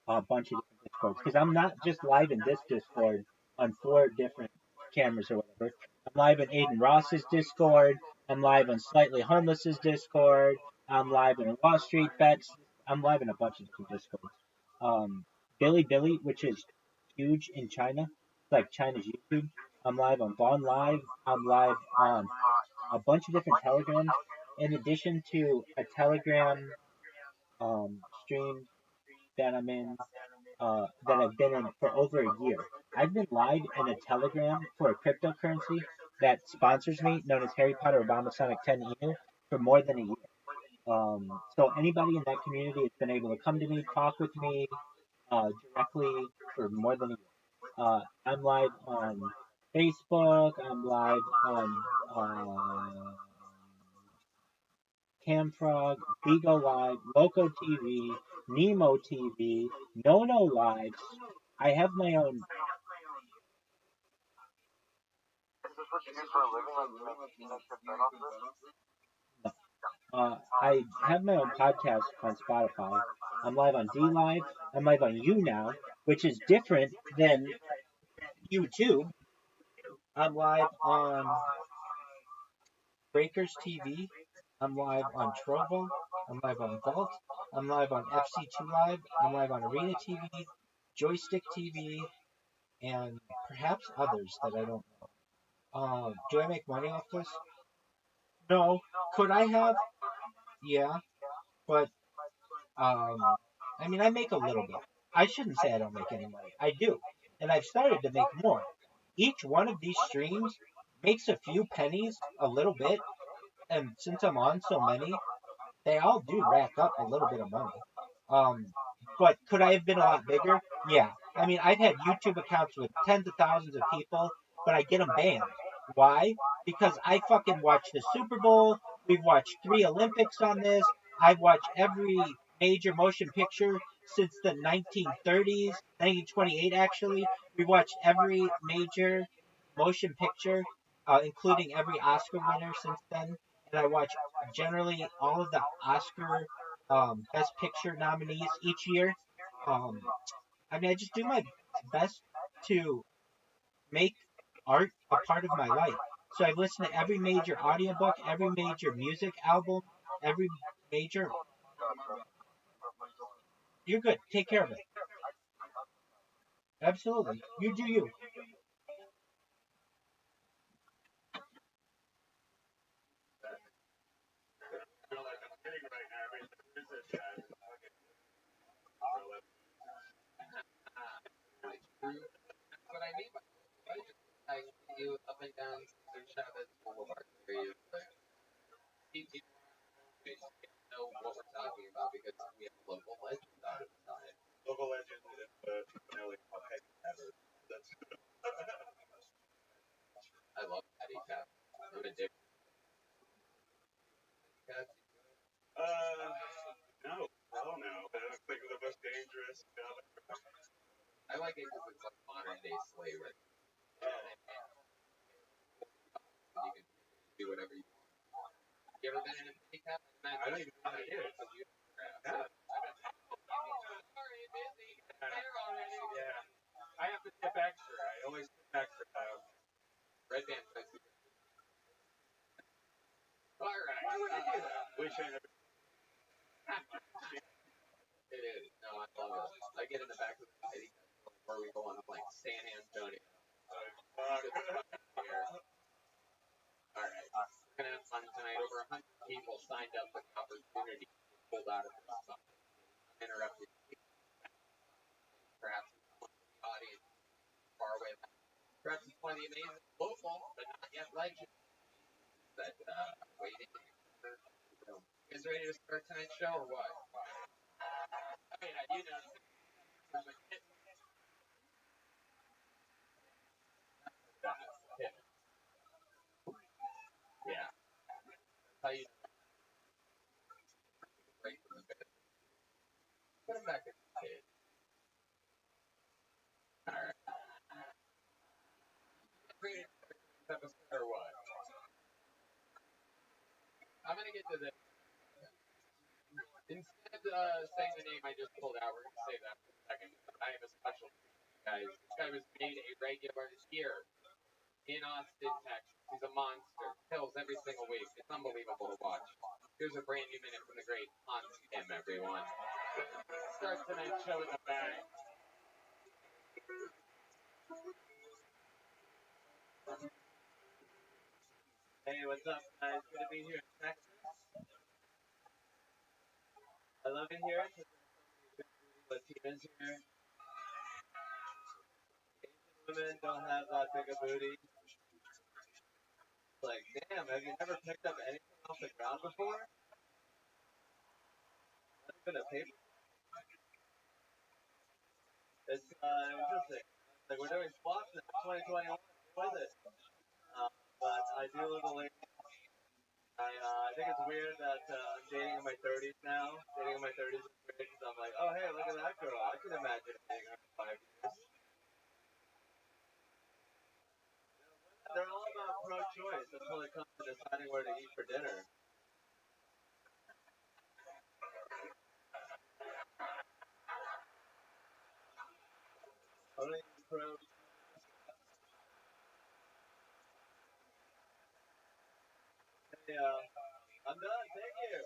A bunch of different Discords. Because I'm not just live in this Discord on 4 different cameras or whatever. I'm live in Aiden Ross's Discord. I'm live on Slightly Homeless's Discord. I'm live in Wall Street Bets. I'm live in a bunch of different Discords. Billy, which is huge in China. It's like China's YouTube. I'm live on Vaughn Live. I'm live on a bunch of different Telegrams. In addition to a Telegram stream that I'm in, that I've been in for over a year. I've been live in a Telegram for a cryptocurrency that sponsors me, known as Harry Potter Obama Sonic 10 Emu, for more than a year. So anybody in that community has been able to come to me, talk with me directly for more than a year. I'm live on Facebook. I'm live on Camfrog, Bigo Live, Loco TV, Nemo TV, Nono Lives. I have my own. I have my own podcast on Spotify. I'm live on D Live. I'm live on You Now, which is different than YouTube. I'm live on Breakers TV. I'm live on Trovo. I'm live on Vault. I'm live on FC2 Live. I'm live on Arena TV, Joystick TV, and perhaps others that I don't know. Do I make money off this? No. Could I have? Yeah. But I mean, I make a little bit. I shouldn't say I don't make any money. I do. And I've started to make more. Each one of these streams makes a few pennies, a little bit. And since I'm on so many, they all do rack up a little bit of money. But could I have been a lot bigger? Yeah. I mean, I've had YouTube accounts with tens of thousands of people, but I get them banned. Why? Because I fucking watch the Super Bowl. We've watched 3 Olympics on this. I've watched every major motion picture since the 1930s, 1928 actually. We've watched every major motion picture, including every Oscar winner since then. And I watch generally all of the Oscar Best Picture nominees each year. Um, I mean, I just do my best to make art a part of my life. So I've listened to every major audiobook, every major music album, every major. You're good. Take care of it. Absolutely. You do you. Like I'm sitting right now, I mean, this is that's what I mean by legend. I see you up and down Cesar Chavez Boulevard. Where you people know what we're talking about because we have local legends on the side. Local legend is finale called Heavy Ever. That's I love Patty Cap. I'm addicted to Cat. No, hell no. It's like the most dangerous job ever. I like it because it's like modern day slavery. You can do whatever you want. You ever been in a pity cap? I don't even know what it is. Yeah. Sorry, busy. There already. Yeah. I have to tip extra. I always tip extra. Red band says. All right. Why would I do that? Wish I never. It is. No, I love it. I get in the back of the pity cap where we go on like San Antonio. All right. We're gonna have fun tonight. Over 100 people signed up for the opportunity to be pulled out of their song. Interrupted. Perhaps someone in the audience far away. Perhaps it's one of the amazing local, but not yet legend that waiting. You guys ready to start tonight's show or what? I mean, you know, yeah. How you break from the bed? Put him back in the cage. All right. Ready to start tonight's episode or what? I'm gonna get to this. Instead of saying the name I just pulled out, we're gonna save that for a second. I have a special guys. This guy was made a regular here in Austin, Texas. He's a monster. Kills every single week. It's unbelievable to watch. Here's a brand new minute from the great Hans Kim, everyone. Start tonight's show in the bag. Hey, what's up, guys? Good to be here in Texas. I love it here. Latinas here. Asian women don't have that big a booty. Like, damn, have you never picked up anything off the ground before? Not even a paper. It's interesting. Like, we're doing squats in 2021. What is it? But I do live a late. I think it's weird that I'm dating in my 30s now. Dating in my 30s is weird because I'm like, oh, hey, look at that girl. I can imagine dating her in 5 years. They're all about pro-choice until it comes to deciding where to eat for dinner. Only pro. Hey, I'm done. Thank you.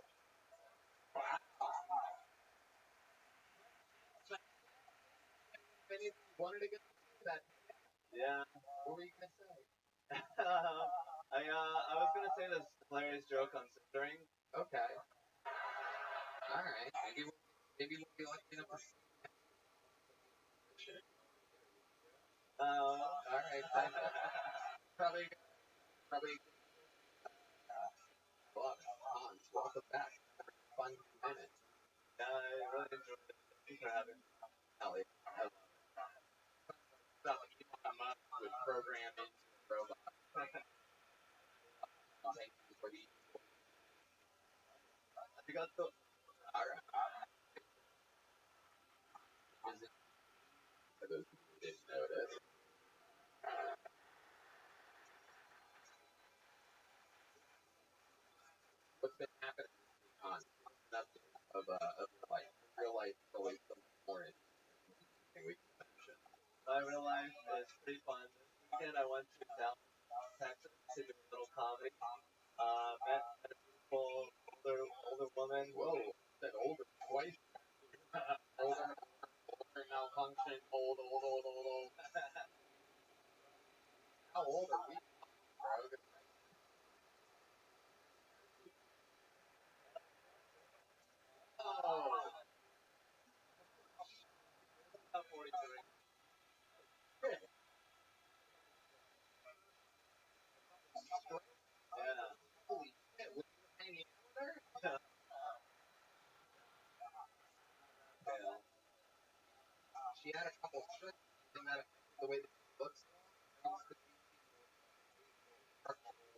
If anything you wanted to get that. Yeah. What were you gonna say? I was gonna say this hilarious joke on scissoring. Okay. All right. Maybe we'll Maybe we'll be lucky enough to see him. All right. Probably. Hans, welcome back. Fun minute. Yeah, I really enjoyed it. Thanks for having me. Ellie, I love it. Stuff Elon Musk would program into a robot. Thank you for the You got the. alright. For those who didn't notice. What's been happening on nothing of real life is always so much more interesting we can mention. My real life is pretty fun. This weekend I went to Dallas, Texas to do a little comedy. Met a beautiful older woman. Whoa, that older twice. older malfunction, old. How old are we, bro? Oh, About 43. shit. Yeah. Holy shit, was you hanging out with her? Yeah. She had a couple tricks, and that affected the way that she looks.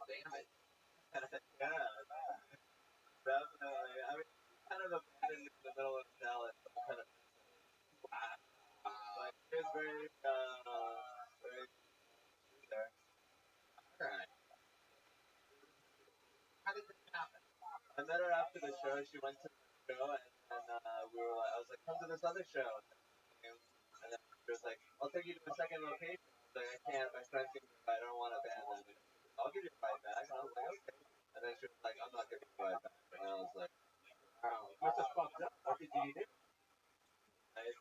Damage. Yeah. Definitely. I mean, kind of abandoned in the middle of Dallas. So I kind of like it was very there. Alright. How did this happen? I met her after the show. She went to the show, and we were like, I was like, come to this other show. And then she was like, I'll take you to a second location. I was like, I can't. My friend's gonna be right. I don't want to abandon me. I'll give you a ride back. And I was like, okay. And then she was like, I'm not giving you a ride back. And I was like, Wow. What's the fucked up? What did you do? I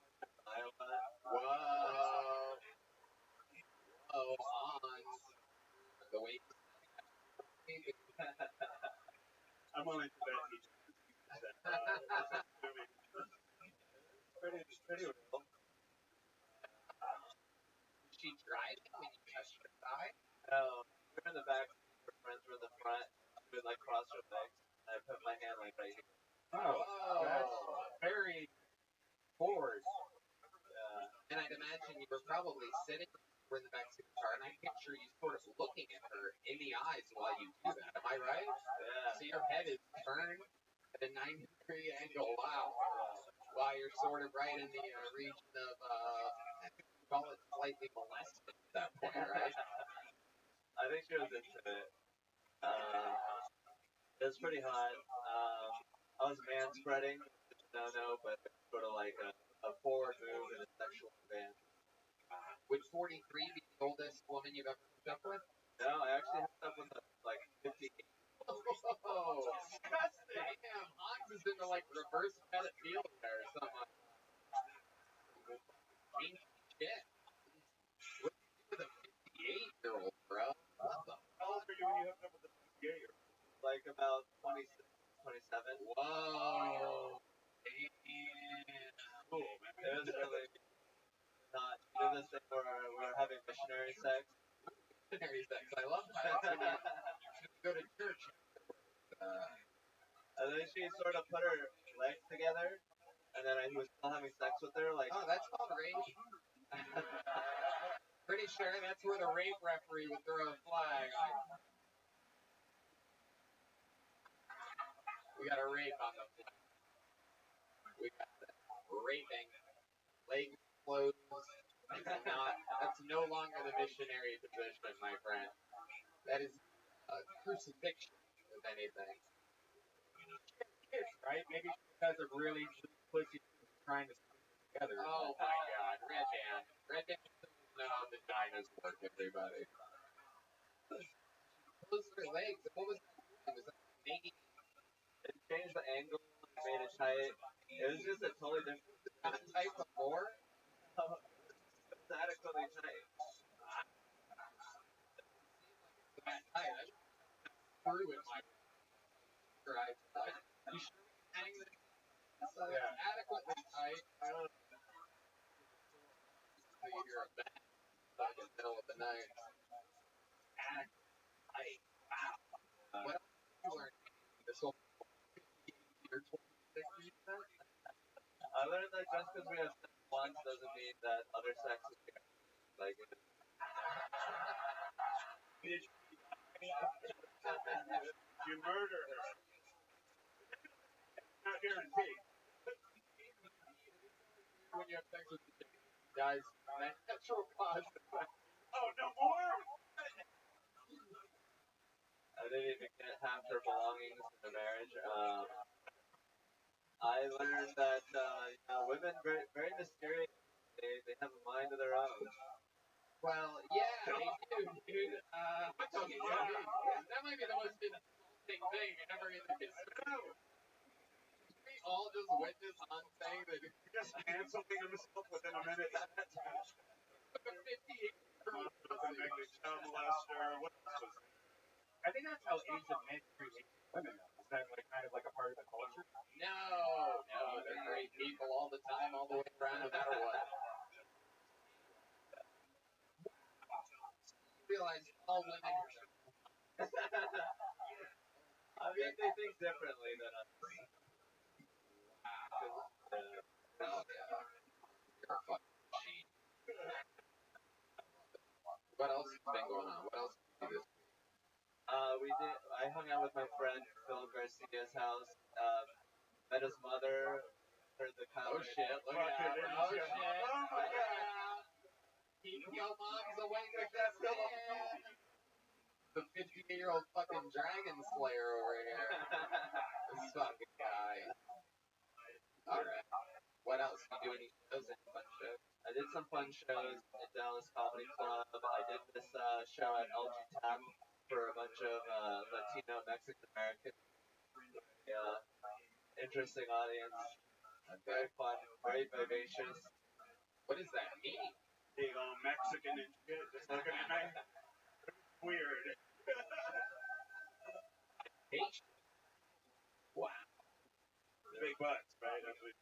Iowa. Whoa. Oh, Hans. The way I'm willing to bet he Pretty real. she driving when you touched her thigh? No, we were in the back. Her friends were in the front. She would like cross her legs. And I put my hand like right here. Oh, that's very forward. Yeah. And I'd imagine you were probably sitting in the backseat of the car, and I picture you sort of looking at her in the eyes while you do that. Am I right? Yeah. So your head is turned at a 90-degree angle. Wow. While you're sort of right in the region of, call it slightly molested at that point, right? I think she was into it. It was pretty hot. I was man spreading, which is no, but it's sort of like a forward move in a sexual advance. Would 43 be the oldest woman you've ever hooked up with? No, I actually hooked up with like 58. Oh, disgusting. Damn, Hans is into like reverse pedophilia or something. Shit. What do you do with a 58-year-old, bro? What the How old were you when you hooked up with the 58-year-old? Like about 26, 27. Whoa. Damn. Cool, man. It was really not. She did this thing where we were having missionary sex. Missionary sex. I love that. You should go to church. And then she sort of put her legs together, and then I was still having sex with her. Like, Oh, that's called rape. Pretty sure that's where the rape referee would throw a flag. We got a rape on the flag. We got that. Raping. Leg closed. That's no longer the missionary position, my friend. That is crucifixion, if anything. Kids, right? Maybe she has a really pussy trying to stick together. Oh my god, Red Dan. Red Dan doesn't know how vaginas work, everybody. Closed her legs. What was that doing? Was that naked? it changed the angle, it made it tight. It was just a totally different. Not tight before? It was adequately tight. That tight. I threw in my drive. You sure we can hang this? Yeah. Adequately So you hear a bang in the middle of the night. What else did you learn in this whole year 2060? I learned that just because we have sex once doesn't mean that other sex is good. Like, You murder her. Not guaranteed. When you have sex with the chick, guys, natural causes. Oh, no more? I didn't even get half her belongings in the marriage. I learned that women very very mysterious. They have a mind of their own. Well, yeah, they do, dude. That might be the most insulting thing ever in the history. We all just witness on saying that Just canceling himself within a minute. a 58-year-old Child molester. What else was there? I think that's how Asian men treat Asian women, though. Is that like kind of like a part of the culture? No, they're great people all the time, all the way around, no matter what. You realize all women I mean, they think differently than us. Oh, yeah. You're a fucking cheat. What else has been going on? What else did you do this week? I hung out with my friend Phil Garcia's house. Met his mother. Heard the Oh comment. shit, look out. Oh shit. Oh my God. Keep your moms away from that man. The 58-year-old fucking dragon slayer over here. This fucking guy. Alright. What else? You do any shows? Any fun shows? I did some fun shows at Dallas Comedy Club. I did this show at LG Tap for a bunch of Latino Mexican Americans. Interesting audience. Very fun, very vivacious. What does that mean? Big old Mexican and shit. Just looking at me. Weird. Wow. Big butts, right? That's what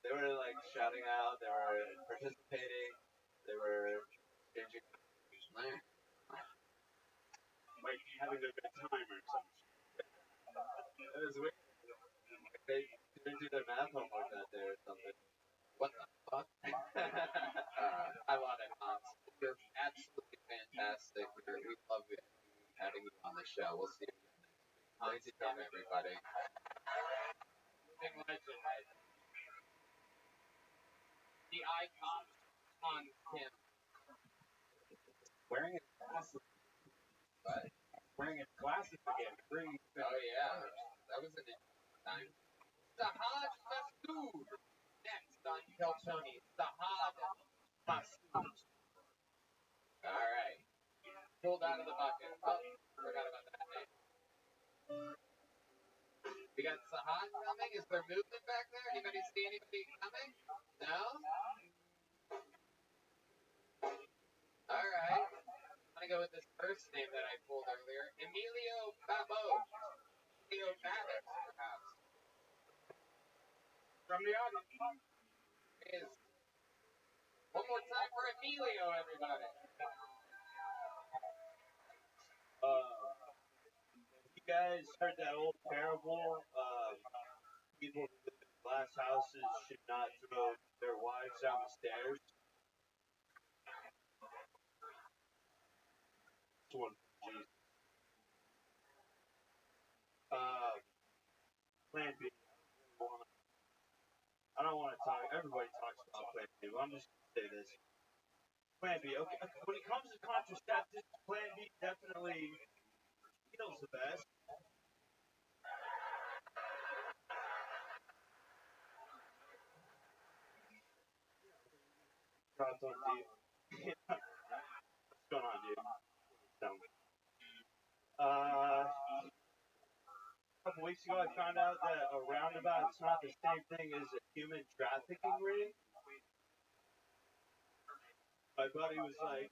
They were like shouting out. They were participating. They were changing. like having a good time or something. It was weird. They didn't do their math homework that day or something. What the fuck? I love it, Hans. You're absolutely fantastic. We love having you on the show. We'll see you again next week. Lazy time, everybody. Living legend. The icon, Hans Kim. Wearing his glasses. But, Wearing his glasses again. oh yeah, that was an interesting time. Sahad Masood. Next on Kill Tony. Sahad Masood. Alright. Pulled out of the bucket. Oh, forgot about that name. We got Sahad coming. Is there movement back there? Anybody see anybody coming? No? Alright. I'm gonna go with this first name that I pulled earlier. Emilio Babot. Emilio Babbitt, perhaps. From the audience. Is one more time for Emilio, everybody. You guys heard that old parable? People who live in glass houses should not throw their wives down the stairs. This one, Jesus. Plan B. I don't want to talk. Everybody talks about Plan B. But I'm just going to say this. Plan B. Okay. When it comes to contraceptives, Plan B definitely feels the best. What's going on, dude? Tell me. A couple weeks ago, I found out that a roundabout's not the same thing as a human trafficking ring. My buddy was like,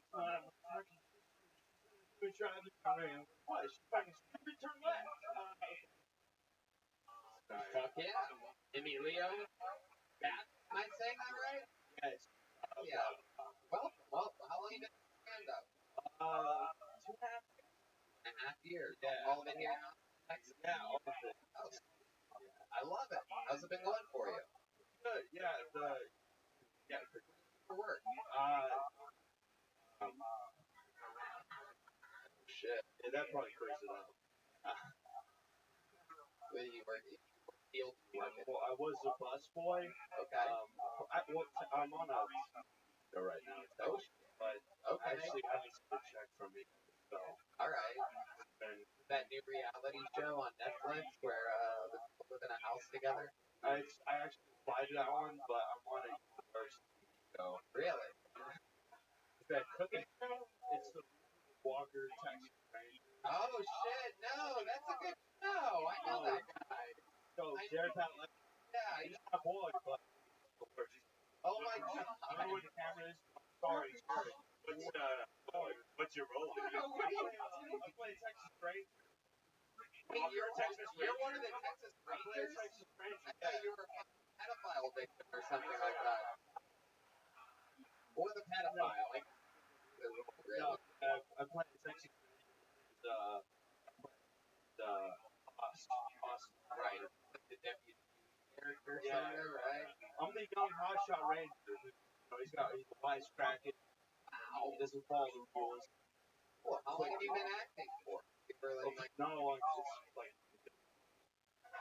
human trafficking ring. What? She's fucking stupid, turn left. Fuck yeah. Emilio Am I saying that right? Yes. Yeah. Well, how long you been in stand-up? 2.5 years. Yeah. All of it here in Texas? Yeah, all of it. Oh, I love it. How's it been going for you? Good. Yeah. For work? Shit. Yeah, that probably clears it up. Where you work? Field market. Well, I was a busboy. Okay. I'm on a show right now. Oh, But okay. actually, I haven't seen a check from me. So. All right. That new reality show on Netflix where the people live in a house together. I actually applied to that one, but I'm on a university show. Really? Is that cooking show? It's the Walker Texas Ranger. Oh shit! No, that's a good show. I know that guy. So Jared Pat, Yeah, he's my boy, but oh my god. I know where the camera is. Sorry, Jared. What's your role? I play Texas Ranger. Wait, you're one of the Texas Rangers? Texas Ranger. I thought you were a pedophile victim or something like that. Or the pedophile, like the role, really. No, I play Texas Ranger. Right. The deputy character, Yeah. sort of, right? I'm the young hotshot ranger. He's a wisecracking. He doesn't follow the rules. Cool. How long have you been acting for? Not long. It's like.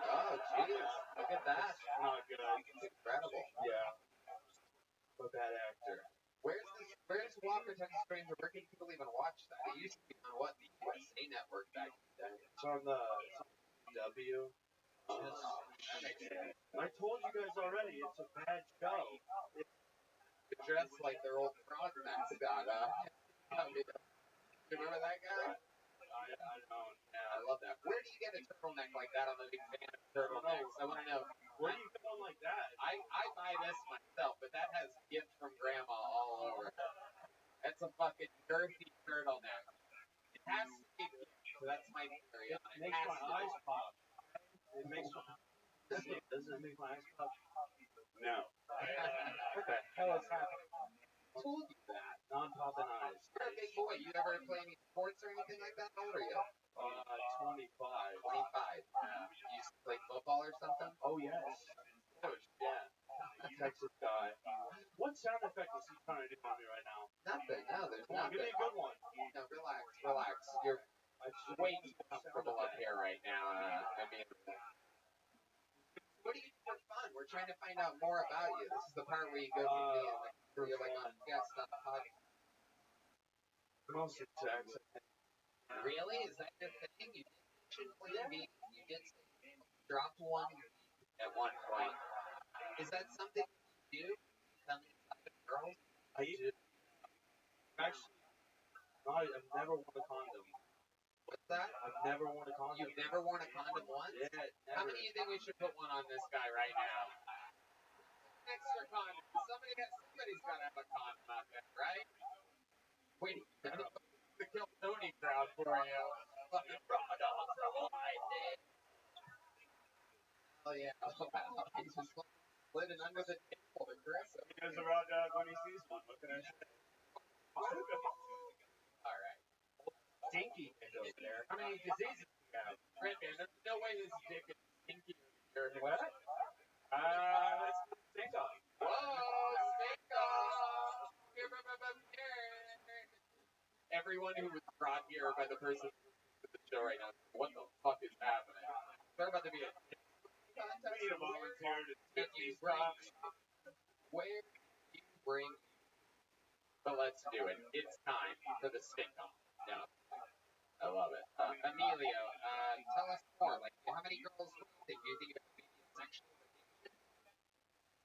Oh, jeez. Look at that. Not good. It's incredible. Yeah. I'm a bad actor. Where's Walker Texas Ranger? Where can people even watch that? It used to be on what? The USA Network back in the day. It's on the W. I told you guys already, it's a bad show. They're dressed like their old frog mascot, you remember that guy? I don't. Yeah, I love that. Where do you get a turtleneck like that? I'm a big fan of turtlenecks. I want to know. Where do you go like that? I buy this myself, but that has gifts from grandma all over it. That's a fucking girthy turtleneck. It has to be a gift, so that's my theory on it. It makes my eyes pop. It makes my doesn't it make my eyes pop? No. What the hell is happening? I told you that. Non-popping eyes. You're a big boy. You ever play any sports or anything like that? How old are you? 25. 25. Yeah. You used to play football or something? Oh, yes. Oh, yeah. Texas guy. What sound effect is he trying to do on me right now? Nothing. No, there's Come on, nothing. give me a good one. No, relax. You're way too comfortable up here right now. I mean, what do you do for fun? We're trying to find out more about you. This is the part where you go to me and you're like on guest on the podcast. Mostly sex. Really? Is that your thing? You did mention playing beat. You did drop one at one point. Is that something you do? Something with girls? I do. Actually, I've never worn a condom. What's that? I've never worn a condom. You've never worn a condom once? Yeah, never. How many do you think we should put one on this guy right now? Extra condom. Somebody's got to have a condom out there, right? Wait, the Kill Tony crowd for you. Fucking raw dogs are blinded. Oh yeah. He's just living under the table, aggressive. He goes a raw dog when he sees one. What can I say? Alright. Stinky is over there. How many diseases do you have? Right, man, there's no way his dick is stinky. What? Let's stink off. Whoa, stink off! Everyone who was brought here by the person at the show right now, what the fuck is happening? They're about to be a contest. We need a volunteer to If you where do you bring? But let's do it. It's time for the stink off. No. I love it. Emilio, tell us more. Like, how many girls do you think you're sexually?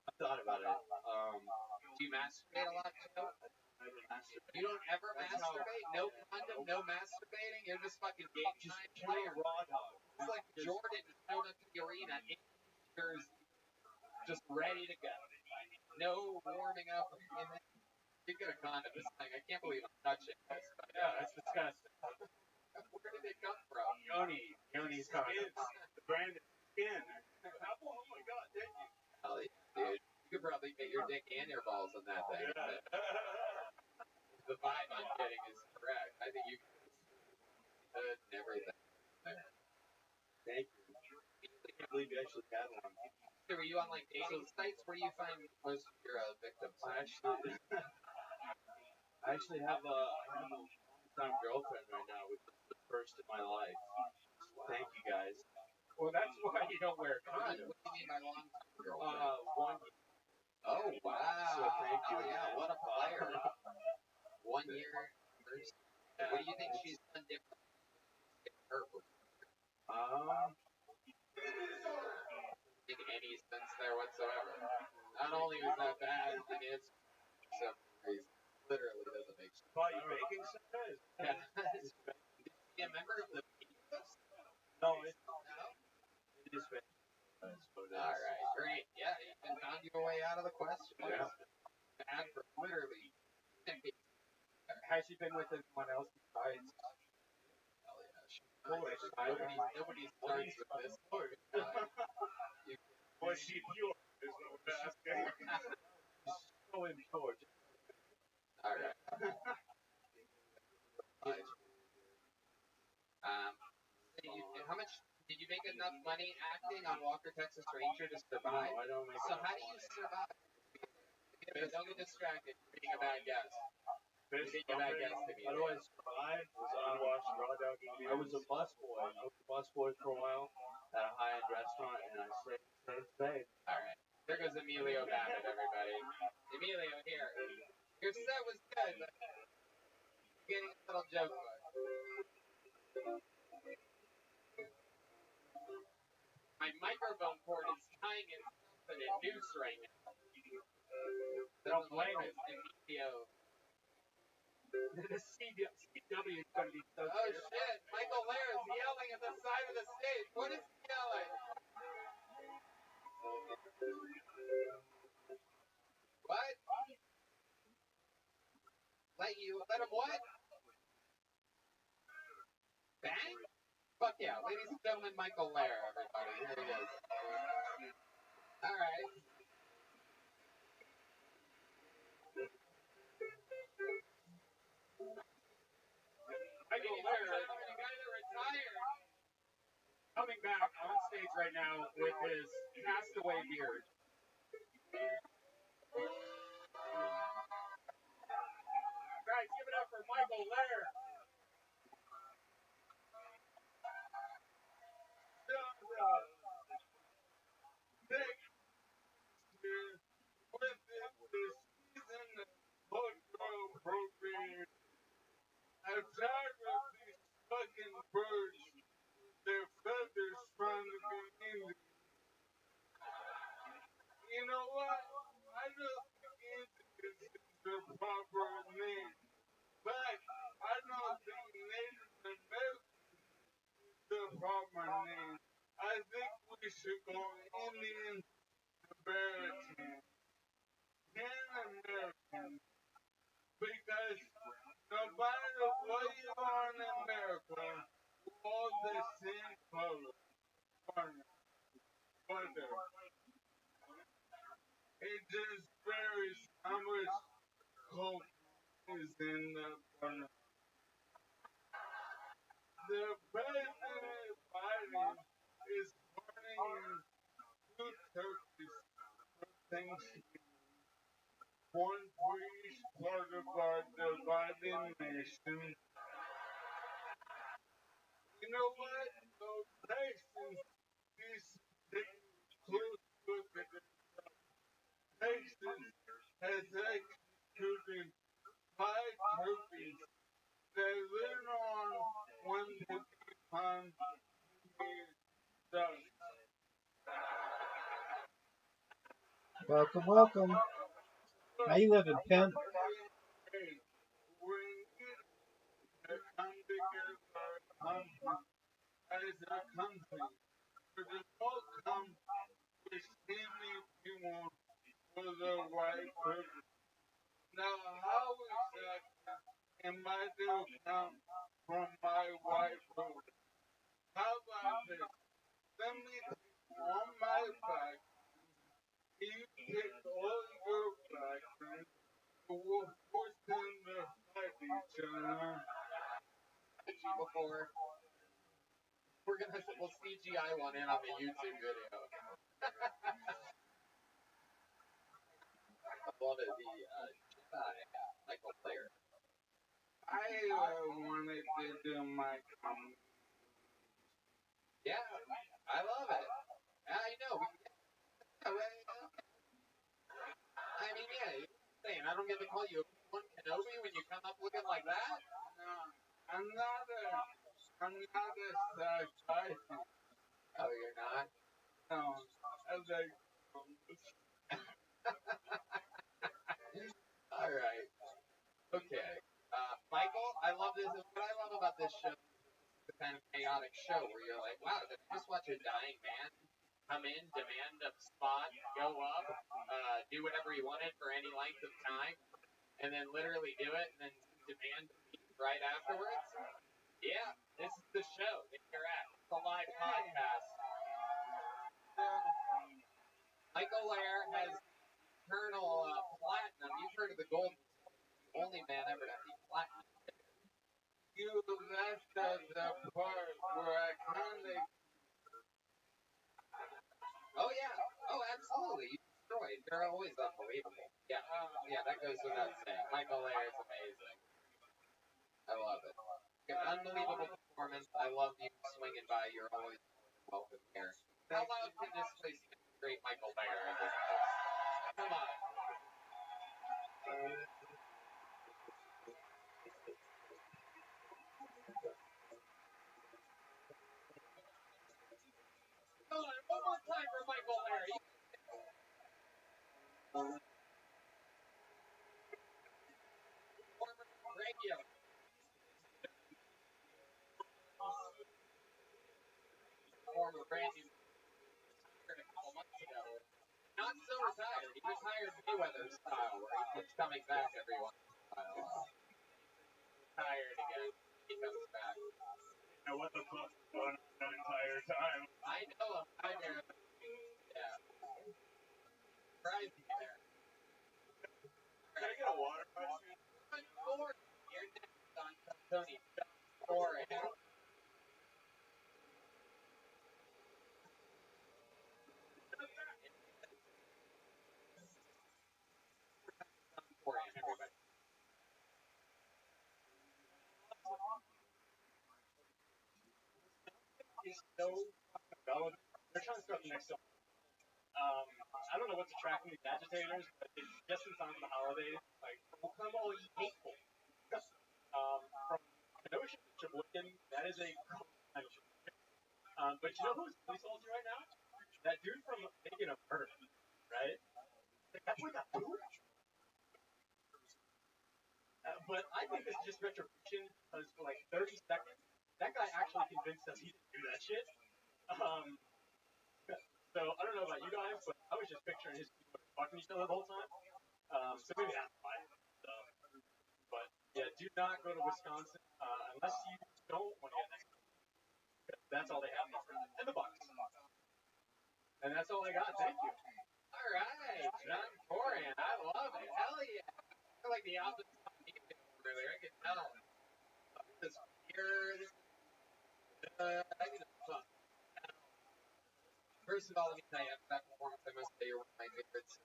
I thought about it. Do you masturbate a lot too? You don't ever masturbate? No condom, no masturbating? You're just fucking game time player? Raw dog. It's like Jordan showed up to the arena in Jersey, just ready to go. No warming up. You get a condom. This thing, I can't believe I'm touching this. But Yeah, that's disgusting. where did it come from? Yoni's condoms. The brand is Skin. Oh my god, thank you. Hell yeah, dude. You could probably make your dick and your balls in that thing. The vibe I'm getting is correct. I think you could and everything. Thank you. I can't believe you actually had one. So were you on like dating sites? Where do you find most of your victims? I actually have a long-time girlfriend right now, which is the first in my life. Thank you guys. Well, that's why you don't wear What condoms. do you mean by long-time girlfriend? 1 year. Oh wow! So thank you. Oh, yeah, what a player! 1 year first. What do you think she's done different? In any sense there whatsoever. Not only was that bad, I mean it's some reason literally doesn't make sense. Buy you baking soda? Yeah. Is she a member of the Beatles? No, No? it is bad. That's what it is. Alright, great. Yeah, you can found your way out of the question. Yeah. Bad for literally 50. Has she been with anyone else besides? Hell yeah. Nobody starts with this. Was she pure? Is what we're asking. So in short. Alright. How much did you make enough money acting on Walker, Texas Ranger to survive? No, I don't make So how do you survive? Don't get distracted. You're being a bad guest. You're being a bad guest to me. How do I survive? I was a busboy. I was a busboy for a while at a high-end restaurant, and I stayed. Alright. There goes Emilio Babbitt, everybody. Emilio, here. Your set was good, but getting a little joke on. My microphone cord is tying itself in a noose right now. Don't blame it, Emilio. The CW is going to be so Oh shit, Michael Lair is yelling at the side of the stage. What is he yelling? What? Let him what? Bang? Fuck yeah, ladies and gentlemen, Michael Lair, everybody. Here he is. Alright. Michael Lair, the guy that retired. coming back on stage right now with his castaway beard. Guys, give it up for Michael Lair. I'm tired of these fucking birds. Their feathers trying to be Indian. You know what? I don't think Indian is the proper name. But I don't think Native American is the proper name. I think we should go Indian American. Pan American. Because no matter what you are in America, we're all the same color. It just varies how much coke is in the burner. The President Biden is burning 2 turkeys for Thanksgiving. One for each part of our divided nation. You know what? Those Texans, they close look at themselves. Texas has executed 5 turkeys that later on when they become ducks. Welcome, welcome. How you living, pimp? We need to come together as a country. For the whole come with steaming people for the white person. Now, how is that in my little come from my white person? How about this? Let me take on my back. You take all your wolf forced them to fight each other. Before we'll CGI one in on the YouTube video. I love it. The Jedi Michael Player. I wanted to do my Yeah, I love it. I know. I mean, yeah. You're saying I don't get to call you one Kenobi when you come up looking like that. No, I'm not a sci-fi. Oh, you're not. No, I'm like. All right. Okay. Michael, I love this. What I love about this show is the kind of chaotic show where you're like, wow, did I just watch a dying man come in, demand a spot, go up, do whatever he wanted for any length of time, and then literally do it, and then demand to leave right afterwards? Yeah, this is the show that you're at. It's a live podcast. Michael Lair has eternal platinum. You've heard of the gold, only man ever to have the platinum. You left at the part where I kind of. Oh yeah. Oh, absolutely. You destroyed. They're always unbelievable. Yeah. Yeah, that goes without saying. Michael Lair is amazing. I love it. Unbelievable performance. I love you swinging by. You're always welcome here. How loud can this place get? Great Michael Lair in this place? Come on. Come on, one more time for Michael Lair. Former regular. Former brand new a couple months ago. Not so retired. He retired Mayweather style, where he keeps coming back every once in a while. Retired again. He comes back. You know what the fuck's going on that entire time? I know him. I know him. Yeah. Crazy there. Can I get a water question? You're next on Tony. Four and everybody. Is so fucking relevant. They're trying to start the next song. I don't know what's attracting these agitators, but it's just in time for the holidays. Like, will come all ye hateful. From Kenosha to Sheboygan, that is a but you know who's really salty right now? That dude from making a murder, right? Like, that's what got booed. But I think this is just retribution because for like 30 seconds, that guy actually convinced us he didn't do that shit. So I don't know about you guys, but I was just picturing his people fucking each other the whole time. So maybe that's why. But yeah, do not go to Wisconsin unless you don't want to get next. That's all they have to offer. And the Bucks. And that's all I got. Thank you. All right, John Coran. I love it. Hell yeah. I feel like the opposite of me over there. I can tell. This weird. I need a fuck. First of all, let me tell you, after that performance, I must say you're one of my favorites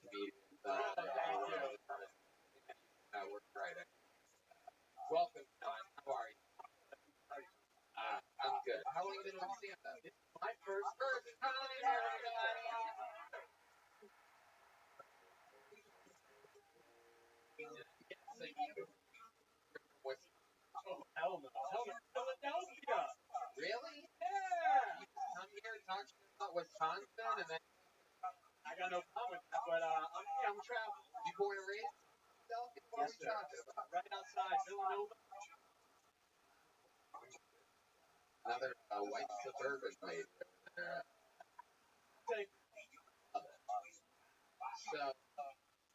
comedians. Thank you. We're Friday. Welcome, John. How are you? I'm good. How long have you been on stand-up? It's my first time, everybody. So you Oh, hell no. Hell no. Philadelphia. really? Yeah. You just come here and talk to me about Wisconsin, and then I got no problem with that, but I'm traveling. you born and raised in Philadelphia? What are we talking about? Right outside Villanova. Another white suburban lady. So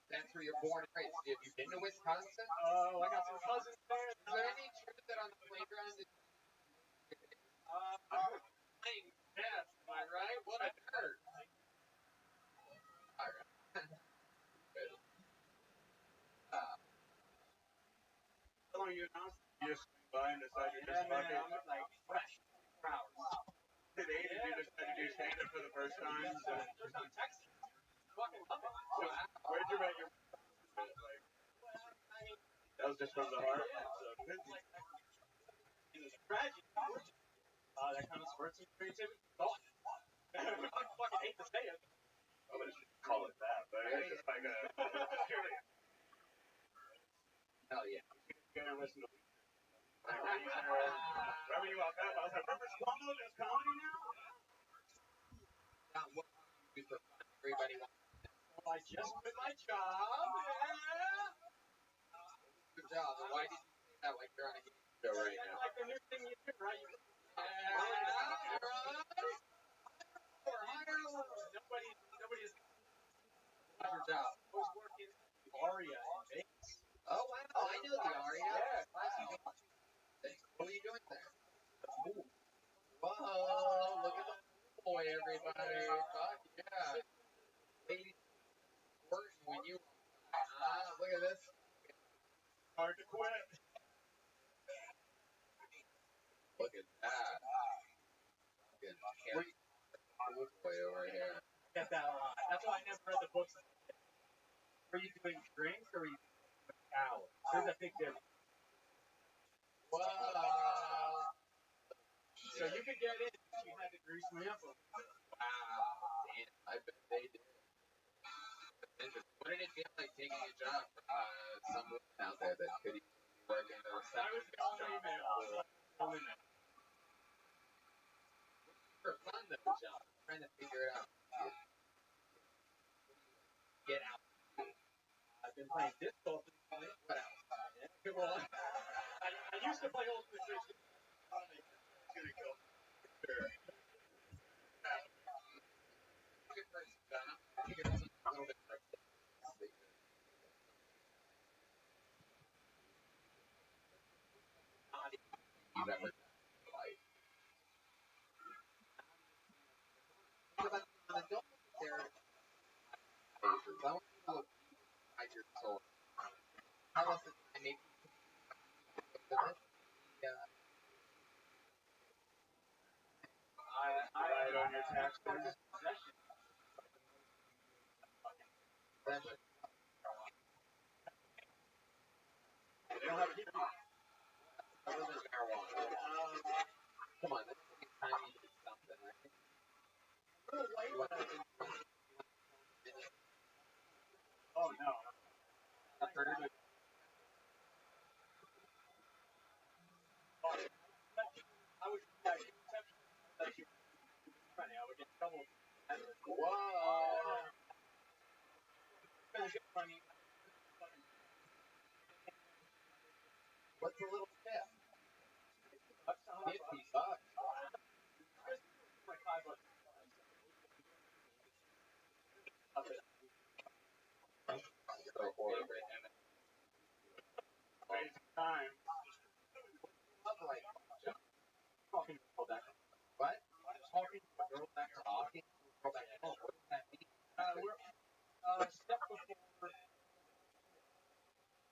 that's where you're born and raised. Have you been to Wisconsin? Oh, I got some cousins there. Is there any truth that on the playground playing chess? Am I right? What a nerd. All right. time decide you're just fucking? I'm like fresh for hours. At 8, did you decide to do stand-up for the first time? So, First time Texas. Fucking love it. where'd you met your like? That was just from the heart. In the tragedy, that kind of spurred some creativity. Thought. I fucking hate to say it. I'm gonna call it that, but it's just like a. Hell yeah. Gonna listen to. Remember you walked up, I was like, remember Swallow does comedy now? Not what you do for fun. Everybody wants Well, I just quit my job. good job. And why did you say that like you're on a game show right now? Like the new thing you do, right? Nobody is. What's your job? I was working Aria in Vegas. Oh wow, I know the Aria. Yeah. What are you doing there? Whoa, look at the boy, everybody. Fuck yeah. Ladies, important when you look at this. Hard to quit. Look at that. Good hairy boy over here. Get that a lot. That's why I never read the books. Were you doing drinks or were you doing hours? There's a big difference. Whoa. So you could get in, but you had to grease me up. Wow. Damn, I bet they did. What did it feel like taking a job from some woman out there that could even be working in a I was receptionist the only man. For fun though, job. I'm trying to figure it out. Get out. I've been playing disc golf recently. What else? Yeah, well, I used to play Ultimate Frisbee. Gonna go. Sure. Good person, John. I'm figuring out something a little bit like this. You've ever done in your life. Think about don't look at their faces. I want you to look at your soul. Tell us the time maybe Right on your taxes. They don't have a other than marijuana. Come on, this is time you did something, right? Oh, no. I've heard of it. I would I would get in trouble. Whoa! Funny. What's a little tip? That's how much $50. like $5. So horrible. Crazy time. Love like Talking to people that what? talking to a girl that Talking? What does that mean? we're step before.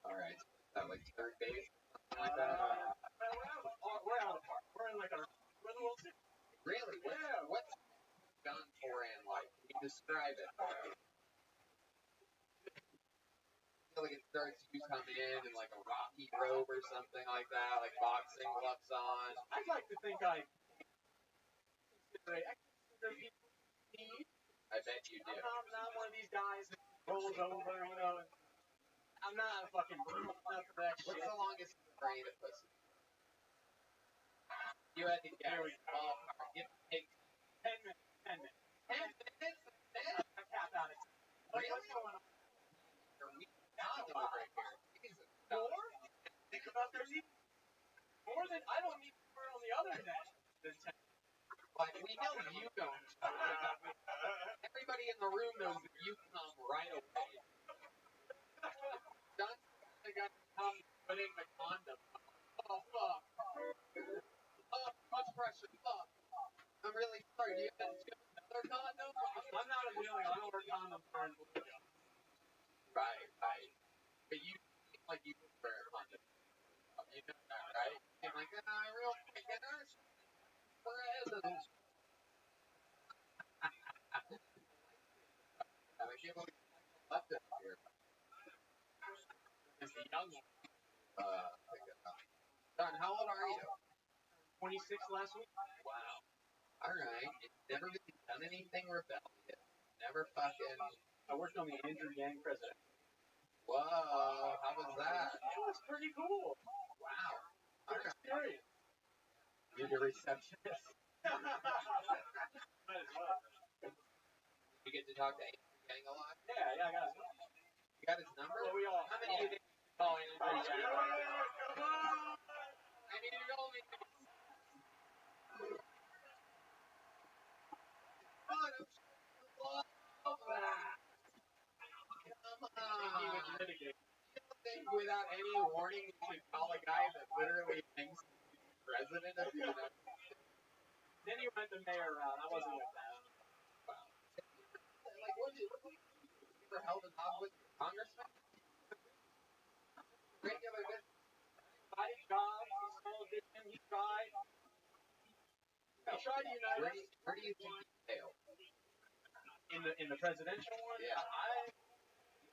All right. Is that like third base? Something like that? We're out of the park. We're in like we're in the World Series. Really? What's John Moran like? Can you describe it? I feel like it starts you coming in like a Rocky robe or something like that, like boxing gloves on. I'd like to think I consider people need. I bet you do. I'm not one of these guys that rolls over, you know. I'm not a fucking brutal enough for that What's shit. the longest you sprayed a pussy? You had to guess. Ballpark. Give or take 10 minutes. 10 minutes. 10 minutes? I cap out it. Really? What's going on? You're weak down over here. Jesus. More? Think about there's even more than I don't need more on the other net than 10. Like, we know you don't. Everybody in the room knows that you come right away. John's the guy who comes putting the condom. Oh, fuck. Oh, much pressure. Fuck. I'm really sorry. Do you have another condom? I'm not a million. I don't wear condoms during the blowjob. Right. But you seem like you would wear a condom. You know that, right? You seem like, real quick, and our president. I can't believe left it here. It's the young one. Don, how old are you? 26 last week. Wow. All right. You've never really done anything rebellious. Never fucking. I worked on the Andrew Yang president. Whoa. How was that? It was pretty cool. Wow. Good experience. You're the receptionist. Might as well. You get to talk to Andrew Yang a lot? Yeah, I got his number. You got his number? Well, we all. How many of you think you call Andrew Yang? Come on! I need you to call me. Without any warning, you should call a guy that literally thinks he's president of the United States. Then he went the mayor route. I wasn't with that. Wow. Like, what did you ever held a talk with your congressman? Regular business. Fighting jobs, he smelled it, and he tried. He tried to unite us. Where do you think he failed? In the presidential one? Yeah.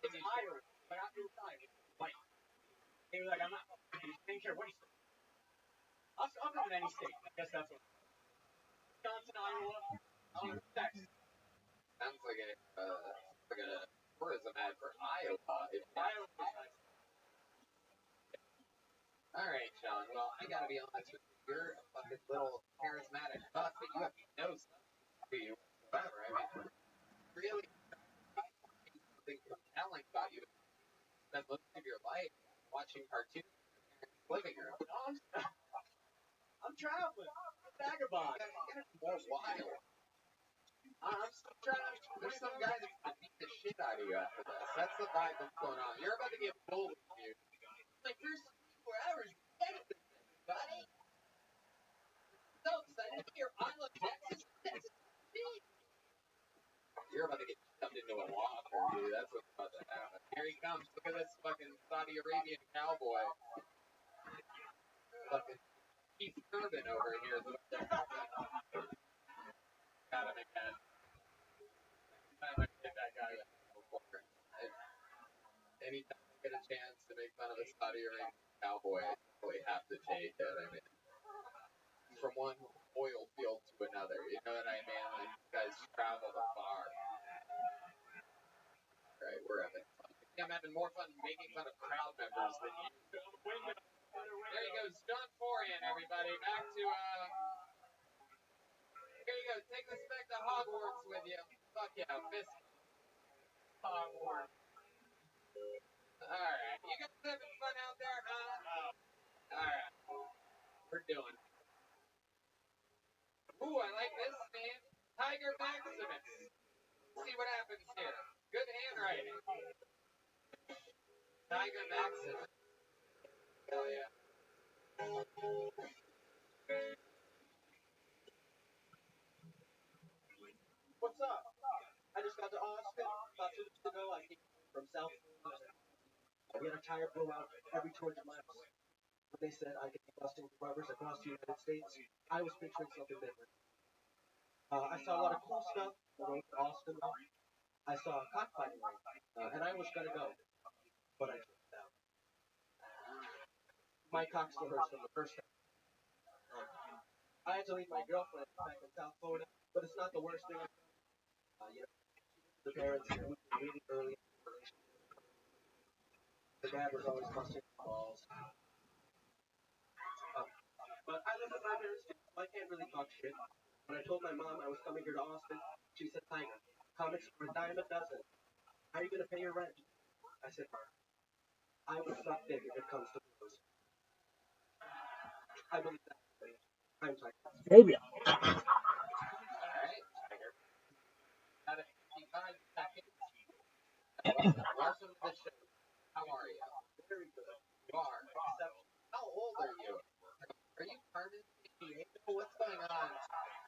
It's Iowa. But after he tried, like, he was like, I'm not. He didn't care what he said. I'll come in any state. I guess that's what. Wisconsin, Iowa, Texas. Sounds like a tourism ad for Iowa. Iowa was nice. All right, Sean. Well, I gotta be honest with you. You're a fucking little charismatic buck, but you have no substance to you whatsoever. I mean, really, something compelling about you. Spend most of your life watching cartoons in your parents' living room. I'm traveling. I'm a vagabond. You gotta be more wild. I'm still trying. There's some guy that's gonna beat the shit out of you after this. That's the vibe that's going on. You're about to get pulled with you. Like, first 24 hours, everybody. So excited to be here. I love Texas. Texas. You're about to get shoved into a locker, dude. That's what's about to happen. Here he comes. Look at this fucking Saudi Arabian cowboy. Fucking Keith Urban over here. Got him again. Anytime I get that guy before. Anytime I get a chance to make fun of a Saudi Arabian cowboy, I really have to take it. I mean, from one oil field to another, you know what I mean? Like, these guys travel afar. Right, we're having fun. I think I'm having more fun making fun of crowd members than you. There he goes, John Forian, everybody. Back to, here you go. Take this back to Hogwarts with you. Fuck yeah, fist. Hogwarts. Alright, you guys having fun out there, huh? Alright, we're doing it. Ooh, I like this name. Tiger Maximus. Let's see what happens here. Good handwriting. Tiger Maximus. Hell yeah. What's up? I just got to Austin about 2 weeks ago. I came from South Florida. We had a tire blowout every 200 miles. When they said I could be busting rubbers across the United States, I was picturing something different. I saw a lot of cool stuff on the road to Austin. I saw a cockfighting ring, and I was gonna go, but I took it out. My cock still hurts from the first time. I had to leave my girlfriend back in South Florida, but it's not the worst thing. The parents moved really early. The dad was always busting balls. But I live with my parents too, so I can't really talk shit. When I told my mom I was coming here to Austin, she said, Tiger, comics are a dime a dozen. How are you going to pay your rent? I said, I will suck dick if it comes to those. I believe that. I'm Tiger. Maybe. Alright, Tiger. Got it. 55 seconds. Welcome to the show. How are you? Very good. You are. How old are you? Are you Carmen? What's going on?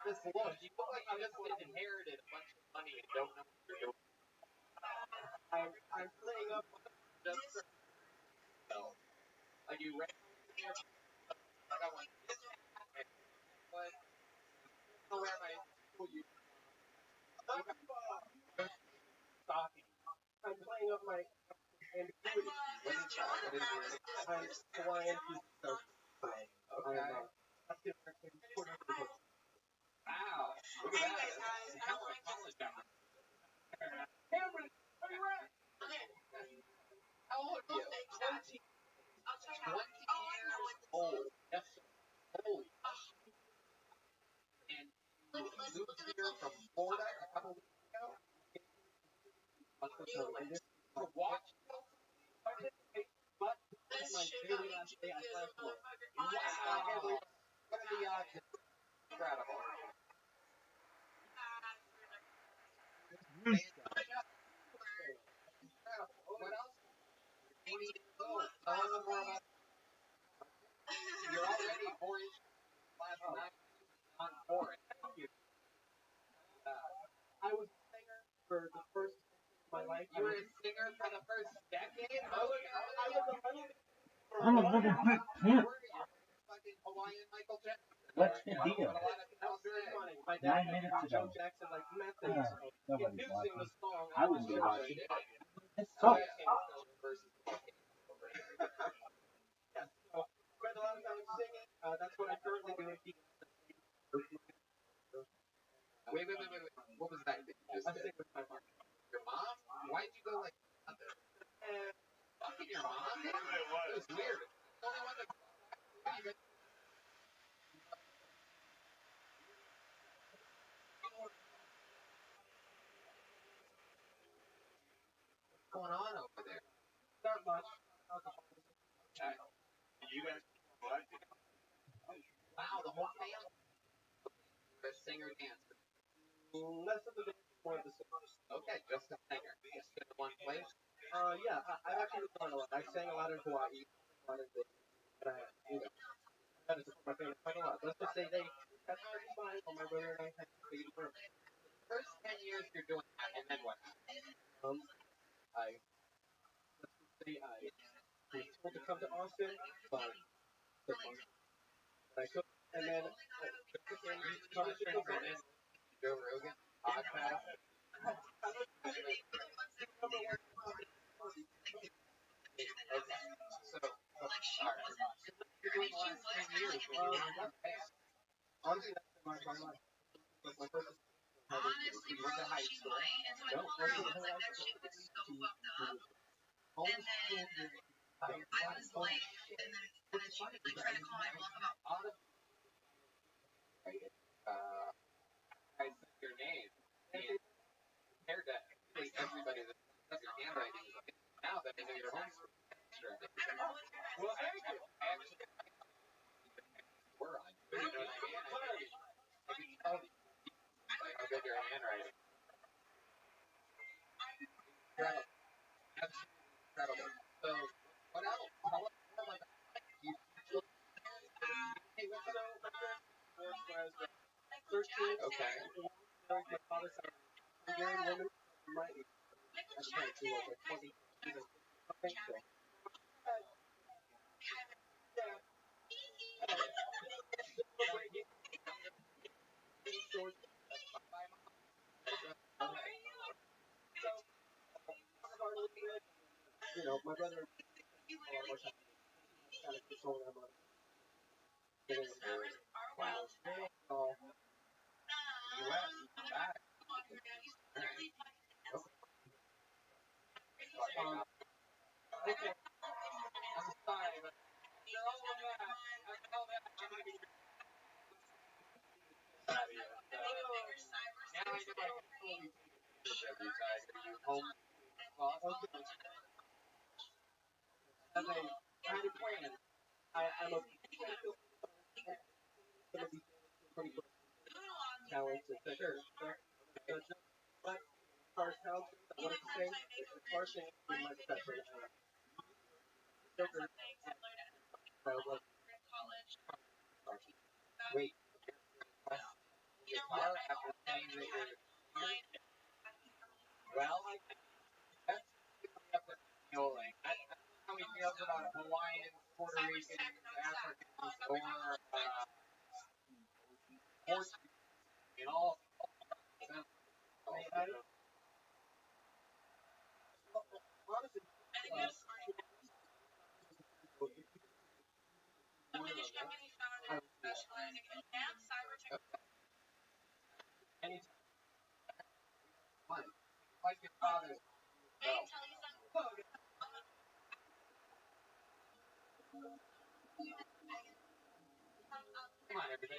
This look, you look like you just inherited a bunch of money and don't know what you're doing. I'm playing up Just for yourself. Are you ready? I got one. But I'll wear my school uniform. Stocking. I'm playing up my ambiguity. What is that? What is your? I'm Hawaiian piece of Okay. African American Puerto Rican. Wow. Look at that. It's kind of like college hours. Cameron, where you at? How old are you? 20. 20 years old. Yes, sir. Holy. And you moved here from Florida a couple weeks ago to watch. Participate, but this is my very last day I plan for. Wow. What are the odds? Incredible. Incredible. What else? 80 years old. Tell us more about. You're already 4 inches last night on 4. I was a singer for the first of my life. You were a singer for the first decade? I was I'm a little bit pimp. Fucking Hawaiian Michael Jackson. What's the deal? What a lot of people say. My dad 9 minutes ago. Joe Jackson like methods of Nobody's inducing the watching. song. I wouldn't be watching. It So sucks. versus Yeah, so spend a lot of time singing. That's what I currently do. Wait. What was that you just I said? sing with my mom. Your mom? Why'd you go like fucking your mom? It was weird. The only one that what's going on over there? Not much. Okay. You guys what? Wow, the whole family. You're a singer dancer. Less of the dance, more of the singing. Okay, just a singer. Just in one place. Yeah, I've actually done a lot. I sang a lot in Hawaii, a lot in Vegas, and I, that is my family quite a lot. Let's just say that's fine. While my brother and I had to figure it out. First 10 years you're doing that, and then what? I was told to come to Austin, but I took, and then Joe Rogan podcast. Okay. So, alright. You're doing the last 10 years. Honestly, that's my life. Like my first. Honestly, bro, she's white, and so I told her, I was like, that shit was so fucked up. And then I was like, and then she was like trying to call my bluff about I said your name. And compared to everybody that does your handwriting, now that I know your home extra. Well, thank you. I actually were on. You know what I mean? I can tell you like how good your handwriting. Incredible. Absolutely incredible. So, what else? Tell us more about you. Hey, what's up? 13. Okay. My father's side, Hungarian woman, my that's kind of cool. Like 20. Okay, so. You know, my brother kind of control them. Wow. U.S. back. Okay. I'm sorry, but you're all on that. I know that. I'm gonna be now I know I can totally take every time. Are you home? Well, okay. As I had a plan, I'm a gonna be pretty good. Talented. Sure. But first house, I want to say, the first thing in my special. Wait. Guitar after saying that you're well, that's up to feeling. I don't know how he feels about Hawaiian Puerto Ricans, Africans, or Portuguese, in all honestly, like your father's. Come on, everybody.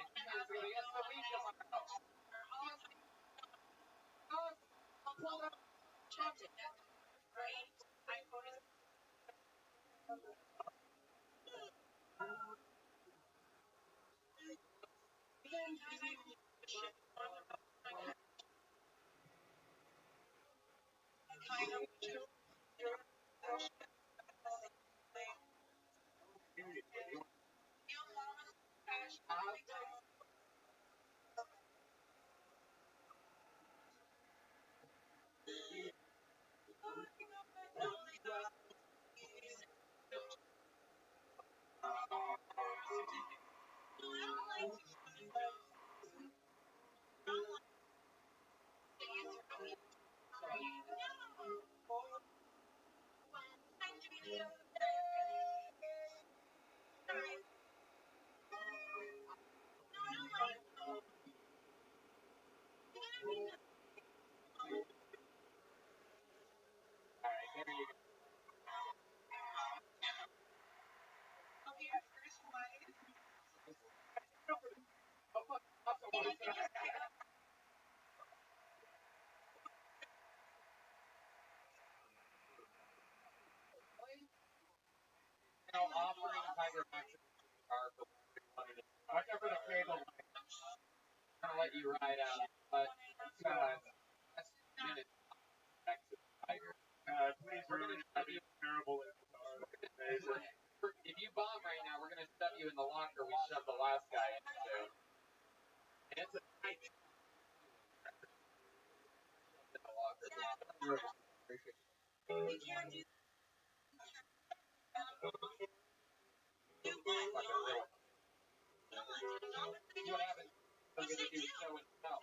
Offering Tiger Max car for $300. I can't put a cable. I'm gonna let you ride out, but that's minutes back to Tiger. Please We're gonna shove you terrible in the car. If you bomb right now, we're gonna shove you in the locker we shoved the last guy into. And it's a tight in the locker. What happens? I'm gonna do show and tell.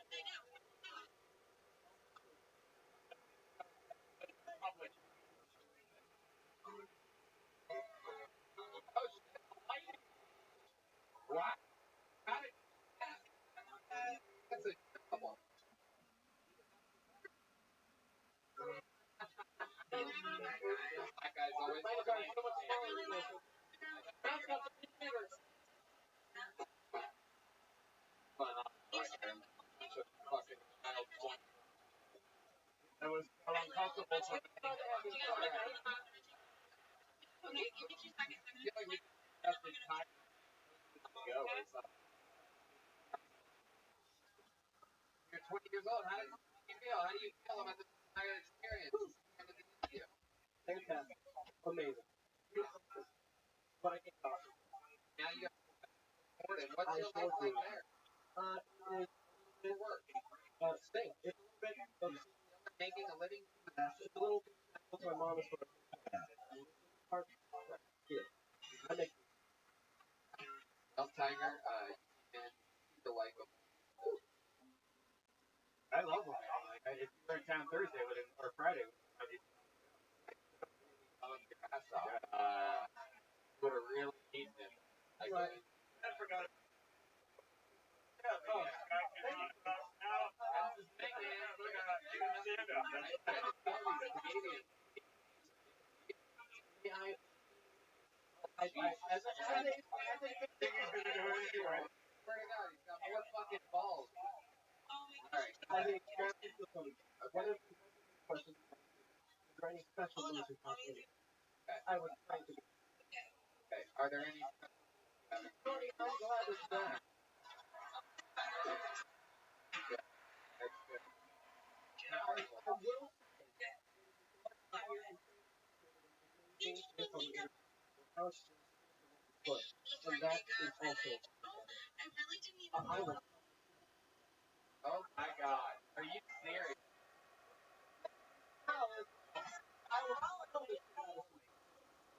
Wow. How did that's a trouble. That guy's always That was uncomfortable for me. You're 20 years old. How do you feel? How do you feel about this entire experience? fantastic, amazing. But I can't talk. Now you got what's your life like there? It work. Staying. It's a bit of Making a living? it's a little bit to my mom is sort of hard here. I make Tell Tiger, and feel like I love him. Like, if you were in town Thursday with him or Friday, I'd be your ass off. Would have really needed it. I forgot. I think Swear to God, he's got more fucking balls. Alright. I think one of the questions is there any special moves in possibility? I was trying to Okay. Are there any I'm glad it's done. That's good. I will and that is also I will Oh my God. Are you serious?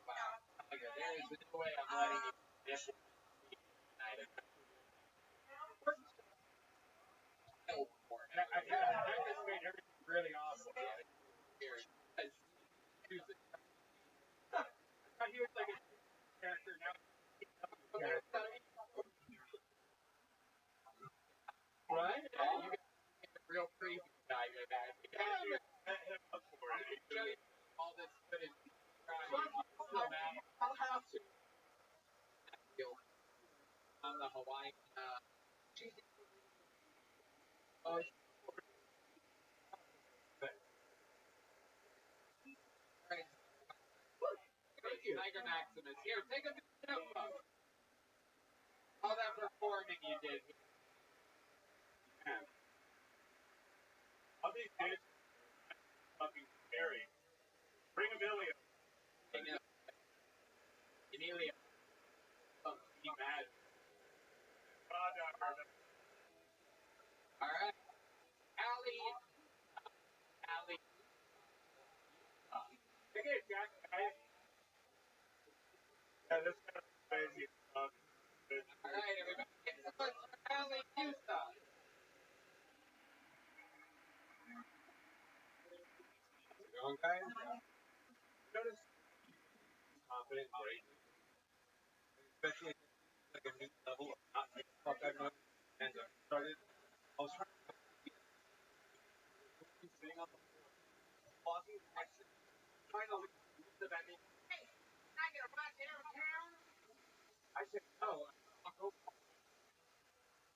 Wow. Tiger, there is no way I'm really awesome. Here, choose it. I thought he was like a character now. Okay, Right? yeah, you got a real creepy guy here, man. Show you all this footage. Still now, I'll have to. on the Hawaiian. Tiger Maximus. Here, take a video of all that performing you did. All these dudes fucking scary. Bring Amelia. Amelia. Be mad. All right. Allie. Okay, Jack. Yeah, this kind of crazy. All right, everybody. Get some for Allie Houston. Going, guys? Notice confident, great. Especially like a new level of not the fuck I've known and started. I was trying to sitting on the floor, walking exit, trying to leave the vending. Hey, can I get a ride downtown? I said, no, I'll go.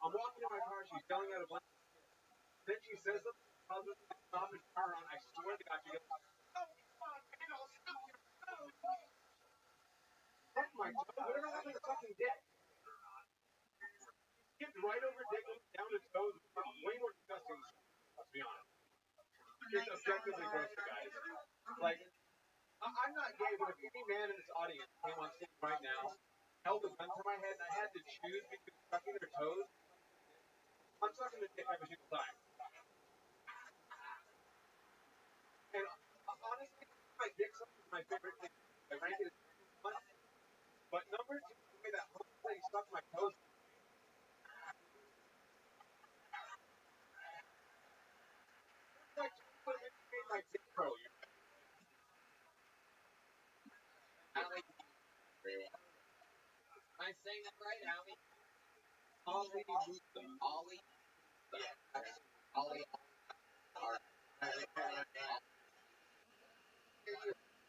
I'm walking to my car, she's yelling at a bunch of kids. Then she says something, tells me to stop and turn around. I swear to God, she goes, Oh, come on, man, I'll stop your phone. that's my toe. What did I have in the fucking dick? Skipped right over dick down to toes. Way more disgusting, let's be honest. It's objectively gross, guys. Like, I'm not gay, but if any man in this audience came on stage right now, held a gun to my head, and I had to choose between sucking their toes, I'm sucking the dick every single time. And honestly, my dick sucking is my favorite thing. I rank it as fun. But number two, the way that whole thing sucked my toes. Like, made my dick grow. Allie. Am I saying that right, Allie? Ollie Houston. Ollie? Yeah. Ollie. All right.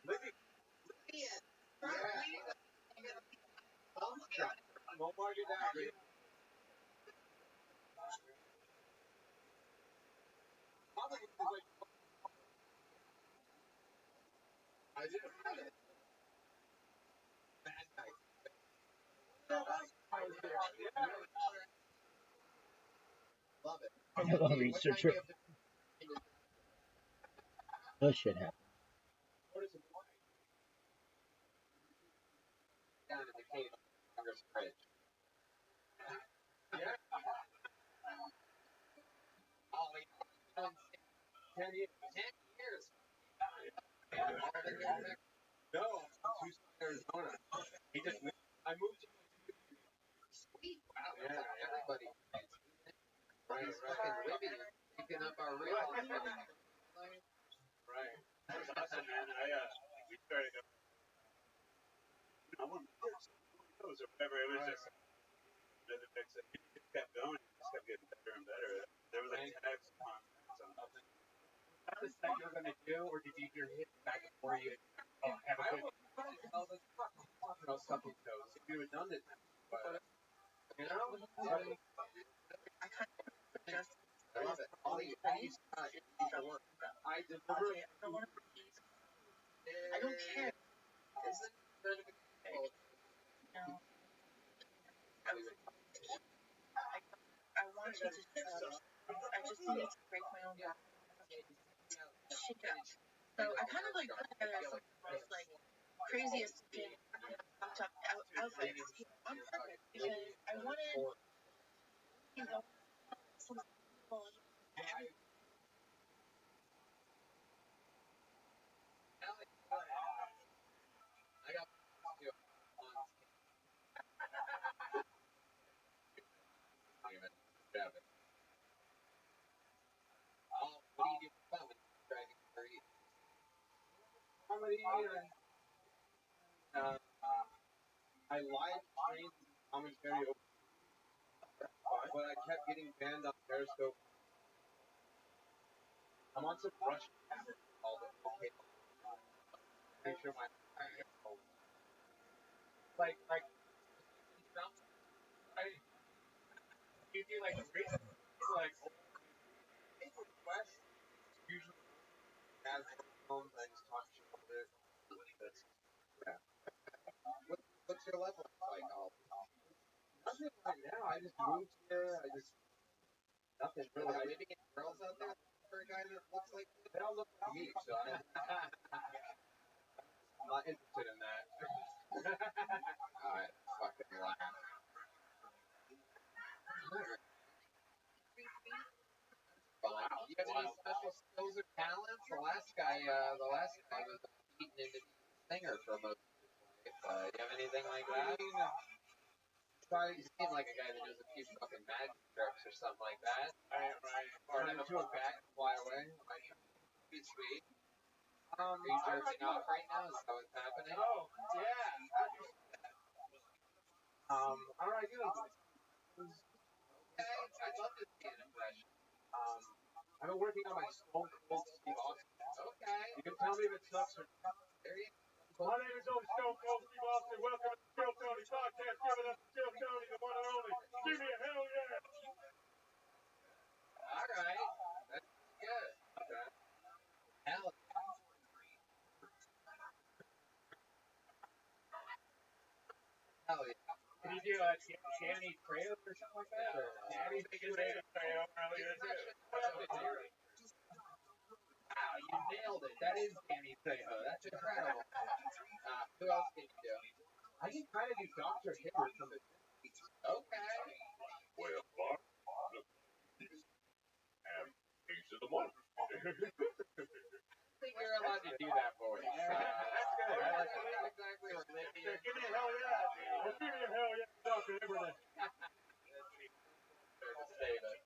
Libby. Yeah. Won't argue that. I did it. Bad guy. Love it. I'm a little researcher. That shit happened. Down in the cave under the bridge. Yeah. Ollie. 10 years. 10 years. No, I'm from Tucson, Arizona. He just moved. I moved to Sweet. Wow. Yeah. Everybody. Right. Fucking Libby is picking up our real. Right. That was awesome, man. We started going. I want to or whatever. It was just another fix. It just kept going. It just kept getting better and better. There was like tags on nothing. Is that the set you were gonna do, or did you hear hit back before you? Oh, have a good. No sucking toes. If you had done it, but you know, I kind of just. I love it. Ollie, I deliver. I don't care. Isn't No. I want you to I just need to break my own back. Shit out. So I kind of like put together some of the most like craziest shit outfits on purpose because I wanted some people. I got you on. Oh, what do you do? comedy and I live streamed commentary over, but I kept getting banned on Periscope. I'm on some Russian app called OK. Pretty sure my like you do like like West usually has films. I just talk shit about it. That's, yeah. What's your level like? Nothing right now. I just moved here. Nothing really. Are there any girls out there for a guy that looks like me? They all look like me, so I'm not interested in that. Alright, fucking laugh. Wow. You have any special skills or talents? The last guy was beaten into being a singer for most of his life. You have anything like that? You seem like a guy that knows a few fucking magic tricks or something like that. Right. Or have a bat and fly away. Might be sweet. Are you jerking off right now? Is that what's happening? Oh, yeah. Alright, good. Okay, I'd love to see an impression. I've been working on my Stone Cold Steve Austin. Okay. You can tell me if it sucks or not. There you go. My name is Stone Cold Steve Austin. Welcome to the Kill Tony podcast. Give it up to Kill Tony, the one and only. Give me a hell yeah. Alright. That's good. Okay. Hell yeah. Hell yeah. Can you do a Danny Trejo or something like that? Or Danny Trejo? Wow, you nailed it. That is Danny Trejo. That's incredible. Who else can you do? I can kind of do Dr. Hibbert from the 50s. Okay. Well, Mark, he's the one. I think you're allowed to do that voice. That's good. I like it. Not exactly Olivia. Give me a hell yeah. Well, give me a hell yeah, Dr. Hibbert. Save it.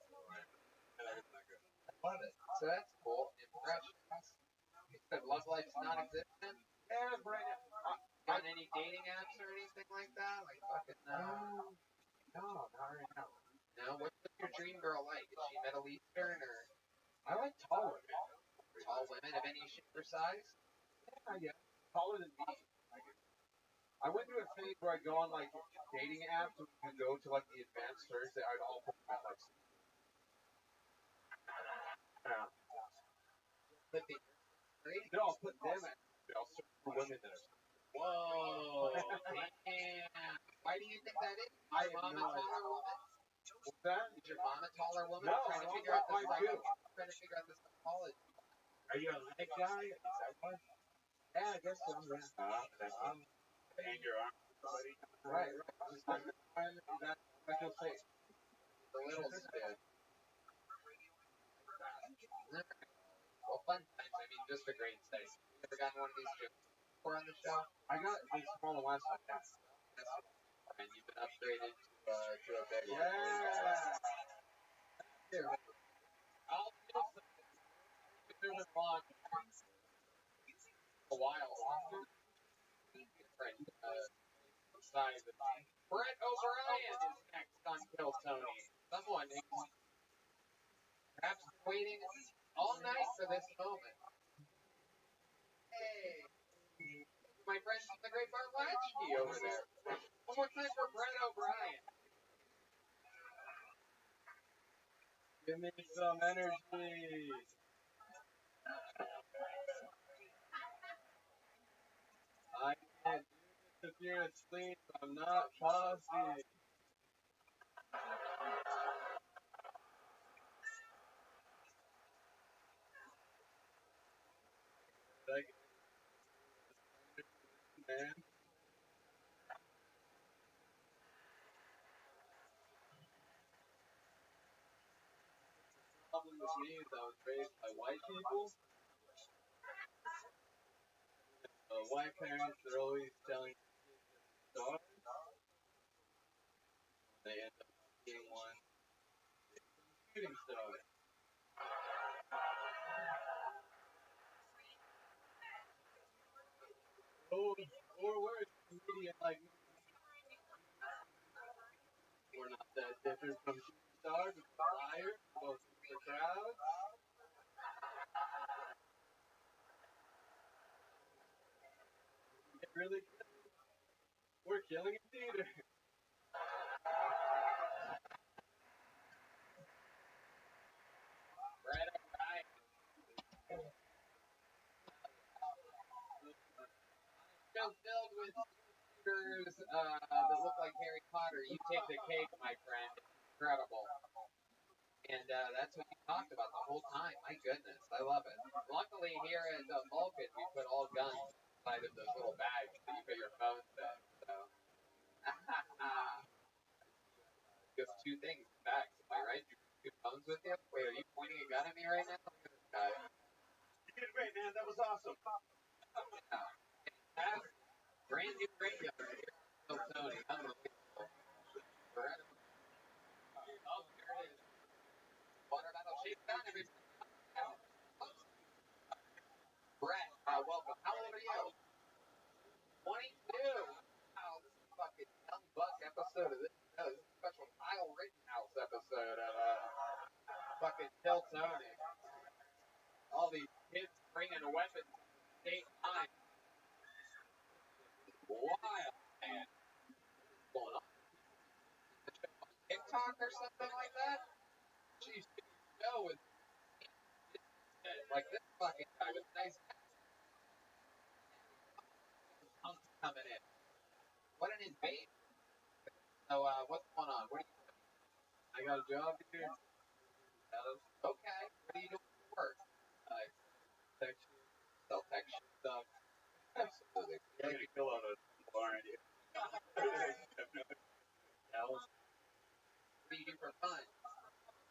Love it. So that's cool. Impressions. You said love life's non-existent? Yeah, right now. On any dating apps or anything like that? Like fucking no, not right now. No, what's your dream girl like? Is she Middle Eastern or? I like tall women. Tall women of any shape or size? Yeah, I guess. Taller than me. I went through a phase where I'd go on like dating apps and we could go to like the advanced search that I'd all put them at like. Yeah. No, I'll put them at. I'll search for women that are. Whoa, damn. Why do you think that is? Is your mom a taller woman? What's that? Is your mom a taller woman? No, I'm trying to figure out the psychology. Are you a leg guy? Is that what? Yeah, I guess so. And your arm, buddy. Right. That's what you'll say. The little stiff. Well, fun times. I mean, just a great stay. You ever gotten one of these jokes before on the show? I got this small one last time. Yeah. And you've been upgraded to a big one. Yeah. Here. I'll feel something. It's been long. A while. Friend, side of Brett O'Brien is next on Kill Tony. Someone who's perhaps waiting all night for this moment. Hey, my friend, the great Bart Latchkey over there. One more time for Brett O'Brien. Give me some energy. I can't do this if you're asleep. I'm not pausing. Man. The problem with me is I was raised by white people. White parents, they're always telling stars. They end up being one shooting star. or worse, media like we're not that different from shooting stars, we're liars, we're both for crowds. It really we're killing in theater. Right, right. Show filled with characters that look like Harry Potter. You take the cake, my friend. Incredible. And that's what you talked about the whole time. My goodness, I love it. Luckily, here at Vulcan, we put all guns inside of those little bags that you put your phones in. So, just two things in bags. Am I right? You put two phones with you? Wait, are you pointing a gun at me right now? Look at this guy. You did great, man. That was awesome. Yeah. Fantastic. Brand new radio right here. Still Tony. Unbelievable. Incredible. Oh, there it is. Water battle shakedown. Everybody. Brett, welcome. How old are you? 22. Wow, this is a fucking young buck episode of this show. This is a special Kyle Rittenhouse episode of fucking Till Tony. All these kids bringing weapons to the state line. Wild, man. What's going on? TikTok or something like that? She's show with like this fucking guy with nice hunks coming in. What an invasion. So, what's going on? What are you doing? I got a job here. Okay. What are you doing for work? Section Sell tech stuff. Absolutely. You're gonna kill all those people, aren't you? What do you do for fun?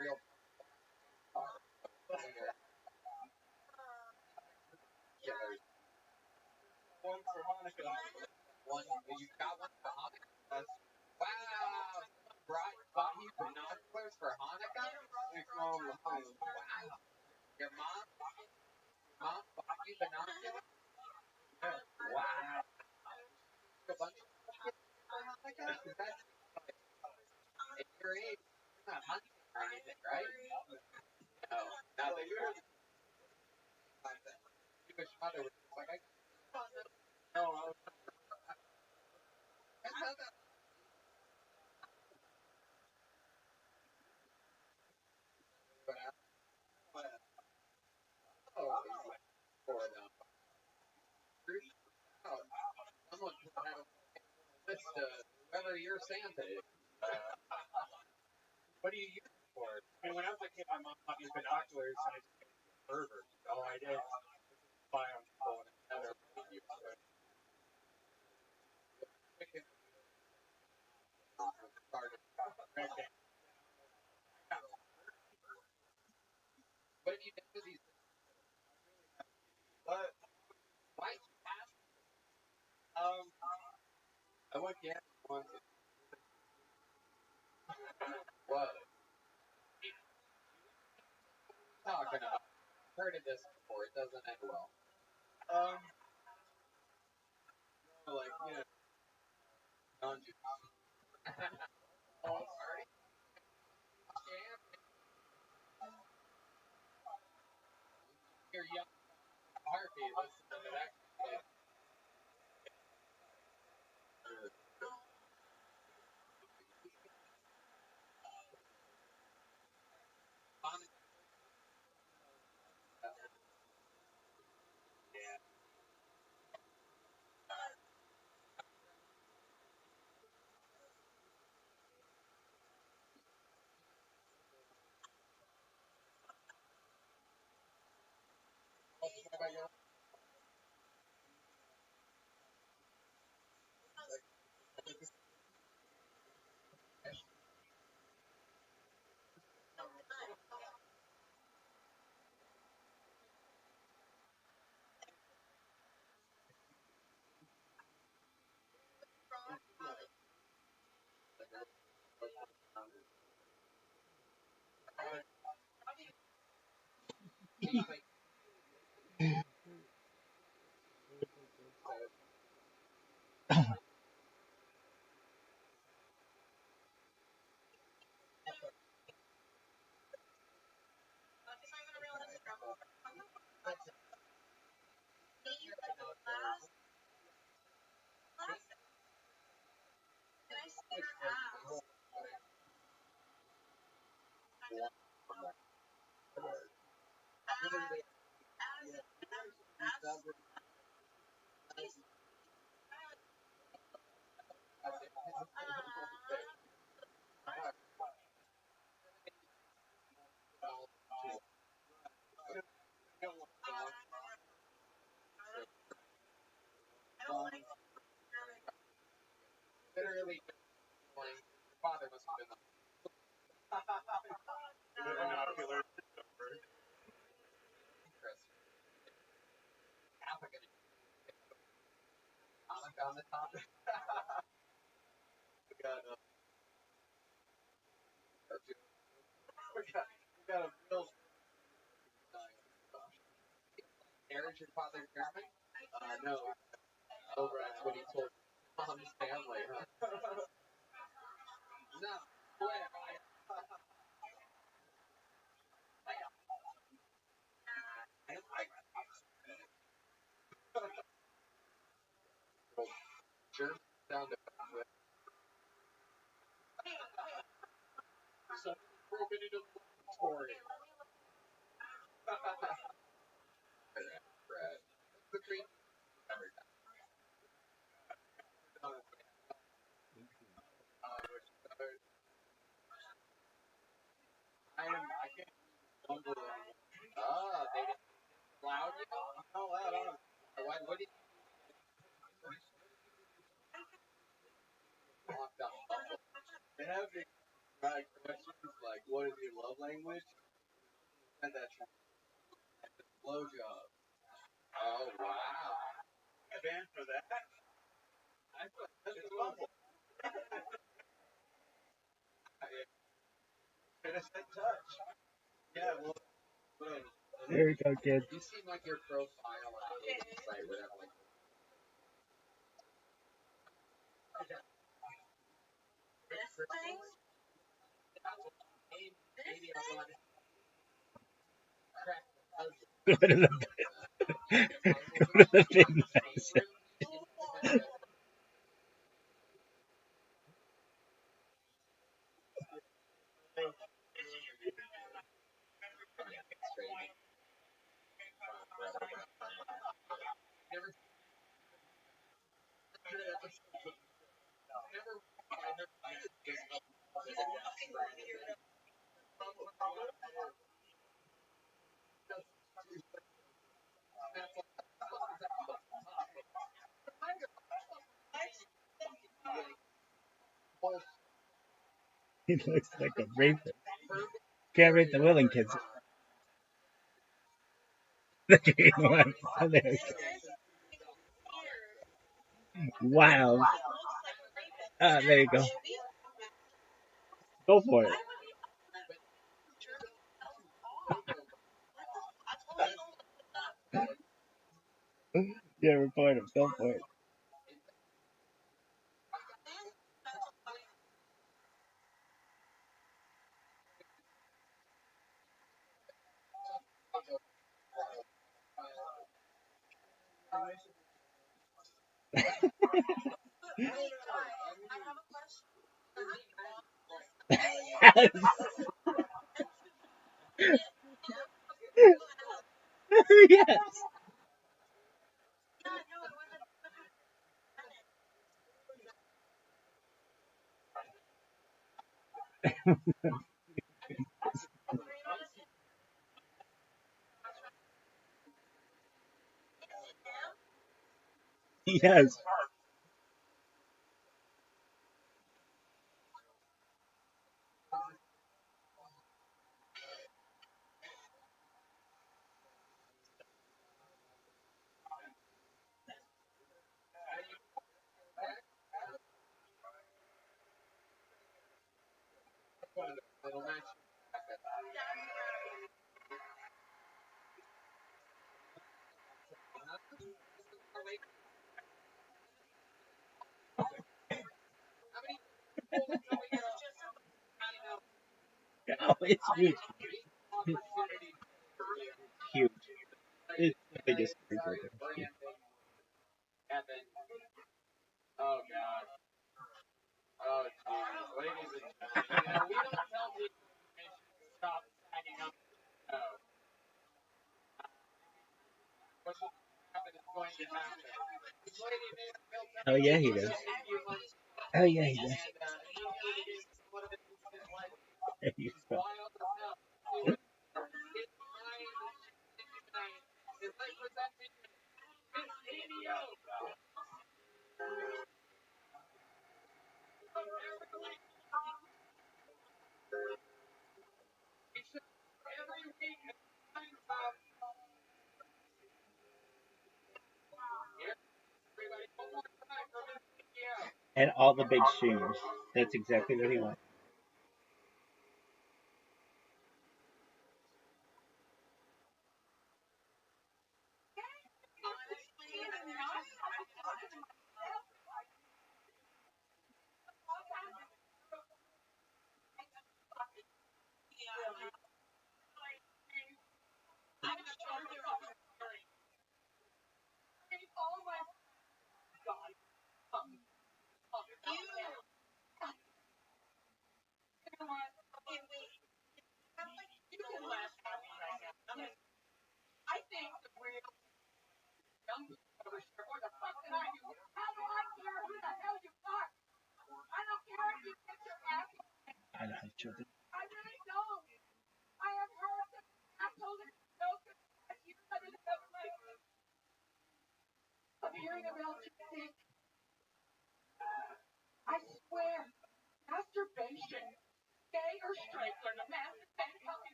Real killers. one for Hanukkah. You got one for Hanukkah? Wow! Bought you binoculars for Hanukkah? Wow. Wow! Your mom bought you binoculars? Wow! A bunch of kids for Hanukkah? Is that at your age? You're not hunting or anything, right? No. Now that you're Jewish mother was just like, No, that's how that. For them. Oh, someone could have a list of whoever your Santa is. What do you use it for? And when I was a kid, my mom bought me binoculars, and I just made a pervert. All I did was spy on people and another use for it. What have you done with these? What? Why did you ask? I went gambling once. What? Talking about. Heard of this before. It doesn't end well. Like, you know, non-Jews. Oh, sorry. You're young. Heartbeat. Listen to that. Literally, like, your father must have been like, Binocular. interesting. African comic on the top. We got a real marriage your father German? No. Oh, that's what he told mom's family, huh? No. Where? German sound effects. So broken into the laboratory. Brad. The green. I can't remember. They didn't allow you? Oh, I don't know. What did you locked up? They have these questions like, what is your love language? And that's blowjob. Oh, wow. A band for that? I thought that's bubble. Innocent touch. Yeah, well, There you go, kid. you seem like your profile on the dating site would have like. This thing? Maybe I'm going to crack the husband. Go to the go to the big mess. He looks like a rapist. Can't rape the willing kids. The green one. Wow. There you go. Go for it. Yeah, report him. Go for it. Yes. Yes. Oh, it's huge. Huge. It's the biggest storyboard. And then, oh god, oh jeez, ladies and gentlemen, we don't tell people stop What's going to happen is going to happen. This lady made a real Oh yeah, he does. Oh yeah, he does. and immediately became one of his life. He's Wild as hell. See what his mind tonight is like presenting Miss Amy O. Every week, everybody, one more time for Miss Amy O. and all the big streamers. That's exactly what he wants. I don't have children.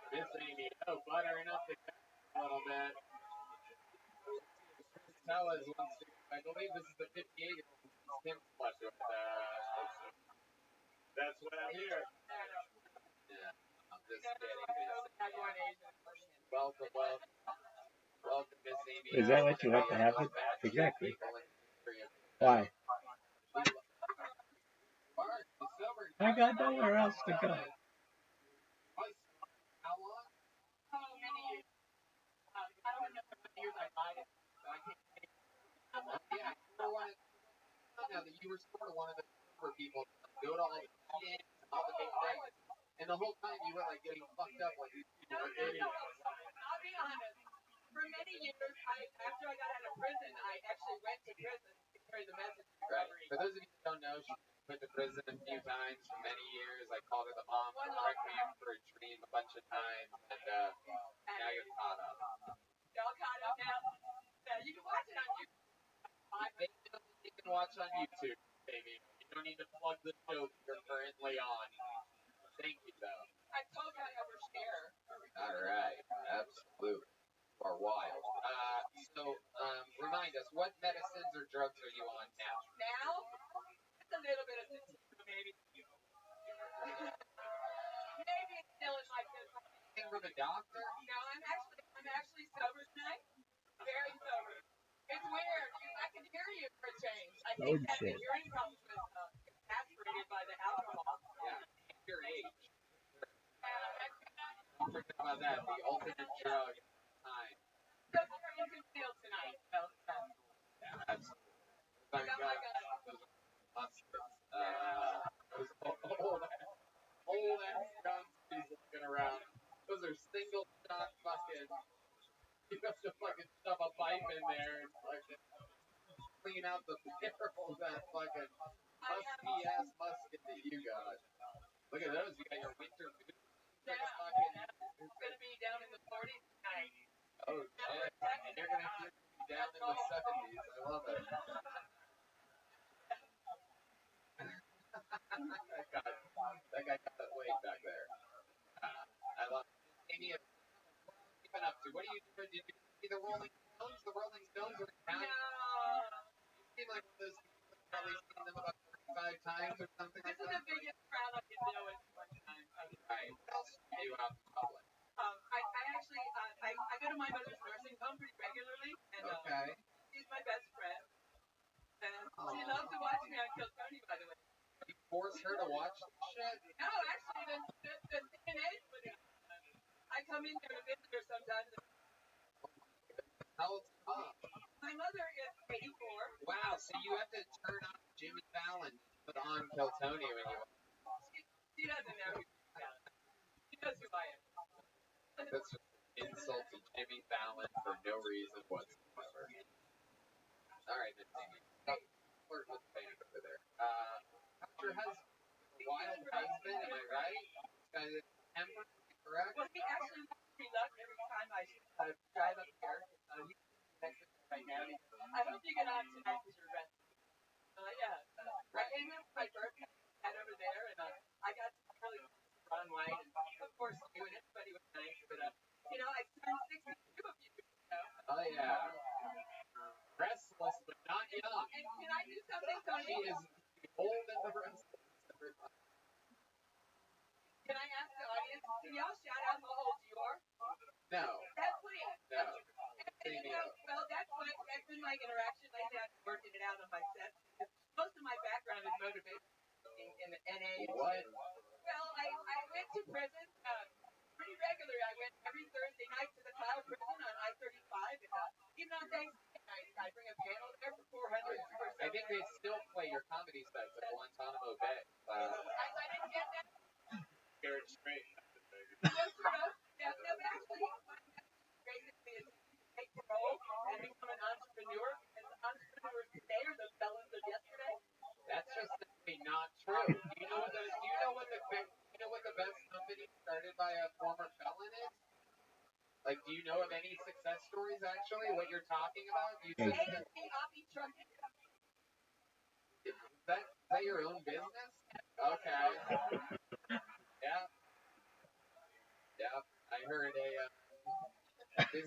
Miss Amy O. Buttering up the a little bit. Tell us I believe this is the 58-year-old Tim slept with. That's what I hear. Yeah, I'm just kidding. Welcome, Miss Amy. Is that what you want to happen? Exactly. Why? I got nowhere else to go. How long? Yeah, now that you were sort of one of the people go to all the games, all the big things, and the whole time you were like getting fucked up like these people are idiots. I'll be honest. For many years, after I got out of prison, I actually went to prison to carry the message of recovery. For those of you who don't know, she went to prison a few times for many years. I called her the mom for Requiem for a Dream a bunch of times, and now you're caught up. Y'all caught up now? Yeah, you can watch it on YouTube. You can watch on YouTube, baby. You don't need to plug the show that you're currently on. Thank you, though. I told you I overshare. All right, absolutely. Or wild. Remind us, what medicines or drugs are you on now? Now? It's a little bit of sativa, maybe. Maybe it's still in my business. Anything from a doctor? No, I'm actually sober tonight. Very sober. It's weird. I can hear you for a change. I think that the hearing problem was exasperated by the alcohol. Yeah, your age. Don't forget about that. The ultimate drug time. So you can feel tonight. So, yeah, absolutely. I got those old ass guns he's looking around. Those are single shot fucking. You have to fucking shove a pipe in there and fucking clean out the barrel of that fucking musky-ass musket that you got. Look at those. You got your winter boots. It's going to be down in the 40s tonight. Oh, shit. And you're going to have to be down in the 70s. I love it. that guy got that weight back there. I love it. Amy, what have you been up to? What are you doing? Did you see the Rolling Stones? The Rolling Stones are in town. No. You seem like one of those people who've probably seen them about 35 times or something like that. This is the biggest crowd I can do at one time. Right. What else do you do out in public? I actually I go to my mother's nursing home pretty regularly, and she's my best friend. And she loves to watch me on Kill Tony, by the way. You force her to watch this shit? No, actually, the CNA put it on. I come in there to visit her sometimes. mother is 84. Wow, so you have to turn on Jimmy Fallon to put on Kill Tony when you. She doesn't know who I am. She knows who I am. That's just an insult to Jimmy Fallon for no reason whatsoever. All right, Miss Amy. Stop flirting with the band over there. How's your husband? Wild husband, am I right? This guy is temper, correct? Well, he actually wants me luck every time I drive up here. He's next to me right now. And he goes, I hope you get on tonight because you're resting. Yeah. I came in with my birthday hat over there, and I got some really Ron White, and of course you and everybody was nice, but I turned 62 of you. Oh yeah. Restless but not young. And can I do something, Tony? She is old and the restless. Can I ask the audience? Can y'all shout out how old you are? No. Please. No. Well, that's been my interaction. I've been working it out on my set. Most of my background is motivation in the NA. What? Well, I went to prison pretty regularly. I went every Thursday night to the Cloud Prison on I-35. And even on Thanksgiving, I bring a panel there for 400 or so. I think they still play your comedy sets at Guantanamo Bay. I didn't get that. Scared straight. No, actually, basically, it's take parole and become an entrepreneur. And the entrepreneurs today are the felons of yesterday. That's just simply not true. Do you know what the best company started by a former felon is? Like, do you know of any success stories actually? What you're talking about? You said A&P Oppie Trucking. is that your own business?